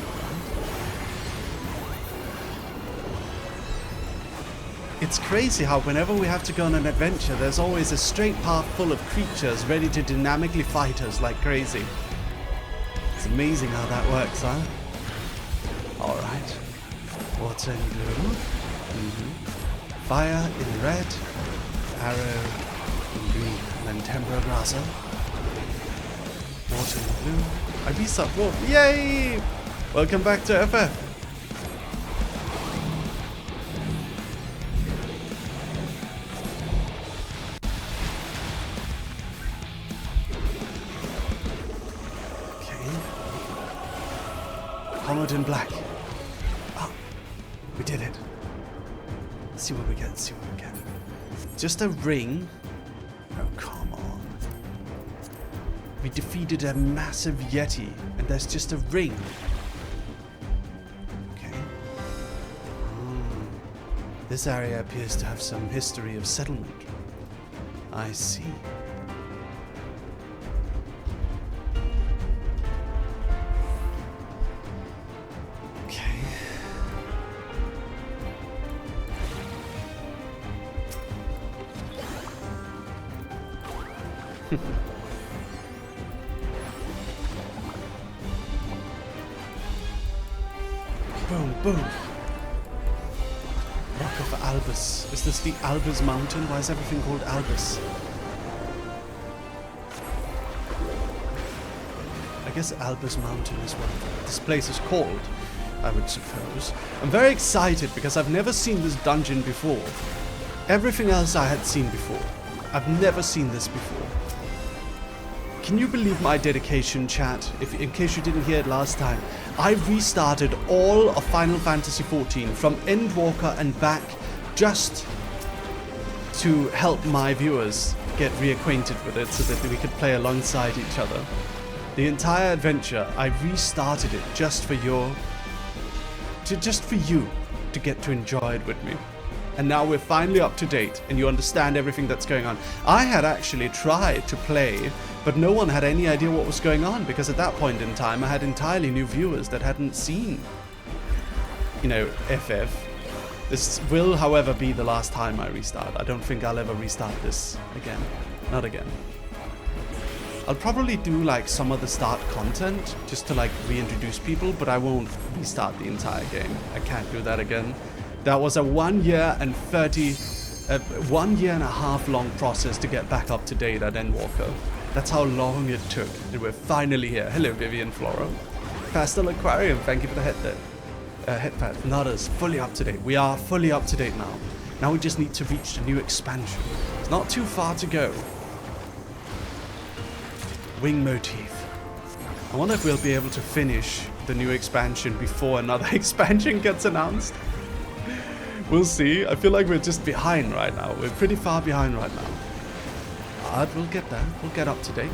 It's crazy how whenever we have to go on an adventure, there's always a straight path full of creatures ready to dynamically fight us like crazy. It's amazing how that works, huh? Alright. Water in blue. Fire in red. Arrow in green. And then Temper Grasser. Water in blue. I beat up wolf. Yay! Welcome back to FF. Comet in black. Oh, we did it. Let's see what we get. See what we get. Just a ring. Oh, come on. We defeated a massive Yeti, and there's just a ring. Okay. This area appears to have some history of settlement. I see. Boom, boom. Rock of Albus. Is this the Albus Mountain? Why is everything called Albus? I guess Albus Mountain is what this place is called, I would suppose. I'm very excited because I've never seen this dungeon before. Everything else I had seen before. I've never seen this before. Can you believe my dedication, chat? In case you didn't hear it last time, I restarted all of Final Fantasy XIV from Endwalker and back just to help my viewers get reacquainted with it so that we could play alongside each other. The entire adventure, I restarted it just for you to get to enjoy it with me. And now we're finally up to date and you understand everything that's going on. I had actually tried to play, but no one had any idea what was going on because at that point in time I had entirely new viewers that hadn't seen, you know, FF. This will, however, be the last time I restart. I don't think I'll ever restart this again. Not again. I'll probably do like some of the start content just to like reintroduce people, but I won't restart the entire game. I can't do that again. That was a 1 year and 1 year and a half long process to get back up to date at Endwalker. That's how long it took, and we're finally here. Hello, Vivian Flora. Pastel Aquarium, thank you for the headpad. Nutters, fully up to date. We are fully up to date now. Now we just need to reach the new expansion. It's not too far to go. Wing motif. I wonder if we'll be able to finish the new expansion before another expansion gets announced. We'll see. I feel like we're just behind right now. We're pretty far behind right now. But we'll get there. We'll get up to date.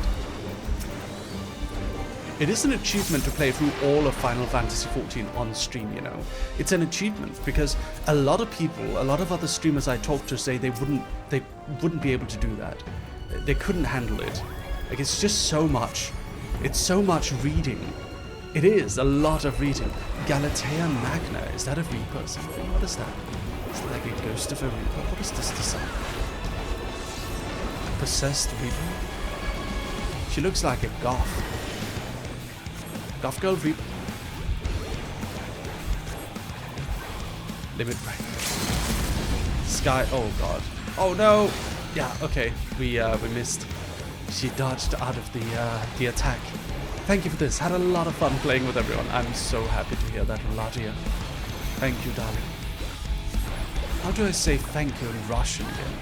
It is an achievement to play through all of Final Fantasy XIV on stream, you know. It's an achievement because a lot of people, a lot of other streamers I talk to say they wouldn't be able to do that. They couldn't handle it. Like, it's just so much. It's so much reading. It is a lot of reading. Galatea Magna. Is that a Reaper or something? What is that? Is it like a ghost of a Reaper? What is this design? Possessed Reaper? She looks like a goth. Goth girl Reaper. Limit break. Sky. Oh god. Oh no. Yeah. Okay. We missed. She dodged out of the attack. Thank you for this. Had a lot of fun playing with everyone. I'm so happy to hear that, Ladia. Thank you, darling. How do I say thank you in Russian again?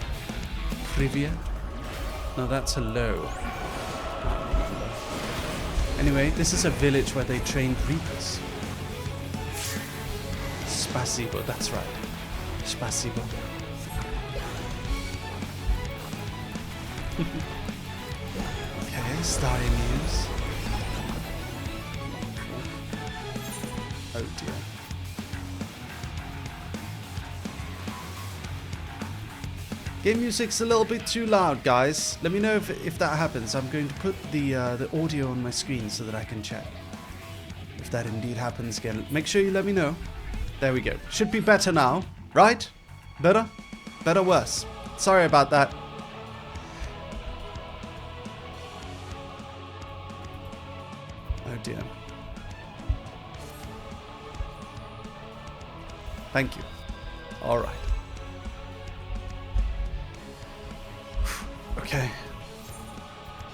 Privyet? No, that's hello. Anyway, this is a village where they trained reapers. Spasibo, that's right. Spasibo. Okay, Starry Muse. Oh dear. Game music's a little bit too loud, guys. Let me know if that happens. I'm going to put the audio on my screen so that I can check. If that indeed happens again, make sure you let me know. There we go. Should be better now, right? Better? Better, worse. Sorry about that. Oh dear. Thank you. All right. Okay.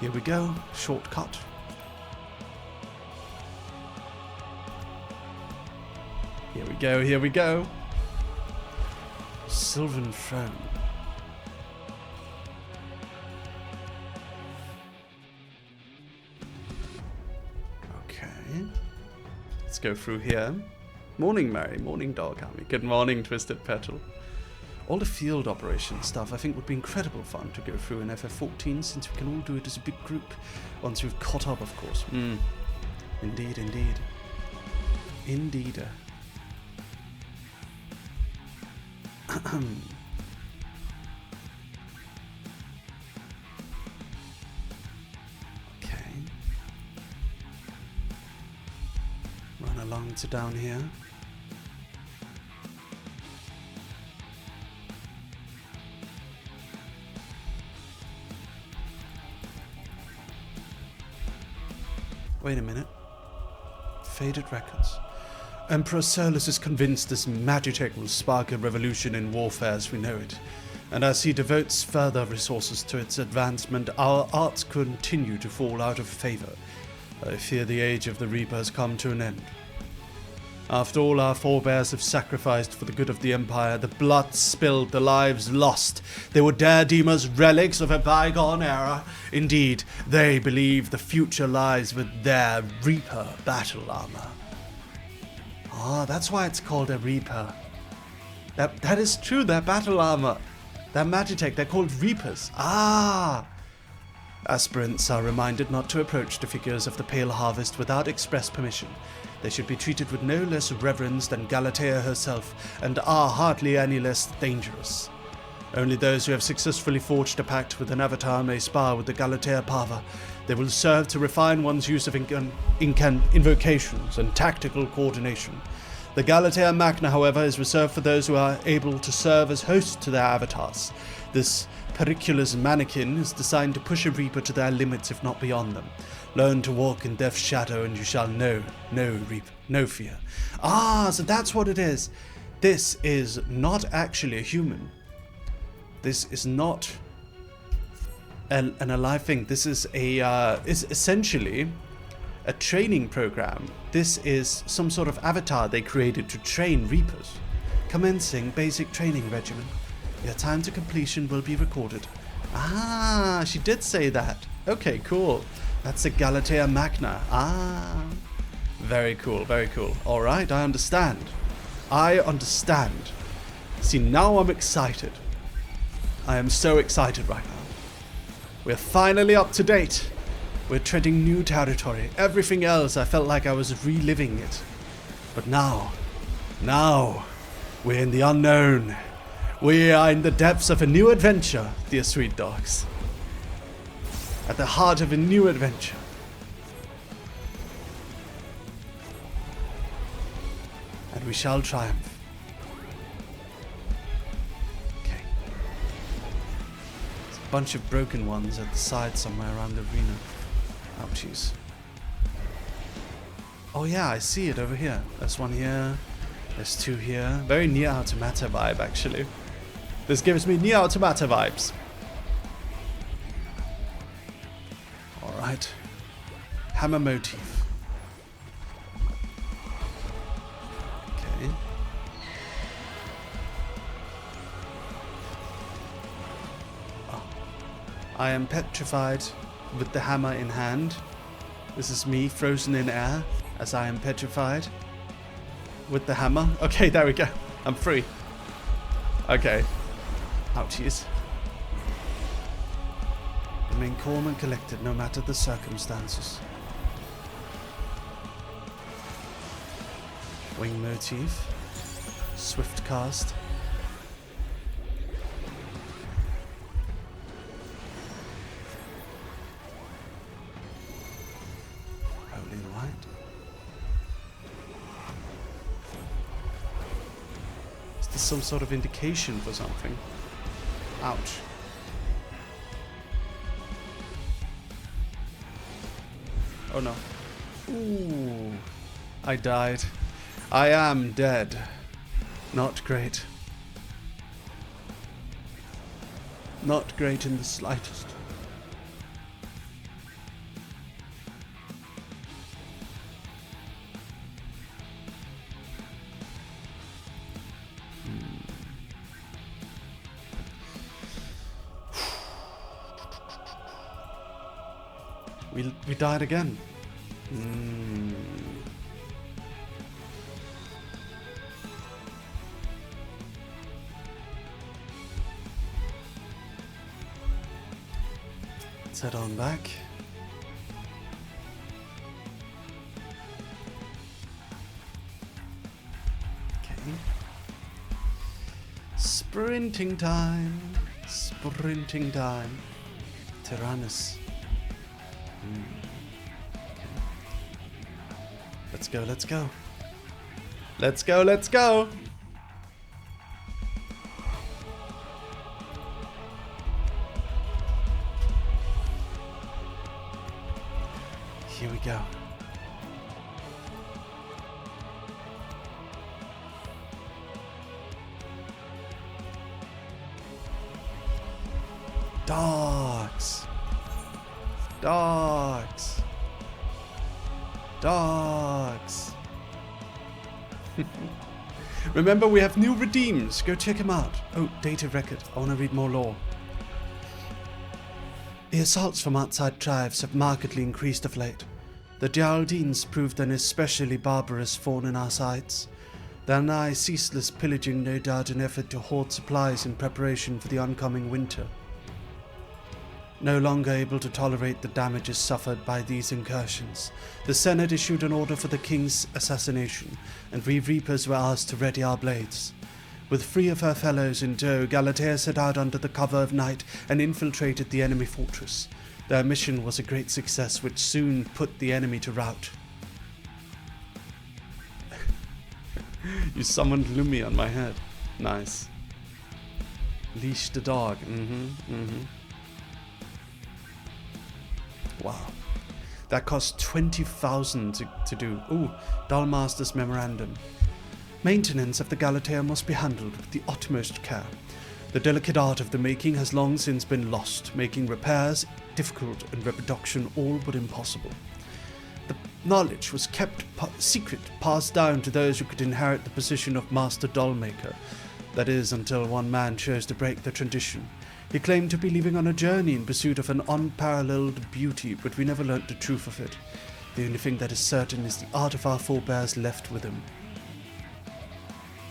Here we go. Shortcut. Here we go. Here we go. Sylvan Throne. Okay. Let's go through here. Morning, Mary. Morning, Dog Army. Good morning, Twisted Petal. All the field operation stuff I think would be incredible fun to go through in FF14 since we can all do it as a big group. Once we've caught up, of course. Indeed, indeed. Indeed. Okay. Run along to down here. Wait a minute. Faded records. Emperor Solus is convinced this magitech will spark a revolution in warfare as we know it. And as he devotes further resources to its advancement, our arts continue to fall out of favor. I fear the age of the Reaper has come to an end. After all our forebears have sacrificed for the good of the Empire, the blood spilled, the lives lost, they were daredemons, relics of a bygone era. Indeed, they believe the future lies with their Reaper battle armor. Ah, that's why it's called a Reaper. That is true, their battle armor. Their magitech, they're called Reapers. Ah! Aspirants are reminded not to approach the figures of the Pale Harvest without express permission. They should be treated with no less reverence than Galatea herself, and are hardly any less dangerous. Only those who have successfully forged a pact with an avatar may spar with the Galatea Pava. They will serve to refine one's use of invocations and tactical coordination. The Galatea Magna, however, is reserved for those who are able to serve as hosts to their avatars. This periculous mannequin is designed to push a Reaper to their limits, if not beyond them. Learn to walk in death's shadow and you shall know no Reaper, no fear. Ah, so that's what it is. This is not actually a human. This is not an alive thing. This is is essentially a training program. This is some sort of avatar they created to train Reapers. Commencing basic training regimen. Your time to completion will be recorded. Ah, she did say that. Okay, cool. That's a Galatea Magna. Ah, very cool, very cool. All right, I understand. I understand. See, now I'm excited. I am so excited right now. We're finally up to date. We're treading new territory. Everything else, I felt like I was reliving it. But now, we're in the unknown. We are in the depths of a new adventure, dear sweet dogs. At the heart of a new adventure. And we shall triumph. Okay. There's a bunch of broken ones at the side somewhere around the arena. Ouchies. Oh yeah, I see it over here. There's one here. There's two here. Very Nier Automata vibe, actually. This gives me Nier Automata vibes. Alright. Hammer motif. Okay. Oh. I am petrified with the hammer in hand. This is me frozen in air as I am petrified with the hammer. Okay, there we go. I'm free. Okay. Ouchies. Remain calm and collected no matter the circumstances. Wing motif. Swift cast. Holy light. Is this some sort of indication for something? Ouch. Oh no. Ooh. I died. I am dead. Not great. Not great in the slightest. We died again. Let's head on back. Okay. Sprinting time. Sprinting time. Tyrannus. Okay. Let's go, let's go. Let's go, let's go. Here we go. Dogs. Dogs. Dogs. Remember, we have new redeems. Go check them out. Oh, data record. I want to read more lore. The assaults from outside tribes have markedly increased of late. The Geraldines proved an especially barbarous thorn in our sides. Their nigh ceaseless pillaging no doubt an effort to hoard supplies in preparation for the oncoming winter. No longer able to tolerate the damages suffered by these incursions, the Senate issued an order for the king's assassination, and we reapers were asked to ready our blades. With 3 of her fellows in tow, Galatea set out under the cover of night and infiltrated the enemy fortress. Their mission was a great success, which soon put the enemy to rout. You summoned Lumi on my head. Nice. Leash the dog. Wow. That cost 20,000 to do. Ooh, Dullmaster's memorandum. Maintenance of the Galatea must be handled with the utmost care. The delicate art of the making has long since been lost, making repairs difficult and reproduction all but impossible. The knowledge was kept secret, passed down to those who could inherit the position of Master Dollmaker. That is, until one man chose to break the tradition. He claimed to be leaving on a journey in pursuit of an unparalleled beauty, but we never learnt the truth of it. The only thing that is certain is the art of our forebears left with him.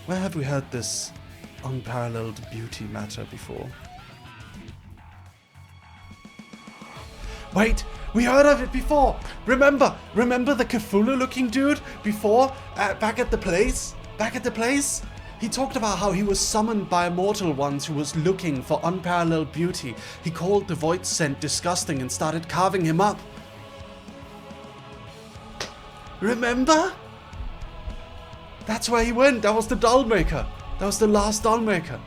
Where have we heard this unparalleled beauty matter before? Wait, we heard of it before! Remember the Cthulhu-looking dude before, back at the place? He talked about how he was summoned by immortal ones who was looking for unparalleled beauty. He called the void scent disgusting and started carving him up. Remember? That's where he went. That was the Dollmaker. That was the last Dollmaker.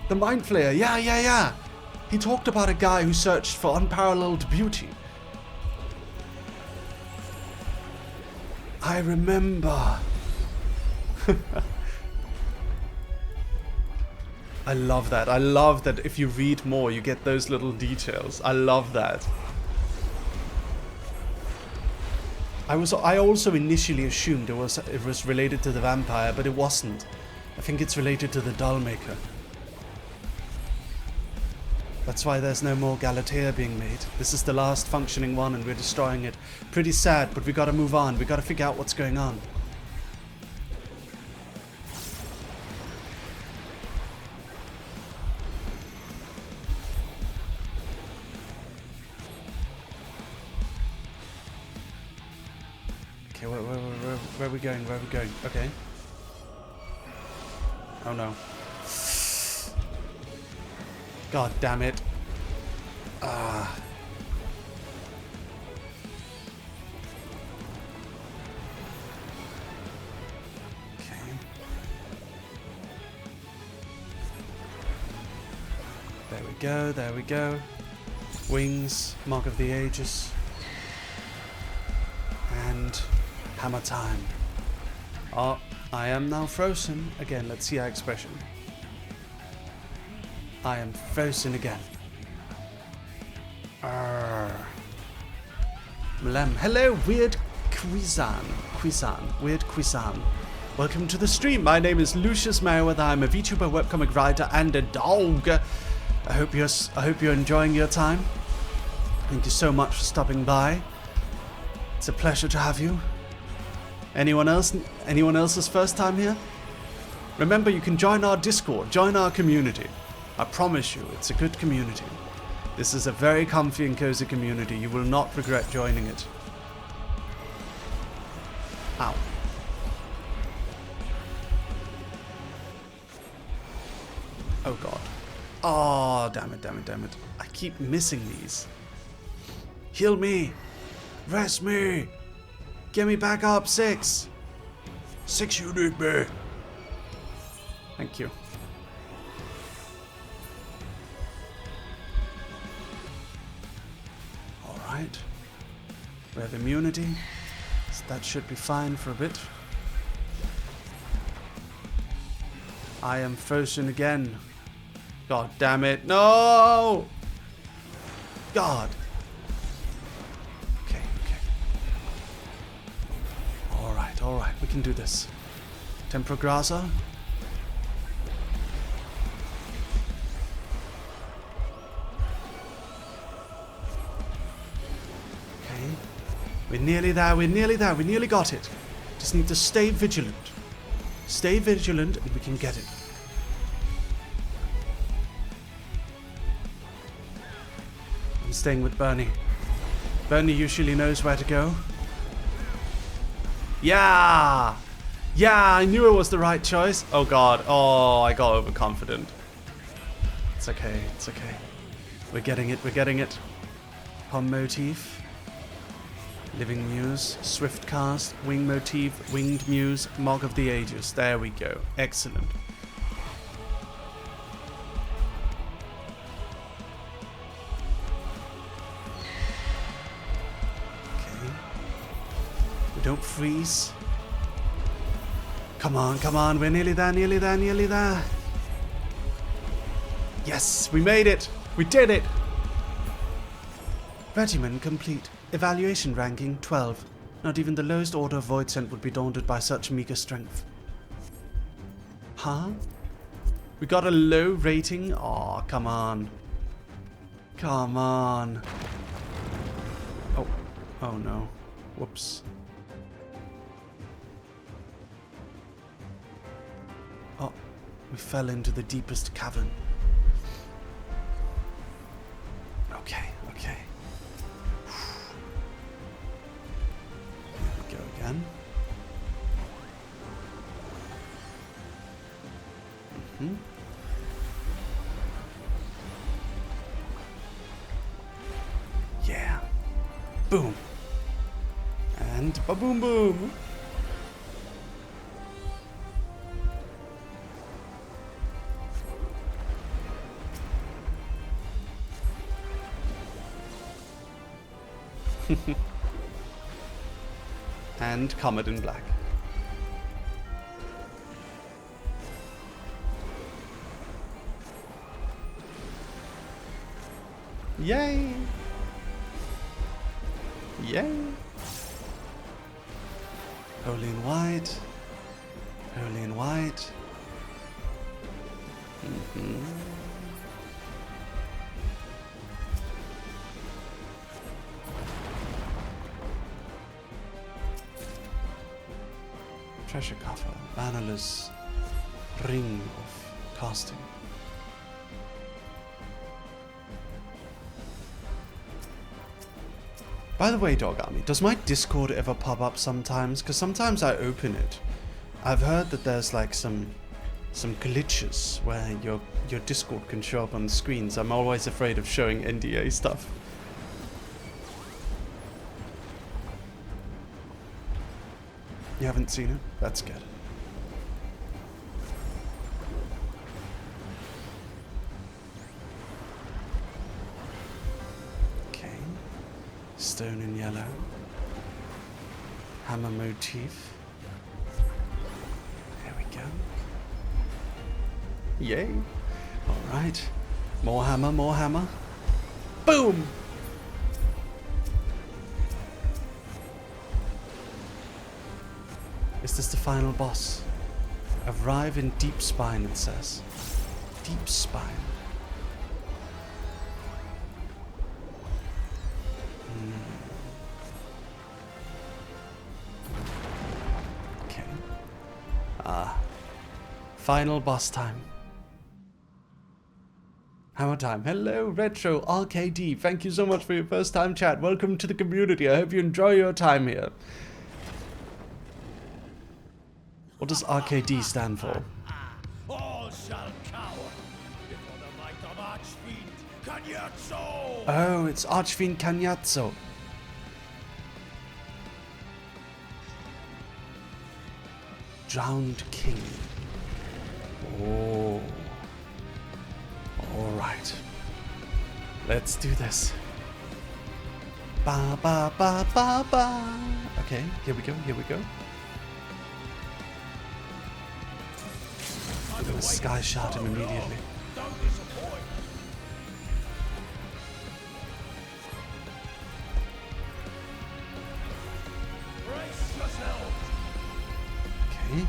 The Mind Flayer. Yeah. He talked about a guy who searched for unparalleled beauty. I remember. I love that. I love that if you read more, you get those little details. I love that. I also initially assumed it was related to the vampire, but it wasn't. I think it's related to the dollmaker. That's why there's no more Galatea being made. This is the last functioning one and we're destroying it. Pretty sad, but we gotta move on. We gotta figure out what's going on. Okay, where are we going? Where are we going? Okay. Oh no. God damn it. Ah. Okay. There we go, there we go. Wings, Mark of the Ages. And hammer time. Oh, I am now frozen. Again, let's see our expression. I am frozen again. Mlem. Hello, Weird Quizan. Weird Quizan. Welcome to the stream. My name is Lucius Merryweather. I'm a VTuber, webcomic writer, and a dog. I hope you're enjoying your time. Thank you so much for stopping by. It's a pleasure to have you. Anyone else? Anyone else's first time here? Remember, you can join our Discord, join our community. I promise you, it's a good community. This is a very comfy and cozy community. You will not regret joining it. Ow. Oh god. Oh, damn it, damn it, damn it. I keep missing these. Heal me. Rest me. Get me back up, 6. 6 you need me. Thank you. Alright. We have immunity. So that should be fine for a bit. I am frozen again. God damn it. No! God. Okay, okay. Alright, alright. We can do this. Temprograsa. Okay. We're nearly there, we're nearly there. We nearly got it. Just need to stay vigilant. Stay vigilant and we can get it. I'm staying with Bernie. Bernie usually knows where to go. Yeah! Yeah, I knew it was the right choice. Oh god. Oh, I got overconfident. It's okay, it's okay. We're getting it, we're getting it. Pom motif. Living Muse, Swift Cast, Wing Motif, Winged Muse, Mark of the Ages. There we go. Excellent. Okay. We don't freeze. Come on, come on. We're nearly there, nearly there, nearly there. Yes, we made it. We did it. Regimen complete. Evaluation ranking 12. Not even the lowest order of Void Scent would be daunted by such meager strength. Huh? We got a low rating? Aw, come on. Come on. Oh. Oh no. Whoops. Oh. We fell into the deepest cavern. Okay, okay. Go again. Yeah. Boom. And ba-boom boom. And Comet in Black. Yay! Yay! Holy and white. Holy and white. Treasure coffer. Bannerless ring of casting. By the way, Dog Army, does my Discord ever pop up sometimes? Because sometimes I open it. I've heard that there's like some glitches where your Discord can show up on the screens. I'm always afraid of showing NDA stuff. You haven't seen it? That's good. Okay. Stone and yellow. Hammer motif. There we go. Yay. Alright. More hammer, more hammer. Boom! Is this the final boss? Arrive in Deep Spine, it says. Deep Spine. Okay. Final boss time. Hammer time. Hello, Retro RKD. Thank you so much for your first time chat. Welcome to the community. I hope you enjoy your time here. What does RKD stand for? All shall cower before the might of Archfiend Cagnazzo! Oh, it's Archfiend Cagnazzo. Drowned King. Oh. Alright. Let's do this. Ba ba ba ba ba. Okay, here we go, here we go. I'm gonna sky shot him immediately. Okay.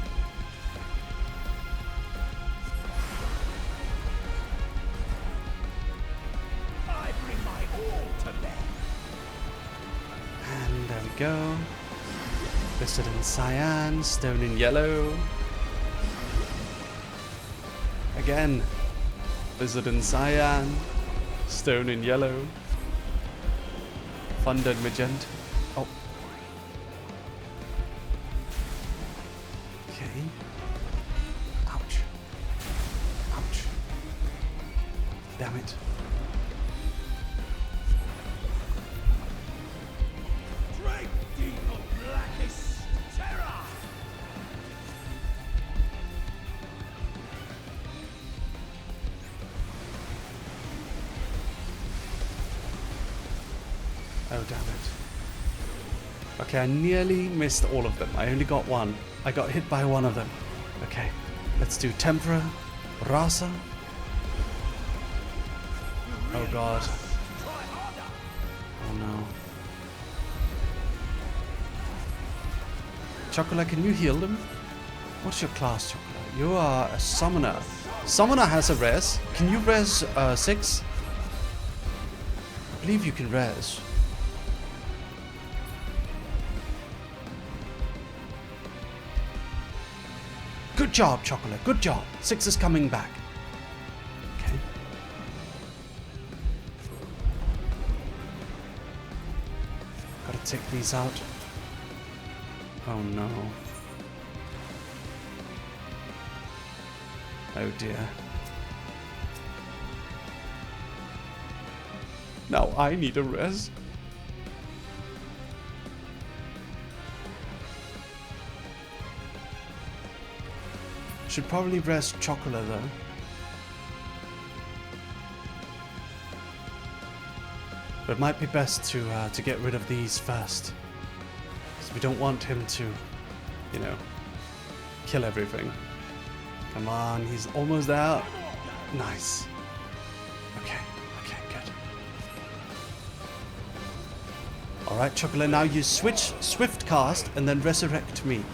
I bring my all to bear. And there we go. Listed in cyan, stone in yellow. Again, lizard in cyan, stone in yellow, thunder in magenta. Oh. Okay. Ouch. Ouch. Damn it. Drink deep of blackest terror. Oh, damn it. Okay, I nearly missed all of them. I only got one. I got hit by one of them. Okay, let's do Tempera, Rasa. Oh god. Oh no. Chocola, can you heal them? What's your class, Chocola? You are a summoner. Summoner has a res. Can you res 6? I believe you can res. Good job, Chocolate. Good job. 6 is coming back. Okay. Gotta take these out. Oh no. Oh dear. Now I need a res. Should probably rest Chocola though. But it might be best to get rid of these first. Because we don't want him to, you know, kill everything. Come on, he's almost out. Nice. Okay, okay, good. Alright, Chocolate, now you switch Swift Cast and then resurrect me.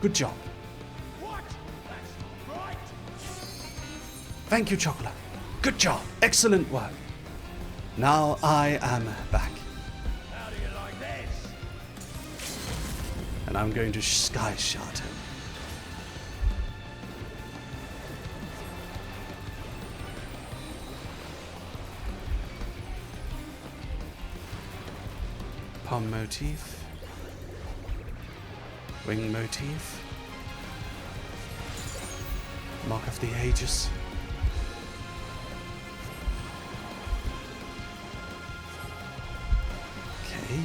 Good job. What? That's not right. Thank you, Chocolate. Good job. Excellent work. Now I am back. How do you like this? And I'm going to Sky Shot him. Palm motif. Wing motif. Mark of the Ages. Okay.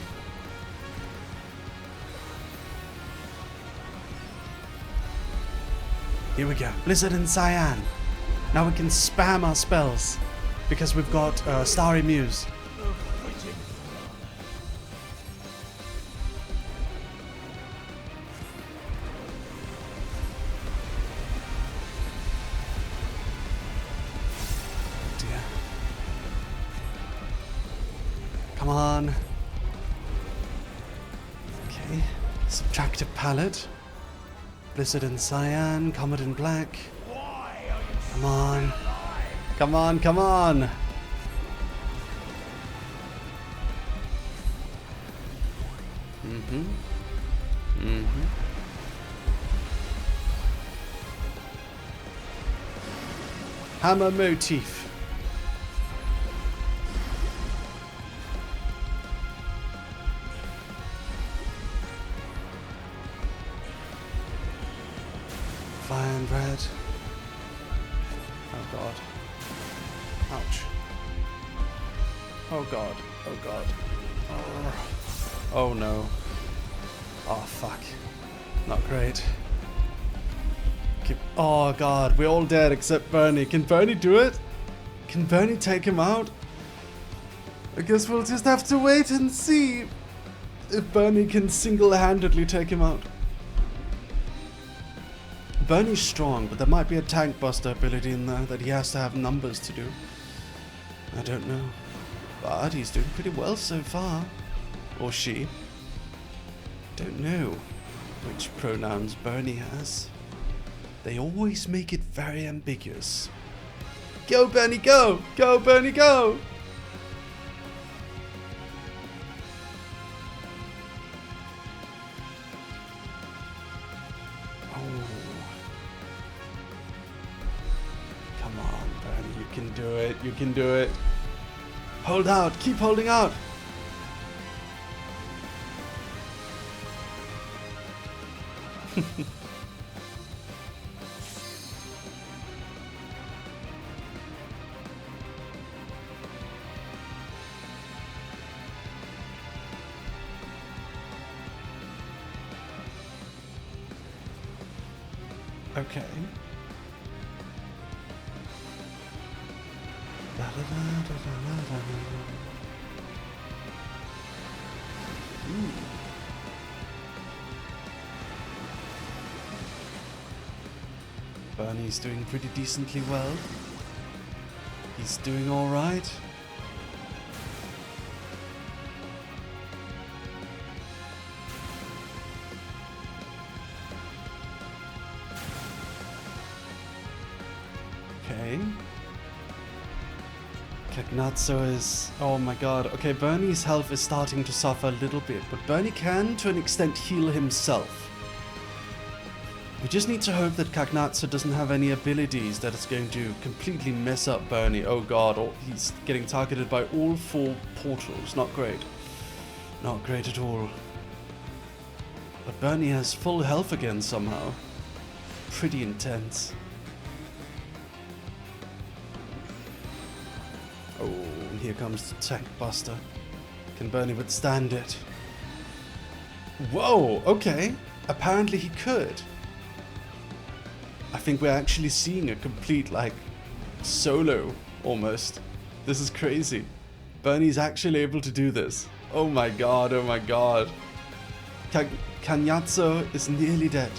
Here we go. Blizzard and Cyan. Now we can spam our spells because we've got Starry Muse. Dear. Come on. Okay. Subtractive Palette. Blizzard and Cyan, Comet and Black. Come on. Come on, come on. Hammer motif. Fire and red. Oh god. Ouch. Oh god. Oh god. Oh no. Oh fuck. Not great. Oh god, we're all dead except Bernie. Can Bernie do it? Can Bernie take him out? I guess we'll just have to wait and see if Bernie can single-handedly take him out. Bernie's strong, but there might be a tank buster ability in there that he has to have numbers to do. I don't know. But he's doing pretty well so far. Or she. Don't know which pronouns Bernie has. They always make it very ambiguous. Go, Bernie, go! Go, Bernie, go! Oh. Come on, Bernie, you can do it. You can do it. Hold out. Keep holding out. Okay. Bernie's doing pretty decently well. He's doing all right. Okay. Cagnazzo is... oh my god. Okay, Bernie's health is starting to suffer a little bit, but Bernie can, to an extent, heal himself. We just need to hope that Cagnazzo doesn't have any abilities that is going to completely mess up Bernie. Oh god, he's getting targeted by all 4 portals. Not great. Not great at all. But Bernie has full health again somehow. Pretty intense. Oh, and here comes the tank buster. Can Bernie withstand it? Whoa, okay. Apparently he could. I think we're actually seeing a complete, like, solo, almost. This is crazy. Bernie's actually able to do this. Oh my god, oh my god. Cagnazzo is nearly dead.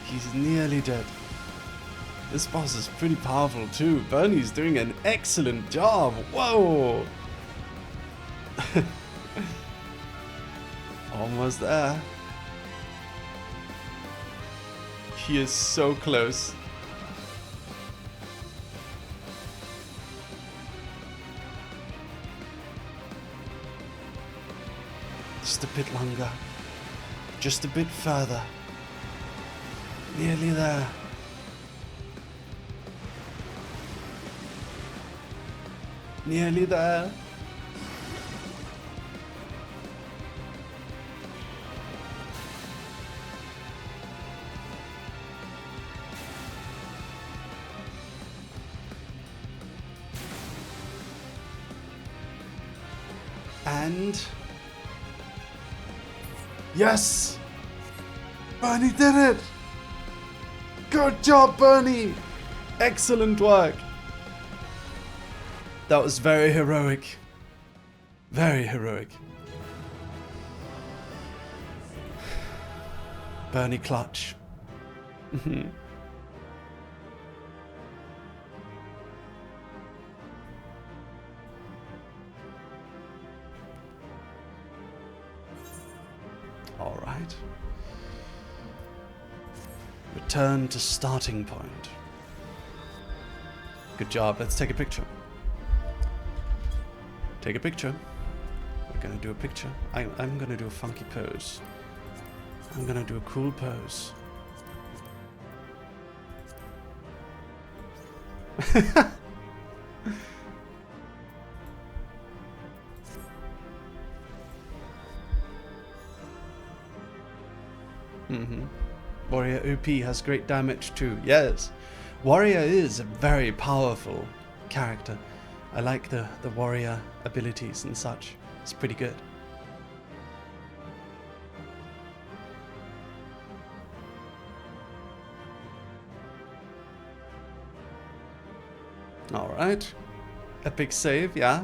He's nearly dead. This boss is pretty powerful too. Bernie's doing an excellent job. Whoa! Almost there. He is so close. Just a bit longer. Just a bit further. Nearly there. Nearly there. And yes! Bernie did it! Good job, Bernie! Excellent work! That was very heroic. Very heroic. Bernie clutch. All right. Return to starting point. Good job. Let's take a picture. Take a picture. We're gonna do a picture. I'm gonna do a funky pose. I'm gonna do a cool pose. Warrior OP has great damage too. Yes. Warrior is a very powerful character. I like the warrior abilities and such. It's pretty good. Alright. Epic save, yeah.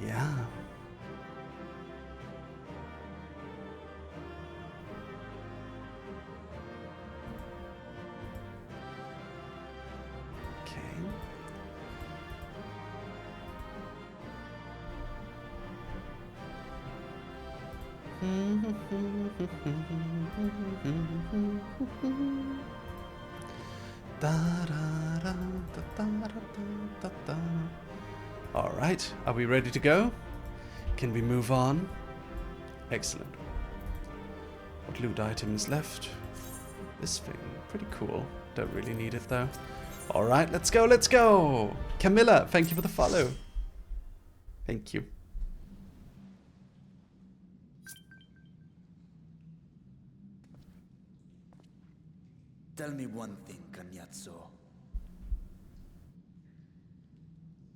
Yeah. Alright, are we ready to go? Can we move on? Excellent. What loot item is left? This thing, pretty cool. Don't really need it though. Alright, let's go, let's go! Camilla, thank you for the follow. Thank you. Tell me one thing, Cagnazzo.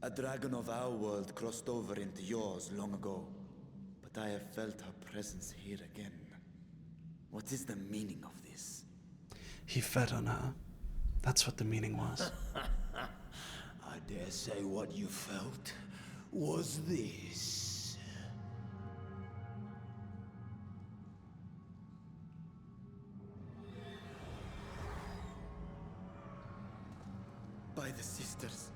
A dragon of our world crossed over into yours long ago, but I have felt her presence here again. What is the meaning of this? He fed on her. That's what the meaning was. I dare say what you felt was this. By the sisters.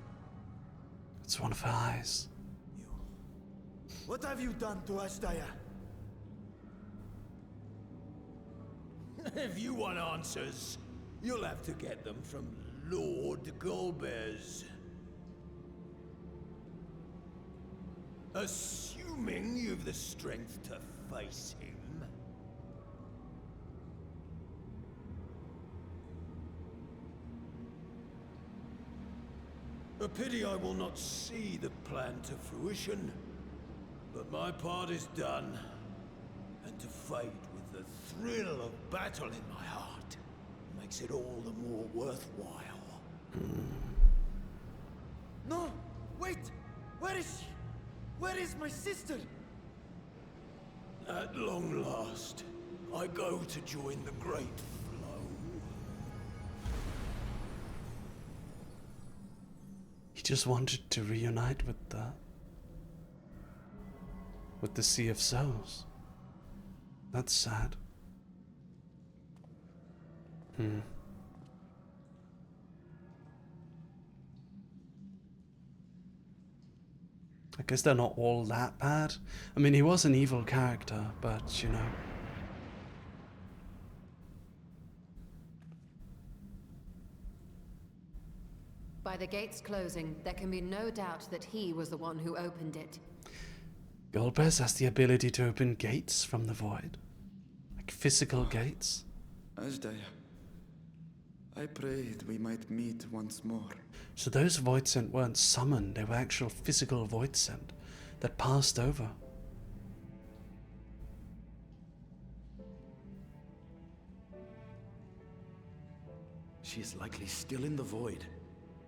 It's one of her eyes. What have you done to Ashtaya? If you want answers, you'll have to get them from Lord Golbez. Assuming you've the strength to face him. A pity I will not see the plan to fruition, but my part is done, and to fight with the thrill of battle in my heart makes it all the more worthwhile. No! Wait! Where is she? Where is my sister? At long last, I go to join the great flow. He just wanted to reunite with the Sea of Souls. That's sad. I guess they're not all that bad. I mean, he was an evil character, but you know. By the gates closing, there can be no doubt that he was the one who opened it. Golbez has the ability to open gates from the void. Like physical gates. Ashdaya, I prayed we might meet once more. So those void sent weren't summoned, they were actual physical void sent that passed over. She is likely still in the void.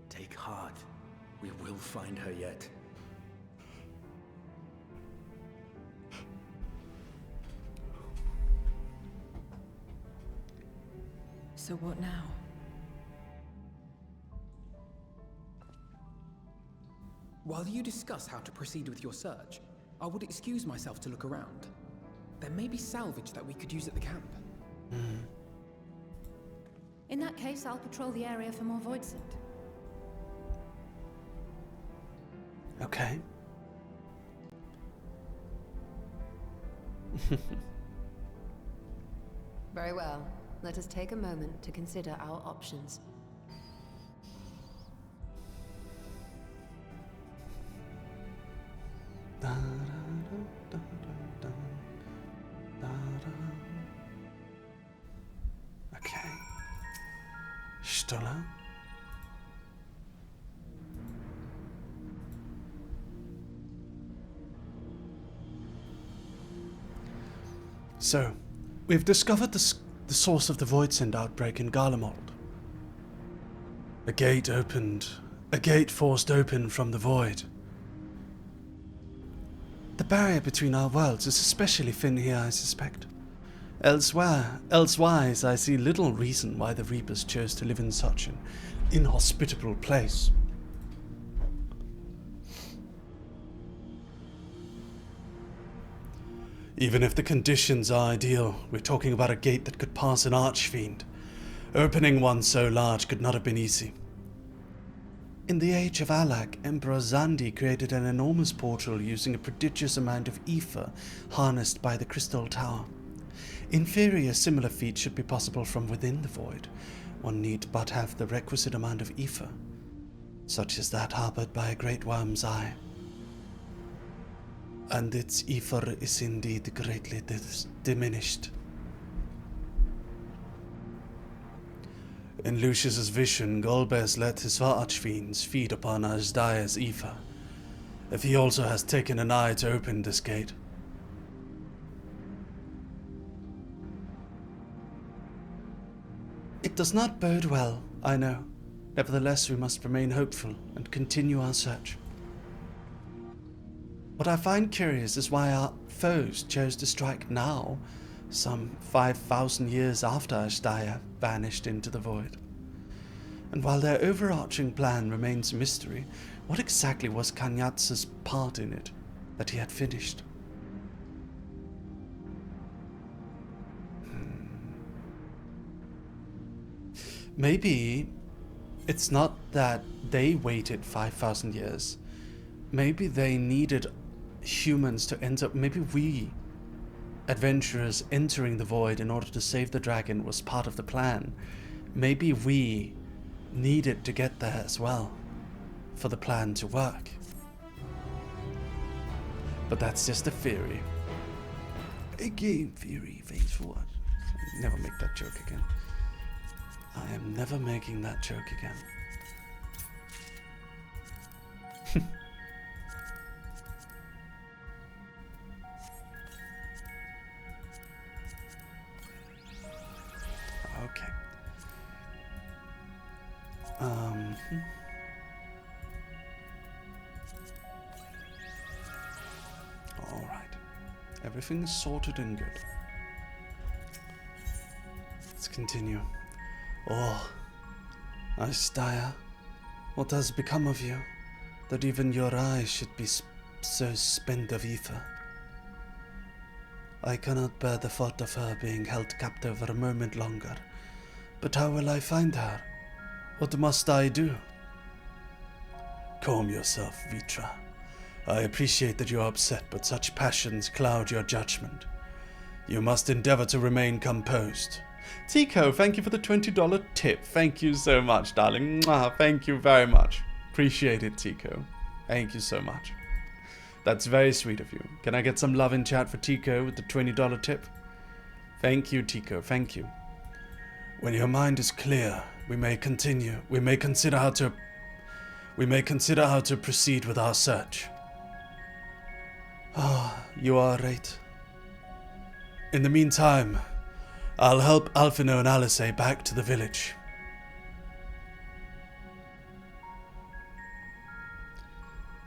Take heart. We will find her yet. So what now? While you discuss how to proceed with your search, I would excuse myself to look around. There may be salvage that we could use at the camp. In that case, I'll patrol the area for more void scent. Okay. Very well. Let us take a moment to consider our options. Okay. Stoller. So, we've discovered the source of the Voidsend outbreak in Garlemald. A gate opened. A gate forced open from the void. The barrier between our worlds is especially thin here, I suspect. Elsewise, I see little reason why the Reapers chose to live in such an inhospitable place. Even if the conditions are ideal, we're talking about a gate that could pass an archfiend. Opening one so large could not have been easy. In the age of Alak, Emperor Zandi created an enormous portal using a prodigious amount of ether harnessed by the Crystal Tower. In theory, a similar feat should be possible from within the void. One need but have the requisite amount of ether, such as that harbored by a great worm's eye. And its ether is indeed greatly diminished. In Lucius's vision, Golbez let his archfiends feed upon Ashdaya's ether. If he also has taken an eye to open this gate. It does not bode well, I know. Nevertheless, we must remain hopeful and continue our search. What I find curious is why our foes chose to strike now, some 5,000 years after Ashdaya vanished into the void. And while their overarching plan remains a mystery, what exactly was Kanyatsa's part in it that he had finished? Maybe it's not that they waited 5,000 years. Maybe they needed humans to enter. Maybe we, adventurers entering the void in order to save the dragon, was part of the plan. Maybe we needed to get there as well for the plan to work. But that's just a theory. A game theory, thanks for what? Never make that joke again. I am never making that joke again. Okay. All right. Everything's sorted and good. Let's continue. Oh, Ashdaya, what has become of you, that even your eyes should be so spent of ether? I cannot bear the thought of her being held captive for a moment longer. But how will I find her? What must I do? Calm yourself, Vitra. I appreciate that you are upset, but such passions cloud your judgment. You must endeavor to remain composed. Tico, thank you for the $20 tip. Thank you so much, darling. Mwah, thank you very much. Appreciate it, Tico. Thank you so much. That's very sweet of you. Can I get some love in chat for Tico with the $20 tip? Thank you, Tico. Thank you. When your mind is clear, we may continue. We may consider how to proceed with our search. Ah, you are right. In the meantime, I'll help Alphino and Alice back to the village.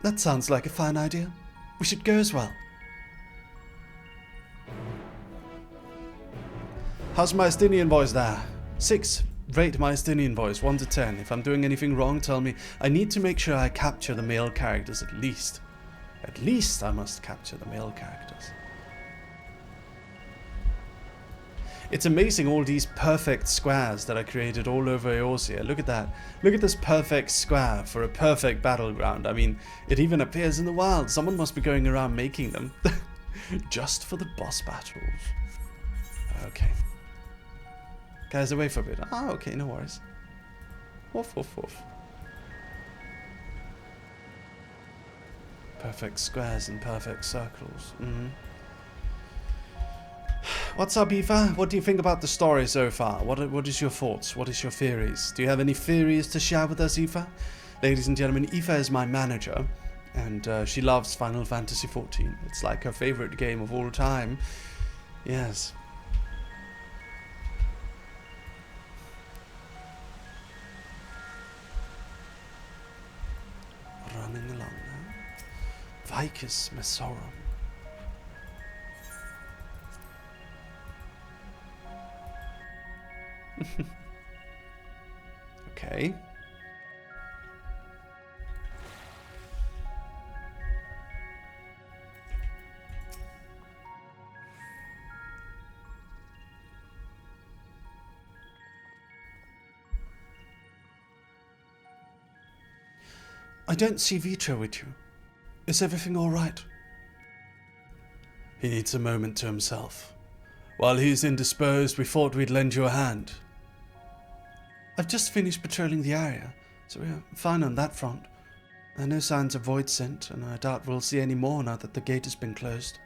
That sounds like a fine idea. We should go as well. How's my Estinian voice there? 6. Rate my Estinian voice 1 to 10. If I'm doing anything wrong, tell me. I need to make sure I capture the male characters at least. At least I must capture the male characters. It's amazing, all these perfect squares that I created all over Eorzea. Look at that. Look at this perfect square for a perfect battleground. I mean, it even appears in the wild. Someone must be going around making them. Just for the boss battles. Okay. Guys, away for a bit. Ah, okay, no worries. Woof, woof, woof. Perfect squares and perfect circles. What's up, Aoife? What do you think about the story so far? What is your thoughts? What is your theories? Do you have any theories to share with us, Aoife? Ladies and gentlemen, Aoife is my manager, and she loves Final Fantasy XIV. It's like her favorite game of all time. Yes. Running along now. Vicus Mesorum. Okay. I don't see Vito with you. Is everything all right? He needs a moment to himself. While he's indisposed, we thought we'd lend you a hand. I've just finished patrolling the area, so we're fine on that front. There are no signs of void scent, and I doubt we'll see any more now that the gate has been closed.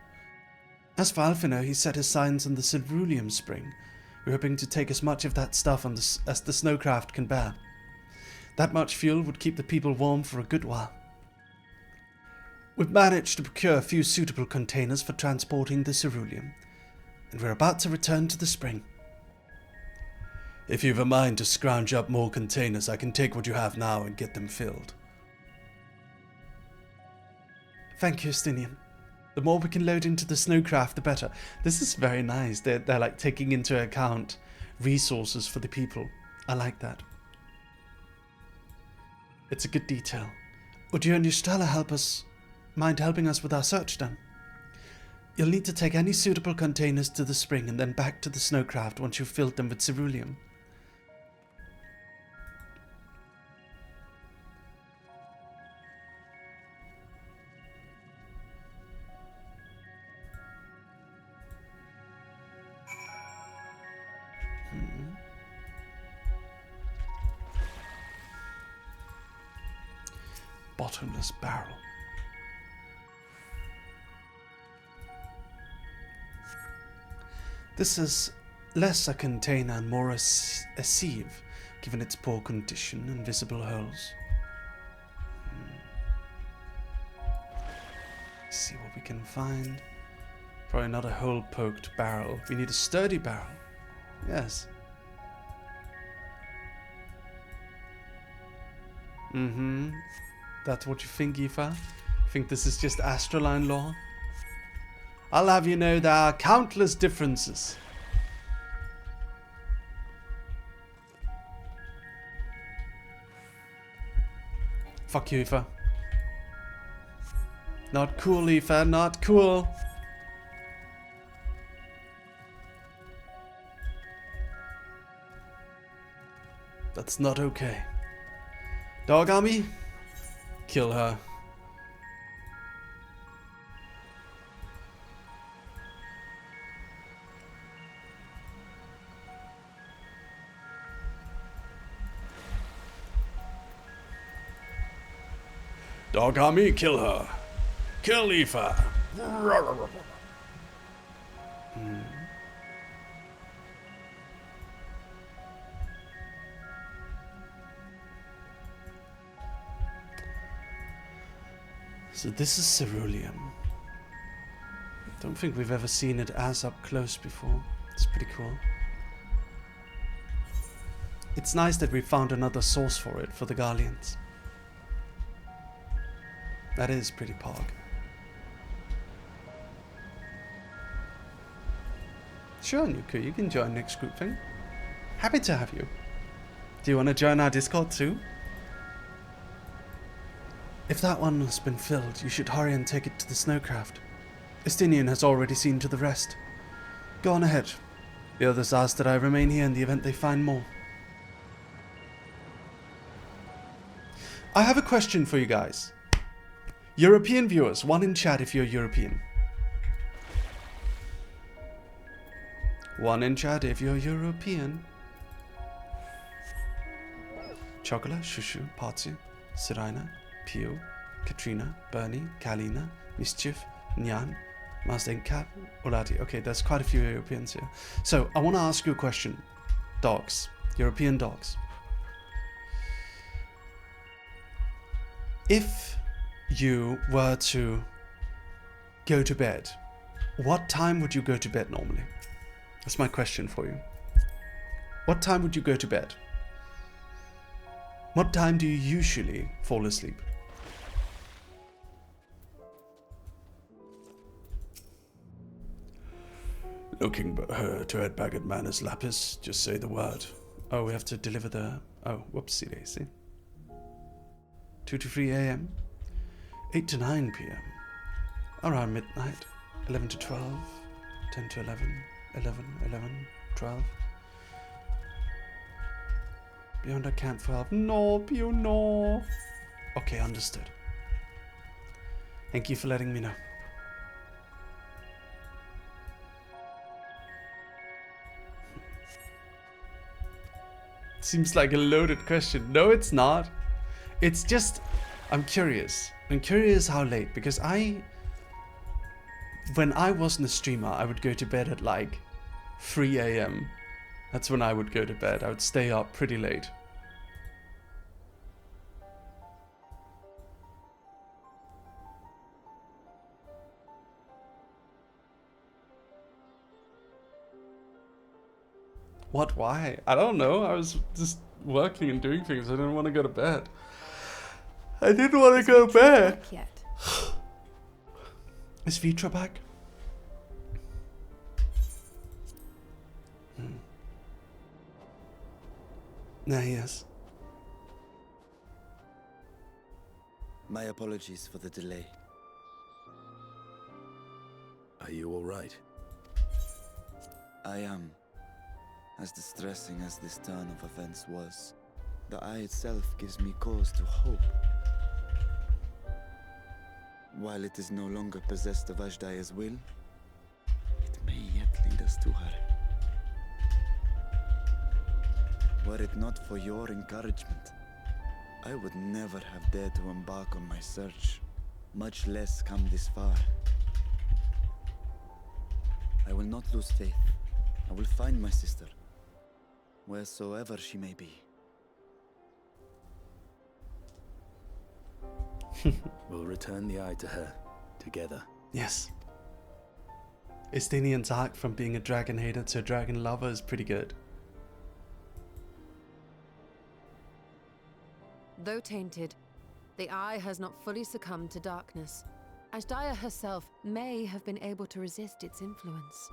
As for Alphino, he set his signs on the ceruleum spring. We're hoping to take as much of that stuff as the snowcraft can bear. That much fuel would keep the people warm for a good while. We've managed to procure a few suitable containers for transporting the ceruleum, and we're about to return to the spring. If you've a mind to scrounge up more containers, I can take what you have now and get them filled. Thank you, Estinian. The more we can load into the snowcraft, the better. This is very nice. They're like taking into account resources for the people. I like that. It's a good detail. Would you and Yustela mind helping us with our search then? You'll need to take any suitable containers to the spring and then back to the snowcraft once you've filled them with ceruleum. Bottomless barrel. This is less a container and more a sieve, given its poor condition and visible holes. Let's see what we can find. Probably not a hole-poked barrel. We need a sturdy barrel. Yes. That's what you think, Aoife? Think this is just Astraline lore? I'll have you know there are countless differences. Fuck you, Aoife. Not cool, Aoife, not cool. That's not okay. Dog army? Kill her. Dog army, kill her. Kill Aoife. So this is cerulean. Don't think we've ever seen it as up close before. It's pretty cool. It's nice that we found another source for it for the Guardians. That is pretty pog. Sure, Nuku, you can join next group thing. Happy to have you. Do you want to join our Discord too? If that one has been filled, you should hurry and take it to the snowcraft. Estinian has already seen to the rest. Go on ahead. The others ask that I remain here in the event they find more. I have a question for you guys. European viewers, one in chat if you're European. One in chat if you're European. Chocola, Shushu, Patsu, Sirina, Pio, Katrina, Bernie, Kalina, Mischief, Nyan, Mazden Cap, Olati. Okay, there's quite a few Europeans here. So, I want to ask you a question. Dogs. European dogs. If you were to go to bed, what time would you go to bed normally? That's my question for you. What time would you go to bed? What time do you usually fall asleep? Looking to head back at Manus Lapis, just say the word. Oh, we have to deliver the... Oh, whoopsie daisy. 2 to 3 a.m. 8 to 9 p.m. Around midnight. 11 to 12. 10 to 11. 11, 12. Beyond a camp 12. No, Pio, no. Okay, understood. Thank you for letting me know. Seems like a loaded question. No, it's not. It's just, I'm curious. I'm curious how late, because when I wasn't a streamer, I would go to bed at like 3 a.m. That's when I would go to bed. I would stay up pretty late. What? Why? I don't know. I was just working and doing things. I didn't want to go to bed. I didn't want to go to bed. Yet. Is Vitra back? There he is. My apologies for the delay. Are you all right? I am. As distressing as this turn of events was, the eye itself gives me cause to hope. While it is no longer possessed of Ajdaya's will, it may yet lead us to her. Were it not for your encouragement, I would never have dared to embark on my search, much less come this far. I will not lose faith. I will find my sister, wheresoever she may be. We'll return the eye to her, together. Yes. Estinian's arc from being a dragon hater to a dragon lover is pretty good. Though tainted, the eye has not fully succumbed to darkness. Ajdaya herself may have been able to resist its influence.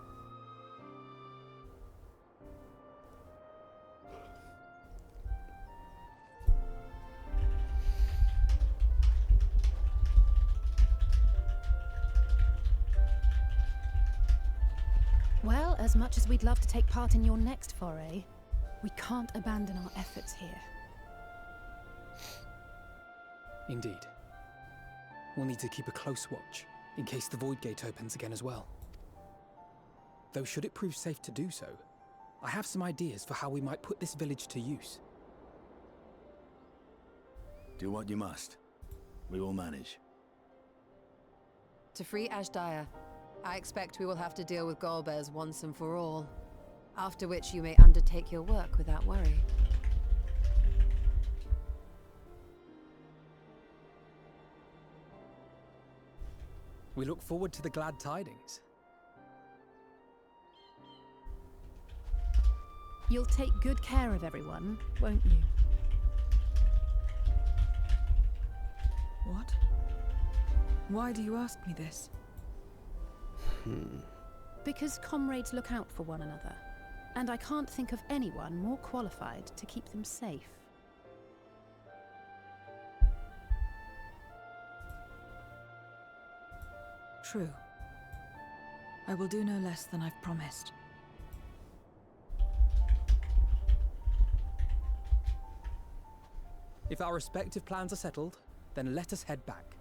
Well, as much as we'd love to take part in your next foray, we can't abandon our efforts here. Indeed. We'll need to keep a close watch, in case the Void Gate opens again as well. Though should it prove safe to do so, I have some ideas for how we might put this village to use. Do what you must. We will manage. To free Ashdaya, I expect we will have to deal with Golbez once and for all. After which you may undertake your work without worry. We look forward to the glad tidings. You'll take good care of everyone, won't you? What? Why do you ask me this? Because comrades look out for one another, and I can't think of anyone more qualified to keep them safe. True. I will do no less than I've promised. If our respective plans are settled, then let us head back.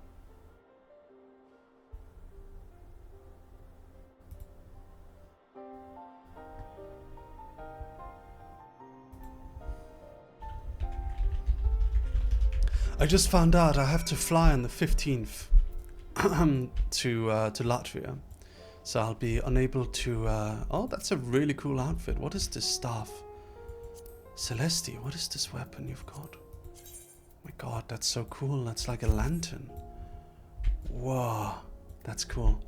I just found out I have to fly on the 15th to Latvia, so I'll be unable to. Oh, that's a really cool outfit. What is this staff? Celesti, what is this weapon you've got? Oh my god, that's so cool. That's like a lantern. Whoa, that's cool.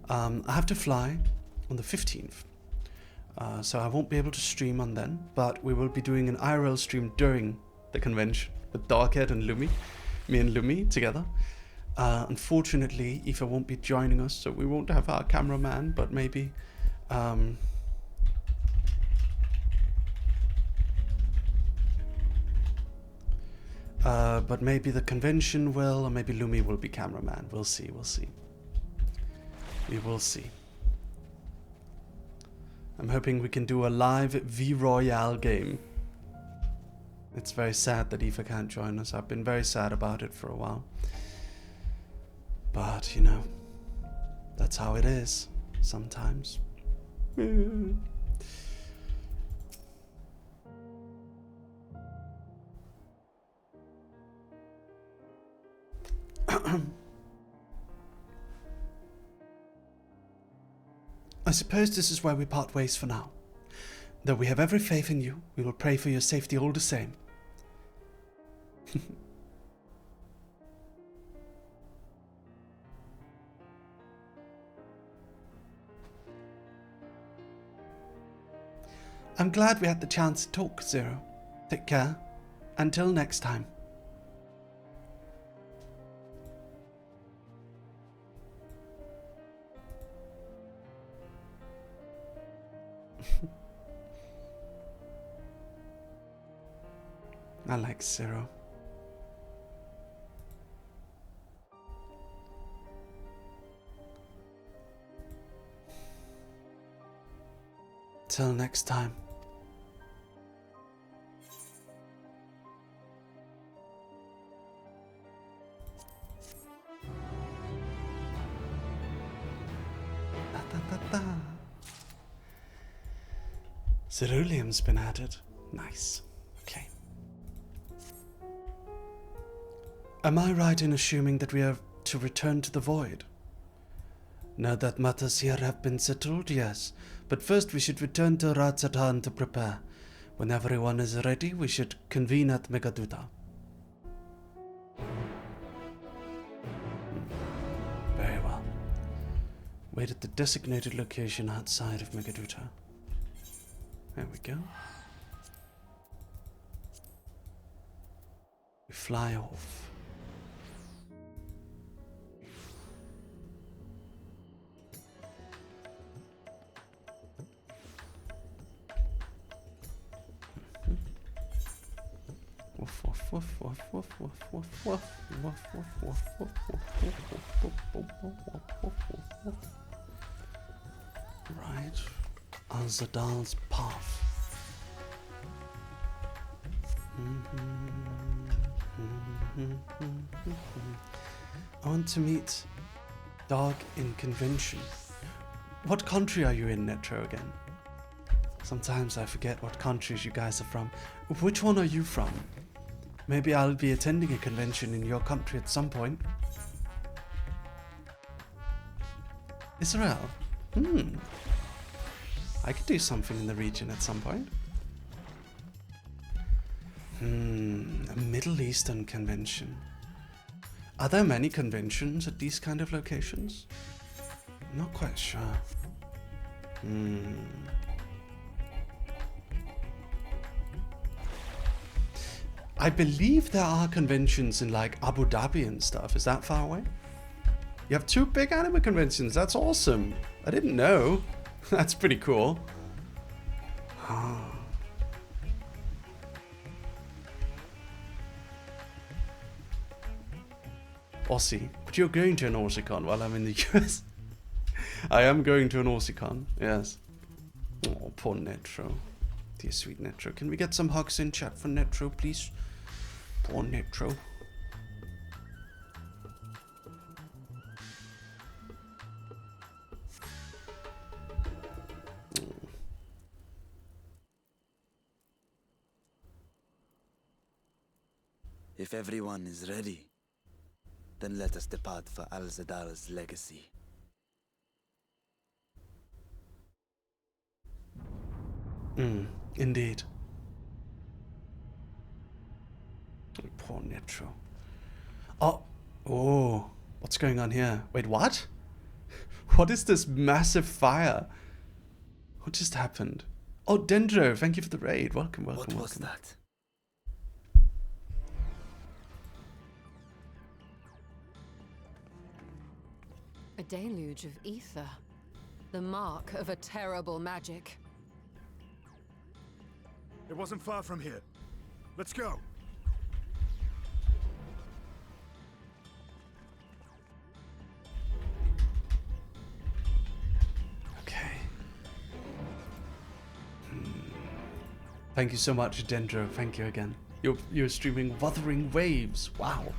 I have to fly on the 15th, so I won't be able to stream on then, but we will be doing an IRL stream during the convention with Darkhead and Lumi, me and Lumi together. Unfortunately, Aoife won't be joining us, so we won't have our cameraman, but maybe the convention will, or maybe Lumi will be cameraman. We'll see, we'll see. We will see. I'm hoping we can do a live V-Royale game. It's very sad that Aoife can't join us. I've been very sad about it for a while. But, you know, that's how it is sometimes. I suppose this is where we part ways for now. Though we have every faith in you, we will pray for your safety all the same. I'm glad we had the chance to talk, Zero. Take care. Until next time. I like Zero. Till next time. Ceruleum's been added. Nice. Okay. Am I right in assuming that we are to return to the Void? Now that matters here have been settled, yes. But first we should return to Ratzatan to prepare. When everyone is ready, we should convene at Megaduta. Very well. Wait at the designated location outside of Megaduta. There we go. We fly off. Right. Azadal's path. I want to meet Dog in convention. What country are you in, Netro, again? Sometimes I forget what countries you guys are from. Which one are you from? Maybe I'll be attending a convention in your country at some point. Israel? I could do something in the region at some point. A Middle Eastern convention. Are there many conventions at these kind of locations? I'm not quite sure. I believe there are conventions in like Abu Dhabi and stuff. Is that far away? You have 2 big anime conventions. That's awesome. I didn't know. That's pretty cool. Aussie. But you're going to an AussieCon while I'm in the US. I am going to an AussieCon, yes. Oh, poor Netro. Dear sweet Netro. Can we get some hugs in chat for Netro, please? Poor Netro. If everyone is ready, then let us depart for Al-Zadal's legacy. Indeed. Poor Netro. Oh, what's going on here? Wait, what? What is this massive fire? What just happened? Oh, Dendro, thank you for the raid. Welcome, welcome, What was welcome. that? A deluge of ether. The mark of a terrible magic. It wasn't far from here. Let's go. Okay. Thank you so much, Dendro. Thank you again. You're streaming Wuthering Waves. Wow.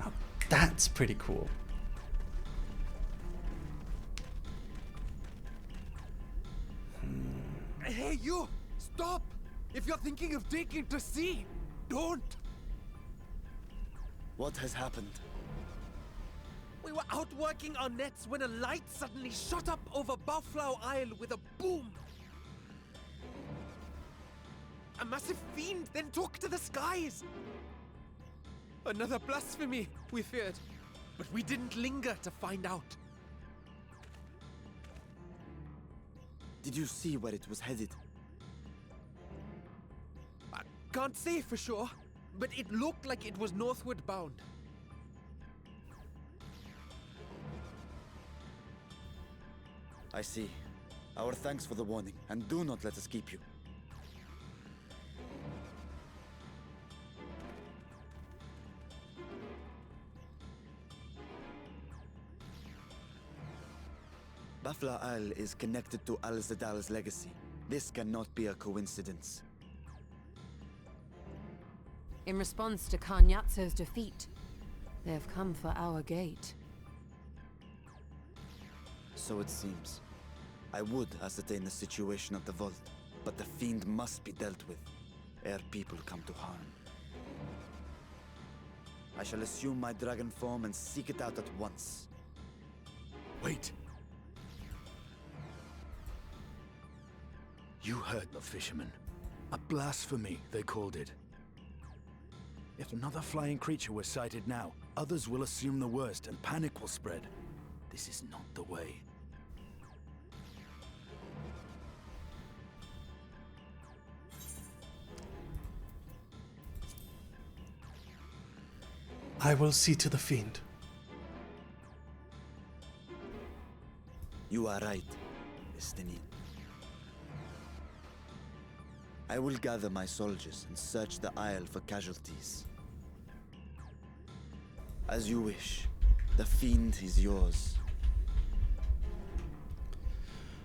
Now, that's pretty cool. Hey, you! Stop! If you're thinking of taking to sea, don't! What has happened? We were out working our nets when a light suddenly shot up over Buffalo Isle with a boom. A massive fiend then took to the skies. Another blasphemy, we feared, but we didn't linger to find out. Did you see where it was headed? I can't say for sure, but it looked like it was northward bound. I see. Our thanks for the warning, and do not let us keep you. Buffalo Isle is connected to Al-Zadal's legacy. This cannot be a coincidence. In response to Kanyatso's defeat, they have come for our gate. So it seems. I would ascertain the situation at the vault, but the fiend must be dealt with, ere people come to harm. I shall assume my dragon form and seek it out at once. Wait. You heard the fisherman. A blasphemy, they called it. If another flying creature was sighted now, others will assume the worst and panic will spread. This is not the way. I will see to the fiend. You are right, Estinian. I will gather my soldiers and search the Isle for casualties. As you wish. The fiend is yours.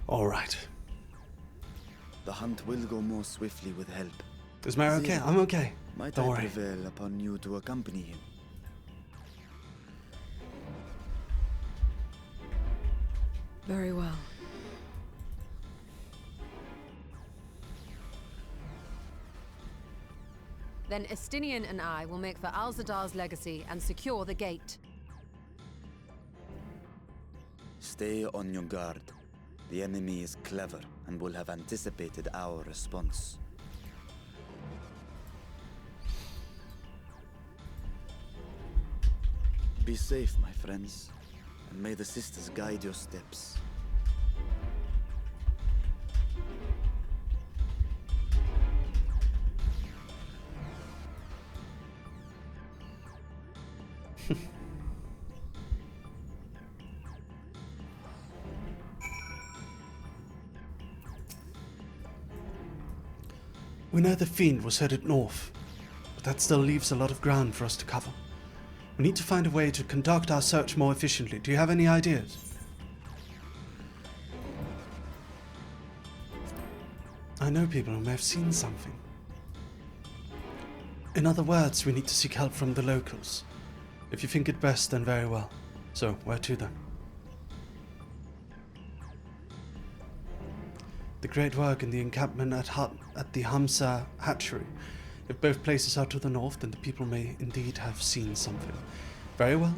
All right. The hunt will go more swiftly with help. Is Mary okay? Zero, I'm okay. Might Don't I worry. prevail upon you to accompany him? Very well. Then Estinian and I will make for Alzadar's legacy and secure the gate. Stay on your guard. The enemy is clever and will have anticipated our response. Be safe, my friends, and may the sisters guide your steps. We know the Fiend was headed north, but that still leaves a lot of ground for us to cover. We need to find a way to conduct our search more efficiently. Do you have any ideas? I know people who may have seen something. In other words, we need to seek help from the locals. If you think it best, then very well. So, where to then? The great work in the encampment at the Hamsa hatchery. If both places are to the north, then the people may indeed have seen something. Very well.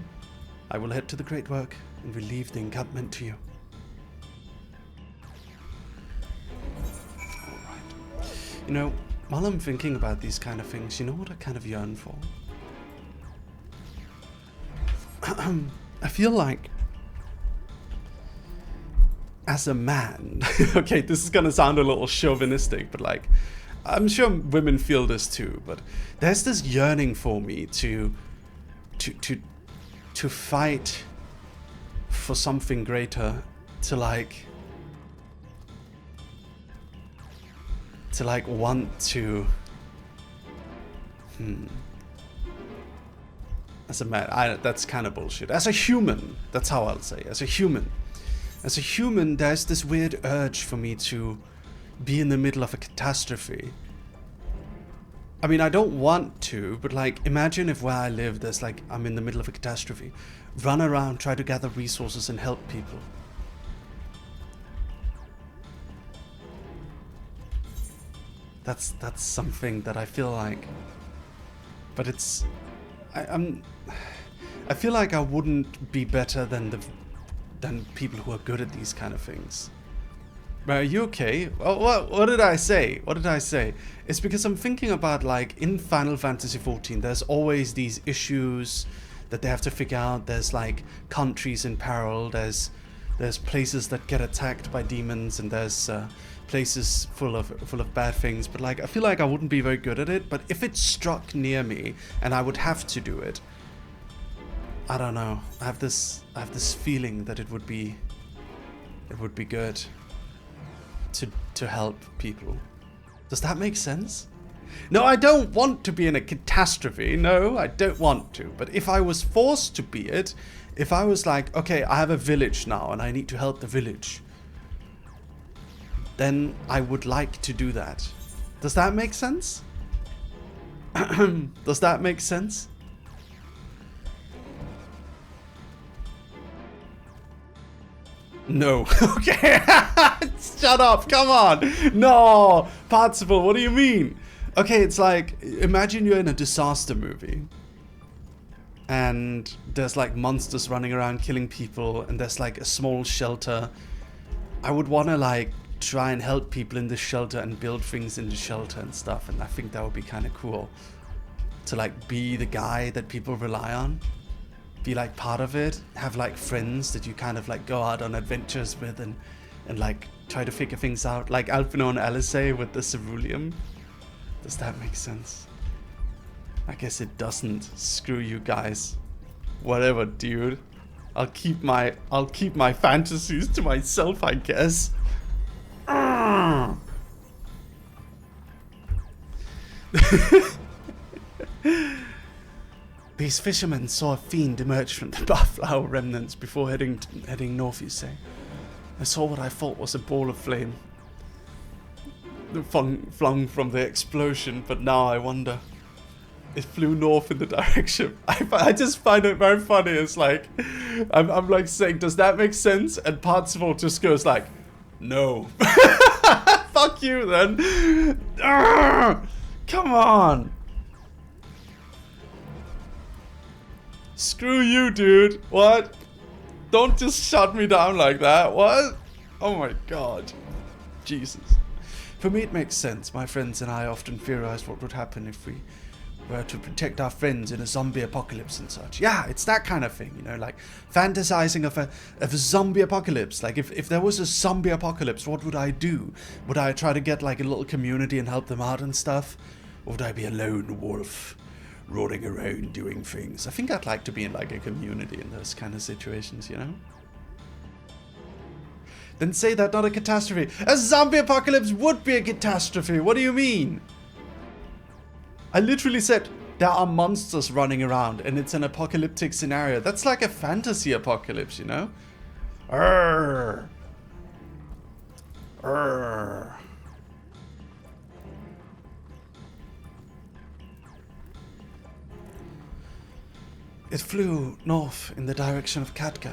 I will head to the great work and will leave the encampment to you. Alright. You know, while I'm thinking about these kind of things, you know what I kind of yearn for? I feel like, as a man, okay, this is gonna sound a little chauvinistic, but like, I'm sure women feel this too, but there's this yearning for me to fight for something greater, to want to, as a man, that's kind of bullshit. As a human, that's how I'll say, as a human, there's this weird urge for me to be in the middle of a catastrophe. I mean, I don't want to, but like, imagine if where I live, there's like, I'm in the middle of a catastrophe. Run around, try to gather resources and help people. That's something that I feel like, but it's, I feel like I wouldn't be better than people who are good at these kind of things. Are you okay? What did I say? What did I say? It's because I'm thinking about, like, in Final Fantasy XIV, there's always these issues that they have to figure out. There's like countries in peril. There's places that get attacked by demons, and there's places full of bad things. But like, I feel like I wouldn't be very good at it. But if it struck near me and I would have to do it, I don't know. I have this feeling that it would be good to help people. Does that make sense? No, I don't want to be in a catastrophe. No, I don't want to. But if I was forced to be it, if I was like, okay, I have a village now and I need to help the village, then I would like to do that. Does that make sense? Does that make sense? No. Okay. Shut up. Come on. No. Partsible, what do you mean? Okay, it's like, imagine you're in a disaster movie. And there's like monsters running around killing people, and there's like a small shelter. I would want to like try and help people in the shelter and build things in the shelter and stuff. And I think that would be kind of cool. To like be the guy that people rely on. Be like part of it, have like friends that you kind of like go out on adventures with and like try to figure things out, like Alphino and Alice with the ceruleum. Does that make sense? I guess it doesn't. Screw you guys. Whatever, dude. I'll keep my fantasies to myself, I guess. These fishermen saw a fiend emerge from the Barflower remnants before heading north, you say. I saw what I thought was a ball of flame flung from the explosion, but now I wonder. It flew north in the direction. I just find it very funny. It's like, I'm like saying, does that make sense? And Partsible just goes like, no. Fuck you then. Come on. Screw you, dude. What? Don't just shut me down like that. What? Oh my god. Jesus. For me it makes sense. My friends and I often theorize what would happen if we were to protect our friends in a zombie apocalypse and such. Yeah, it's that kind of thing, you know, like fantasizing of a zombie apocalypse. Like if there was a zombie apocalypse, what would I do? Would I try to get like a little community and help them out and stuff? Or would I be a lone wolf running around doing things? I think I'd like to be in like a community in those kind of situations, you know? Then say that, not a catastrophe. A zombie apocalypse would be a catastrophe. What do you mean? I literally said there are monsters running around and it's an apocalyptic scenario. That's like a fantasy apocalypse, you know? Arrgh. Arrgh. It flew north in the direction of Katka.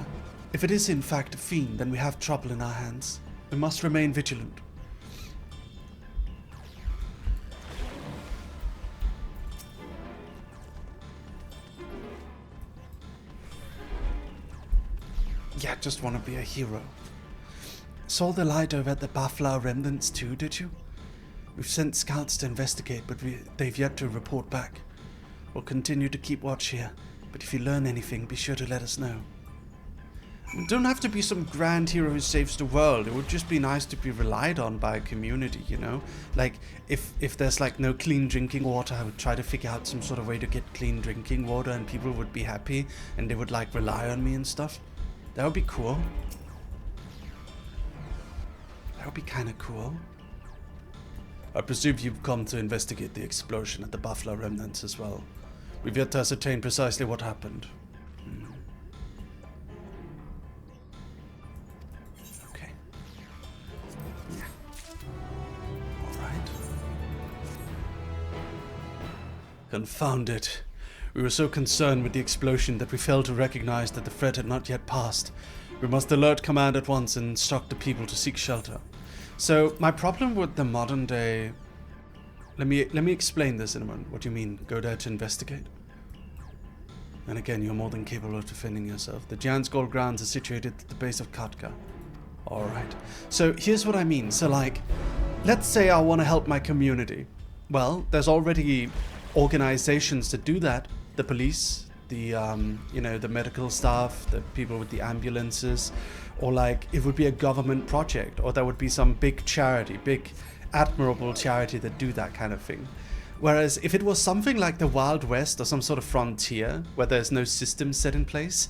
If it is in fact a fiend, then we have trouble in our hands. We must remain vigilant. Yeah, just want to be a hero. Saw the light over at the Bafla remnants too, did you? We've sent scouts to investigate, but they've yet to report back. We'll continue to keep watch here, but if you learn anything, be sure to let us know. You don't have to be some grand hero who saves the world. It would just be nice to be relied on by a community, you know? Like, if there's like no clean drinking water, I would try to figure out some sort of way to get clean drinking water and people would be happy and they would like rely on me and stuff. That would be cool. That would be kind of cool. I presume you've come to investigate the explosion at the Buffalo remnants as well. We've yet to ascertain precisely what happened. Okay. Yeah. Alright. Confound it. We were so concerned with the explosion that we failed to recognize that the threat had not yet passed. We must alert command at once and instruct the people to seek shelter. So, my problem with the modern day... Let me explain this in a moment. What do you mean, go there to investigate? And again, you're more than capable of defending yourself. The Giant's Gold Grounds are situated at the base of Katka. Alright. So, here's what I mean. So, like, let's say I want to help my community. Well, there's already organizations that do that. The police, the you know, the medical staff, the people with the ambulances, or like it would be a government project, or there would be some big charity, big admirable charity that do that kind of thing. Whereas if it was something like the Wild West or some sort of frontier where there's no system set in place,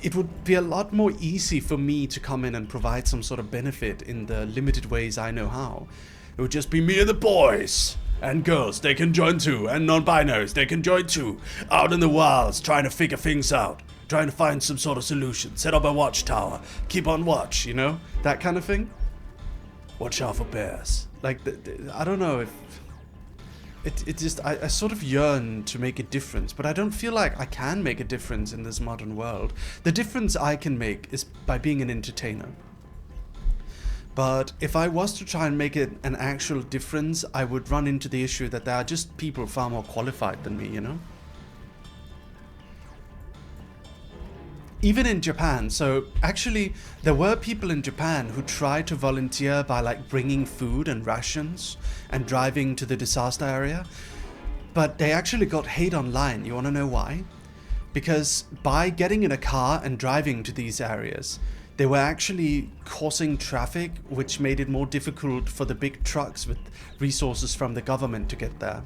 it would be a lot more easy for me to come in and provide some sort of benefit in the limited ways I know how. It would just be me and the boys. And girls, they can join too. And non-binaries, they can join too. Out in the wilds, trying to figure things out. Trying to find some sort of solution. Set up a watchtower. Keep on watch, you know? That kind of thing. Watch out for bears. Like, I don't know if... It just... I sort of yearn to make a difference. But I don't feel like I can make a difference in this modern world. The difference I can make is by being an entertainer. But if I was to try and make it an actual difference, I would run into the issue that there are just people far more qualified than me, you know? Even in Japan, so actually there were people in Japan who tried to volunteer by like bringing food and rations and driving to the disaster area, but they actually got hate online. You want to know why? Because by getting in a car and driving to these areas, they were actually causing traffic, which made it more difficult for the big trucks with resources from the government to get there.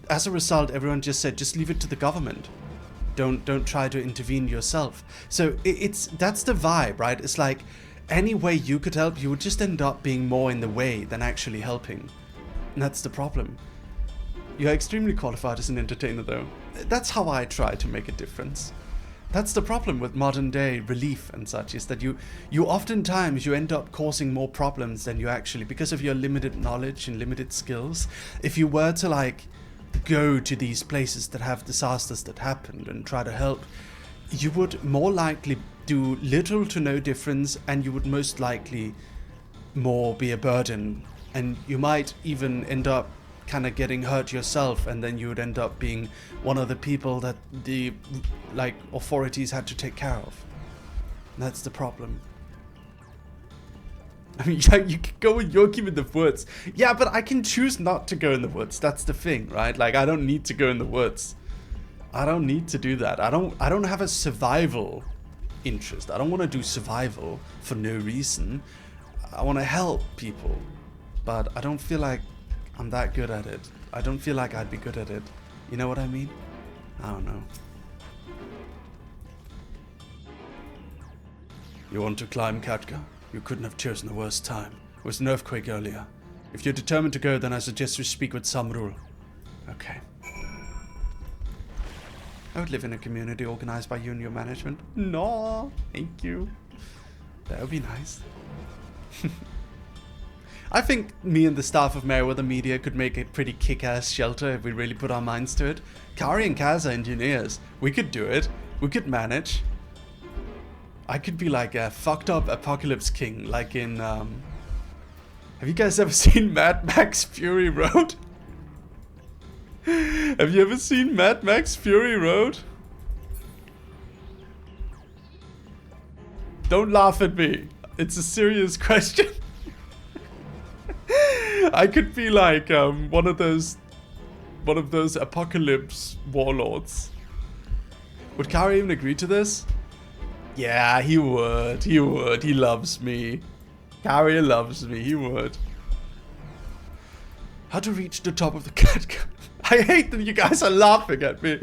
As a result, everyone just said, just leave it to the government. Don't try to intervene yourself. So that's the vibe, right? It's like any way you could help, you would just end up being more in the way than actually helping. And that's the problem. You're extremely qualified as an entertainer though. That's how I try to make a difference. That's the problem with modern day relief and such, is that you oftentimes you end up causing more problems than you actually, because of your limited knowledge and limited skills. If you were to like go to these places that have disasters that happened and try to help, you would more likely do little to no difference, and you would most likely more be a burden, and you might even end up kind of getting hurt yourself, and then you would end up being one of the people that the like authorities had to take care of. That's the problem. I mean, yeah, you can go with Yoki in the woods. Yeah, but I can choose not to go in the woods. That's the thing, right? Like, I don't need to go in the woods. I don't need to do that. I don't have a survival interest. I don't want to do survival for no reason. I want to help people, but I don't feel like I'm that good at it. I don't feel like I'd be good at it. You know what I mean? I don't know. You want to climb, Katka? You couldn't have chosen the worst time. It was an earthquake earlier. If you're determined to go, then I suggest you speak with Samrul. Okay. I would live in a community organized by you and your management. No, thank you. That would be nice. I think me and the staff of Merryweather Media could make a pretty kick-ass shelter if we really put our minds to it. Kari and Kaz are engineers. We could do it. We could manage. I could be like a fucked up apocalypse king, like in, have you guys ever seen Mad Max Fury Road? Have you ever seen Mad Max Fury Road? Don't laugh at me. It's a serious question. I could be like one of those apocalypse warlords. Would Kari even agree to this? Yeah, he would. He would. He loves me. Kari loves me. He would. How to reach the top of the cat? I hate that you guys are laughing at me.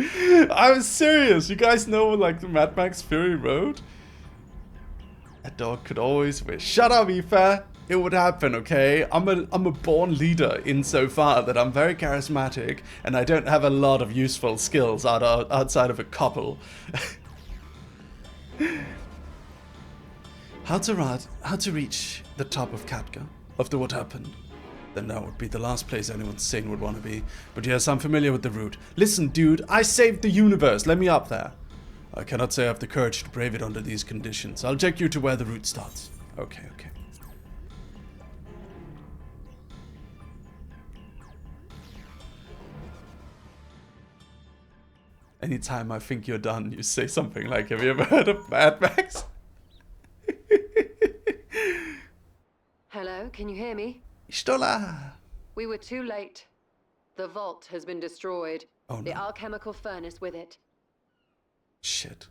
I'm serious. You guys know like the Mad Max Fury Road? A dog could always wish. Shut up, Aoife. It would happen, okay? I'm a born leader insofar that I'm very charismatic and I don't have a lot of useful skills outside of a couple. How to reach the top of Katka after what happened? Then that would be the last place anyone sane would want to be. But yes, I'm familiar with the route. Listen, dude, I saved the universe. Let me up there. I cannot say I have the courage to brave it under these conditions. I'll take you to where the route starts. Okay, okay. Anytime I think you're done, you say something like, have you ever heard of Mad Max? Hello, can you hear me? Stola! We were too late. The vault has been destroyed. Oh, no. The alchemical furnace with it. Shit.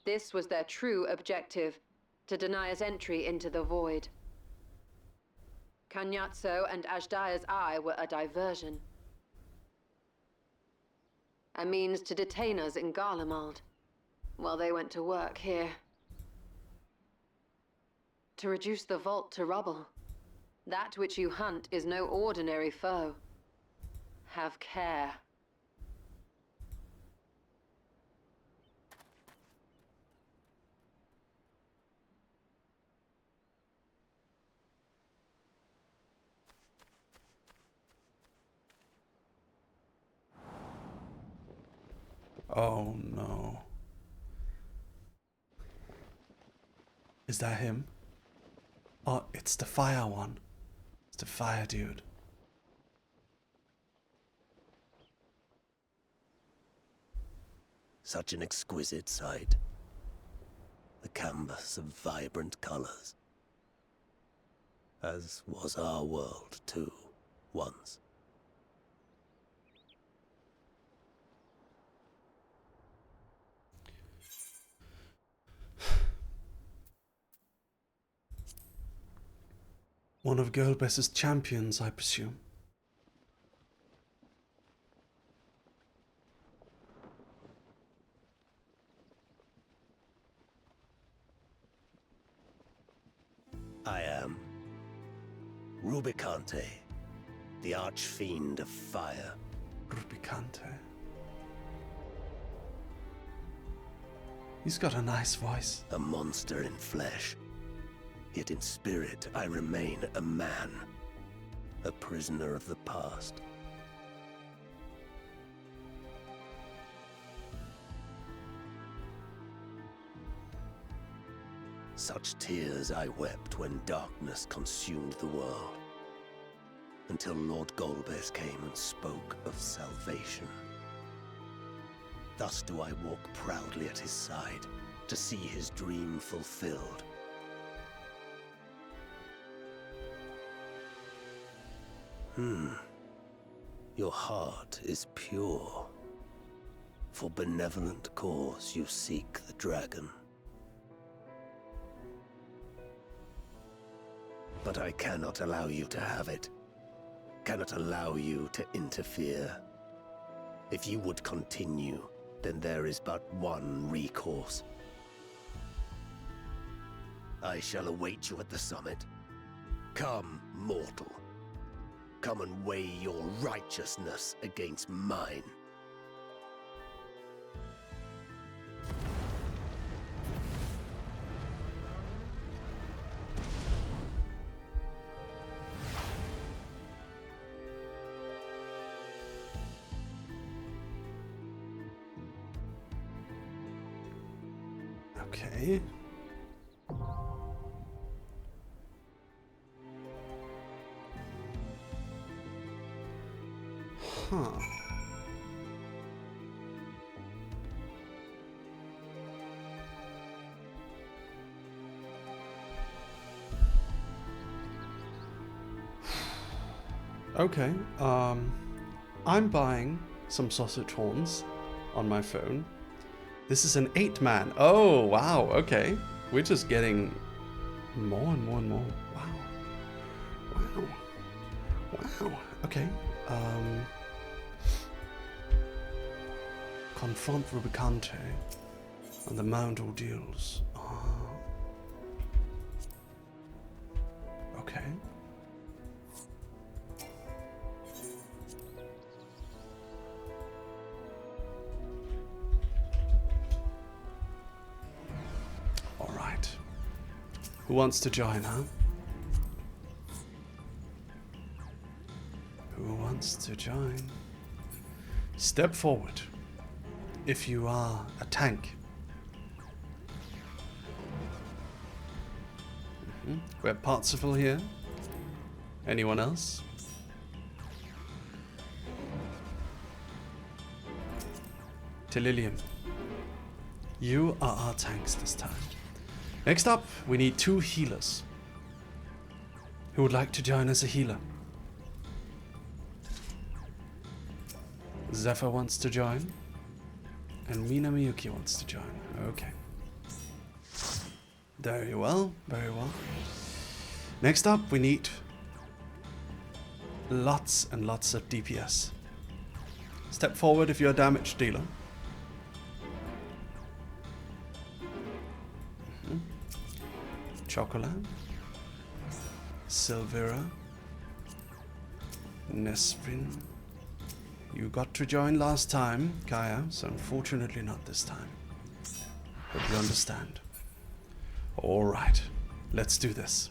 This was their true objective, to deny us entry into the void. Kanyatso and Ajdaya's eye were a diversion. A means to detain us in Garlemald, while they went to work here. To reduce the vault to rubble. That which you hunt is no ordinary foe. Have care. Oh no. Is that him? Oh, it's the fire one. It's the fire dude. Such an exquisite sight. The canvas of vibrant colors. As was our world, too, once. One of Girlbess's champions, I presume. I am Rubicante, the archfiend of fire. Rubicante. He's got a nice voice. A monster in flesh. Yet in spirit, I remain a man. A prisoner of the past. Such tears I wept when darkness consumed the world. until Lord Golbez came and spoke of salvation. Thus do I walk proudly at his side, to see his dream fulfilled. Your heart is pure. For benevolent cause you seek the dragon. But I cannot allow you to have it. Cannot allow you to interfere. If you would continue, then there is but one recourse. I shall await you at the summit. Come, mortal. Come and weigh your righteousness against mine. Okay. Huh. Okay, I'm buying some sausage horns on my phone. This is an 8-man. Oh, wow, okay. We're just getting more and more and more. Wow. Wow. Wow. Okay. Confront Rubicante and the Mount Ordeals. Okay. Alright. Who wants to join, huh? Who wants to join? Step forward if you are a tank. We have Parzival here. Anyone else? Telilium. You are our tanks this time. Next up, we need 2 healers. Who would like to join as a healer? Zephyr wants to join. And Mina Miyuki wants to join. Okay. Very well, very well. Next up, we need lots and lots of DPS. Step forward if you're a damage dealer. Chocolat, Silvera, Nesrin. You got to join last time, Kaya, so unfortunately not this time. Hope you understand. Alright, let's do this.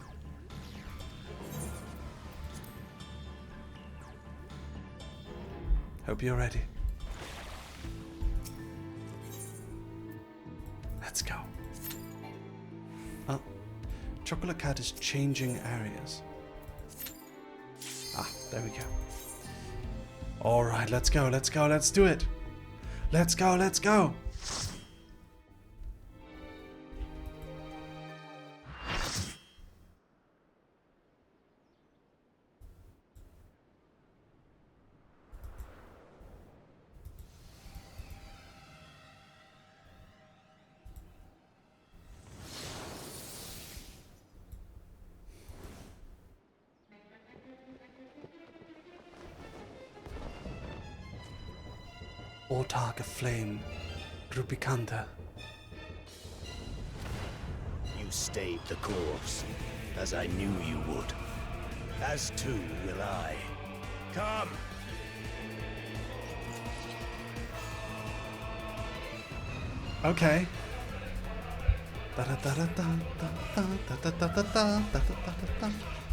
Hope you're ready. Let's go. Oh, Chocolate Cat is changing areas. Ah, there we go. Alright, let's go, let's go, let's do it. Let's go, let's go. Autark of Flame, Rubicanda. You stayed the course, as I knew you would. As too will I. Come! Okay.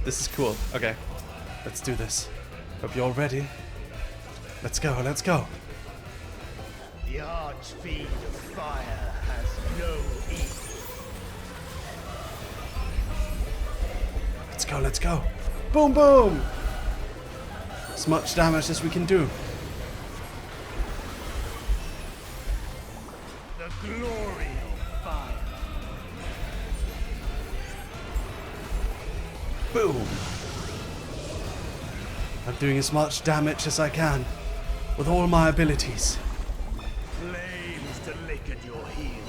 This is cool. Okay. Let's do this. Hope you're all ready. Let's go, let's go. The Archfiend of Fire has no equal. Let's go, let's go. Boom, boom! as much damage as we can do. The glory of fire. Boom! I'm doing as much damage as I can with all my abilities. Flames to lick at your heels.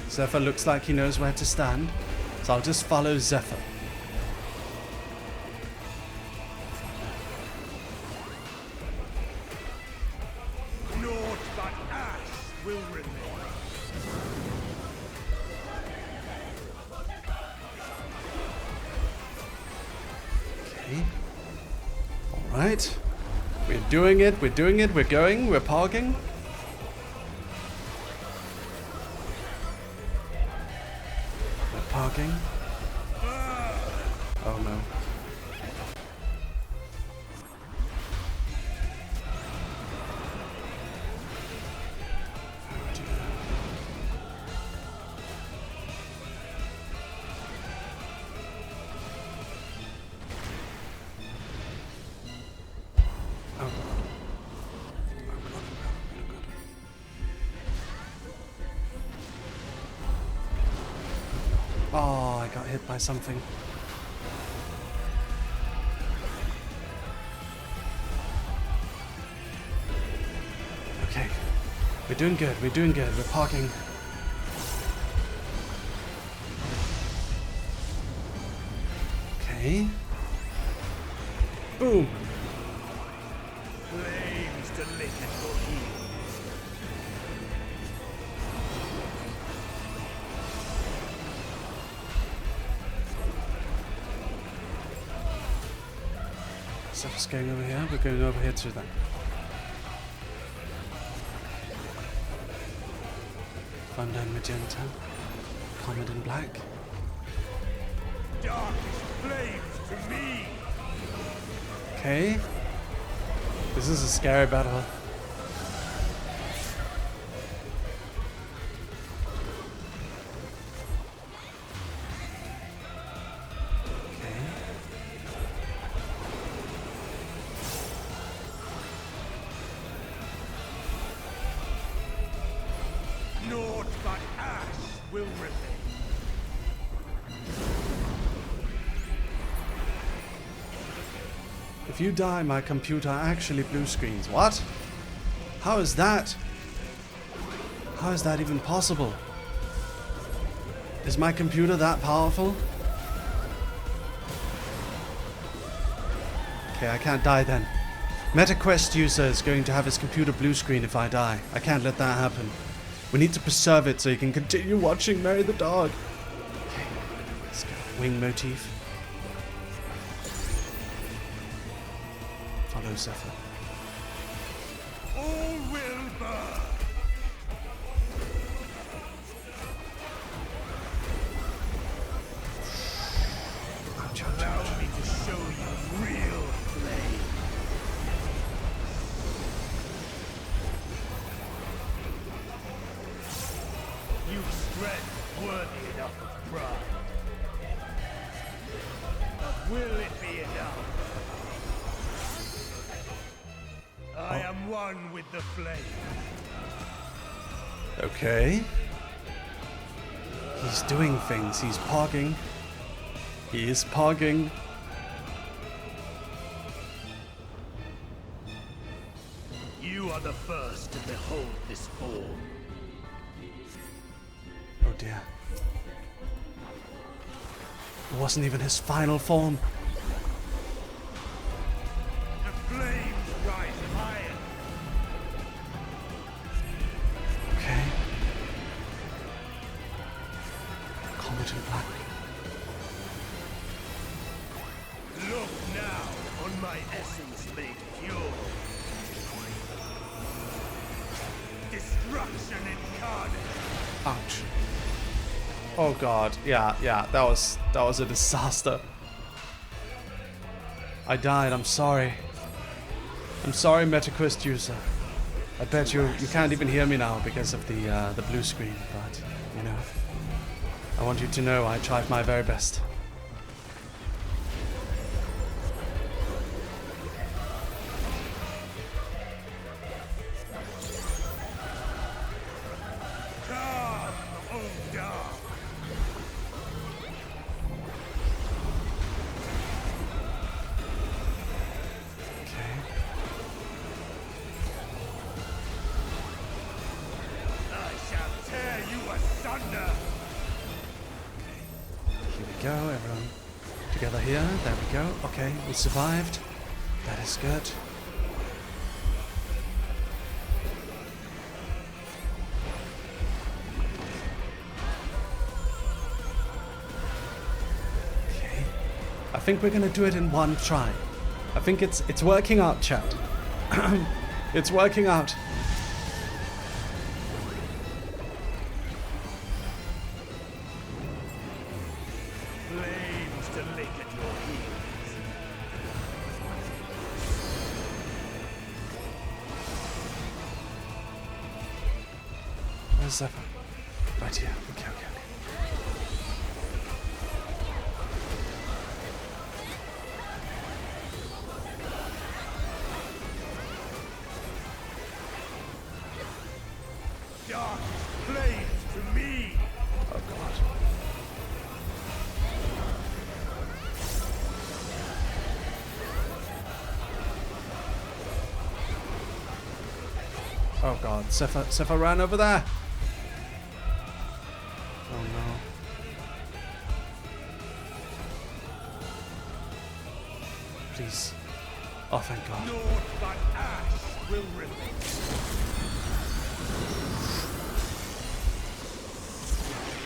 Zephyr looks like he knows where to stand, so I'll just follow Zephyr. Naught but ash will remain. Okay. Alright. We're doing it, we're doing it, we're going, we're parking. Parking. Oh no. Oh dear. Oh. Oh, I got hit by something. Okay. We're doing good, we're doing good, we're parking. Okay. Boom! Flames to lick at your heels. Stuff's going over here, we're going over here to that. Fundine magenta, comet in black. Darkest flames to me. Okay. This is a scary battle. Naught but ash will remain. If you die, my computer actually blue screens. What? How is that? How is that even possible? Is my computer that powerful? Okay, I can't die then. MetaQuest user is going to have his computer blue screen if I die. I can't let that happen. We need to preserve it so you can continue watching Mary the Dog. Okay, let's go. Wing motif. Follow Zephyr. All will burn. Allow me to show you real flame. You've strength worthy enough of pride. But will it be enough? I am one with the flame. Okay. He's doing things. He's pogging. He is pogging. You are the first to behold this form. Oh dear. It wasn't even his final form. The flames rise higher. Okay. Comet in black. Look now on my essence made pure. Destruction incarnate. Ouch. Oh god, yeah, that was a disaster. I died, I'm sorry. I'm sorry, MetaQuest user. I bet you can't even hear me now because of the blue screen, but you know, I want you to know I tried my very best. Go, everyone together here. There we go. Okay, we survived. That is good. Okay. I think we're gonna do it in one try. I think it's working out, chat. It's working out. Where's Zephyr? Right here. Okay. Dark flames to me. Oh god. Oh god, Zephyr ran over there. Oh no. Please. Oh, thank god. Naught but ash will remain.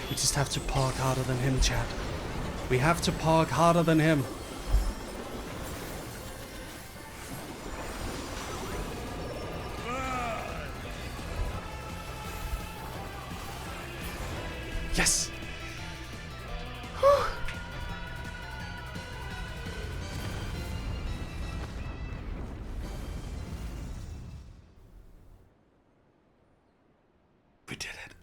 We just have to park harder than him, chat. We have to park harder than him. Yes! Whew. We did it.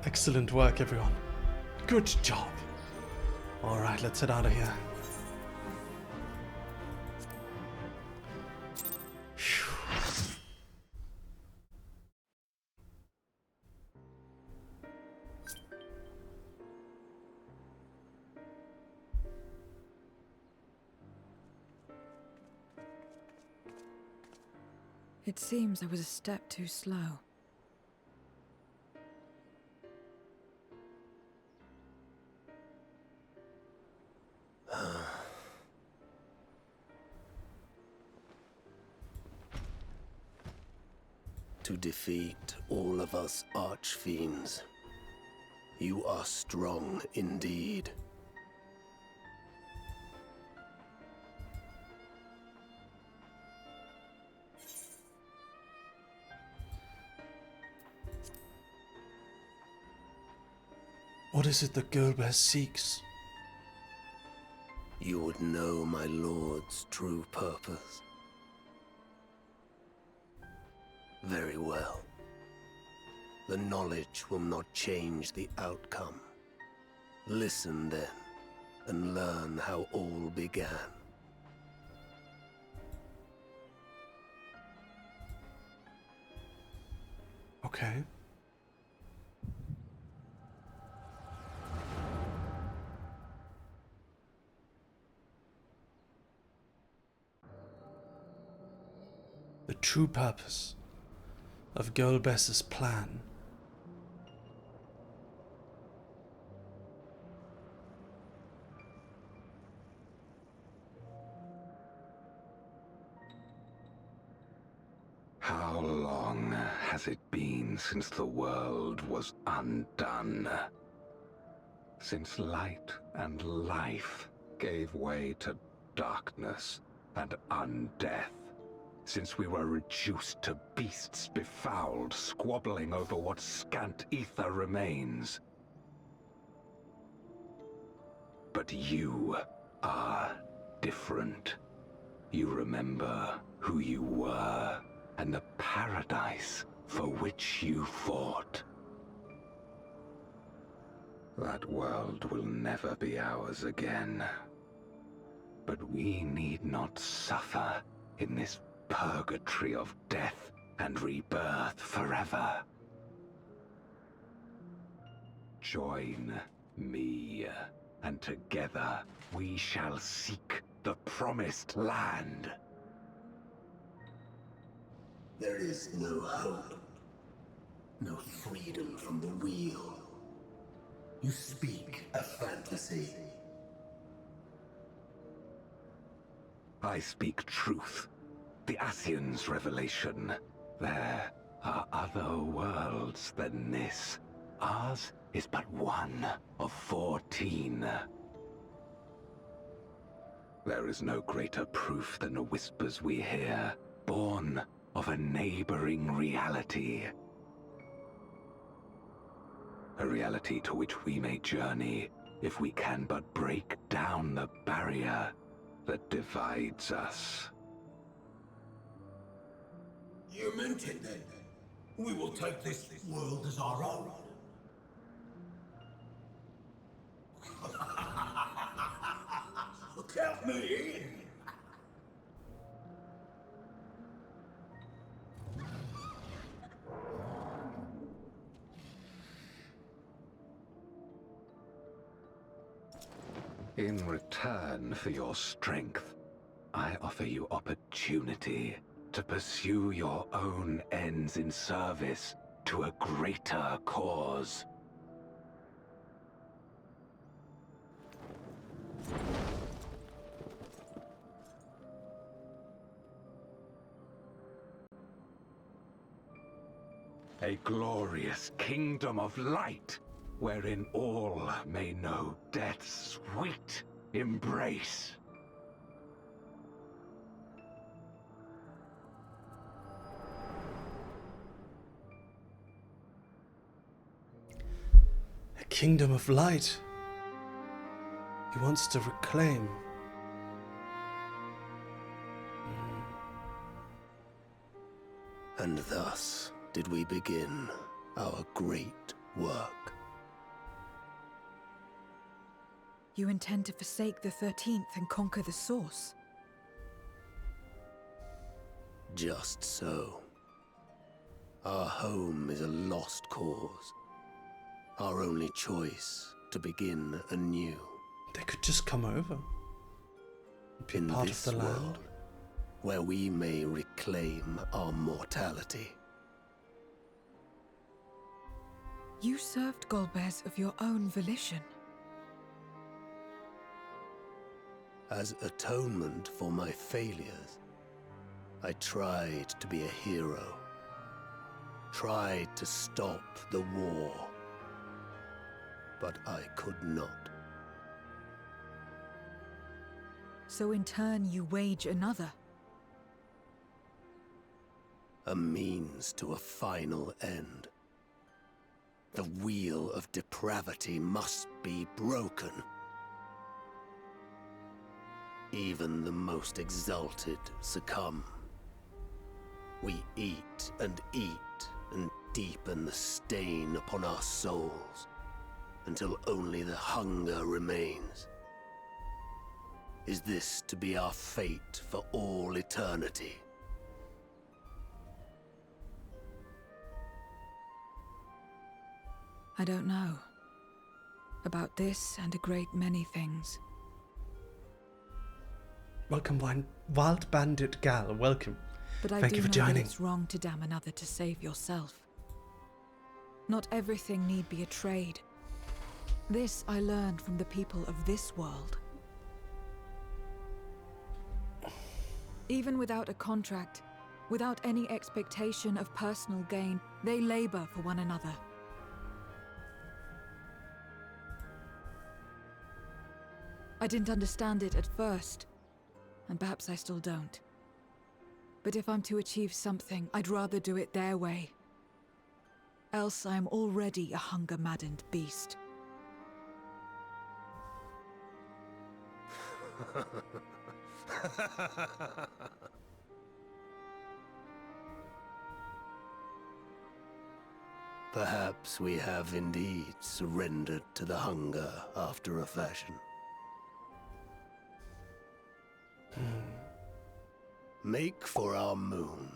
Excellent work, everyone. Good job. Alright, let's head out of here. It seems I was a step too slow. To defeat all of us archfiends, you are strong indeed. What is it the Girlbear seeks? You would know my lord's true purpose. Very well. The knowledge will not change the outcome. Listen then, and learn how all began. Okay. The true purpose of Girlbess's plan. How long has it been since the world was undone? Since light and life gave way to darkness and undeath, since we were reduced to beasts befouled, squabbling over what scant ether remains. But you are different. You remember who you were, and the paradise for which you fought. That world will never be ours again. But we need not suffer in this purgatory of death and rebirth forever. Join me, and together we shall seek the promised land. There is no hope, no freedom from the wheel. You speak a fantasy. I speak truth. The Ascian's revelation. There are other worlds than this. Ours is but one of 14. There is no greater proof than the whispers we hear, born of a neighboring reality. A reality to which we may journey if we can but break down the barrier that divides us. You meant it then. We will take this world as our own. Count me in. In return for your strength, I offer you opportunity to pursue your own ends in service to a greater cause. A glorious kingdom of light, wherein all may know death's sweet embrace. A kingdom of light. He wants to reclaim. And thus did we begin our great work. You intend to forsake the 13th and conquer the Source? Just so. Our home is a lost cause. Our only choice to begin anew. They could just come over. Be in part this of the land. world, where we may reclaim our mortality. You served Golbez of your own volition. As atonement for my failures, I tried to be a hero. Tried to stop the war. But I could not. So in turn you wage another. A means to a final end. The wheel of depravity must be broken. Even the most exalted succumb. We eat and deepen the stain upon our souls, until only the hunger remains. Is this to be our fate for all eternity? I don't know. About this and a great many things. Welcome, Wild Bandit Gal. Welcome. But I Thank do you for know that joining. it's wrong to damn another to save yourself. Not everything need be a trade. This I learned from the people of this world. Even without a contract, without any expectation of personal gain, they labor for one another. I didn't understand it at first, and perhaps I still don't. But if I'm to achieve something, I'd rather do it their way. Else I am already a hunger-maddened beast. Perhaps we have indeed surrendered to the hunger after a fashion. Make for our moon.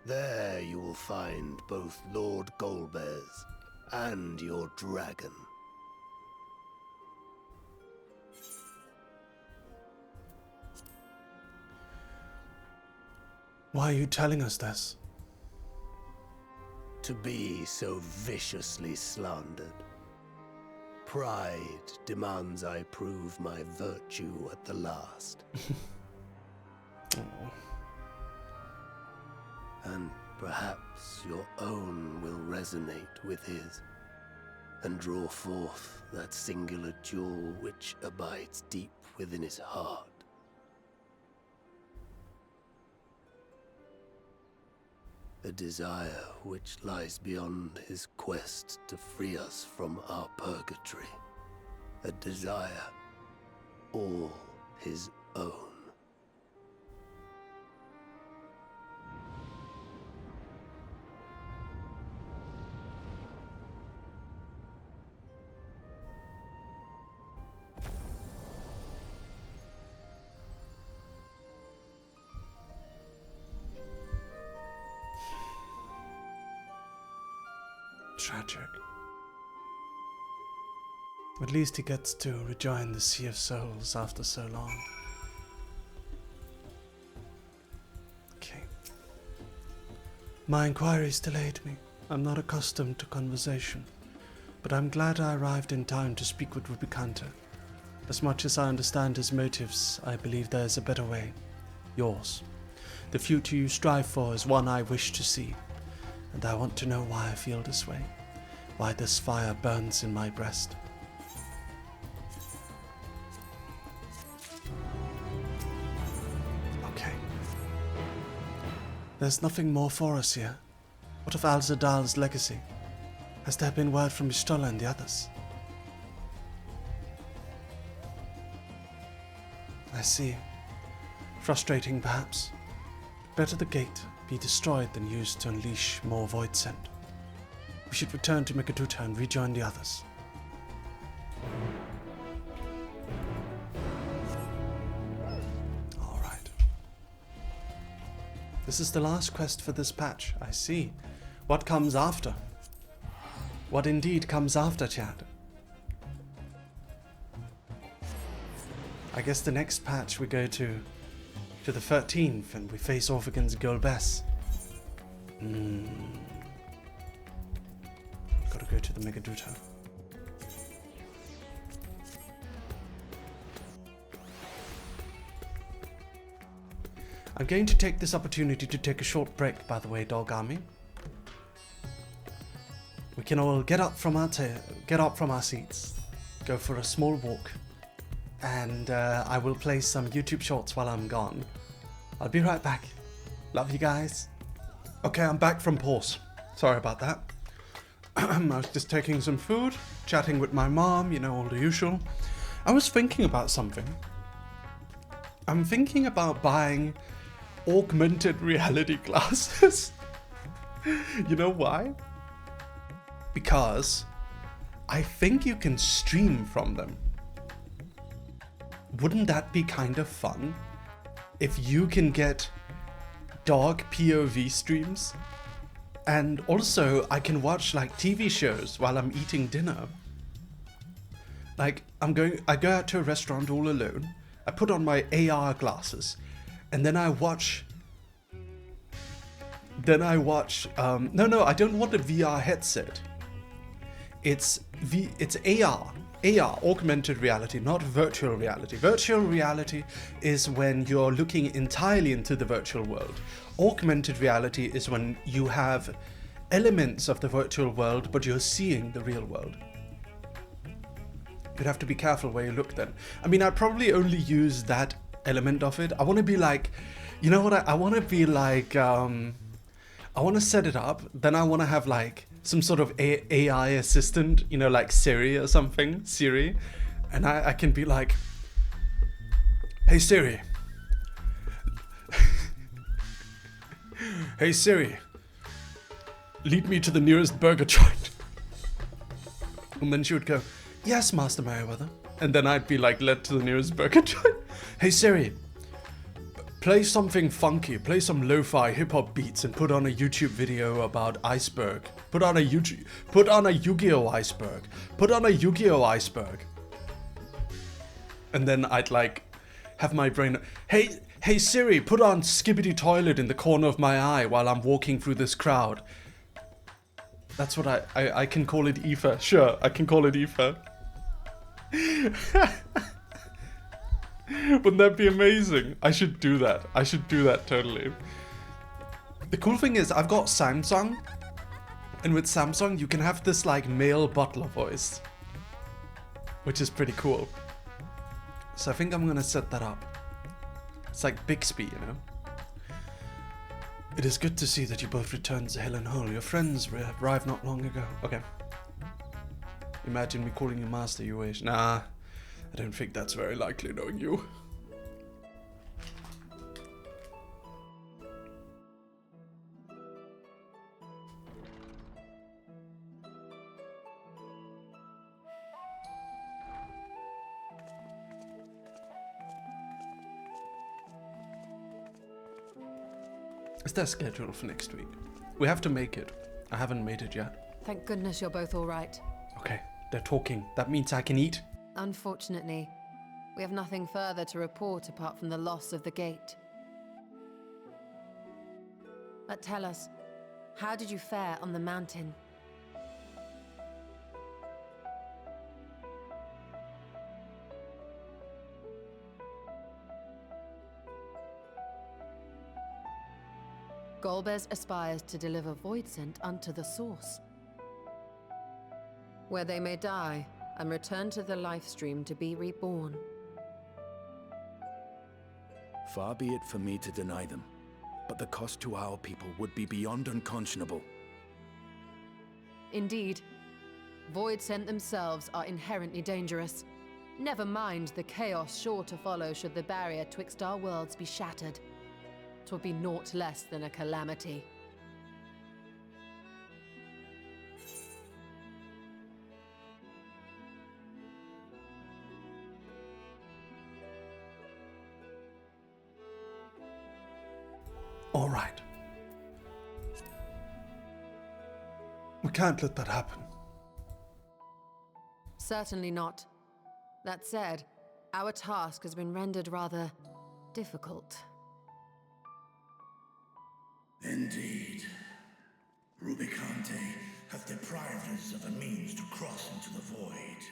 There you will find both Lord Golbez and your dragon. Why are you telling us this? To be so viciously slandered. Pride demands I prove my virtue at the last. And perhaps your own will resonate with his, and draw forth that singular jewel which abides deep within his heart. A desire which lies beyond his quest to free us from our purgatory. A desire all his own. Tragic. At least he gets to rejoin the Sea of Souls after so long. Okay. My inquiries delayed me. I'm not accustomed to conversation, but I'm glad I arrived in time to speak with Rubicanta. As much as I understand his motives, I believe there is a better way. Yours. The future you strive for is one I wish to see. And I want to know why I feel this way, why this fire burns in my breast. Okay. There's nothing more for us here. What of Al-Zadal's legacy? Has there been word from Y'shtola and the others? I see. Frustrating, perhaps. Better the gate be destroyed than used to unleash more void sent. We should return to Megaduta and rejoin the others. Alright. This is the last quest for this patch, I see. What comes after? What indeed comes after, chat? I guess the next patch we go to the 13th and we face off against Golbez. Gotta go to the Megaduta. I'm going to take this opportunity to take a short break, by the way, Dog Army. We can all get up from our seats, go for a small walk, and I will play some YouTube shorts while I'm gone. I'll be right back. Love you guys. Okay, I'm back from pause. Sorry about that. I was just taking some food, chatting with my mom, you know, all the usual. I was thinking about something. I'm thinking about buying augmented reality glasses. You know why? Because I think you can stream from them. Wouldn't that be kind of fun? If you can get dog POV streams, and also I can watch like TV shows while I'm eating dinner. Like I go out to a restaurant all alone, I put on my AR glasses, and then I watch no, I don't want a VR headset. It's AR, augmented reality, not virtual reality. Virtual reality is when you're looking entirely into the virtual world. Augmented reality is when you have elements of the virtual world, but you're seeing the real world. You'd have to be careful where you look then. I mean, I'd probably only use that element of it. I want to be like, you know what? I want to be like, I want to set it up. Then I want to have like some sort of AI assistant, you know, like Siri or something, Siri. And I can be like, hey Siri. Hey Siri. Lead me to the nearest burger joint. And then she would go, yes, Master Merryweather. And then I'd be like led to the nearest burger joint. Hey Siri, play something funky, play some lo-fi hip-hop beats and put on a YouTube video about iceberg. Put on a Yu-Gi-Oh iceberg. Put on a Yu-Gi-Oh iceberg. And then I'd like have my brain, hey Siri, put on Skibbity Toilet in the corner of my eye while I'm walking through this crowd. That's what I can call it Aoife. Sure, I can call it Aoife. Wouldn't that be amazing? I should do that. I should do that totally. The cool thing is I've got Samsung. And with Samsung you can have this like male butler voice. Which is pretty cool. So I think I'm gonna set that up. It's like Bixby, you know? It is good to see that you both returned to Hill and Hole. Your friends arrived not long ago. Okay. Imagine me calling you Master, you wish. Nah, I don't think that's very likely knowing you. Is there a schedule for next week? We have to make it. I haven't made it yet. Thank goodness you're both all right. Okay, they're talking. That means I can eat. Unfortunately, we have nothing further to report apart from the loss of the gate. But tell us, how did you fare on the mountain? Golbez aspires to deliver Voidsent unto the source, where they may die and return to the life stream to be reborn. Far be it for me to deny them, but the cost to our people would be beyond unconscionable. Indeed, Voidsent themselves are inherently dangerous. Never mind the chaos sure to follow should the barrier twixt our worlds be shattered. 'Twould be naught less than a calamity. All right. We can't let that happen. Certainly not. That said, our task has been rendered rather difficult. Indeed. Rubicante have deprived us of a means to cross into the void.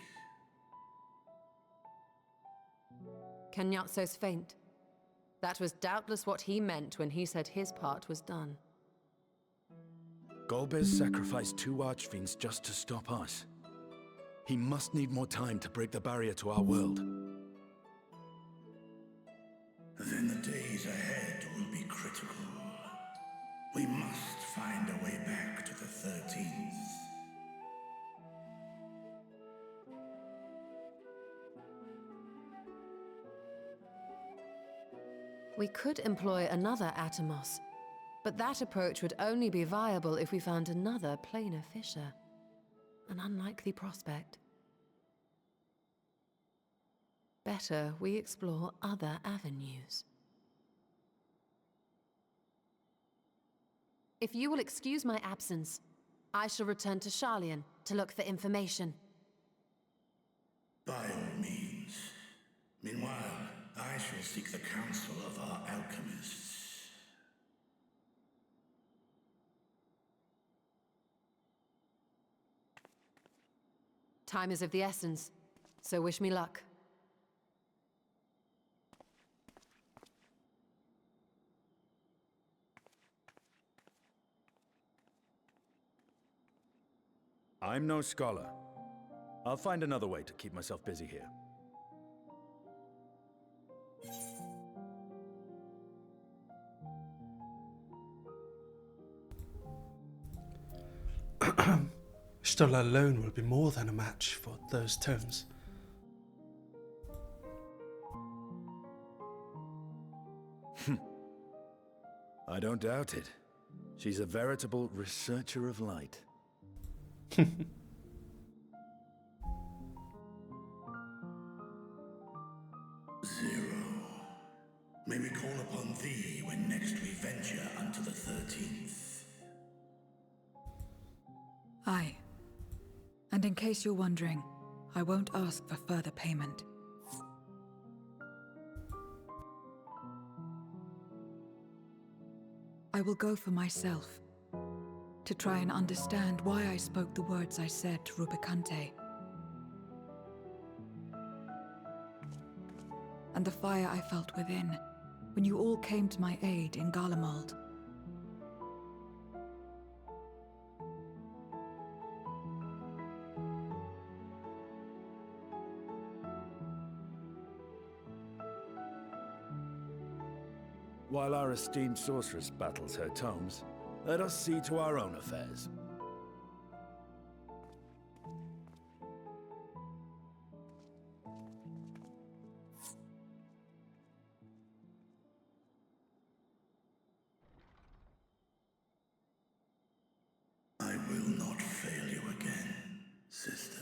Kenyatso's faint. That was doubtless what he meant when he said his part was done. Golbez sacrificed 2 archfiends just to stop us. He must need more time to break the barrier to our world. Then the days ahead will be critical. We must find a way back to the 13th. We could employ another Atomos, but that approach would only be viable if we found another planar fissure. An unlikely prospect. Better we explore other avenues. If you will excuse my absence, I shall return to Sharlayan to look for information. By all means. Meanwhile, I shall seek the counsel of our alchemists. Time is of the essence, so wish me luck. I'm no scholar. I'll find another way to keep myself busy here. Stola alone will be more than a match for those terms. I don't doubt it. She's a veritable researcher of light. Zero. May we call upon thee when next we venture unto the 13th. Aye. And in case you're wondering, I won't ask for further payment. I will go for myself, to try and understand why I spoke the words I said to Rubicante. And the fire I felt within, when you all came to my aid in Garlemald. While our esteemed sorceress battles her tomes, let us see to our own affairs. I will not fail you again, sister.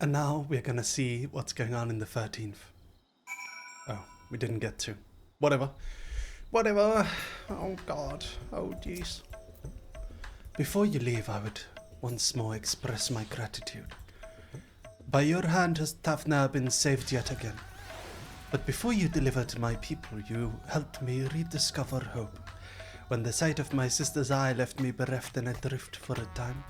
And now we're gonna see what's going on in the 13th. Oh, we didn't get to. Whatever. Whatever. Oh god. Oh jeez. Before you leave, I would once more express my gratitude. By your hand has Tafna been saved yet again. But before you delivered my people, you helped me rediscover hope. When the sight of my sister's eye left me bereft and adrift for a time.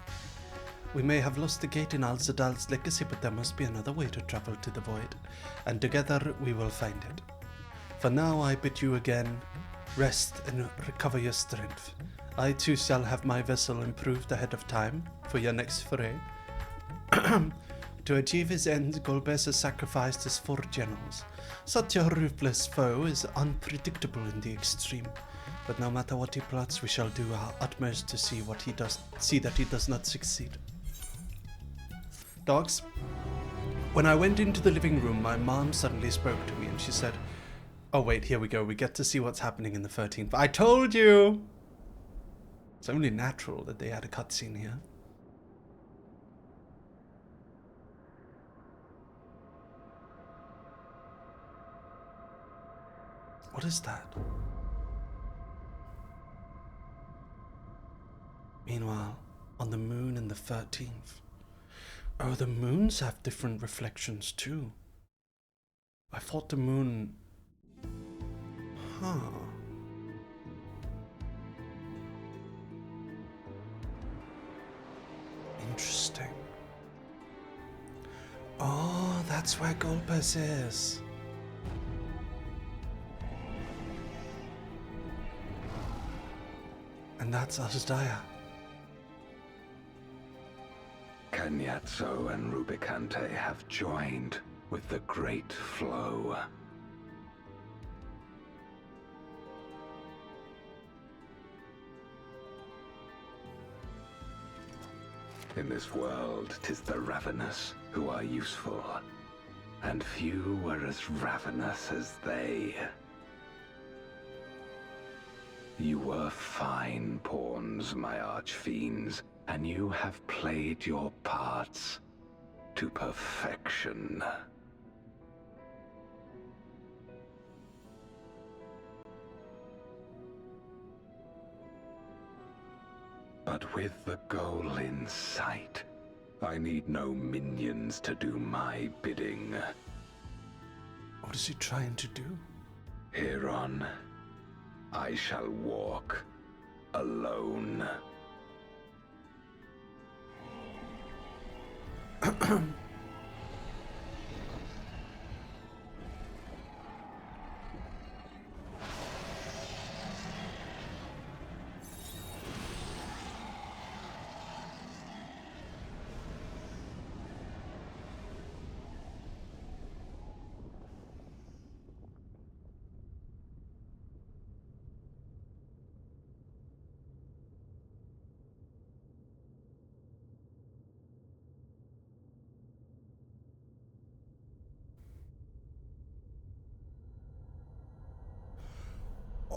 We may have lost the gate in Al-Zadal's legacy, but there must be another way to travel to the void, and together we will find it. For now I bid you again, rest and recover your strength. I too shall have my vessel improved ahead of time for your next foray. To achieve his ends, Golbez has sacrificed his 4 generals. Such a ruthless foe is unpredictable in the extreme. But no matter what he plots, we shall do our utmost to see that he does not succeed. Dogs, when I went into the living room, my mom suddenly spoke to me and she said, oh wait, here we go, we get to see what's happening in the 13th. I told you! It's only natural that they had a cutscene here. What is that? Meanwhile, on the moon in the 13th. Oh, the moons have different reflections too. I thought the moon... Huh. Interesting. Oh, that's where Golbez is. And that's Asdaya. Cagnazzo and Rubicante have joined with the Great Flow. In this world, 'tis the ravenous who are useful, and few were as ravenous as they. You were fine pawns, my archfiends, and you have played your parts to perfection. But with the goal in sight, I need no minions to do my bidding. What is he trying to do? Hereon, I shall walk alone.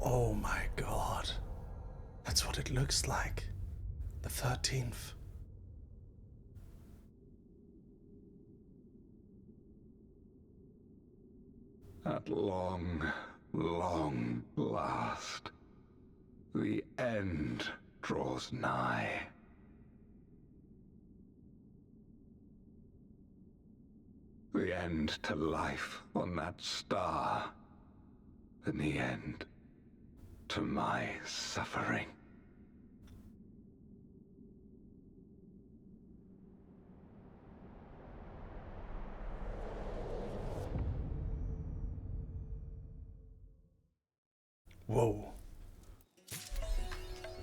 Oh my god. That's what it looks like. The 13th. At long, long last, the end draws nigh. The end to life on that star, and the end to my suffering. Whoa.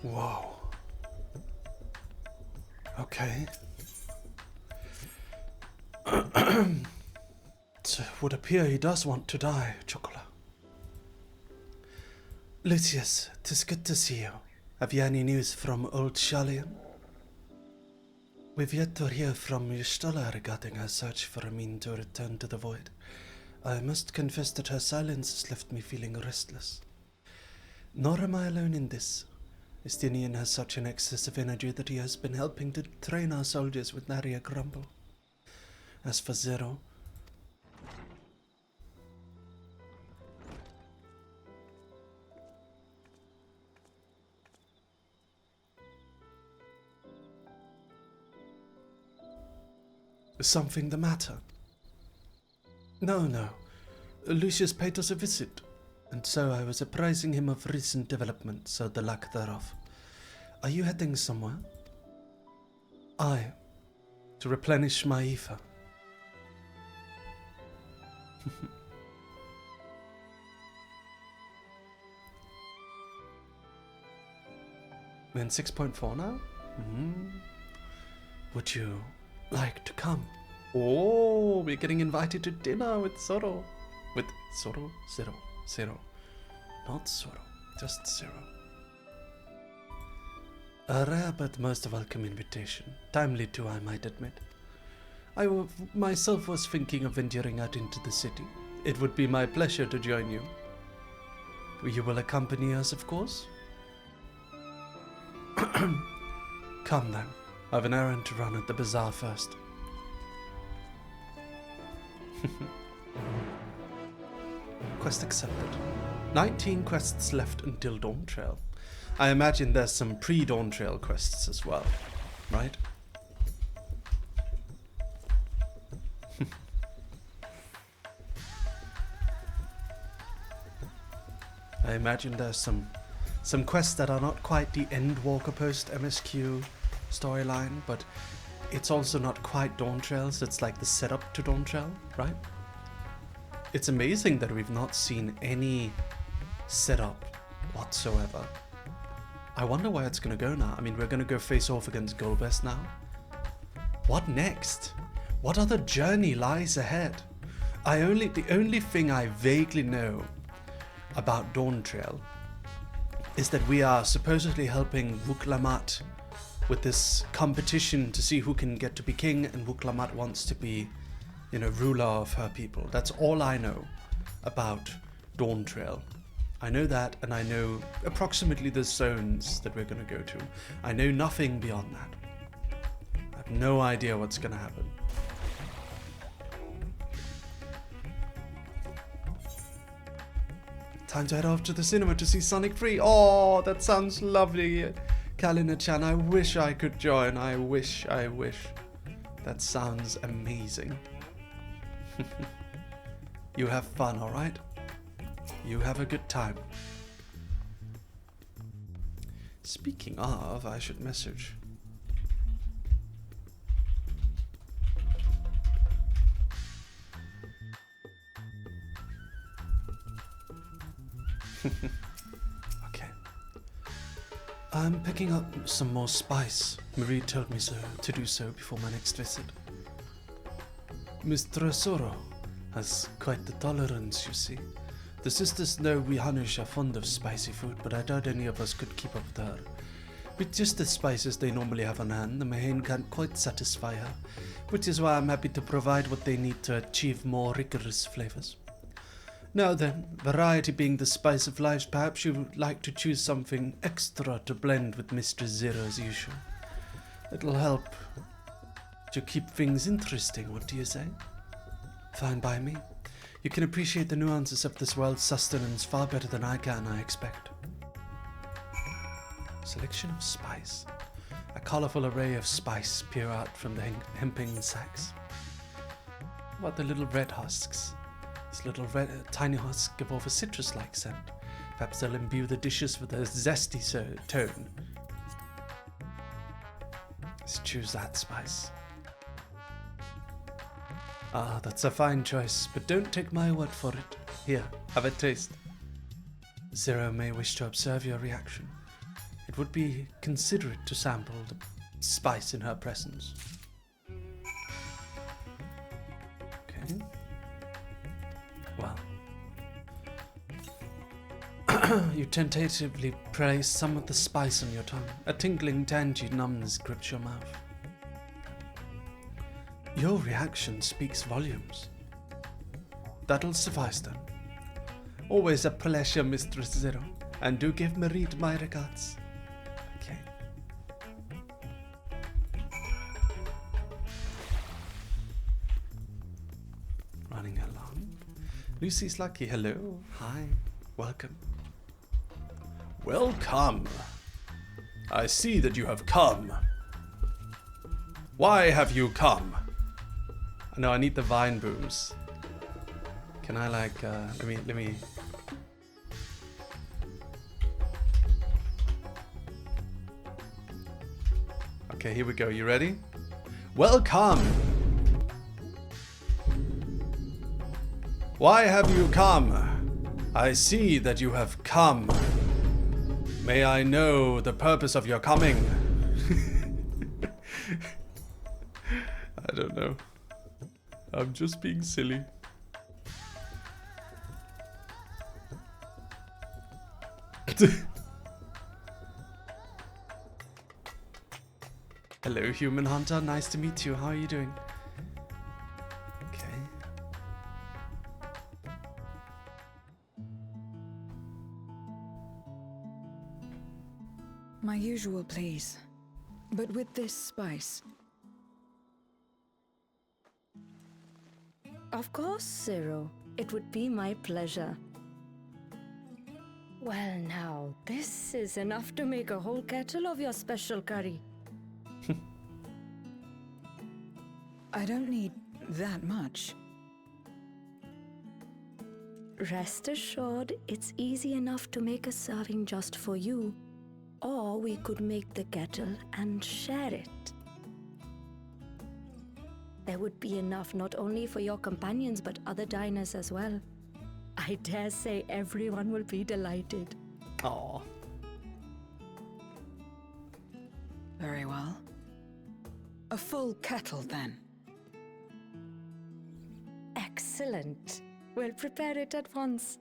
Whoa. Okay. It would appear he does want to die, Chocola. Lucius, 'tis good to see you. Have you any news from old Shallian? We've yet to hear from Ystala regarding her search for a mean to return to the void. I must confess that her silence has left me feeling restless. Nor am I alone in this. Estinian has such an excess of energy that he has been helping to train our soldiers with nary a grumble. As for Zero, is something the matter? No. Lucius paid us a visit, and so I was apprising him of recent developments, or the lack thereof. Are you heading somewhere? Aye, to replenish my ether. We're in 6.4 now? Would you like to come? Oh, we're getting invited to dinner with Zoro. With Zoro? Zero. Not Zoro, just Zero. A rare but most welcome invitation. Timely too, I might admit. I myself was thinking of venturing out into the city. It would be my pleasure to join you. You will accompany us, of course? Come then. I have an errand to run at the bazaar first. Quest accepted. 19 quests left until Dawn Trail. I imagine there's some pre-Dawn Trail quests as well, right? I imagine there's some quests that are not quite the Endwalker Post-MSQ storyline, but it's also not quite Dawn Trail, so it's like the setup to Dawn Trail, right? It's amazing that we've not seen any setup whatsoever. I wonder where it's gonna go now. I mean, we're gonna go face off against Golbest now. What next? What other journey lies ahead? The only thing I vaguely know about Dawn Trail is that we are supposedly helping Wuklamat with this competition to see who can get to be king, and Wuklamat wants to be, ruler of her people. That's all I know about Dawn Trail. I know that, and I know approximately the zones that we're going to go to. I know nothing beyond that. I have no idea what's going to happen. Time to head off to the cinema to see Sonic 3. Oh, that sounds lovely. Kalina-chan, I wish I could join. I wish. That sounds amazing. You have fun, alright? You have a good time. Speaking of, I should message. Okay. I'm picking up some more spice. Marie told me so to do so before my next visit. Mr. Zoro has quite the tolerance, you see. The sisters know we Hanush are fond of spicy food, but I doubt any of us could keep up with her. With just the spices they normally have on hand, the Mahane can't quite satisfy her, which is why I'm happy to provide what they need to achieve more rigorous flavors. Now then, variety being the spice of life, perhaps you would like to choose something extra to blend with Mistress Zero as usual. It'll help to keep things interesting, what do you say? Fine by me. You can appreciate the nuances of this world's sustenance far better than I can, I expect. Selection of spice. A colourful array of spice peer out from the hemping sacks. What about the little red husks? These little red, tiny husks give off a citrus-like scent. Perhaps they'll imbue the dishes with a zesty tone. Let's choose that spice. Ah, that's a fine choice, but don't take my word for it. Here, have a taste. Zero may wish to observe your reaction. It would be considerate to sample the spice in her presence. Okay. Well. You tentatively place some of the spice on your tongue. A tingling tangy numbness grips your mouth. Your reaction speaks volumes. That'll suffice then. Always a pleasure, Mistress Zero. And do give Marit my regards. Okay. Running along. Lucy's lucky. Hello. Hi. Welcome. Welcome. I see that you have come. Why have you come? No, I need the vine booms. Can I like let me Okay, here we go. You ready? Welcome. Why have you come? I see that you have come. May I know the purpose of your coming? I don't know. I'm just being silly. Hello, human hunter. Nice to meet you. How are you doing? Okay. My usual, please. But with this spice. Of course, Zero. It would be my pleasure. Well now, this is enough to make a whole kettle of your special curry. I don't need that much. Rest assured, it's easy enough to make a serving just for you. Or we could make the kettle and share it. There would be enough not only for your companions but other diners as well. I dare say everyone will be delighted. Aww. Very well. A full kettle then. Excellent. We'll prepare it at once.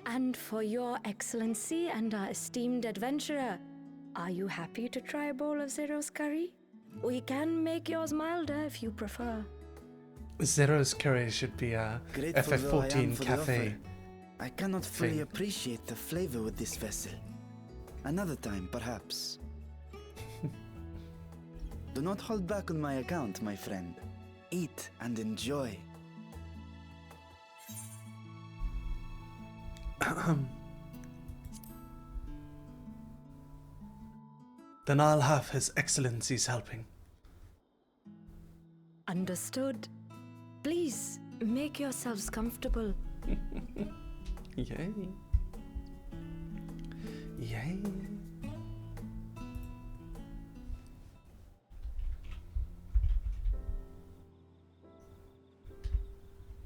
And for your excellency and our esteemed adventurer, are you happy to try a bowl of Zero's curry? We can make yours milder if you prefer. Zero's curry should be a FF14 cafe. I cannot fully appreciate the flavor with this vessel. Another time, perhaps. Do not hold back on my account, my friend. Eat and enjoy. Then I'll have His Excellency's helping. Understood. Please, make yourselves comfortable. Yay. Yay.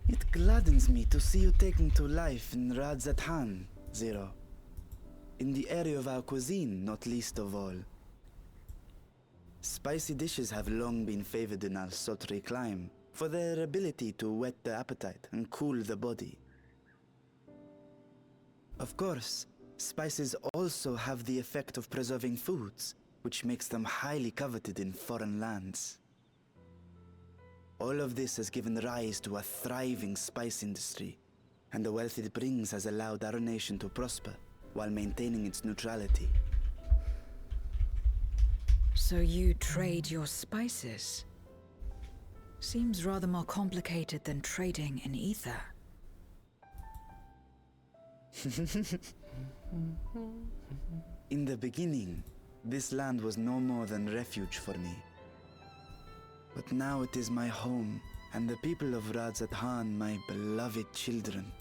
It gladdens me to see you taking to life in Radzatan, Zero. In the area of our cuisine, not least of all. Spicy dishes have long been favored in our sultry clime for their ability to whet the appetite and cool the body. Of course, spices also have the effect of preserving foods, which makes them highly coveted in foreign lands. All of this has given rise to a thriving spice industry, and the wealth it brings has allowed our nation to prosper while maintaining its neutrality. So you trade your spices? Seems rather more complicated than trading in ether. In the beginning, this land was no more than refuge for me. But now it is my home, and the people of Radzat-Han my beloved children.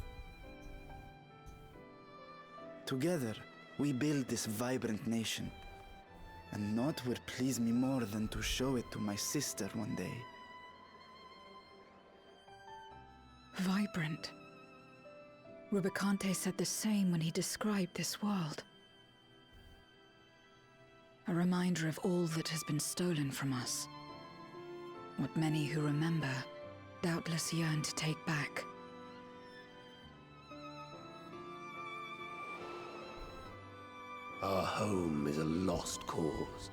Together, we build this vibrant nation. And naught would please me more than to show it to my sister one day. Vibrant. Rubicante said the same when he described this world. A reminder of all that has been stolen from us. What many who remember doubtless yearn to take back. Our home is a lost cause.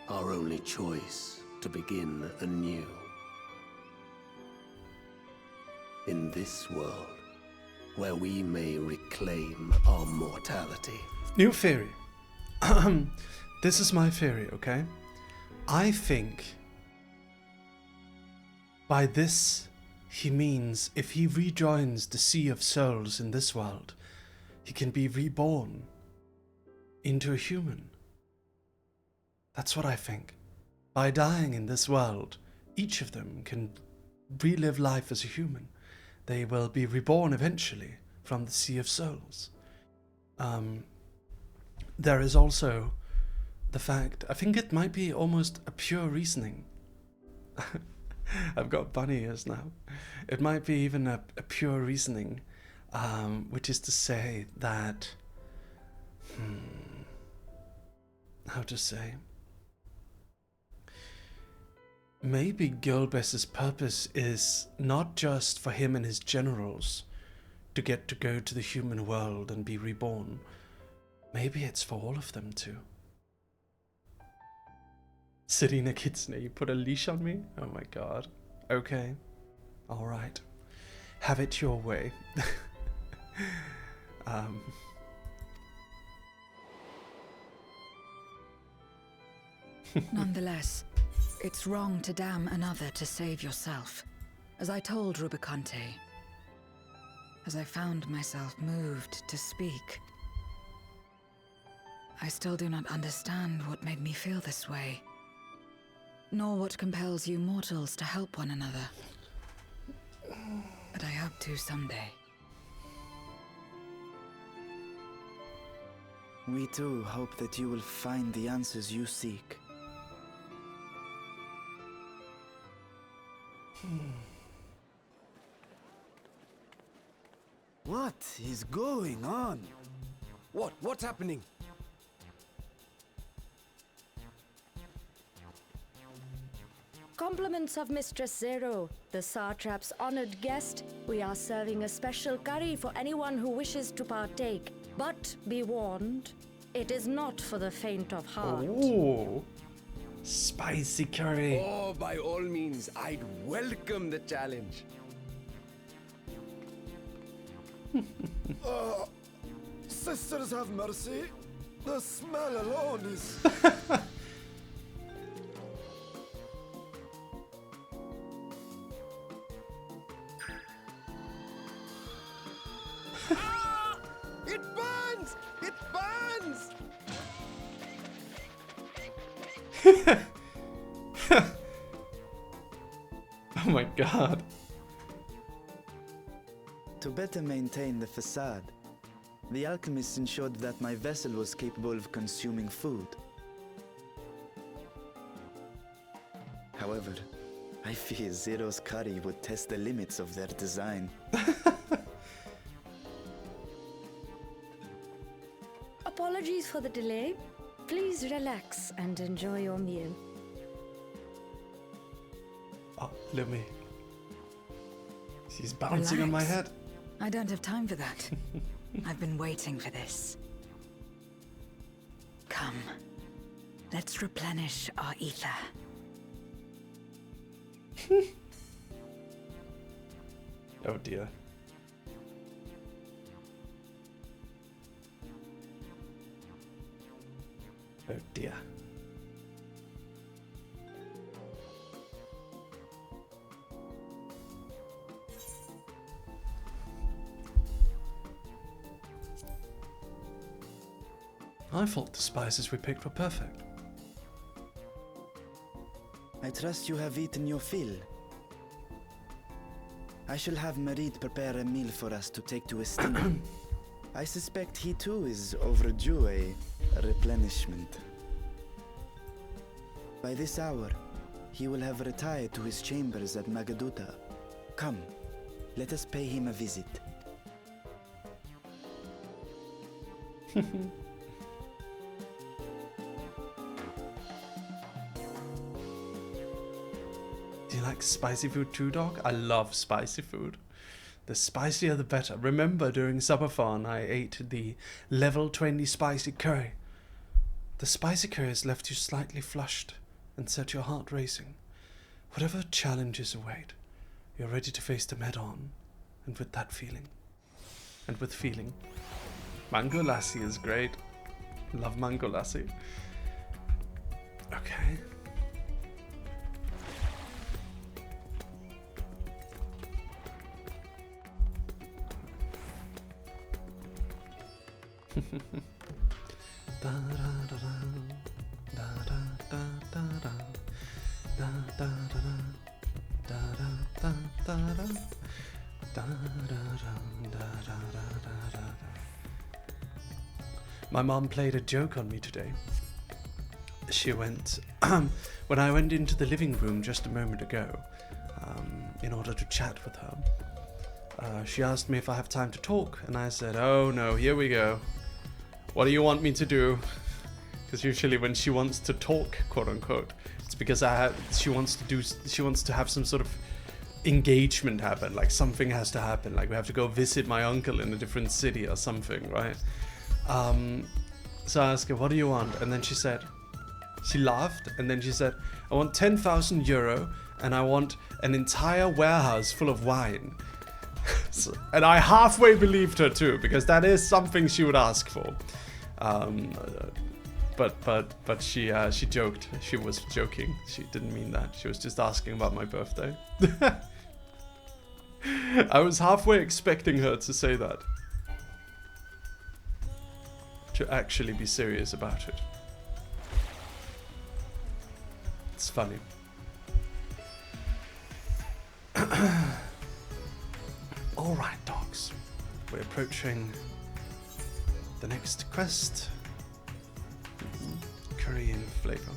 Our only choice to begin anew. In this world, where we may reclaim our mortality. New theory. This is my theory, okay? I think by this he means if he rejoins the Sea of Souls in this world, he can be reborn into a human. That's what I think. By dying in this world, each of them can relive life as a human. They will be reborn eventually from the Sea of Souls. There is also the fact, I think it might be almost a pure reasoning. I've got bunny ears now. It might be even a pure reasoning, which is to say that, how to say, maybe Gilbes's purpose is not just for him and his generals to get to go to the human world and be reborn. Maybe it's for all of them too. Serena Kitsune, you put a leash on me? Oh my god. Okay. Alright. Have it your way. Nonetheless, it's wrong to damn another to save yourself. As I told Rubicante, as I found myself moved to speak, I still do not understand what made me feel this way, nor what compels you mortals to help one another. But I hope to someday. We too hope that you will find the answers you seek. What is going on? What's happening? Compliments of Mistress Zero, the Satrap's honored guest. We are serving a special curry for anyone who wishes to partake. But be warned, it is not for the faint of heart. Ooh. Spicy curry. Oh, by all means, I'd welcome the challenge. Sisters have mercy. The smell alone is... It burns! It burns! Oh my god. To better maintain the facade, the alchemists ensured that my vessel was capable of consuming food. However, I fear Zero's curry would test the limits of their design. Apologies for the delay. Please relax and enjoy your meal. Oh, Lumi. She's bouncing on my Relax. head. I don't have time for that. I've been waiting for this. Come, let's replenish our ether. Oh dear. Oh dear. I thought the spices we picked were perfect. I trust you have eaten your fill. I shall have Marid prepare a meal for us to take to Estinian. I suspect he too is overdue a replenishment. By this hour, he will have retired to his chambers at Magaduta. Come, let us pay him a visit. Do you like spicy food too, dog? I love spicy food. The spicier the better. Remember during Subathon I ate the level 20 spicy curry. The spicy curry has left you slightly flushed and set your heart racing. Whatever challenges await, you're ready to face them head on. And with that feeling. And with feeling. Mango lassi is great. Love mango lassi. Okay. My mom played a joke on me today. She went, when I went into the living room just a moment ago, in order to chat with her, she asked me if I have time to talk, and I said, oh no, here we go. What do you want me to do? Because usually when she wants to talk, quote unquote, it's because she wants to have some sort of engagement happen, like something has to happen, like we have to go visit my uncle in a different city or something, right? So I asked her, what do you want? And then she said, she laughed, and then she said, I want 10,000 euro and I want an entire warehouse full of wine. So, and I halfway believed her too, because that is something she would ask for. But she joked. She was joking. She didn't mean that. She was just asking about my birthday. I was halfway expecting her to say that. To actually be serious about it. It's funny. Alright, dogs. We're approaching the next quest. Currying flavor.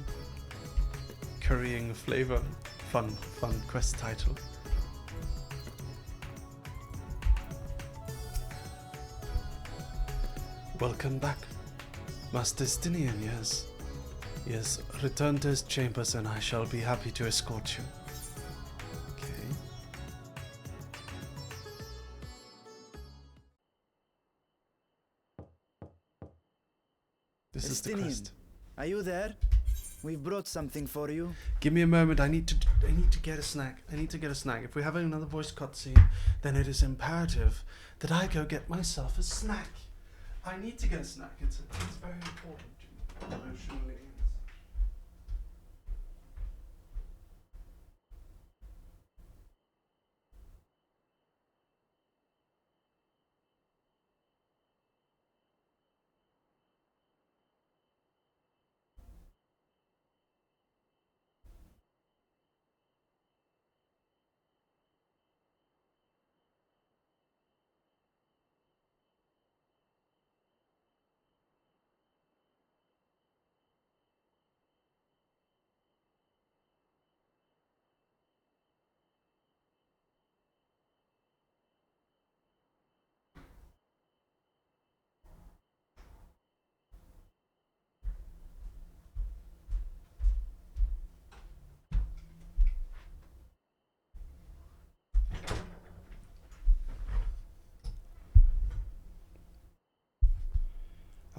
Currying flavor. Fun quest title. Welcome back. Master Stinian, yes. Yes, return to his chambers and I shall be happy to escort you. Okay. This is the quest. Are you there? We've brought something for you. Give me a moment. I need to get a snack. I need to get a snack. If we're having another voice cutscene, then it is imperative that I go get myself a snack. I need to get a snack. It's very important to me, emotionally.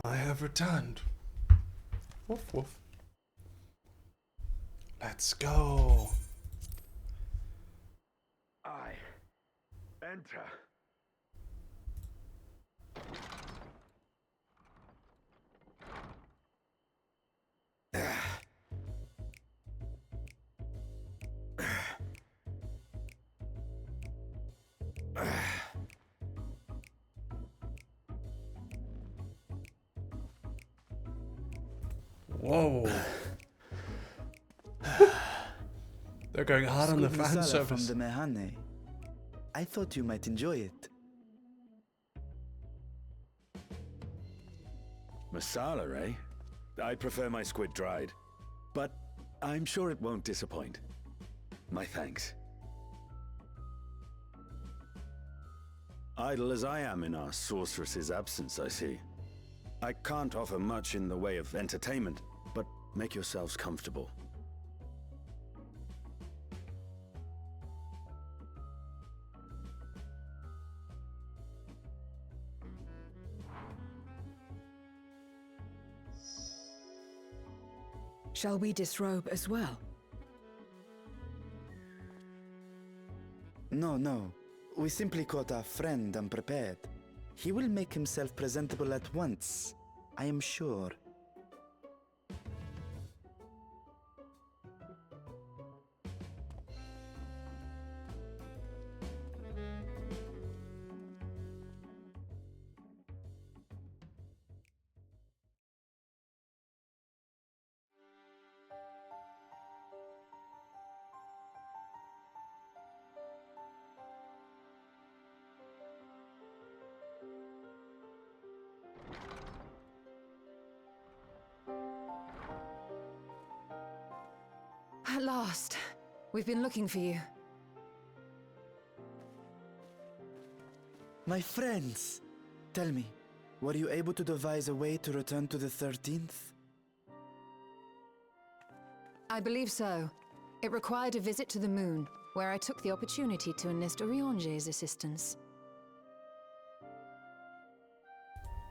I have returned. Woof woof. Let's go. enter. Whoa. They're going hard on the Scoop fan masala service. from the mehane. I thought you might enjoy it. Masala, eh? I prefer my squid dried. But I'm sure it won't disappoint. My thanks. Idle as I am in our sorceress's absence, I see. I can't offer much in the way of entertainment, but make yourselves comfortable. Shall we disrobe as well? No, no. We simply caught our friend unprepared. He will make himself presentable at once, I am sure. At last. We've been looking for you. My friends, tell me, were you able to devise a way to return to the 13th? I believe so. It required a visit to the moon, where I took the opportunity to enlist Urianger's assistance.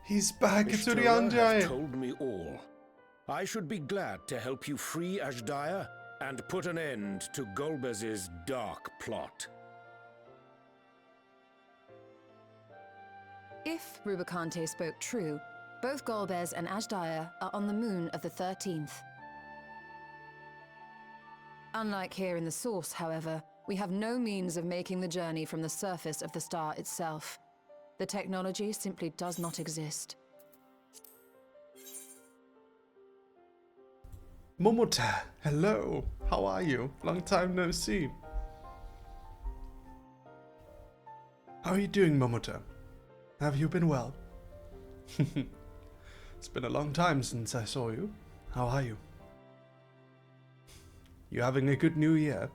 He's back, it's Mr. Urianger. has told me all. I should be glad to help you free Ashdaya and put an end to Golbez's dark plot. If Rubicante spoke true, both Golbez and Ashdaya are on the moon of the 13th. Unlike here in the Source, however, we have no means of making the journey from the surface of the star itself. The technology simply does not exist. Momota, hello. How are you? Long time no see. How are you doing, Momota? Have you been well? It's been a long time since I saw you. How are you? You having a good new year?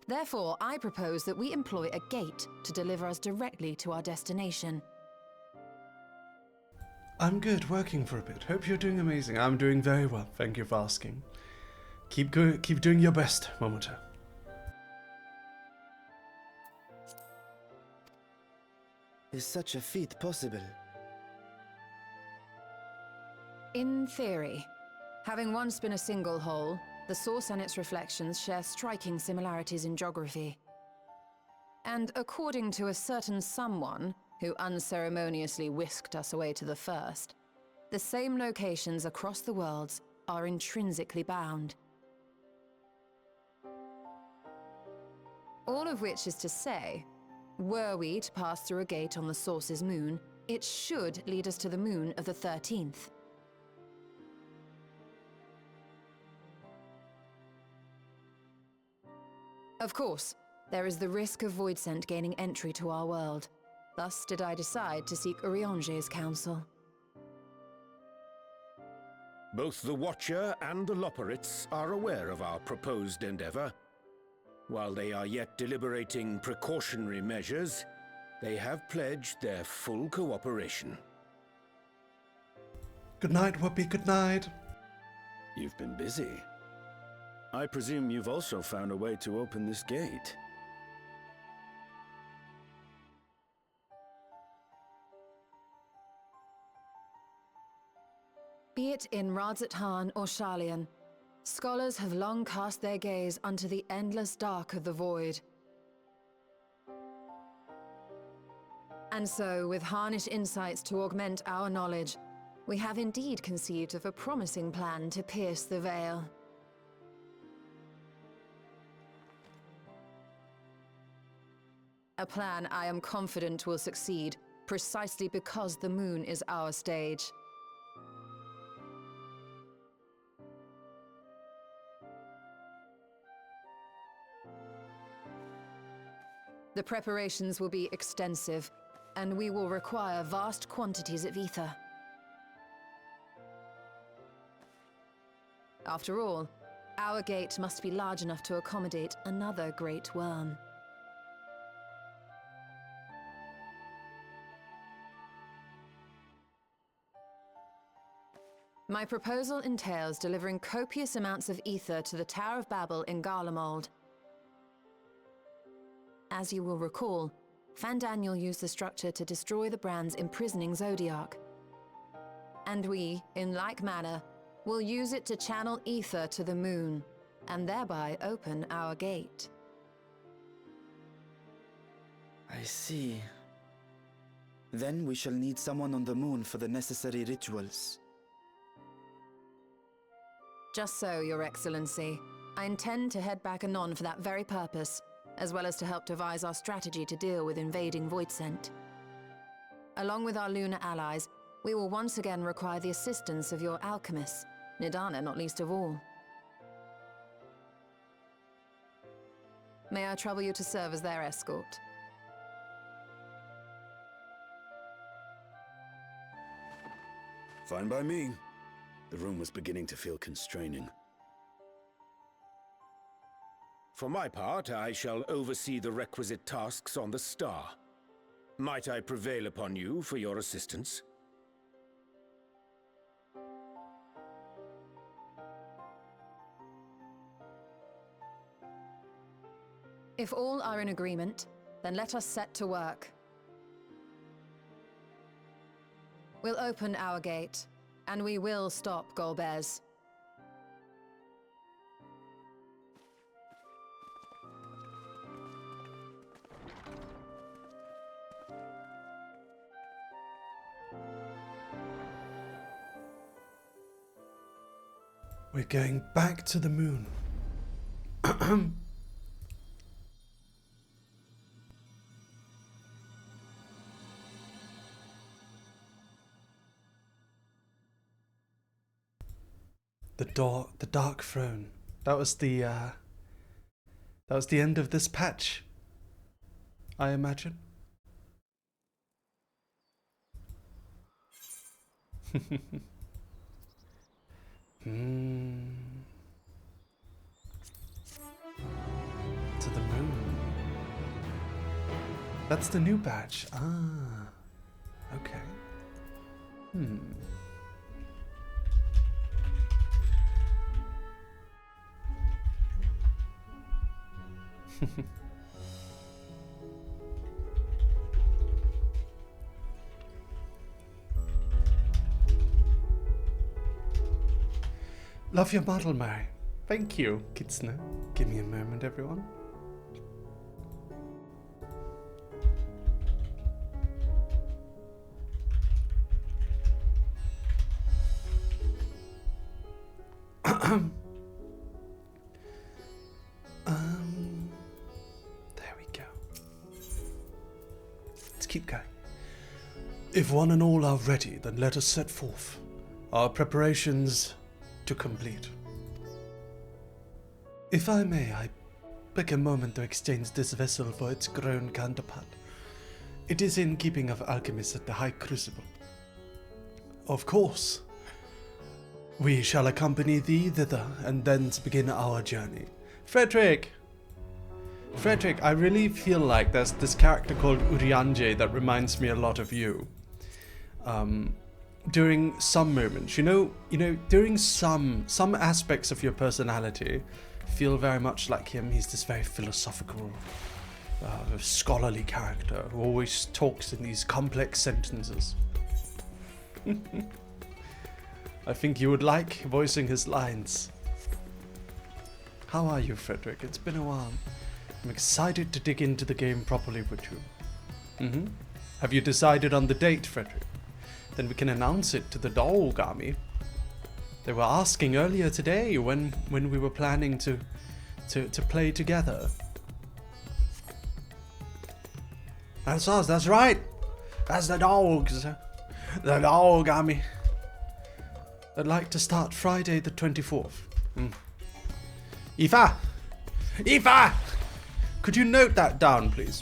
Therefore, I propose that we employ a gate to deliver us directly to our destination. I'm good, working for a bit. Hope you're doing amazing. I'm doing very well, thank you for asking. Keep doing your best, Momota. Is such a feat possible? In theory. Having once been a single hole, the Source and its reflections share striking similarities in geography. And according to a certain someone who unceremoniously whisked us away to the first, the same locations across the worlds are intrinsically bound. All of which is to say, were we to pass through a gate on the Source's moon, it should lead us to the moon of the 13th. Of course, there is the risk of Voidsent gaining entry to our world. Thus did I decide to seek Urianger's counsel. Both the Watcher and the Loporrits are aware of our proposed endeavor. While they are yet deliberating precautionary measures, they have pledged their full cooperation. Good night, Whoopi, good night. You've been busy. I presume you've also found a way to open this gate. Be it in Radzat-Han or Sharlayan, scholars have long cast their gaze unto the endless dark of the void, And so, with harnish insights to augment our knowledge, we have indeed conceived of a promising plan to pierce the veil. A plan I am confident will succeed, precisely because the moon is our stage. The preparations will be extensive, and we will require vast quantities of ether. After all, our gate must be large enough to accommodate another great worm. My proposal entails delivering copious amounts of ether to the Tower of Babel in Garlemald. As you will recall, Fandaniel used the structure to destroy the Brand's imprisoning Zodiac. And we, in like manner, will use it to channel ether to the moon, and thereby open our gate. I see. Then we shall need someone on the moon for the necessary rituals. Just so, Your Excellency. I intend to head back anon for that very purpose, as well as to help devise our strategy to deal with invading Voidsent. Along with our lunar allies, we will once again require the assistance of your alchemists, Nidana not least of all. May I trouble you to serve as their escort? Fine by me. The room was beginning to feel constraining. For my part, I shall oversee the requisite tasks on the star. Might I prevail upon you for your assistance? If all are in agreement, then let us set to work. We'll open our gate, and we will stop Golbez. We're going back to the moon. The Dark Throne. That was the end of this patch, I imagine. To the moon. That's the new patch. Ah. Okay. Love your model, Mary. Thank you, Kitsune. Give me a moment, everyone. There we go. Let's keep going. If one and all are ready, then let us set forth. Our preparations to complete. If I may, I beg a moment to exchange this vessel for its grown counterpart. It is in keeping of alchemists at the High Crucible. Of course. We shall accompany thee thither, and thence begin our journey. Frederick! Frederick, I really feel like there's this character called Urianger that reminds me a lot of you. During some moments, you know, during some aspects of your personality, feel very much like him. He's this very philosophical, scholarly character who always talks in these complex sentences. I think you would like voicing his lines. How are you, Frederick? It's been a while. I'm excited to dig into the game properly with you. Have you decided on the date, Frederick? Then we can announce it to the dog army. They were asking earlier today when we were planning to play together. That's us, that's right. That's the dogs. The dog army. I'd like to start Friday the 24th. Aoife! Aoife! Could you note that down, please?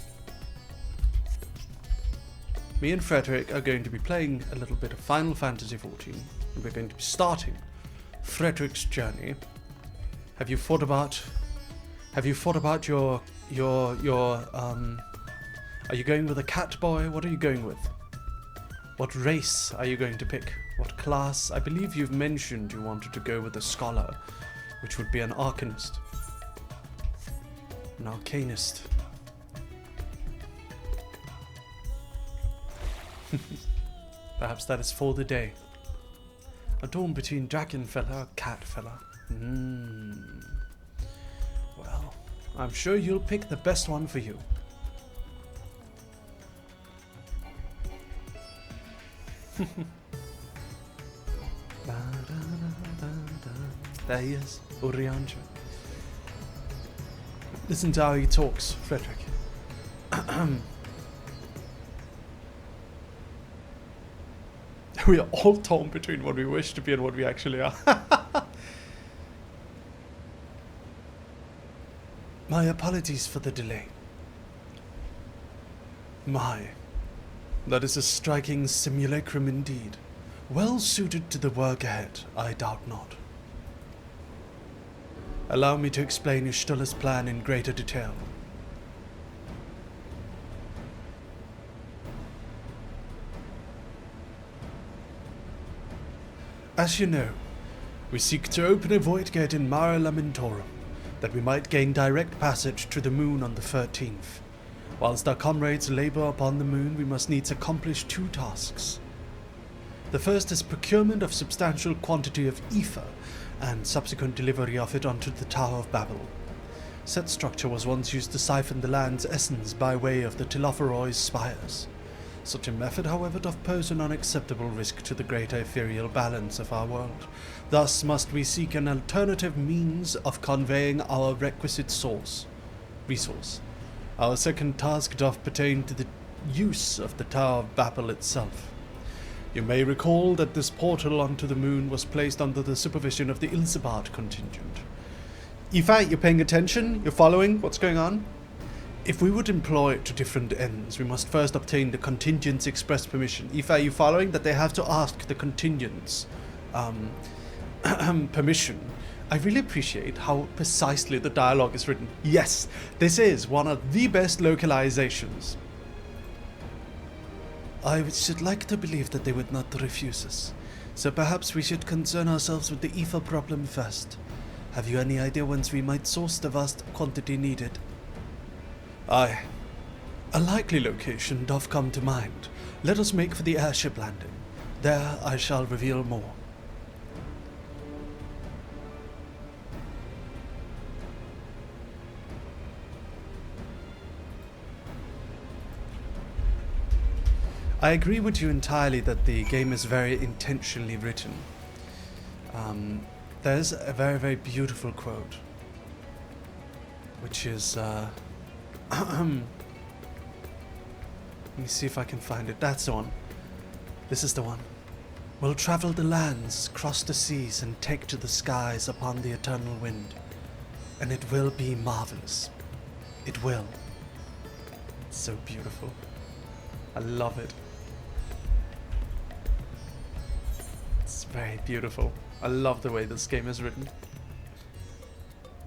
Me and Frederick are going to be playing a little bit of Final Fantasy XIV, and we're going to be starting Frederick's journey. Have you thought about your are you going with a cat boy? What are you going with? What race are you going to pick? What class? I believe you've mentioned you wanted to go with a scholar, which would be an arcanist. An arcanist. Perhaps that is for the day. A dawn between dragon fella and cat fella. Well, I'm sure you'll pick the best one for you. There he is, Uriancha. Listen to how he talks, Frederick. We are all torn between what we wish to be and what we actually are. My apologies for the delay. My, that is a striking simulacrum indeed. Well suited to the work ahead, I doubt not. Allow me to explain Y'shtula's plan in greater detail. As you know, we seek to open a void gate in Mare Lamentorum, that we might gain direct passage to the moon on the 13th. Whilst our comrades labour upon the moon, we must needs accomplish two tasks. The first is procurement of substantial quantity of ether, and subsequent delivery of it onto the Tower of Babel. Said structure was once used to siphon the land's essence by way of the Telophoroid's spires. Such a method, however, doth pose an unacceptable risk to the greater ethereal balance of our world. Thus must we seek an alternative means of conveying our requisite resource. Our second task doth pertain to the use of the Tower of Babel itself. You may recall that this portal onto the moon was placed under the supervision of the Ilsabard contingent. Aoife, you're paying attention? You're following what's going on? If we would employ it to different ends, we must first obtain the contingent's express permission. Aoife, are you following that they have to ask the contingent's permission? I really appreciate how precisely the dialogue is written. Yes, this is one of the best localizations. I should like to believe that they would not refuse us, so perhaps we should concern ourselves with the ether problem first. Have you any idea whence we might source the vast quantity needed? Aye. A likely location doth come to mind. Let us make for the airship landing. There I shall reveal more. I agree with you entirely that the game is very intentionally written. There's a very, very beautiful quote, which is, let me see if I can find it. That's the one. This is the one. We'll travel the lands, cross the seas, and take to the skies upon the eternal wind. And it will be marvelous. It will. It's so beautiful. I love it. It's very beautiful. I love the way this game is written.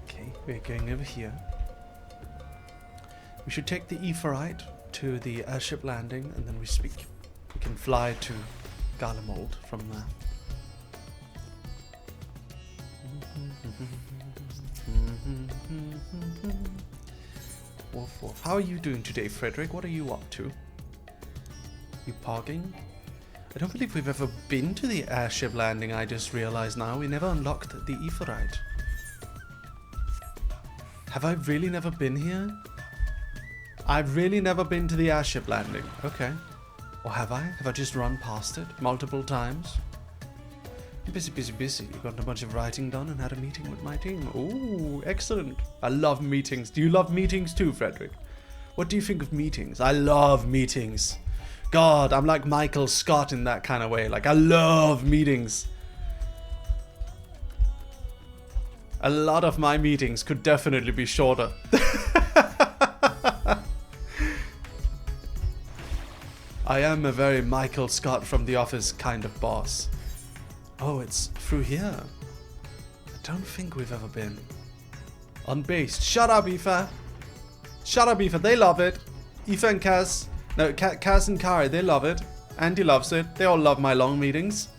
Okay, we're going over here. We should take the Aephorite to the airship landing, and then we can fly to Garlemald from there. Woof woof. How are you doing today, Frederick? What are you up to? You pogging? I don't believe we've ever been to the airship landing, I just realized now. We never unlocked the Aephorite. Have I really never been here? I've really never been to the airship landing. Okay. Or have I? Have I just run past it multiple times? Busy, busy, busy. Got a bunch of writing done and had a meeting with my team. Ooh, excellent. I love meetings. Do you love meetings too, Frederick? What do you think of meetings? I love meetings. God, I'm like Michael Scott in that kind of way. Like, I love meetings. A lot of my meetings could definitely be shorter. I am a very Michael Scott from The Office kind of boss. Oh, it's through here. I don't think we've ever been. Unbased. Shut up, Aoife. Shut up, Aoife. They love it. Aoife and Kaz. No, Kaz and Kari, they love it. Andy loves it. They all love my long meetings.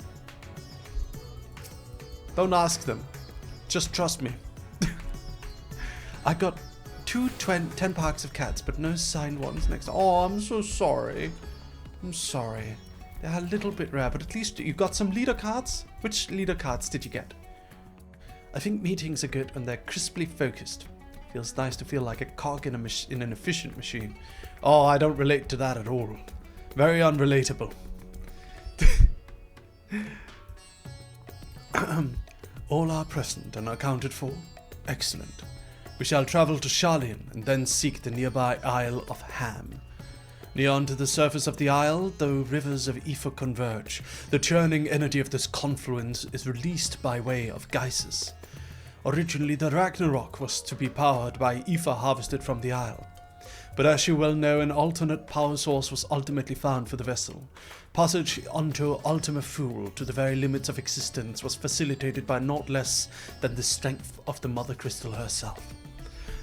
Don't ask them. Just trust me. I got 10 packs of cats, but no signed ones next. Oh, I'm so sorry. I'm sorry. They're a little bit rare, but at least you got some leader cards. Which leader cards did you get? I think meetings are good when they're crisply focused. Feels nice to feel like a cog in an efficient machine. Oh, I don't relate to that at all. Very unrelatable. All are present and accounted for. Excellent. We shall travel to Sharlayan and then seek the nearby Isle of Ham. Near unto the surface of the isle, though rivers of ether converge, the churning energy of this confluence is released by way of geysers. Originally, the Ragnarok was to be powered by ether harvested from the isle. But as you well know, an alternate power source was ultimately found for the vessel. Passage onto Ultima Thule to the very limits of existence was facilitated by not less than the strength of the Mother Crystal herself.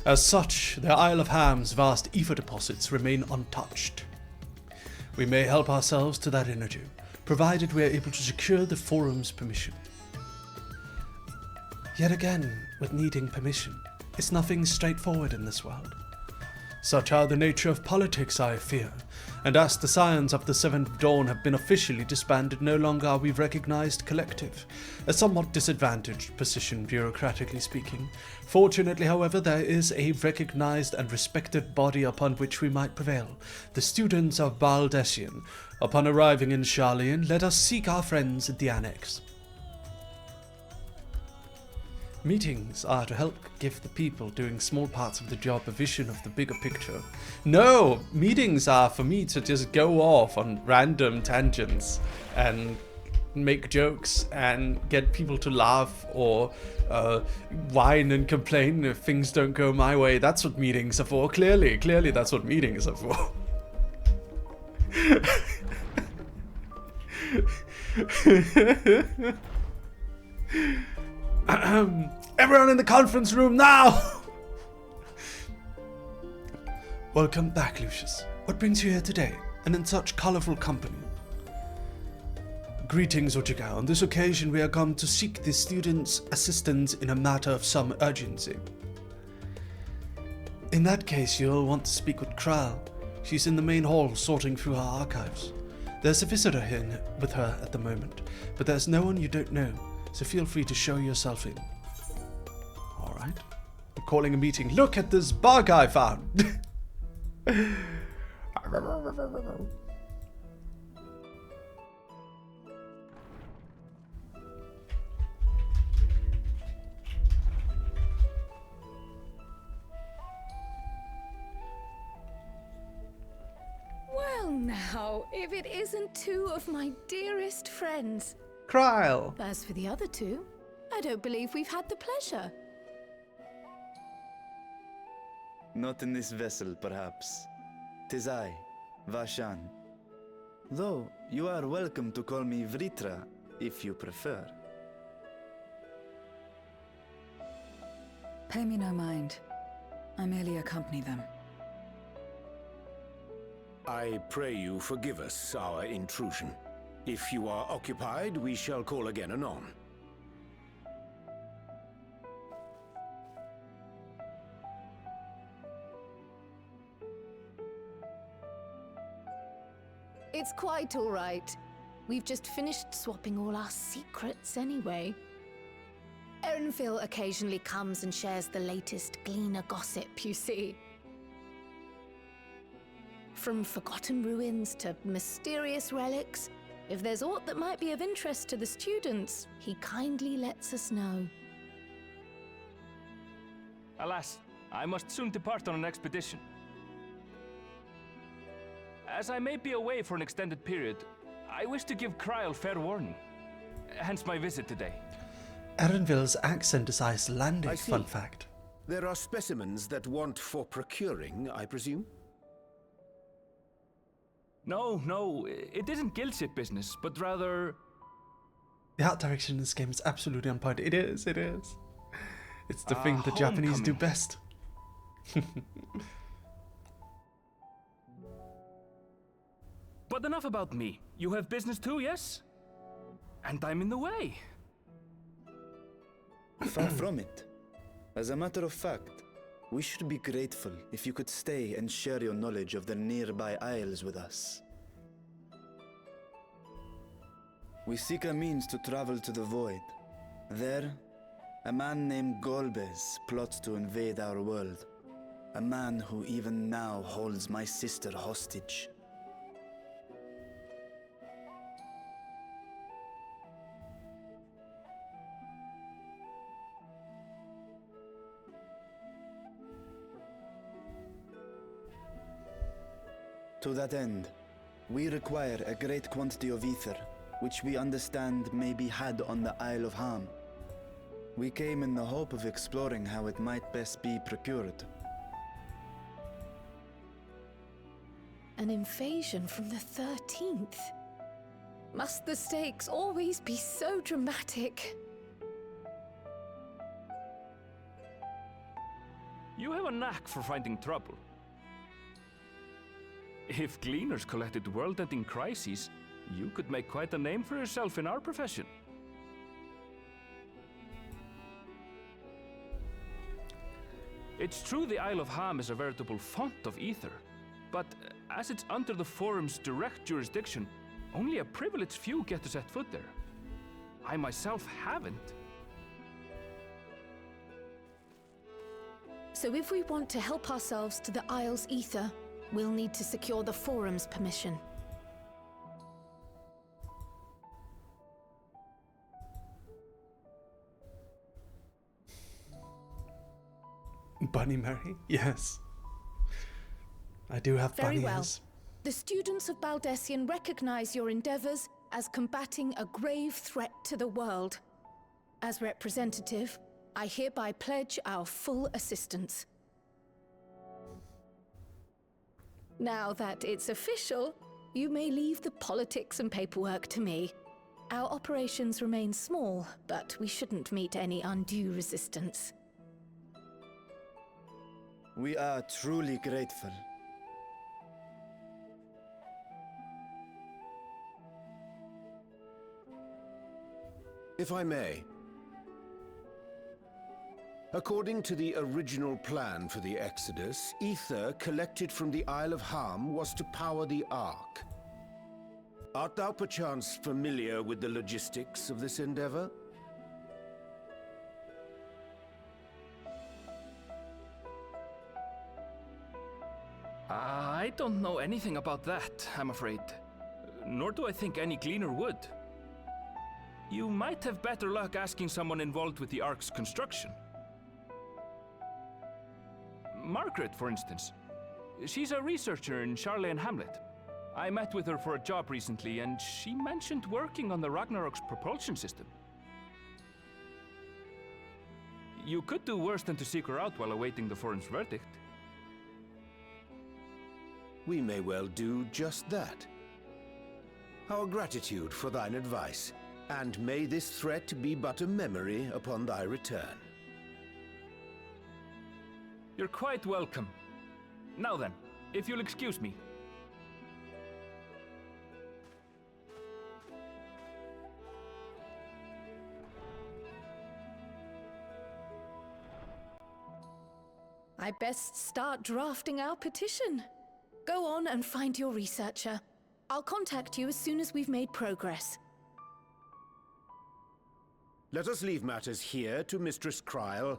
As such, the Isle of Ham's vast ether deposits remain untouched. We may help ourselves to that energy, provided we are able to secure the Forum's permission. Yet again, with needing permission, it's nothing straightforward in this world. Such are the nature of politics, I fear, and as the Scions of the Seventh Dawn have been officially disbanded, no longer are we recognized collective, a somewhat disadvantaged position bureaucratically speaking. Fortunately, however, there is a recognized and respected body upon which we might prevail, the students of Baldessian. Upon arriving in Sharlayan, let us seek our friends at the Annex. Meetings are to help give the people doing small parts of the job a vision of the bigger picture. No, meetings are for me to just go off on random tangents and make jokes and get people to laugh or whine and complain if things don't go my way. That's what meetings are for. Clearly that's what meetings are for. Everyone in the conference room now! Welcome back, Lucius. What brings you here today, and in such colourful company? Greetings, Uchiga. On this occasion, we are come to seek the students' assistance in a matter of some urgency. In that case, you'll want to speak with Kral. She's in the main hall sorting through her archives. There's a visitor here with her at the moment, but there's no one you don't know, so feel free to show yourself in. Alright. I'm calling a meeting. Look at this bug I found! Well now, if it isn't two of my dearest friends. Krile! As for the other two, I don't believe we've had the pleasure. Not in this vessel, perhaps. 'Tis I, Vashan. Though, you are welcome to call me Vritra, if you prefer. Pay me no mind. I merely accompany them. I pray you forgive us our intrusion. If you are occupied, we shall call again anon. It's quite all right. We've just finished swapping all our secrets anyway. Erenville occasionally comes and shares the latest Gleaner gossip, you see. From forgotten ruins to mysterious relics, if there's aught that might be of interest to the students, he kindly lets us know. Alas, I must soon depart on an expedition. As I may be away for an extended period, I wish to give Kryl fair warning. Hence my visit today. Erenville's accent is Icelandic, fun fact. There are specimens that want for procuring, I presume? No, it isn't guild ship business, but rather... The art direction in this game is absolutely on point. It is. It's the thing the Japanese do best. But enough about me. You have business too, yes? And I'm in the way. Far from it. As a matter of fact, we should be grateful if you could stay and share your knowledge of the nearby isles with us. We seek a means to travel to the Void. There, a man named Golbez plots to invade our world. A man who even now holds my sister hostage. To that end, we require a great quantity of ether, which we understand may be had on the Isle of Ham. We came in the hope of exploring how it might best be procured. An invasion from the 13th? Must the stakes always be so dramatic? You have a knack for finding trouble. If gleaners collected world-ending crises, you could make quite a name for yourself in our profession. It's true the Isle of Ham is a veritable font of ether, but as it's under the Forum's direct jurisdiction, only a privileged few get to set foot there. I myself haven't. So if we want to help ourselves to the Isle's ether, we'll need to secure the Forum's permission. Bunny Mary? Yes. I do have bunny Very well. ears. The students of Baldessian recognize your endeavors as combating a grave threat to the world. As representative, I hereby pledge our full assistance. Now that it's official, you may leave the politics and paperwork to me. Our operations remain small, but we shouldn't meet any undue resistance. We are truly grateful. If I may. According to the original plan for the Exodus, ether collected from the Isle of Ham was to power the Ark. Art thou perchance familiar with the logistics of this endeavor? I don't know anything about that, I'm afraid. Nor do I think any gleaner would. You might have better luck asking someone involved with the Ark's construction. Margaret, for instance. She's a researcher in Charley and Hamlet. I met with her for a job recently, and she mentioned working on the Ragnarok's propulsion system. You could do worse than to seek her out while awaiting the Forum's verdict. We may well do just that. Our gratitude for thine advice, and may this threat be but a memory upon thy return. You're quite welcome. Now then, if you'll excuse me. I best start drafting our petition. Go on and find your researcher. I'll contact you as soon as we've made progress. Let us leave matters here to Mistress Kryl,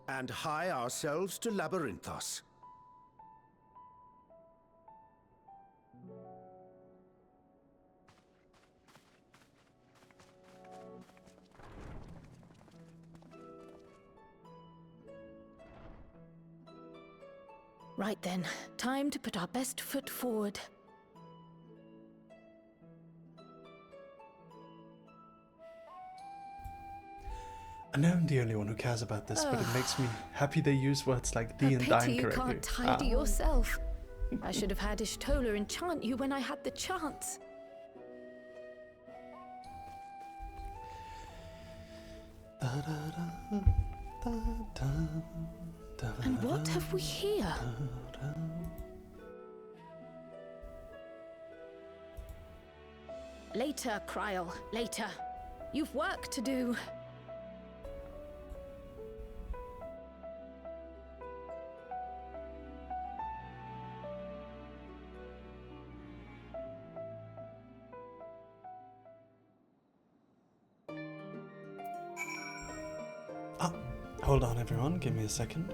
and hie ourselves to Labyrinthos. Right then, time to put our best foot forward. I know I'm the only one who cares about this, but it makes me happy they use words like the and Pity thine you correctly. can't tidy yourself. I should have had Ishtola enchant you when I had the chance. And what have we here? Later, Kryl, later. You've work to do. Hold on, everyone. Give me a second.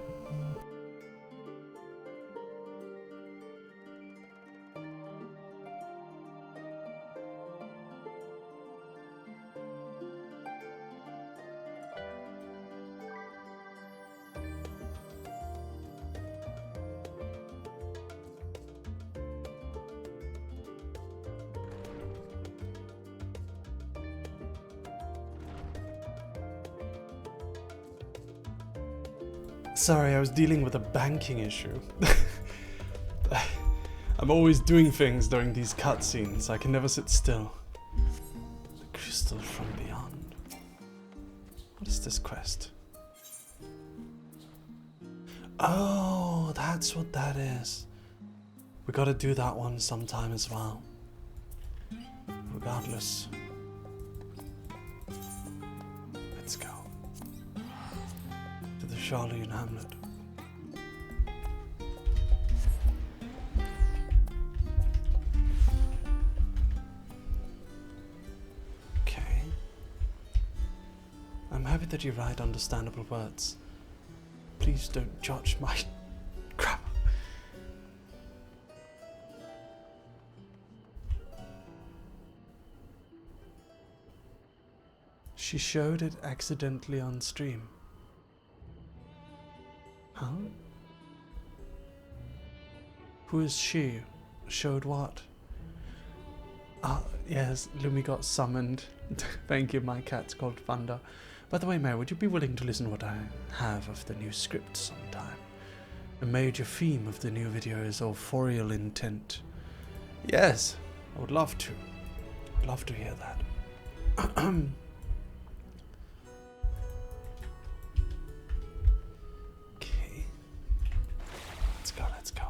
Sorry, I was dealing with a banking issue. I'm always doing things during these cutscenes. I can never sit still. The crystal from beyond. What is this quest? Oh, that's what that is. We gotta do that one sometime as well. Regardless. Let's go. To the Charlene Hamlet. Okay. I'm happy that you write understandable words. Please don't judge my crap. She showed it accidentally on stream. Huh? Who is she? Showed what? Ah, yes, Lumi got summoned. Thank you, my cat's called Thunder. By the way, Mary, would you be willing to listen what I have of the new script sometime? A major theme of the new video is authorial intent. Yes, I would love to. I'd love to hear that. Okay. Let's go, let's go.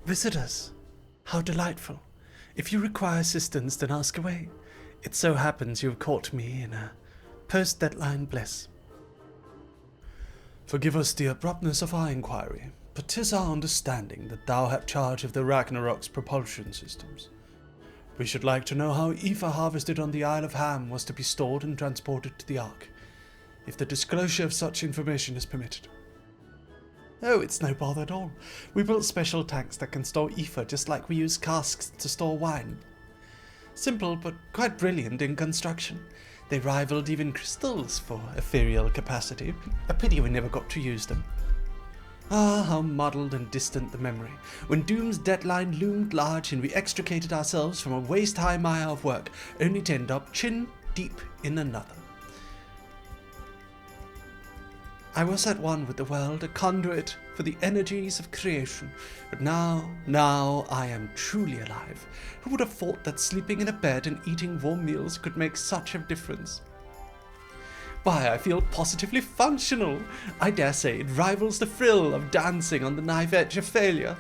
Visitors, how delightful. If you require assistance, then ask away. It so happens you have caught me in a post-deadline bliss. Forgive us the abruptness of our inquiry, but 'tis our understanding that thou hast charge of the Ragnarok's propulsion systems. We should like to know how ether harvested on the Isle of Ham was to be stored and transported to the Ark, if the disclosure of such information is permitted. Oh, it's no bother at all. We built special tanks that can store ether just like we use casks to store wine. Simple, but quite brilliant in construction. They rivaled even crystals for ethereal capacity. A pity we never got to use them. Ah, how muddled and distant the memory, when Doom's deadline loomed large and we extricated ourselves from a waist-high mile of work, only to end up chin deep in another. I was at one with the world, a conduit for the energies of creation, but now I am truly alive. Who would have thought that sleeping in a bed and eating warm meals could make such a difference? Why, I feel positively functional. I dare say it rivals the thrill of dancing on the knife edge of failure.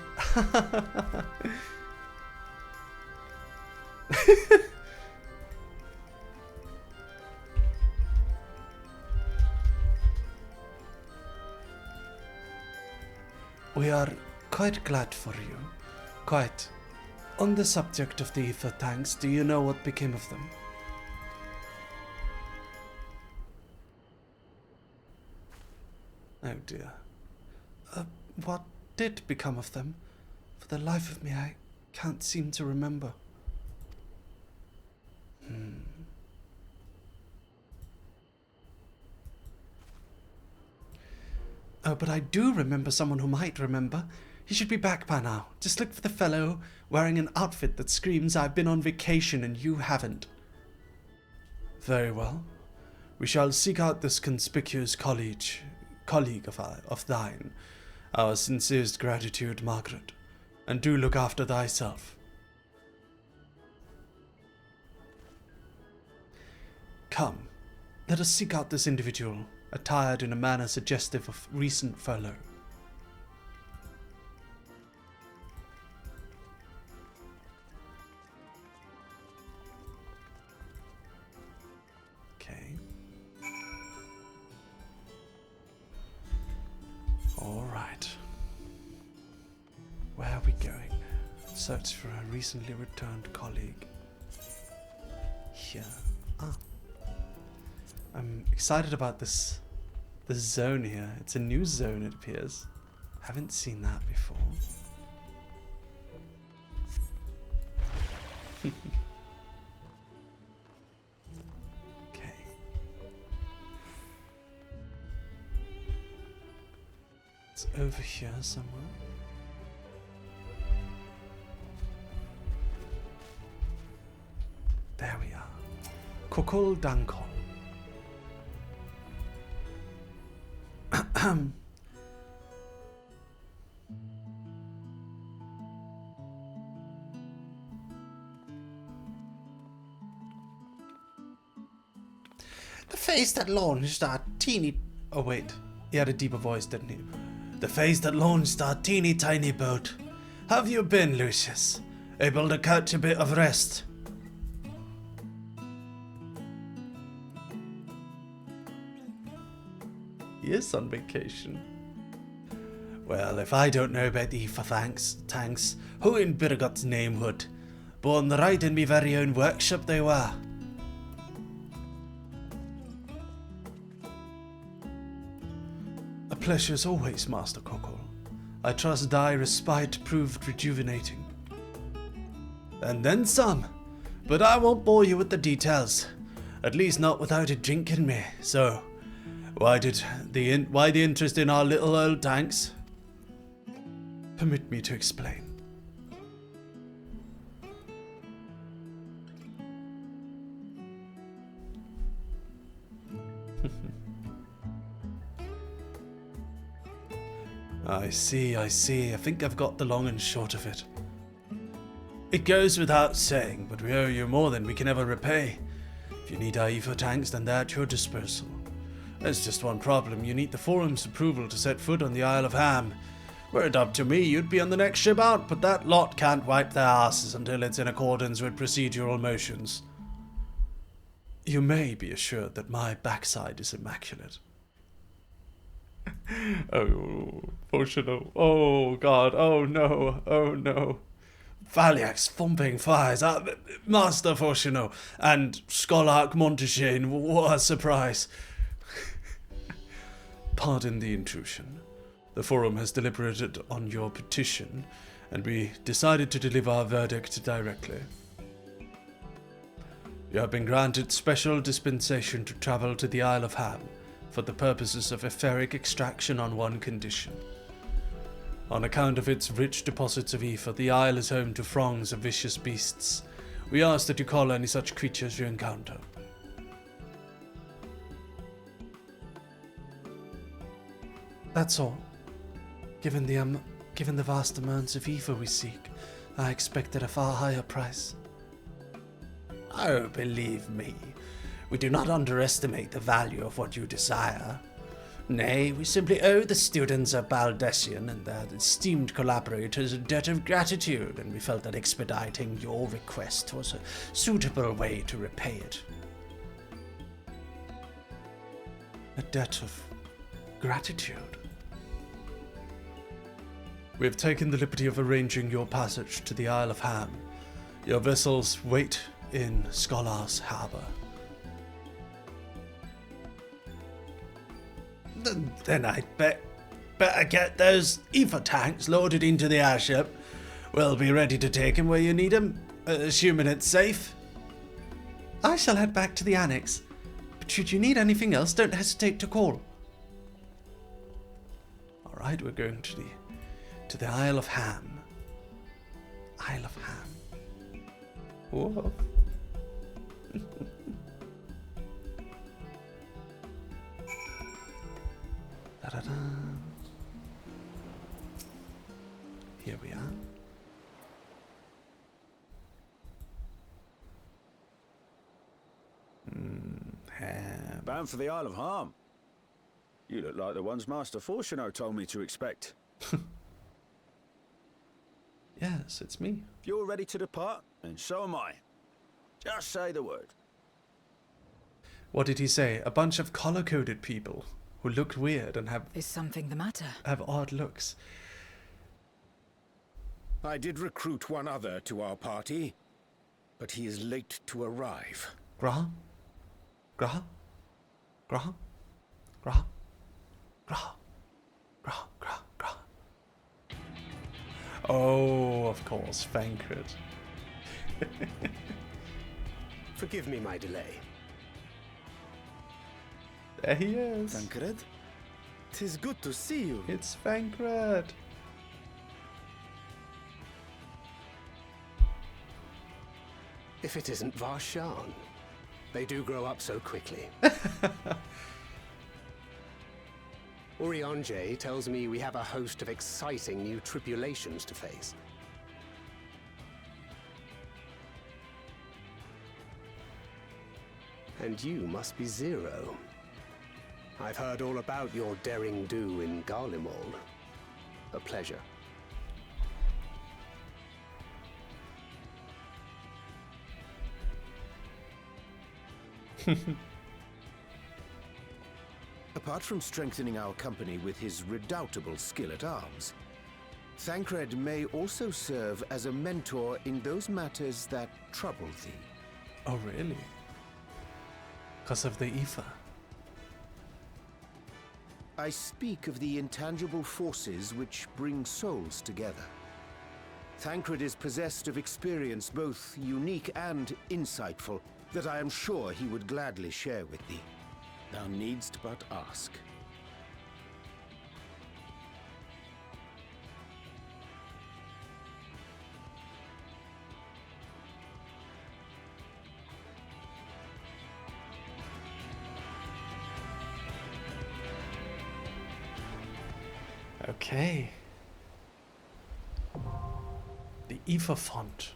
We are quite glad for you. Quite. On the subject of the ether tanks, do you know what became of them? Oh dear. What did become of them? For the life of me, I can't seem to remember. Oh, but I do remember someone who might remember. He should be back by now. Just look for the fellow wearing an outfit that screams, "I've been on vacation and you haven't." Very well. We shall seek out this conspicuous colleague of thine. Our sincerest gratitude, Margaret. And do look after thyself. Come, let us seek out this individual, attired in a manner suggestive of recent furlough. Okay. Alright. Where are we going? Search for a recently returned colleague. Here. Ah. I'm excited about this zone here. It's a new zone, it appears. Haven't seen that before. Okay. It's over here somewhere. There we are. Kokol Dankol. The face that launched our teeny... Oh wait, he had a deeper voice, didn't he? The face that launched our teeny tiny boat. How have you been, Lucius? Able to catch a bit of rest? He is on vacation. Well, if I don't know about the tanks, who in Birgot's name would? Born right in me very own workshop they were. A pleasure as always, Master Kokol. I trust thy respite proved rejuvenating. And then some. But I won't bore you with the details. At least not without a drink in me, so... Why the interest in our little old tanks? Permit me to explain. I see. I think I've got the long and short of it. It goes without saying, but we owe you more than we can ever repay. If you need our EFO tanks, then they're at your disposal. There's just one problem. You need the Forum's approval to set foot on the Isle of Ham. Were it up to me, you'd be on the next ship out, but that lot can't wipe their asses until it's in accordance with procedural motions. You may be assured that my backside is immaculate. Oh, Fortuno. Oh, God. Oh, no. Oh, no. Valiax thumping fires. Master Fortuno. And Scholark Monteshane. What a surprise. Pardon the intrusion. The Forum has deliberated on your petition, and we decided to deliver our verdict directly. You have been granted special dispensation to travel to the Isle of Ham for the purposes of etheric extraction on one condition. On account of its rich deposits of ether, the isle is home to throngs of vicious beasts. We ask that you call any such creatures you encounter. That's all. Given the vast amounts of ether we seek, I expected a far higher price. Oh, believe me, we do not underestimate the value of what you desire. Nay, we simply owe the students of Baldessian and their esteemed collaborators a debt of gratitude, and we felt that expediting your request was a suitable way to repay it. A debt of gratitude? We have taken the liberty of arranging your passage to the Isle of Ham. Your vessels wait in Scholar's Harbour. Then I'd bet Better get those ether tanks loaded into the airship. We'll be ready to take him where you need him, assuming it's safe. I shall head back to the annex, but should you need anything else, don't hesitate to call. Alright, we're going to the Isle of Ham. Isle of Ham. Whoa. Da-da-da. Here we are. Ham. Bound for the Isle of Harm. You look like the ones Master Fortuno told me to expect. Yes, it's me. If you're ready to depart, and so am I. Just say the word. What did he say? A bunch of color-coded people who look weird and have... Is something the matter? Have odd looks. I did recruit one other to our party, but he is late to arrive. Graham? Graham? Graham? Graham? Graham? Graham? Graham? Graham? Oh, of course, Thancred. Forgive me my delay. There he is. Thancred? 'Tis good to see you. It's Thancred. If it isn't Varshan. They do grow up so quickly. Urianger tells me we have a host of exciting new tribulations to face. And you must be Zero. I've heard all about your daring do in Garlemald. A pleasure. Apart from strengthening our company with his redoubtable skill at arms, Thancred may also serve as a mentor in those matters that trouble thee. Oh, really? Because of the ether? I speak of the intangible forces which bring souls together. Thancred is possessed of experience both unique and insightful that I am sure he would gladly share with thee. Thou needst but ask. Okay. The ether font.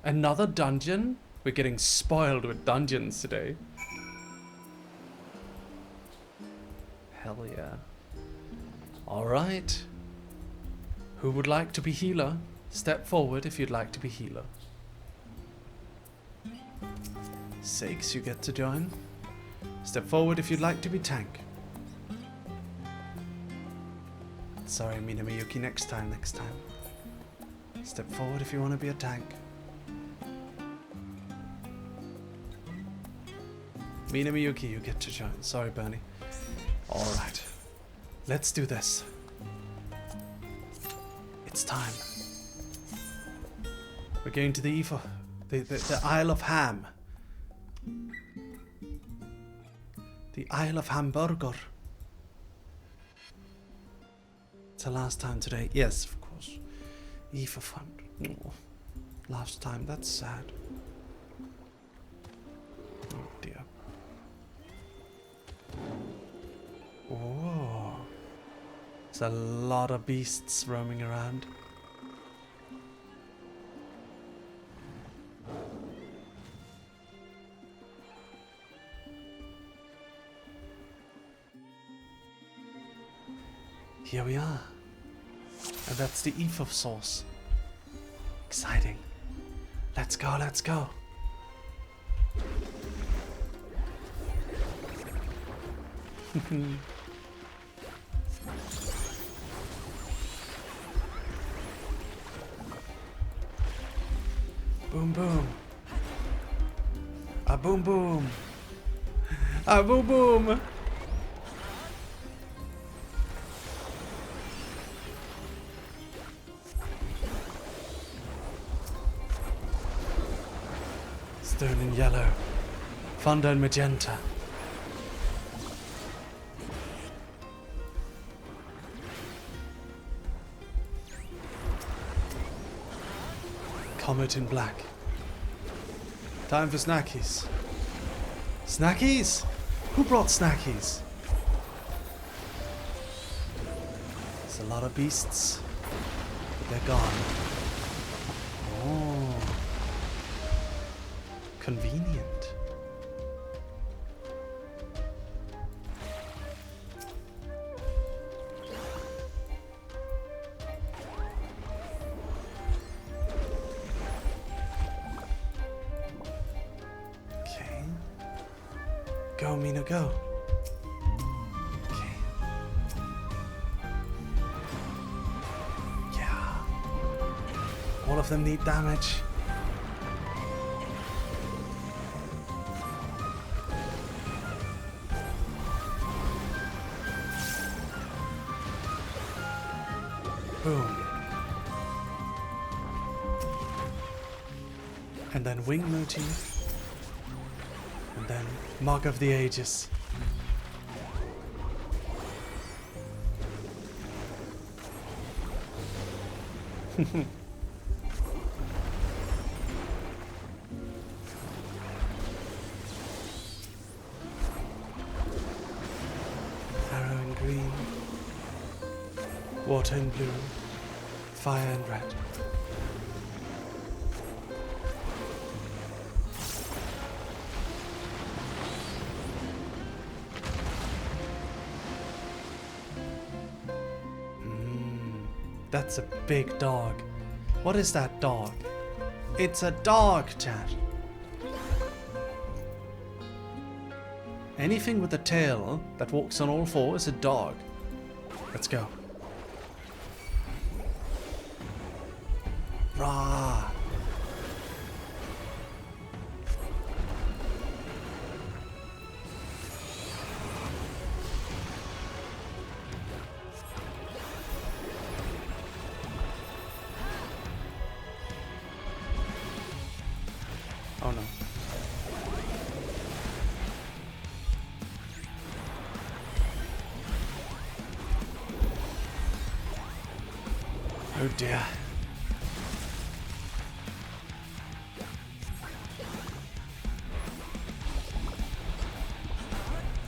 Another dungeon? We're getting spoiled with dungeons today. Hell yeah. Alright. Who would like to be healer? Step forward if you'd like to be healer. Sakes, you get to join. Step forward if you'd like to be tank. Sorry, Mina Miyuki, next time. Step forward if you want to be a tank. Mina Miyuki, you get to join. Sorry, Bernie. Alright. Let's do this. It's time. We're going to the Isle of Ham. The Isle of Hamburger. It's the last time today. Yes, of course. Ether fund. Oh, last time. That's sad. Oh dear. Whoa. There's a lot of beasts roaming around. Here we are. And that's the ether source. Exciting. Let's go, let's go. Boom boom. A boom boom. A boom boom. Fonda and Magenta. Comet in black. Time for snackies. Snackies? Who brought snackies? There's a lot of beasts, but they're gone. Oh. Convenient. Go, Mina, go. Okay. Yeah. All of them need damage. Boom. And then wing motif. And then Mark of the Ages. Arrow in green. Water in blue. Fire in red. That's a big dog. What is that dog? It's a dog, chat. Anything with a tail that walks on all fours is a dog. Let's go. Rah! Oh no. Oh dear.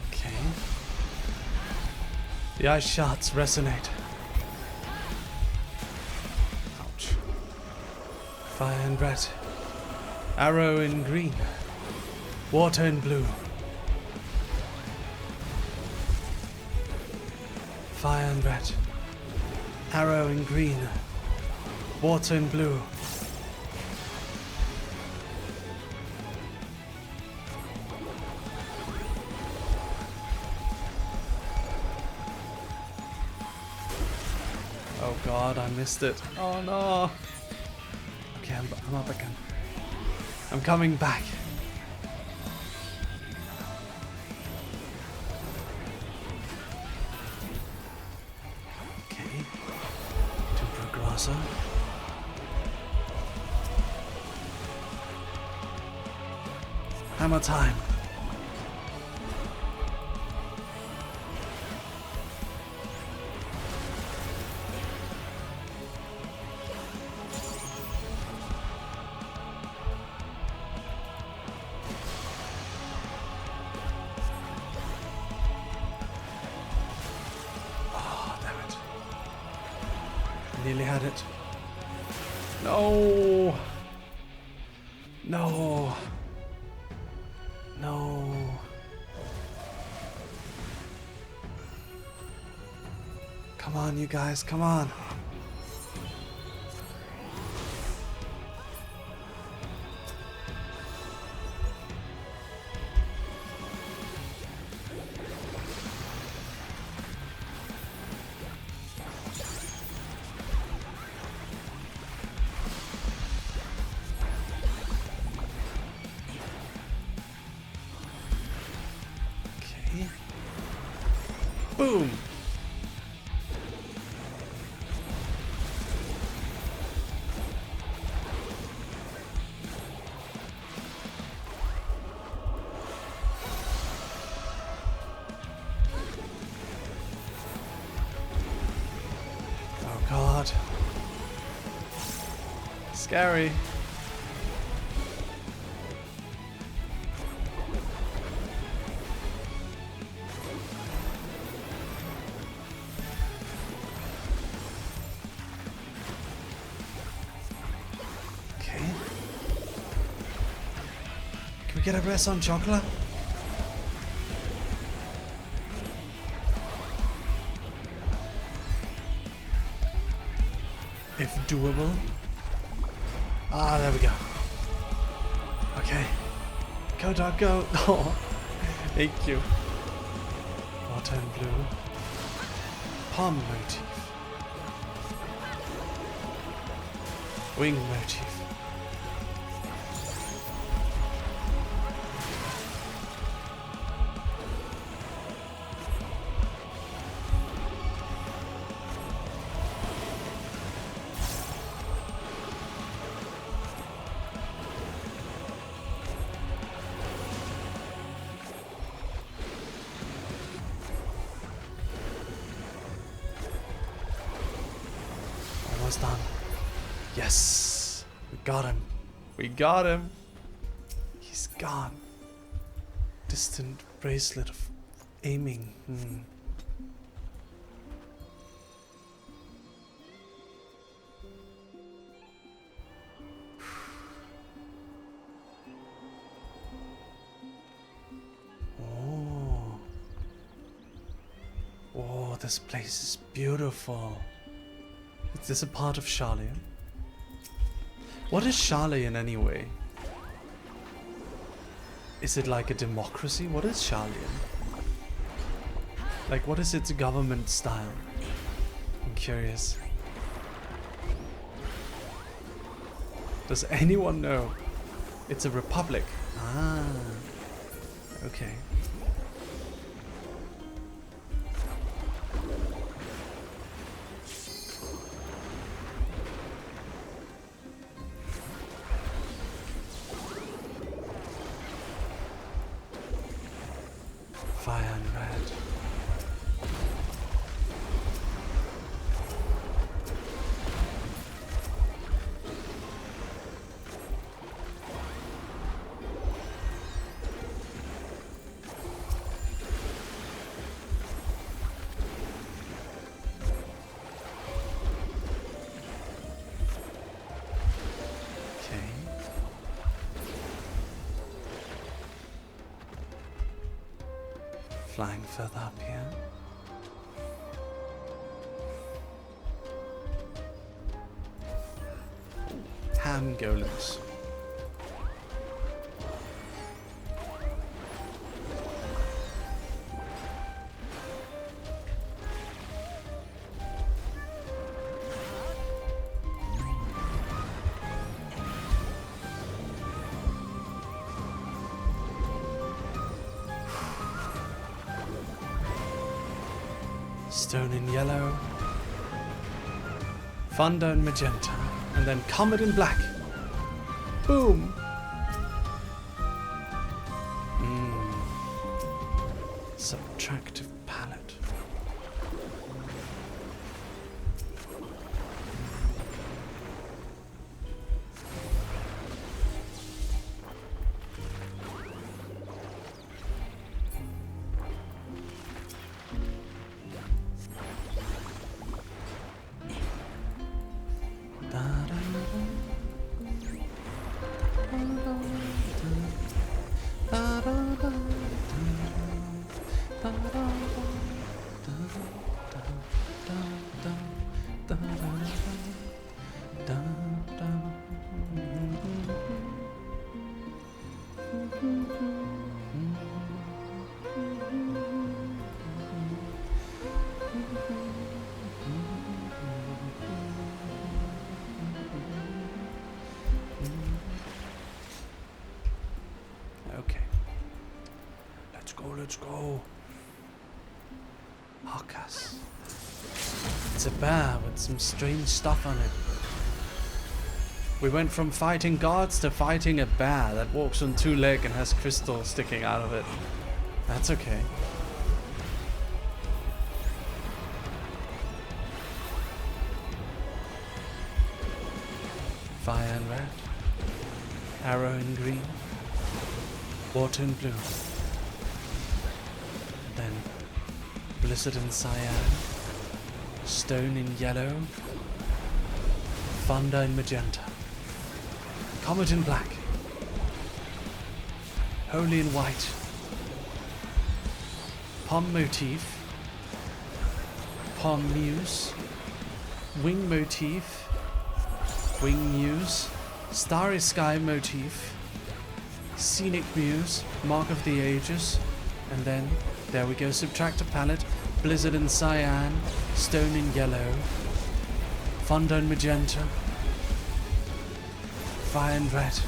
Okay. The ice shots resonate. Ouch. Fire and red. Arrow in green. Water in blue. Fire and red. Arrow in green. Water in blue. Oh god, I missed it. Oh no. Okay, I'm up again. I'm coming back. Okay. TUMBLR Grasso. Hammer time. Nearly had it. No. No. No. Come on, you guys, come on. Boom! Scary. Okay. Can we get a rest on chocolate? If doable. Ah, there we go. Okay. Go, dog, go. Oh, thank you. Water and blue. Palm motif. Wing motif. Almost done. Yes! We got him. We got him. He's gone. Distant bracelet of aiming. Oh. Oh, this place is beautiful. Is this a part of Sharlayan? What is Sharlayan anyway? Is it like a democracy? What is Sharlayan? Like, what is its government style? I'm curious. Does anyone know? It's a republic. Ah. Okay. Fire and red. Flying further up here. Hand golems. Stone in yellow, Thunder in magenta, and then Comet in black. Boom! Subtractive palette. Let's go. Arcas. It's a bear with some strange stuff on it. We went from fighting guards to fighting a bear that walks on two legs and has crystals sticking out of it. That's okay. Fire in red. Arrow in green. Water in blue. Then blizzard in cyan. Stone in yellow. Thunder in magenta. Comet in black. Holy in white. Palm motif. Palm muse. Wing motif. Wing muse. Starry sky motif. Scenic muse. Mark of the ages. And then, there we go, subtract a palette. Blizzard in cyan. Stone in yellow. Thunder in magenta. Fire in red.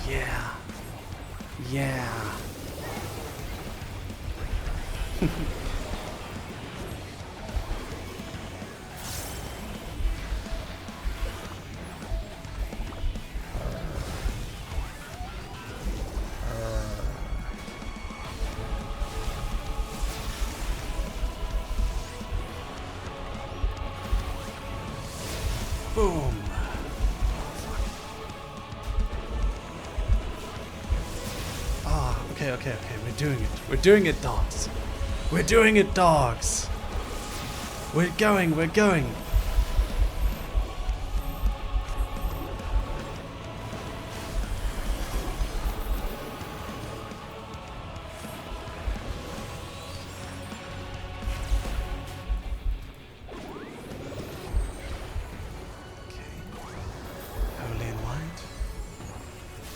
Yeah. Yeah. Boom. Okay, we're doing it. We're doing it, dogs. We're doing it, dogs. We're going. Holy in white.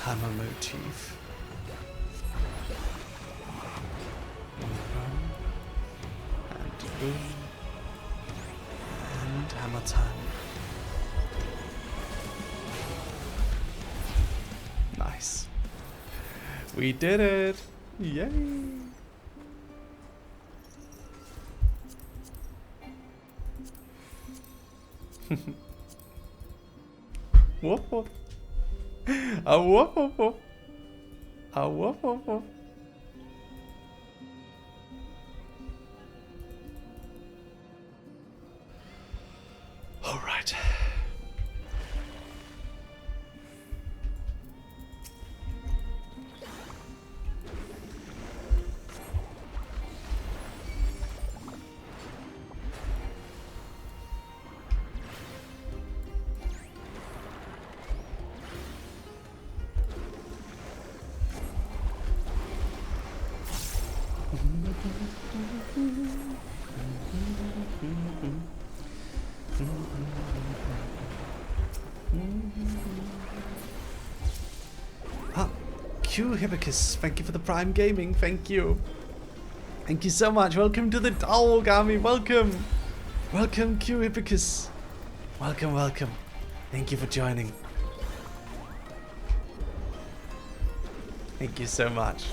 Hammer motif. And hammer time. Nice. We did it! Yay! Woof woof. A woof woof woof. A woof woof woof. All right. Q Hibicus, thank you for the Prime Gaming, thank you. Thank you so much. Welcome to the dog army. Welcome. Welcome, Q Hibicus. Welcome. Thank you for joining. Thank you so much.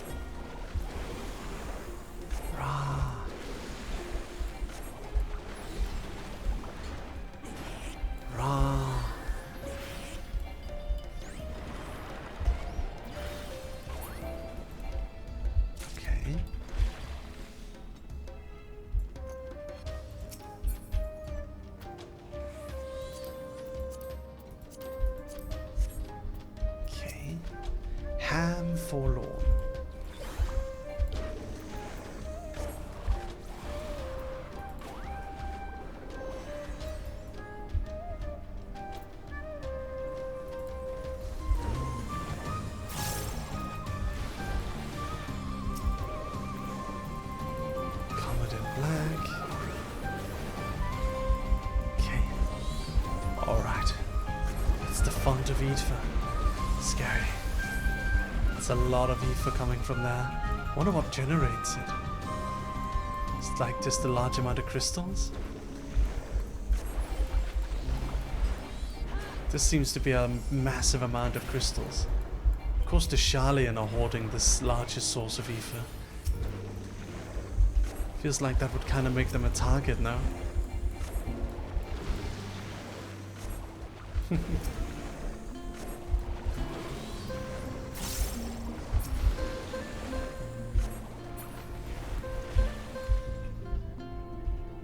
Rah. Rah. Okay. Okay. Ham forlorn. Comet in black. Okay. Alright. It's the font of Aether. Scary. It's a lot of ether coming from there. Wonder what generates it. It's like just a large amount of crystals. This seems to be a massive amount of crystals. Of course the Sharlayan are hoarding this largest source of ether. Feels like that would kind of make them a target now.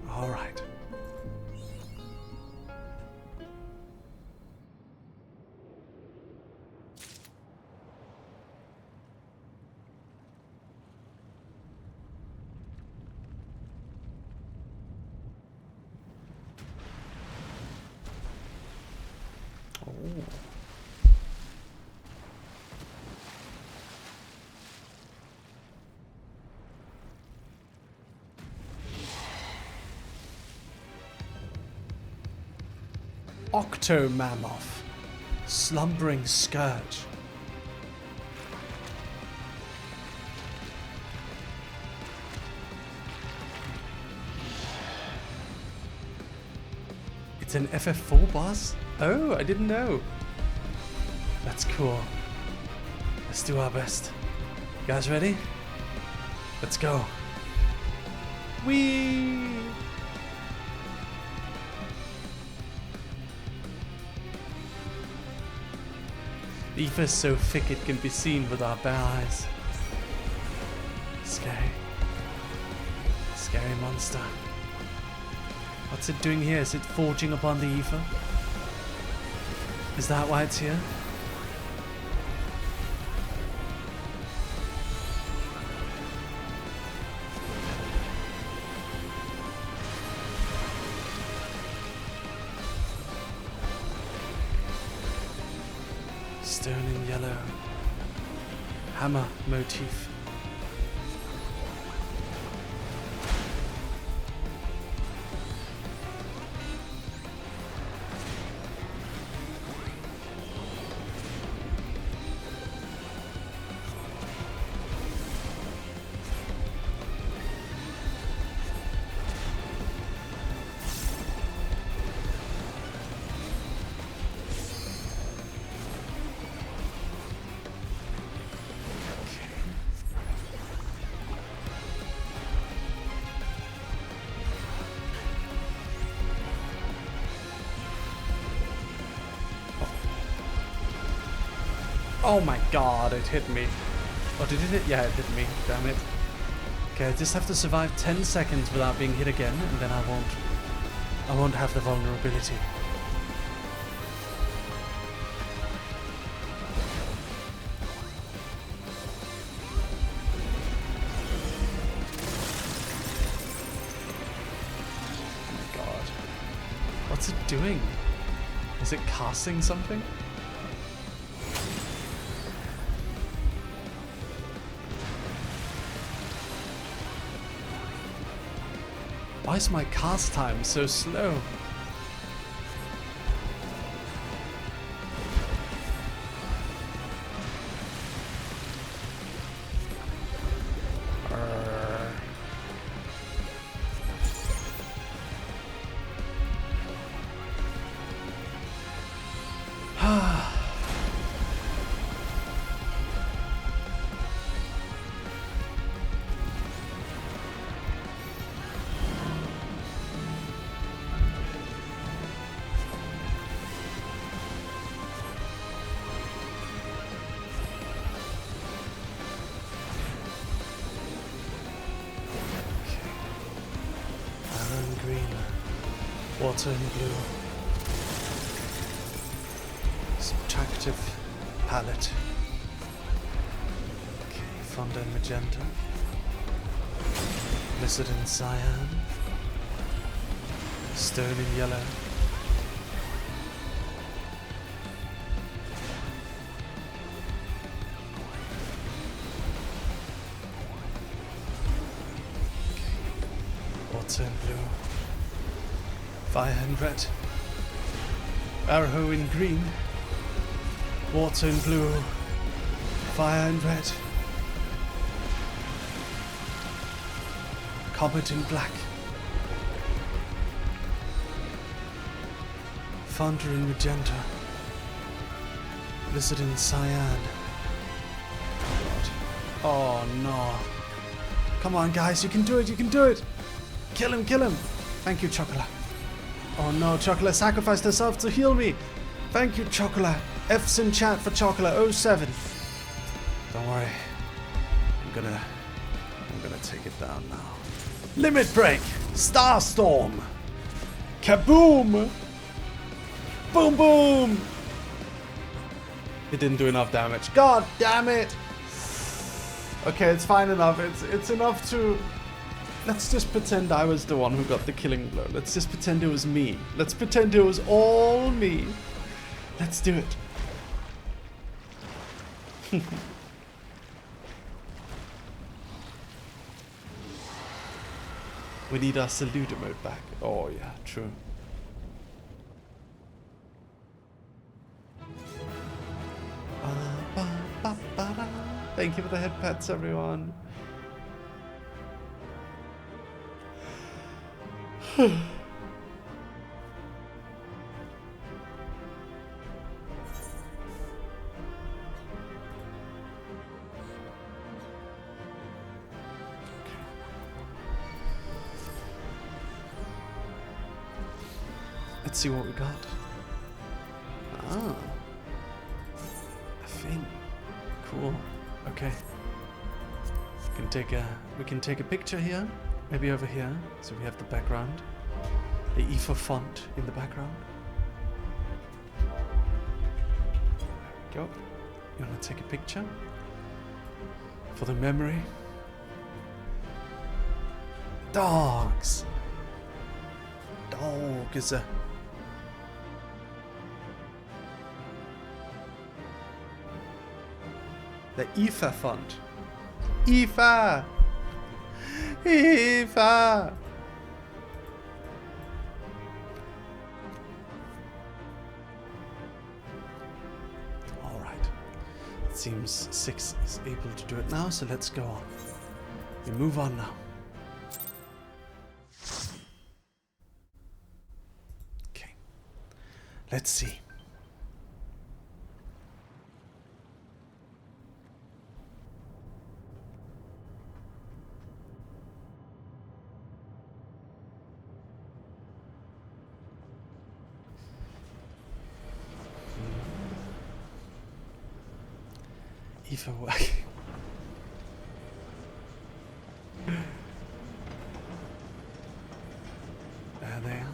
Alright. Octomammoth. Slumbering Scourge. It's an FF4 boss? Oh, I didn't know. That's cool. Let's do our best. You guys ready? Let's go. Whee! The ether is so thick it can be seen with our bare eyes. Scary. Scary monster. What's it doing here? Is it forging upon the ether? Is that why it's here? Stone in yellow. Hammer motif. Oh my god, it hit me. Oh, did it hit? Yeah, it hit me. Damn it. Okay, I just have to survive 10 seconds without being hit again, and then I won't have the vulnerability. Oh my god. What's it doing? Is it casting something? Why is my cast time so slow? Water and blue. Subtractive palette. Okay, Fonda and magenta. Blizzard and cyan. Stone and yellow. Okay. Water and blue. Fire and red. Arrow in green. Water in blue. Fire and red. Comet in black. Thunder in magenta. Blizzard in cyan. Oh no. Come on guys, you can do it, you can do it! Kill him, kill him! Thank you, Chocola. Oh no, Chocola sacrificed herself to heal me. Thank you, Chocola. F's in chat for Chocola 07. Don't worry. I'm gonna take it down now. Limit break. Starstorm. Kaboom. Boom boom. It didn't do enough damage. God damn it. Okay, it's fine enough. It's enough to... Let's just pretend I was the one who got the killing blow. Let's just pretend it was me. Let's pretend it was all me. Let's do it. We need our saludo mode back. Oh yeah, true. Ta-da! Thank you for the head pats, everyone. Let's see what we got. Ah, a thing. Cool. Okay. We can take a picture here, maybe over here. So we have the background, the IFA font in the background. There we go. You wanna take a picture for the memory? Dogs. Dog is a. The IFA font. IFA! IFA! Alright. It seems 6 is able to do it now, so let's go on. We move on now. Okay. Let's see. Eva working. There they are.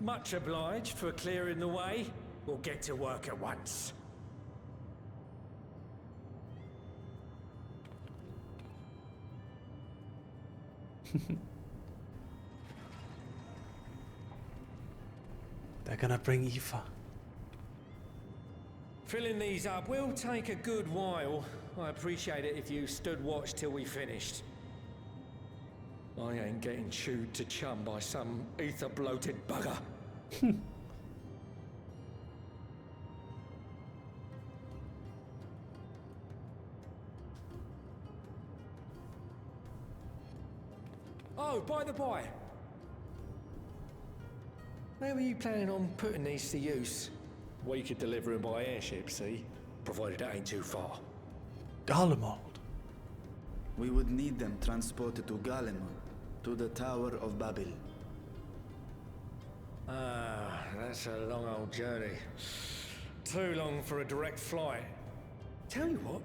Much obliged for clearing the way. We'll get to work at once. They're gonna bring Eva. Filling these up will take a good while. I appreciate it if you stood watch till we finished. I ain't getting chewed to chum by some ether-bloated bugger. Oh, by the by. Where were you planning on putting these to use? We could deliver them by airship, see? Provided it ain't too far. Garlemald. We would need them transported to Garlemald, to the Tower of Babel. Ah, that's a long old journey. Too long for a direct flight. Tell you what,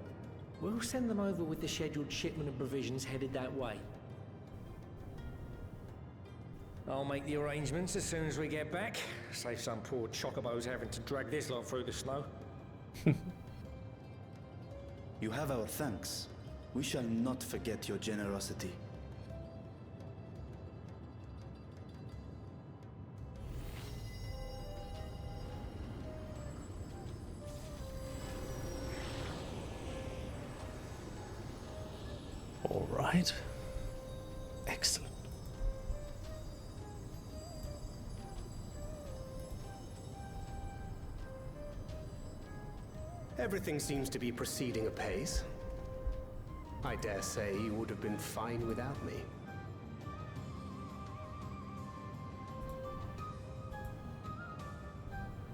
we'll send them over with the scheduled shipment of provisions headed that way. I'll make the arrangements as soon as we get back. Save some poor chocobos having to drag this lot through the snow. You have our thanks. We shall not forget your generosity. All right. Excellent. Everything seems to be proceeding apace. I dare say you would have been fine without me.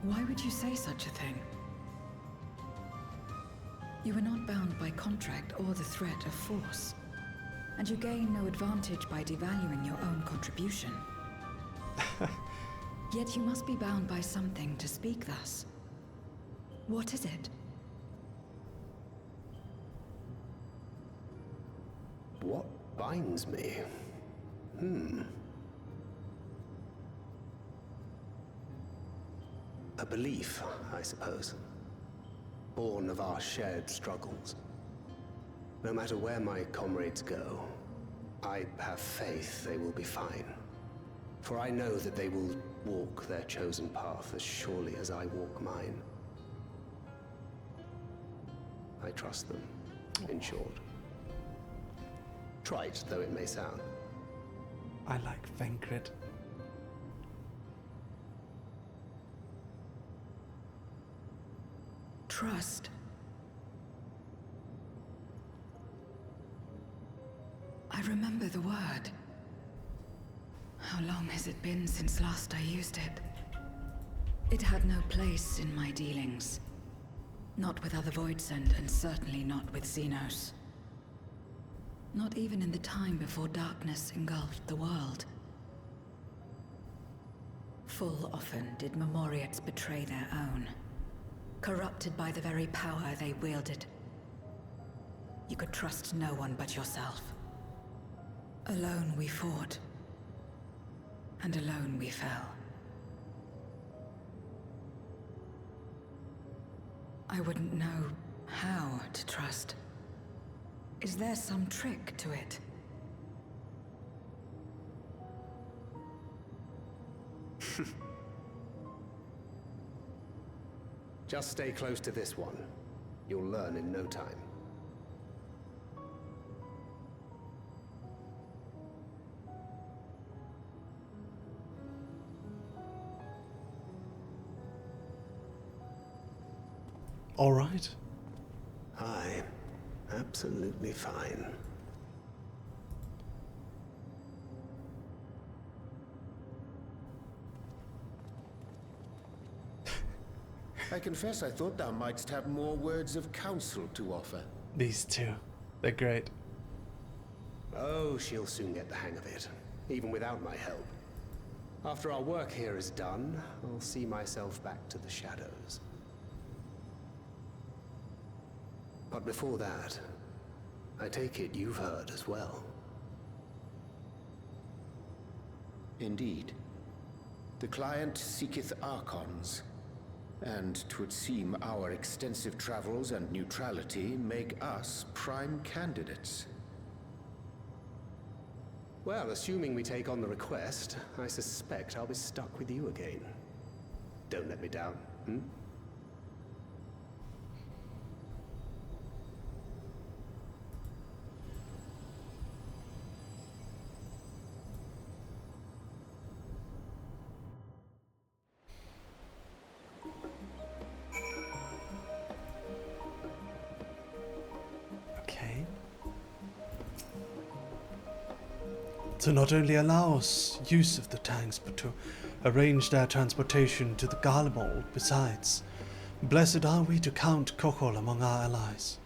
Why would you say such a thing? You are not bound by contract or the threat of force. And you gain no advantage by devaluing your own contribution. Yet you must be bound by something to speak thus. What is it? What binds me? A belief, I suppose. Born of our shared struggles. No matter where my comrades go, I have faith they will be fine. For I know that they will walk their chosen path as surely as I walk mine. I trust them, in short. Trite though it may sound. I like Vankrit. Trust. I remember the word. How long has it been since last I used it? It had no place in my dealings. Not with other Voidsent, and certainly not with Xenos. Not even in the time before darkness engulfed the world. Full often did Memoriates betray their own, corrupted by the very power they wielded. You could trust no one but yourself. Alone we fought, and alone we fell. I wouldn't know how to trust. Is there some trick to it? Just stay close to this one. You'll learn in no time. All right. Aye, absolutely fine. I confess I thought thou mightst have more words of counsel to offer. These two, they're great. Oh, she'll soon get the hang of it, even without my help. After our work here is done, I'll see myself back to the shadows. But before that, I take it you've heard as well. Indeed. The client seeketh Archons, and 'twould seem our extensive travels and neutrality make us prime candidates. Well, assuming we take on the request, I suspect I'll be stuck with you again. Don't let me down, hmm? To not only allow us use of the tanks, but to arrange their transportation to the Garlemald besides. Blessed are we to count Kokol among our allies.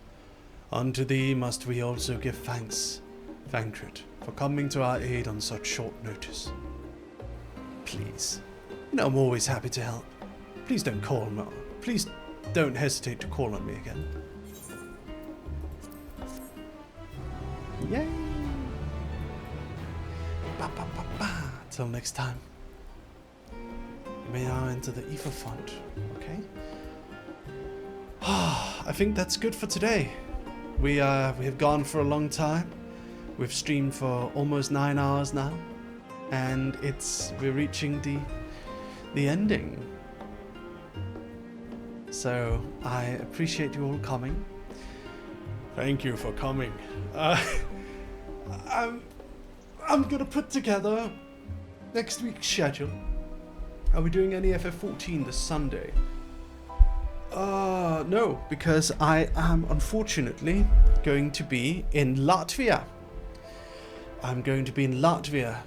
Unto thee must we also give thanks, Thancred, for coming to our aid on such short notice. Please, you know I'm always happy to help. Please don't call me. Please don't hesitate to call on me again. Yay! Ba, ba, ba, ba. Till next time. You may now enter the Ether Font, okay? I think that's good for today. We have gone for a long time. We've streamed for almost 9 hours now, and we're reaching the ending. So I appreciate you all coming. Thank you for coming. I'm gonna put together next week's schedule. Are we doing any FF14 this Sunday? No, because I am unfortunately going to be in Latvia. I'm going to be in Latvia.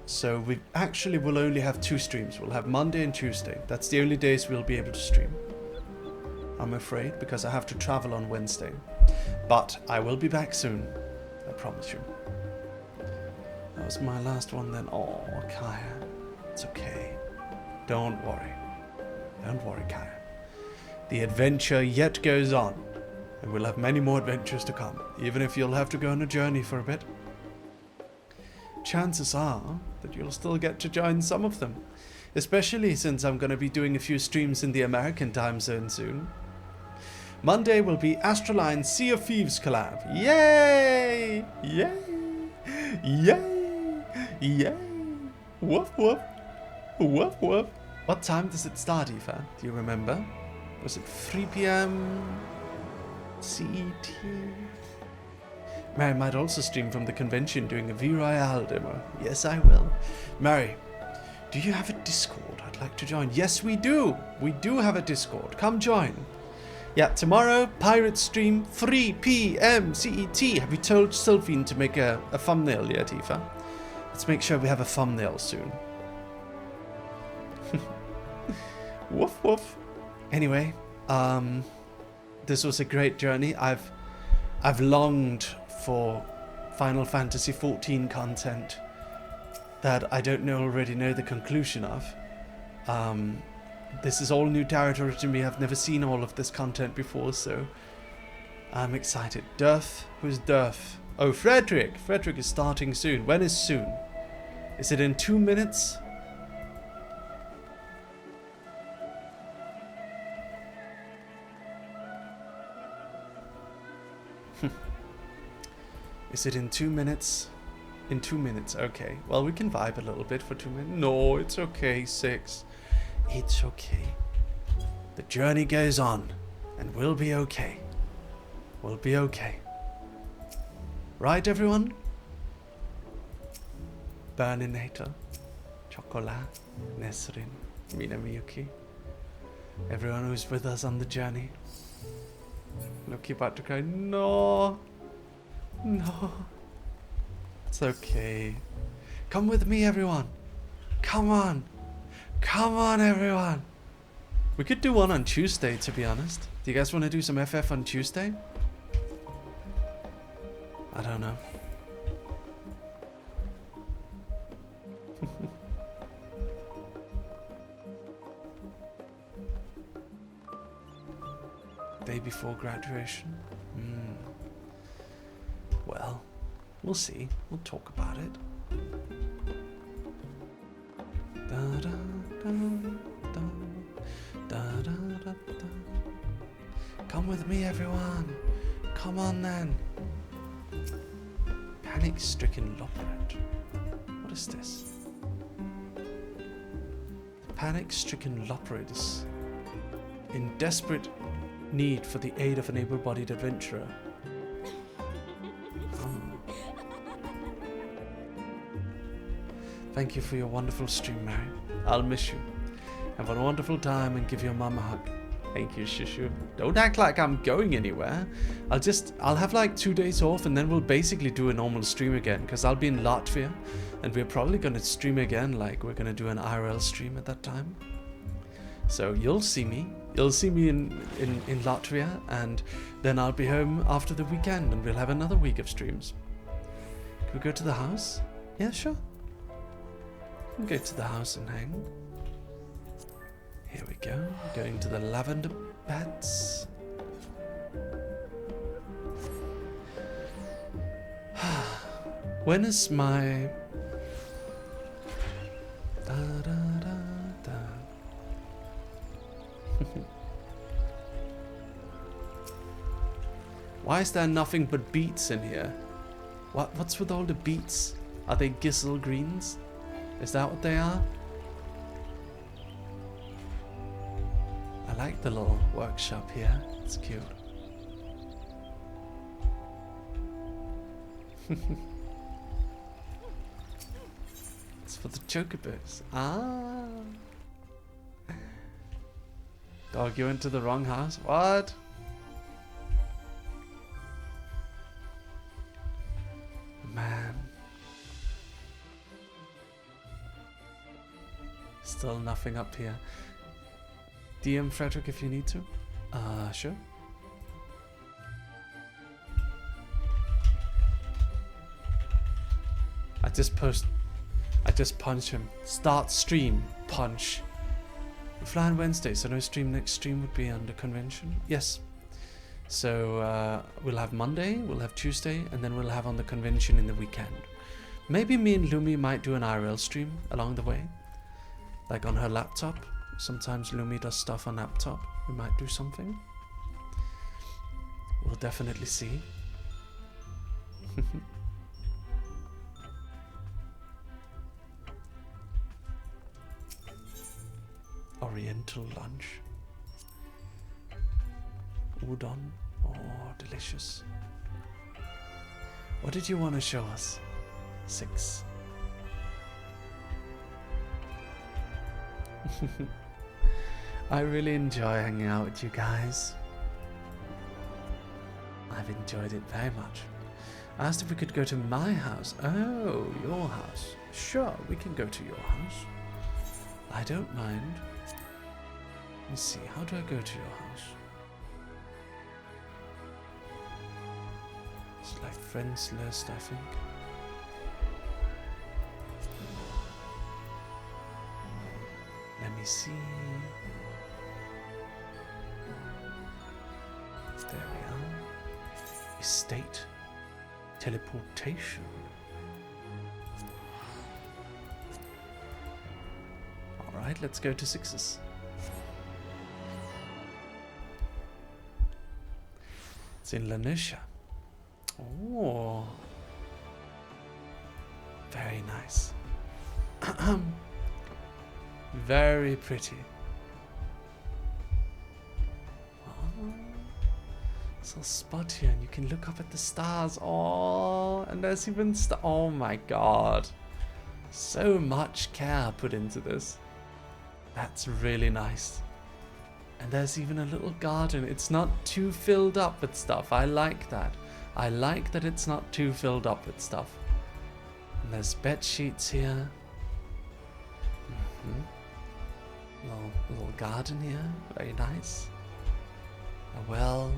So we actually will only have 2 streams. We'll have Monday and Tuesday. That's the only days we'll be able to stream. I'm afraid, because I have to travel on Wednesday. But I will be back soon. I promise you. That was my last one then. Oh, Kaya. It's okay. Don't worry. Don't worry, Kaya. The adventure yet goes on. And we'll have many more adventures to come. Even if you'll have to go on a journey for a bit. Chances are that you'll still get to join some of them. Especially since I'm going to be doing a few streams in the American time zone soon. Monday will be ASTRALINE'S Sea of Thieves collab. Yay! Yay! Yay! Yay! Woof woof! Woof woof! What time does it start, Aoife? Do you remember? Was it 3 PM CET? Mary might also stream from the convention doing a V Royale demo. Yes, I will. Mary, do you have a Discord? I'd like to join. Yes, we do. We do have a Discord. Come join. Yeah, tomorrow, pirate stream, 3 p.m. CET. Have you told Sylphine to make a thumbnail yet, Aoife? Let's make sure we have a thumbnail soon. Woof woof. Anyway, this was a great journey. I've longed for Final Fantasy XIV content that I don't already know the conclusion of. This is all new territory to me. I've never seen all of this content before, so I'm excited. Durf? Who's Durf? Oh, Frederick! Frederick is starting soon. When is soon? Is it in 2 minutes? Is it in 2 minutes? In 2 minutes, okay. Well, we can vibe a little bit for 2 minutes. No, it's okay, 6. It's okay. The journey goes on, and we'll be okay. We'll be okay. Right, everyone? Burninator, Chocolat, Nesrin, Minamiyuki. Everyone who's with us on the journey. Look, you're about to cry. No. No. It's okay. Come with me, everyone. Come on. Come on, everyone. We could do one on Tuesday, to be honest. Do you guys want to do some FF on Tuesday? I don't know. Day before graduation? Well, we'll see. We'll talk about it. Da, da, da, da, da, da, da, da. Come with me, everyone. Come on, then. Panic-stricken Loperet. What is this? Panic-stricken Loperet is in desperate need for the aid of an able-bodied adventurer. Thank you for your wonderful stream, Mary. I'll miss you. Have a wonderful time and give your mum a hug. Thank you, Shushu. Don't act like I'm going anywhere. I'll have like 2 days off and then we'll basically do a normal stream again because I'll be in Latvia and we're probably going to stream again, like we're going to do an IRL stream at that time. So you'll see me. You'll see me in Latvia and then I'll be home after the weekend and we'll have another week of streams. Can we go to the house? Yeah, sure. We'll go to the house and hang. Here we go. Going to the lavender beds. When is my... Da, da, da, da. Why is there nothing but beets in here? What's with all the beets? Are they Gissel greens? Is that what they are? I like the little workshop here. It's cute. It's for the chocobos. Ah. Dog, you went to the wrong house? What? Man. Still nothing up here. DM Frederick if you need to. Sure. I just punch him. Start stream. Punch. We fly on Wednesday, so no stream. Next stream would be under convention. Yes. So we'll have Monday, we'll have Tuesday, and then we'll have on the convention in the weekend. Maybe me and Lumi might do an IRL stream along the way. Like on her laptop. Sometimes Lumi does stuff on laptop. We might do something. We'll definitely see. Oriental lunch. Udon. Oh, delicious. What did you want to show us? 6. I really enjoy hanging out with you guys. I've enjoyed it very much. I asked if we could go to my house. Oh, your house. Sure, we can go to your house. I don't mind. Let's see, how do I go to your house? It's like friends list, I think. Let me see. There we are. Estate. Teleportation. Alright, let's go to 6s. It's in Lanisha. Oh. Very nice. Very pretty. Oh, it's a spot here, and you can look up at the stars. Oh, and there's even oh my god, so much care put into this. That's really nice. And there's even a little garden. It's not too filled up with stuff. I like that. I like that it's not too filled up with stuff. And there's bed sheets here. Little garden here, very nice. A well.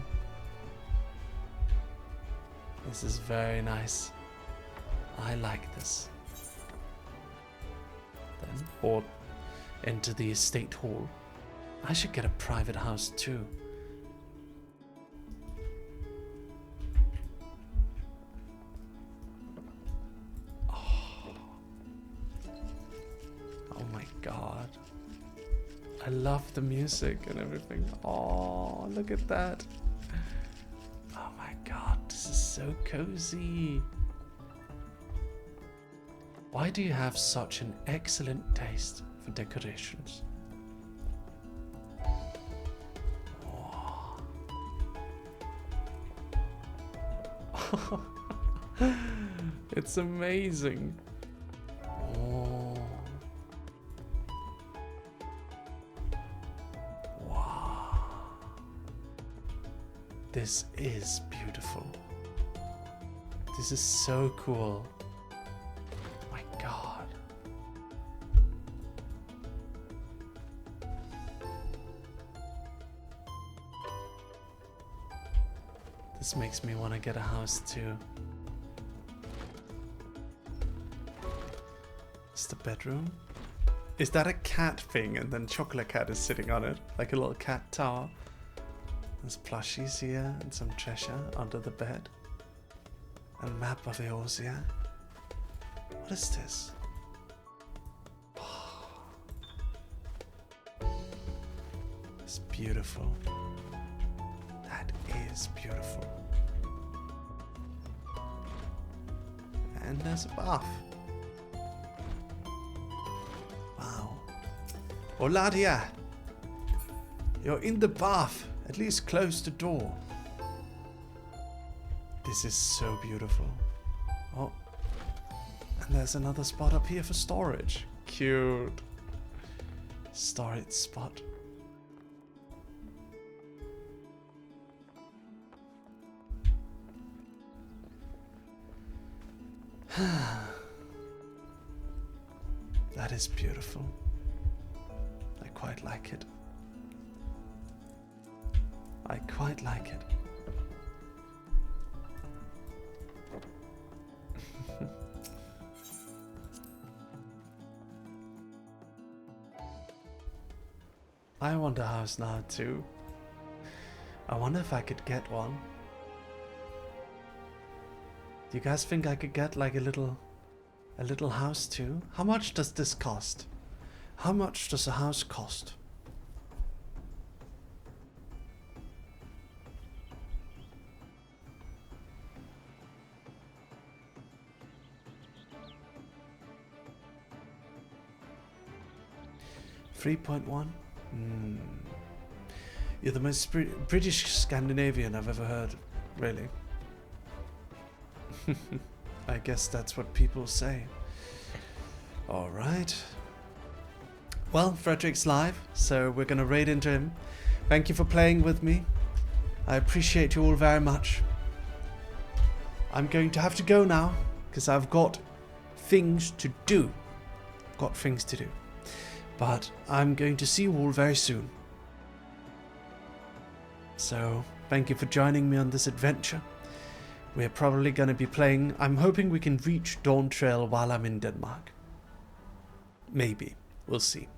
This is very nice. I like this. Then, or enter the estate hall. I should get a private house too. Oh my god. I love the music and everything. Oh, look at that. Oh my god, this is so cozy. Why do you have such an excellent taste for decorations? Oh. It's amazing. Oh. This is beautiful. This is so cool. My god. This makes me want to get a house too. It's the bedroom. Is that a cat thing and then Chocolate Cat is sitting on it? Like a little cat tower? There's plushies here and some treasure under the bed. A map of Eorzea. What is this? Oh. It's beautiful. That is beautiful. And there's a bath. Wow. Oladia! You're in the bath. At least close the door. This is so beautiful. Oh. And there's another spot up here for storage. Cute. Storage spot. That is beautiful. I quite like it. I quite like it. I want a house now too. I wonder if I could get one. Do you guys think I could get like a little house too? How much does this cost? How much does a house cost? $3.1? You're the most British Scandinavian I've ever heard, really. I guess that's what people say. Alright. Well, Frederick's live, so we're gonna raid into him. Thank you for playing with me. I appreciate you all very much. I'm going to have to go now, because I've got things to do. Got things to do. But I'm going to see you all very soon. So, thank you for joining me on this adventure. We're probably going to be playing... I'm hoping we can reach Dawn Trail while I'm in Denmark. Maybe. We'll see.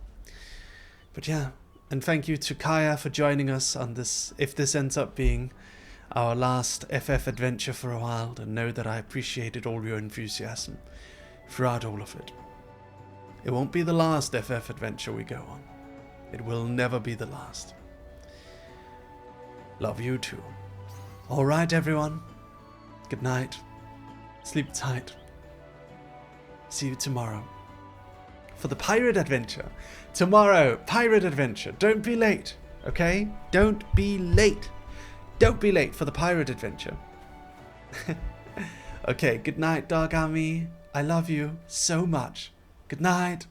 But yeah, and thank you to Kaya for joining us on this, if this ends up being our last FF adventure for a while, and know that I appreciated all your enthusiasm throughout all of it. It won't be the last FF adventure we go on. It will never be the last. Love you too. Alright everyone. Good night. Sleep tight. See you tomorrow. For the pirate adventure. Tomorrow, pirate adventure. Don't be late, okay? Don't be late. Don't be late for the pirate adventure. Okay, good night, Dog Army. I love you so much. Good night.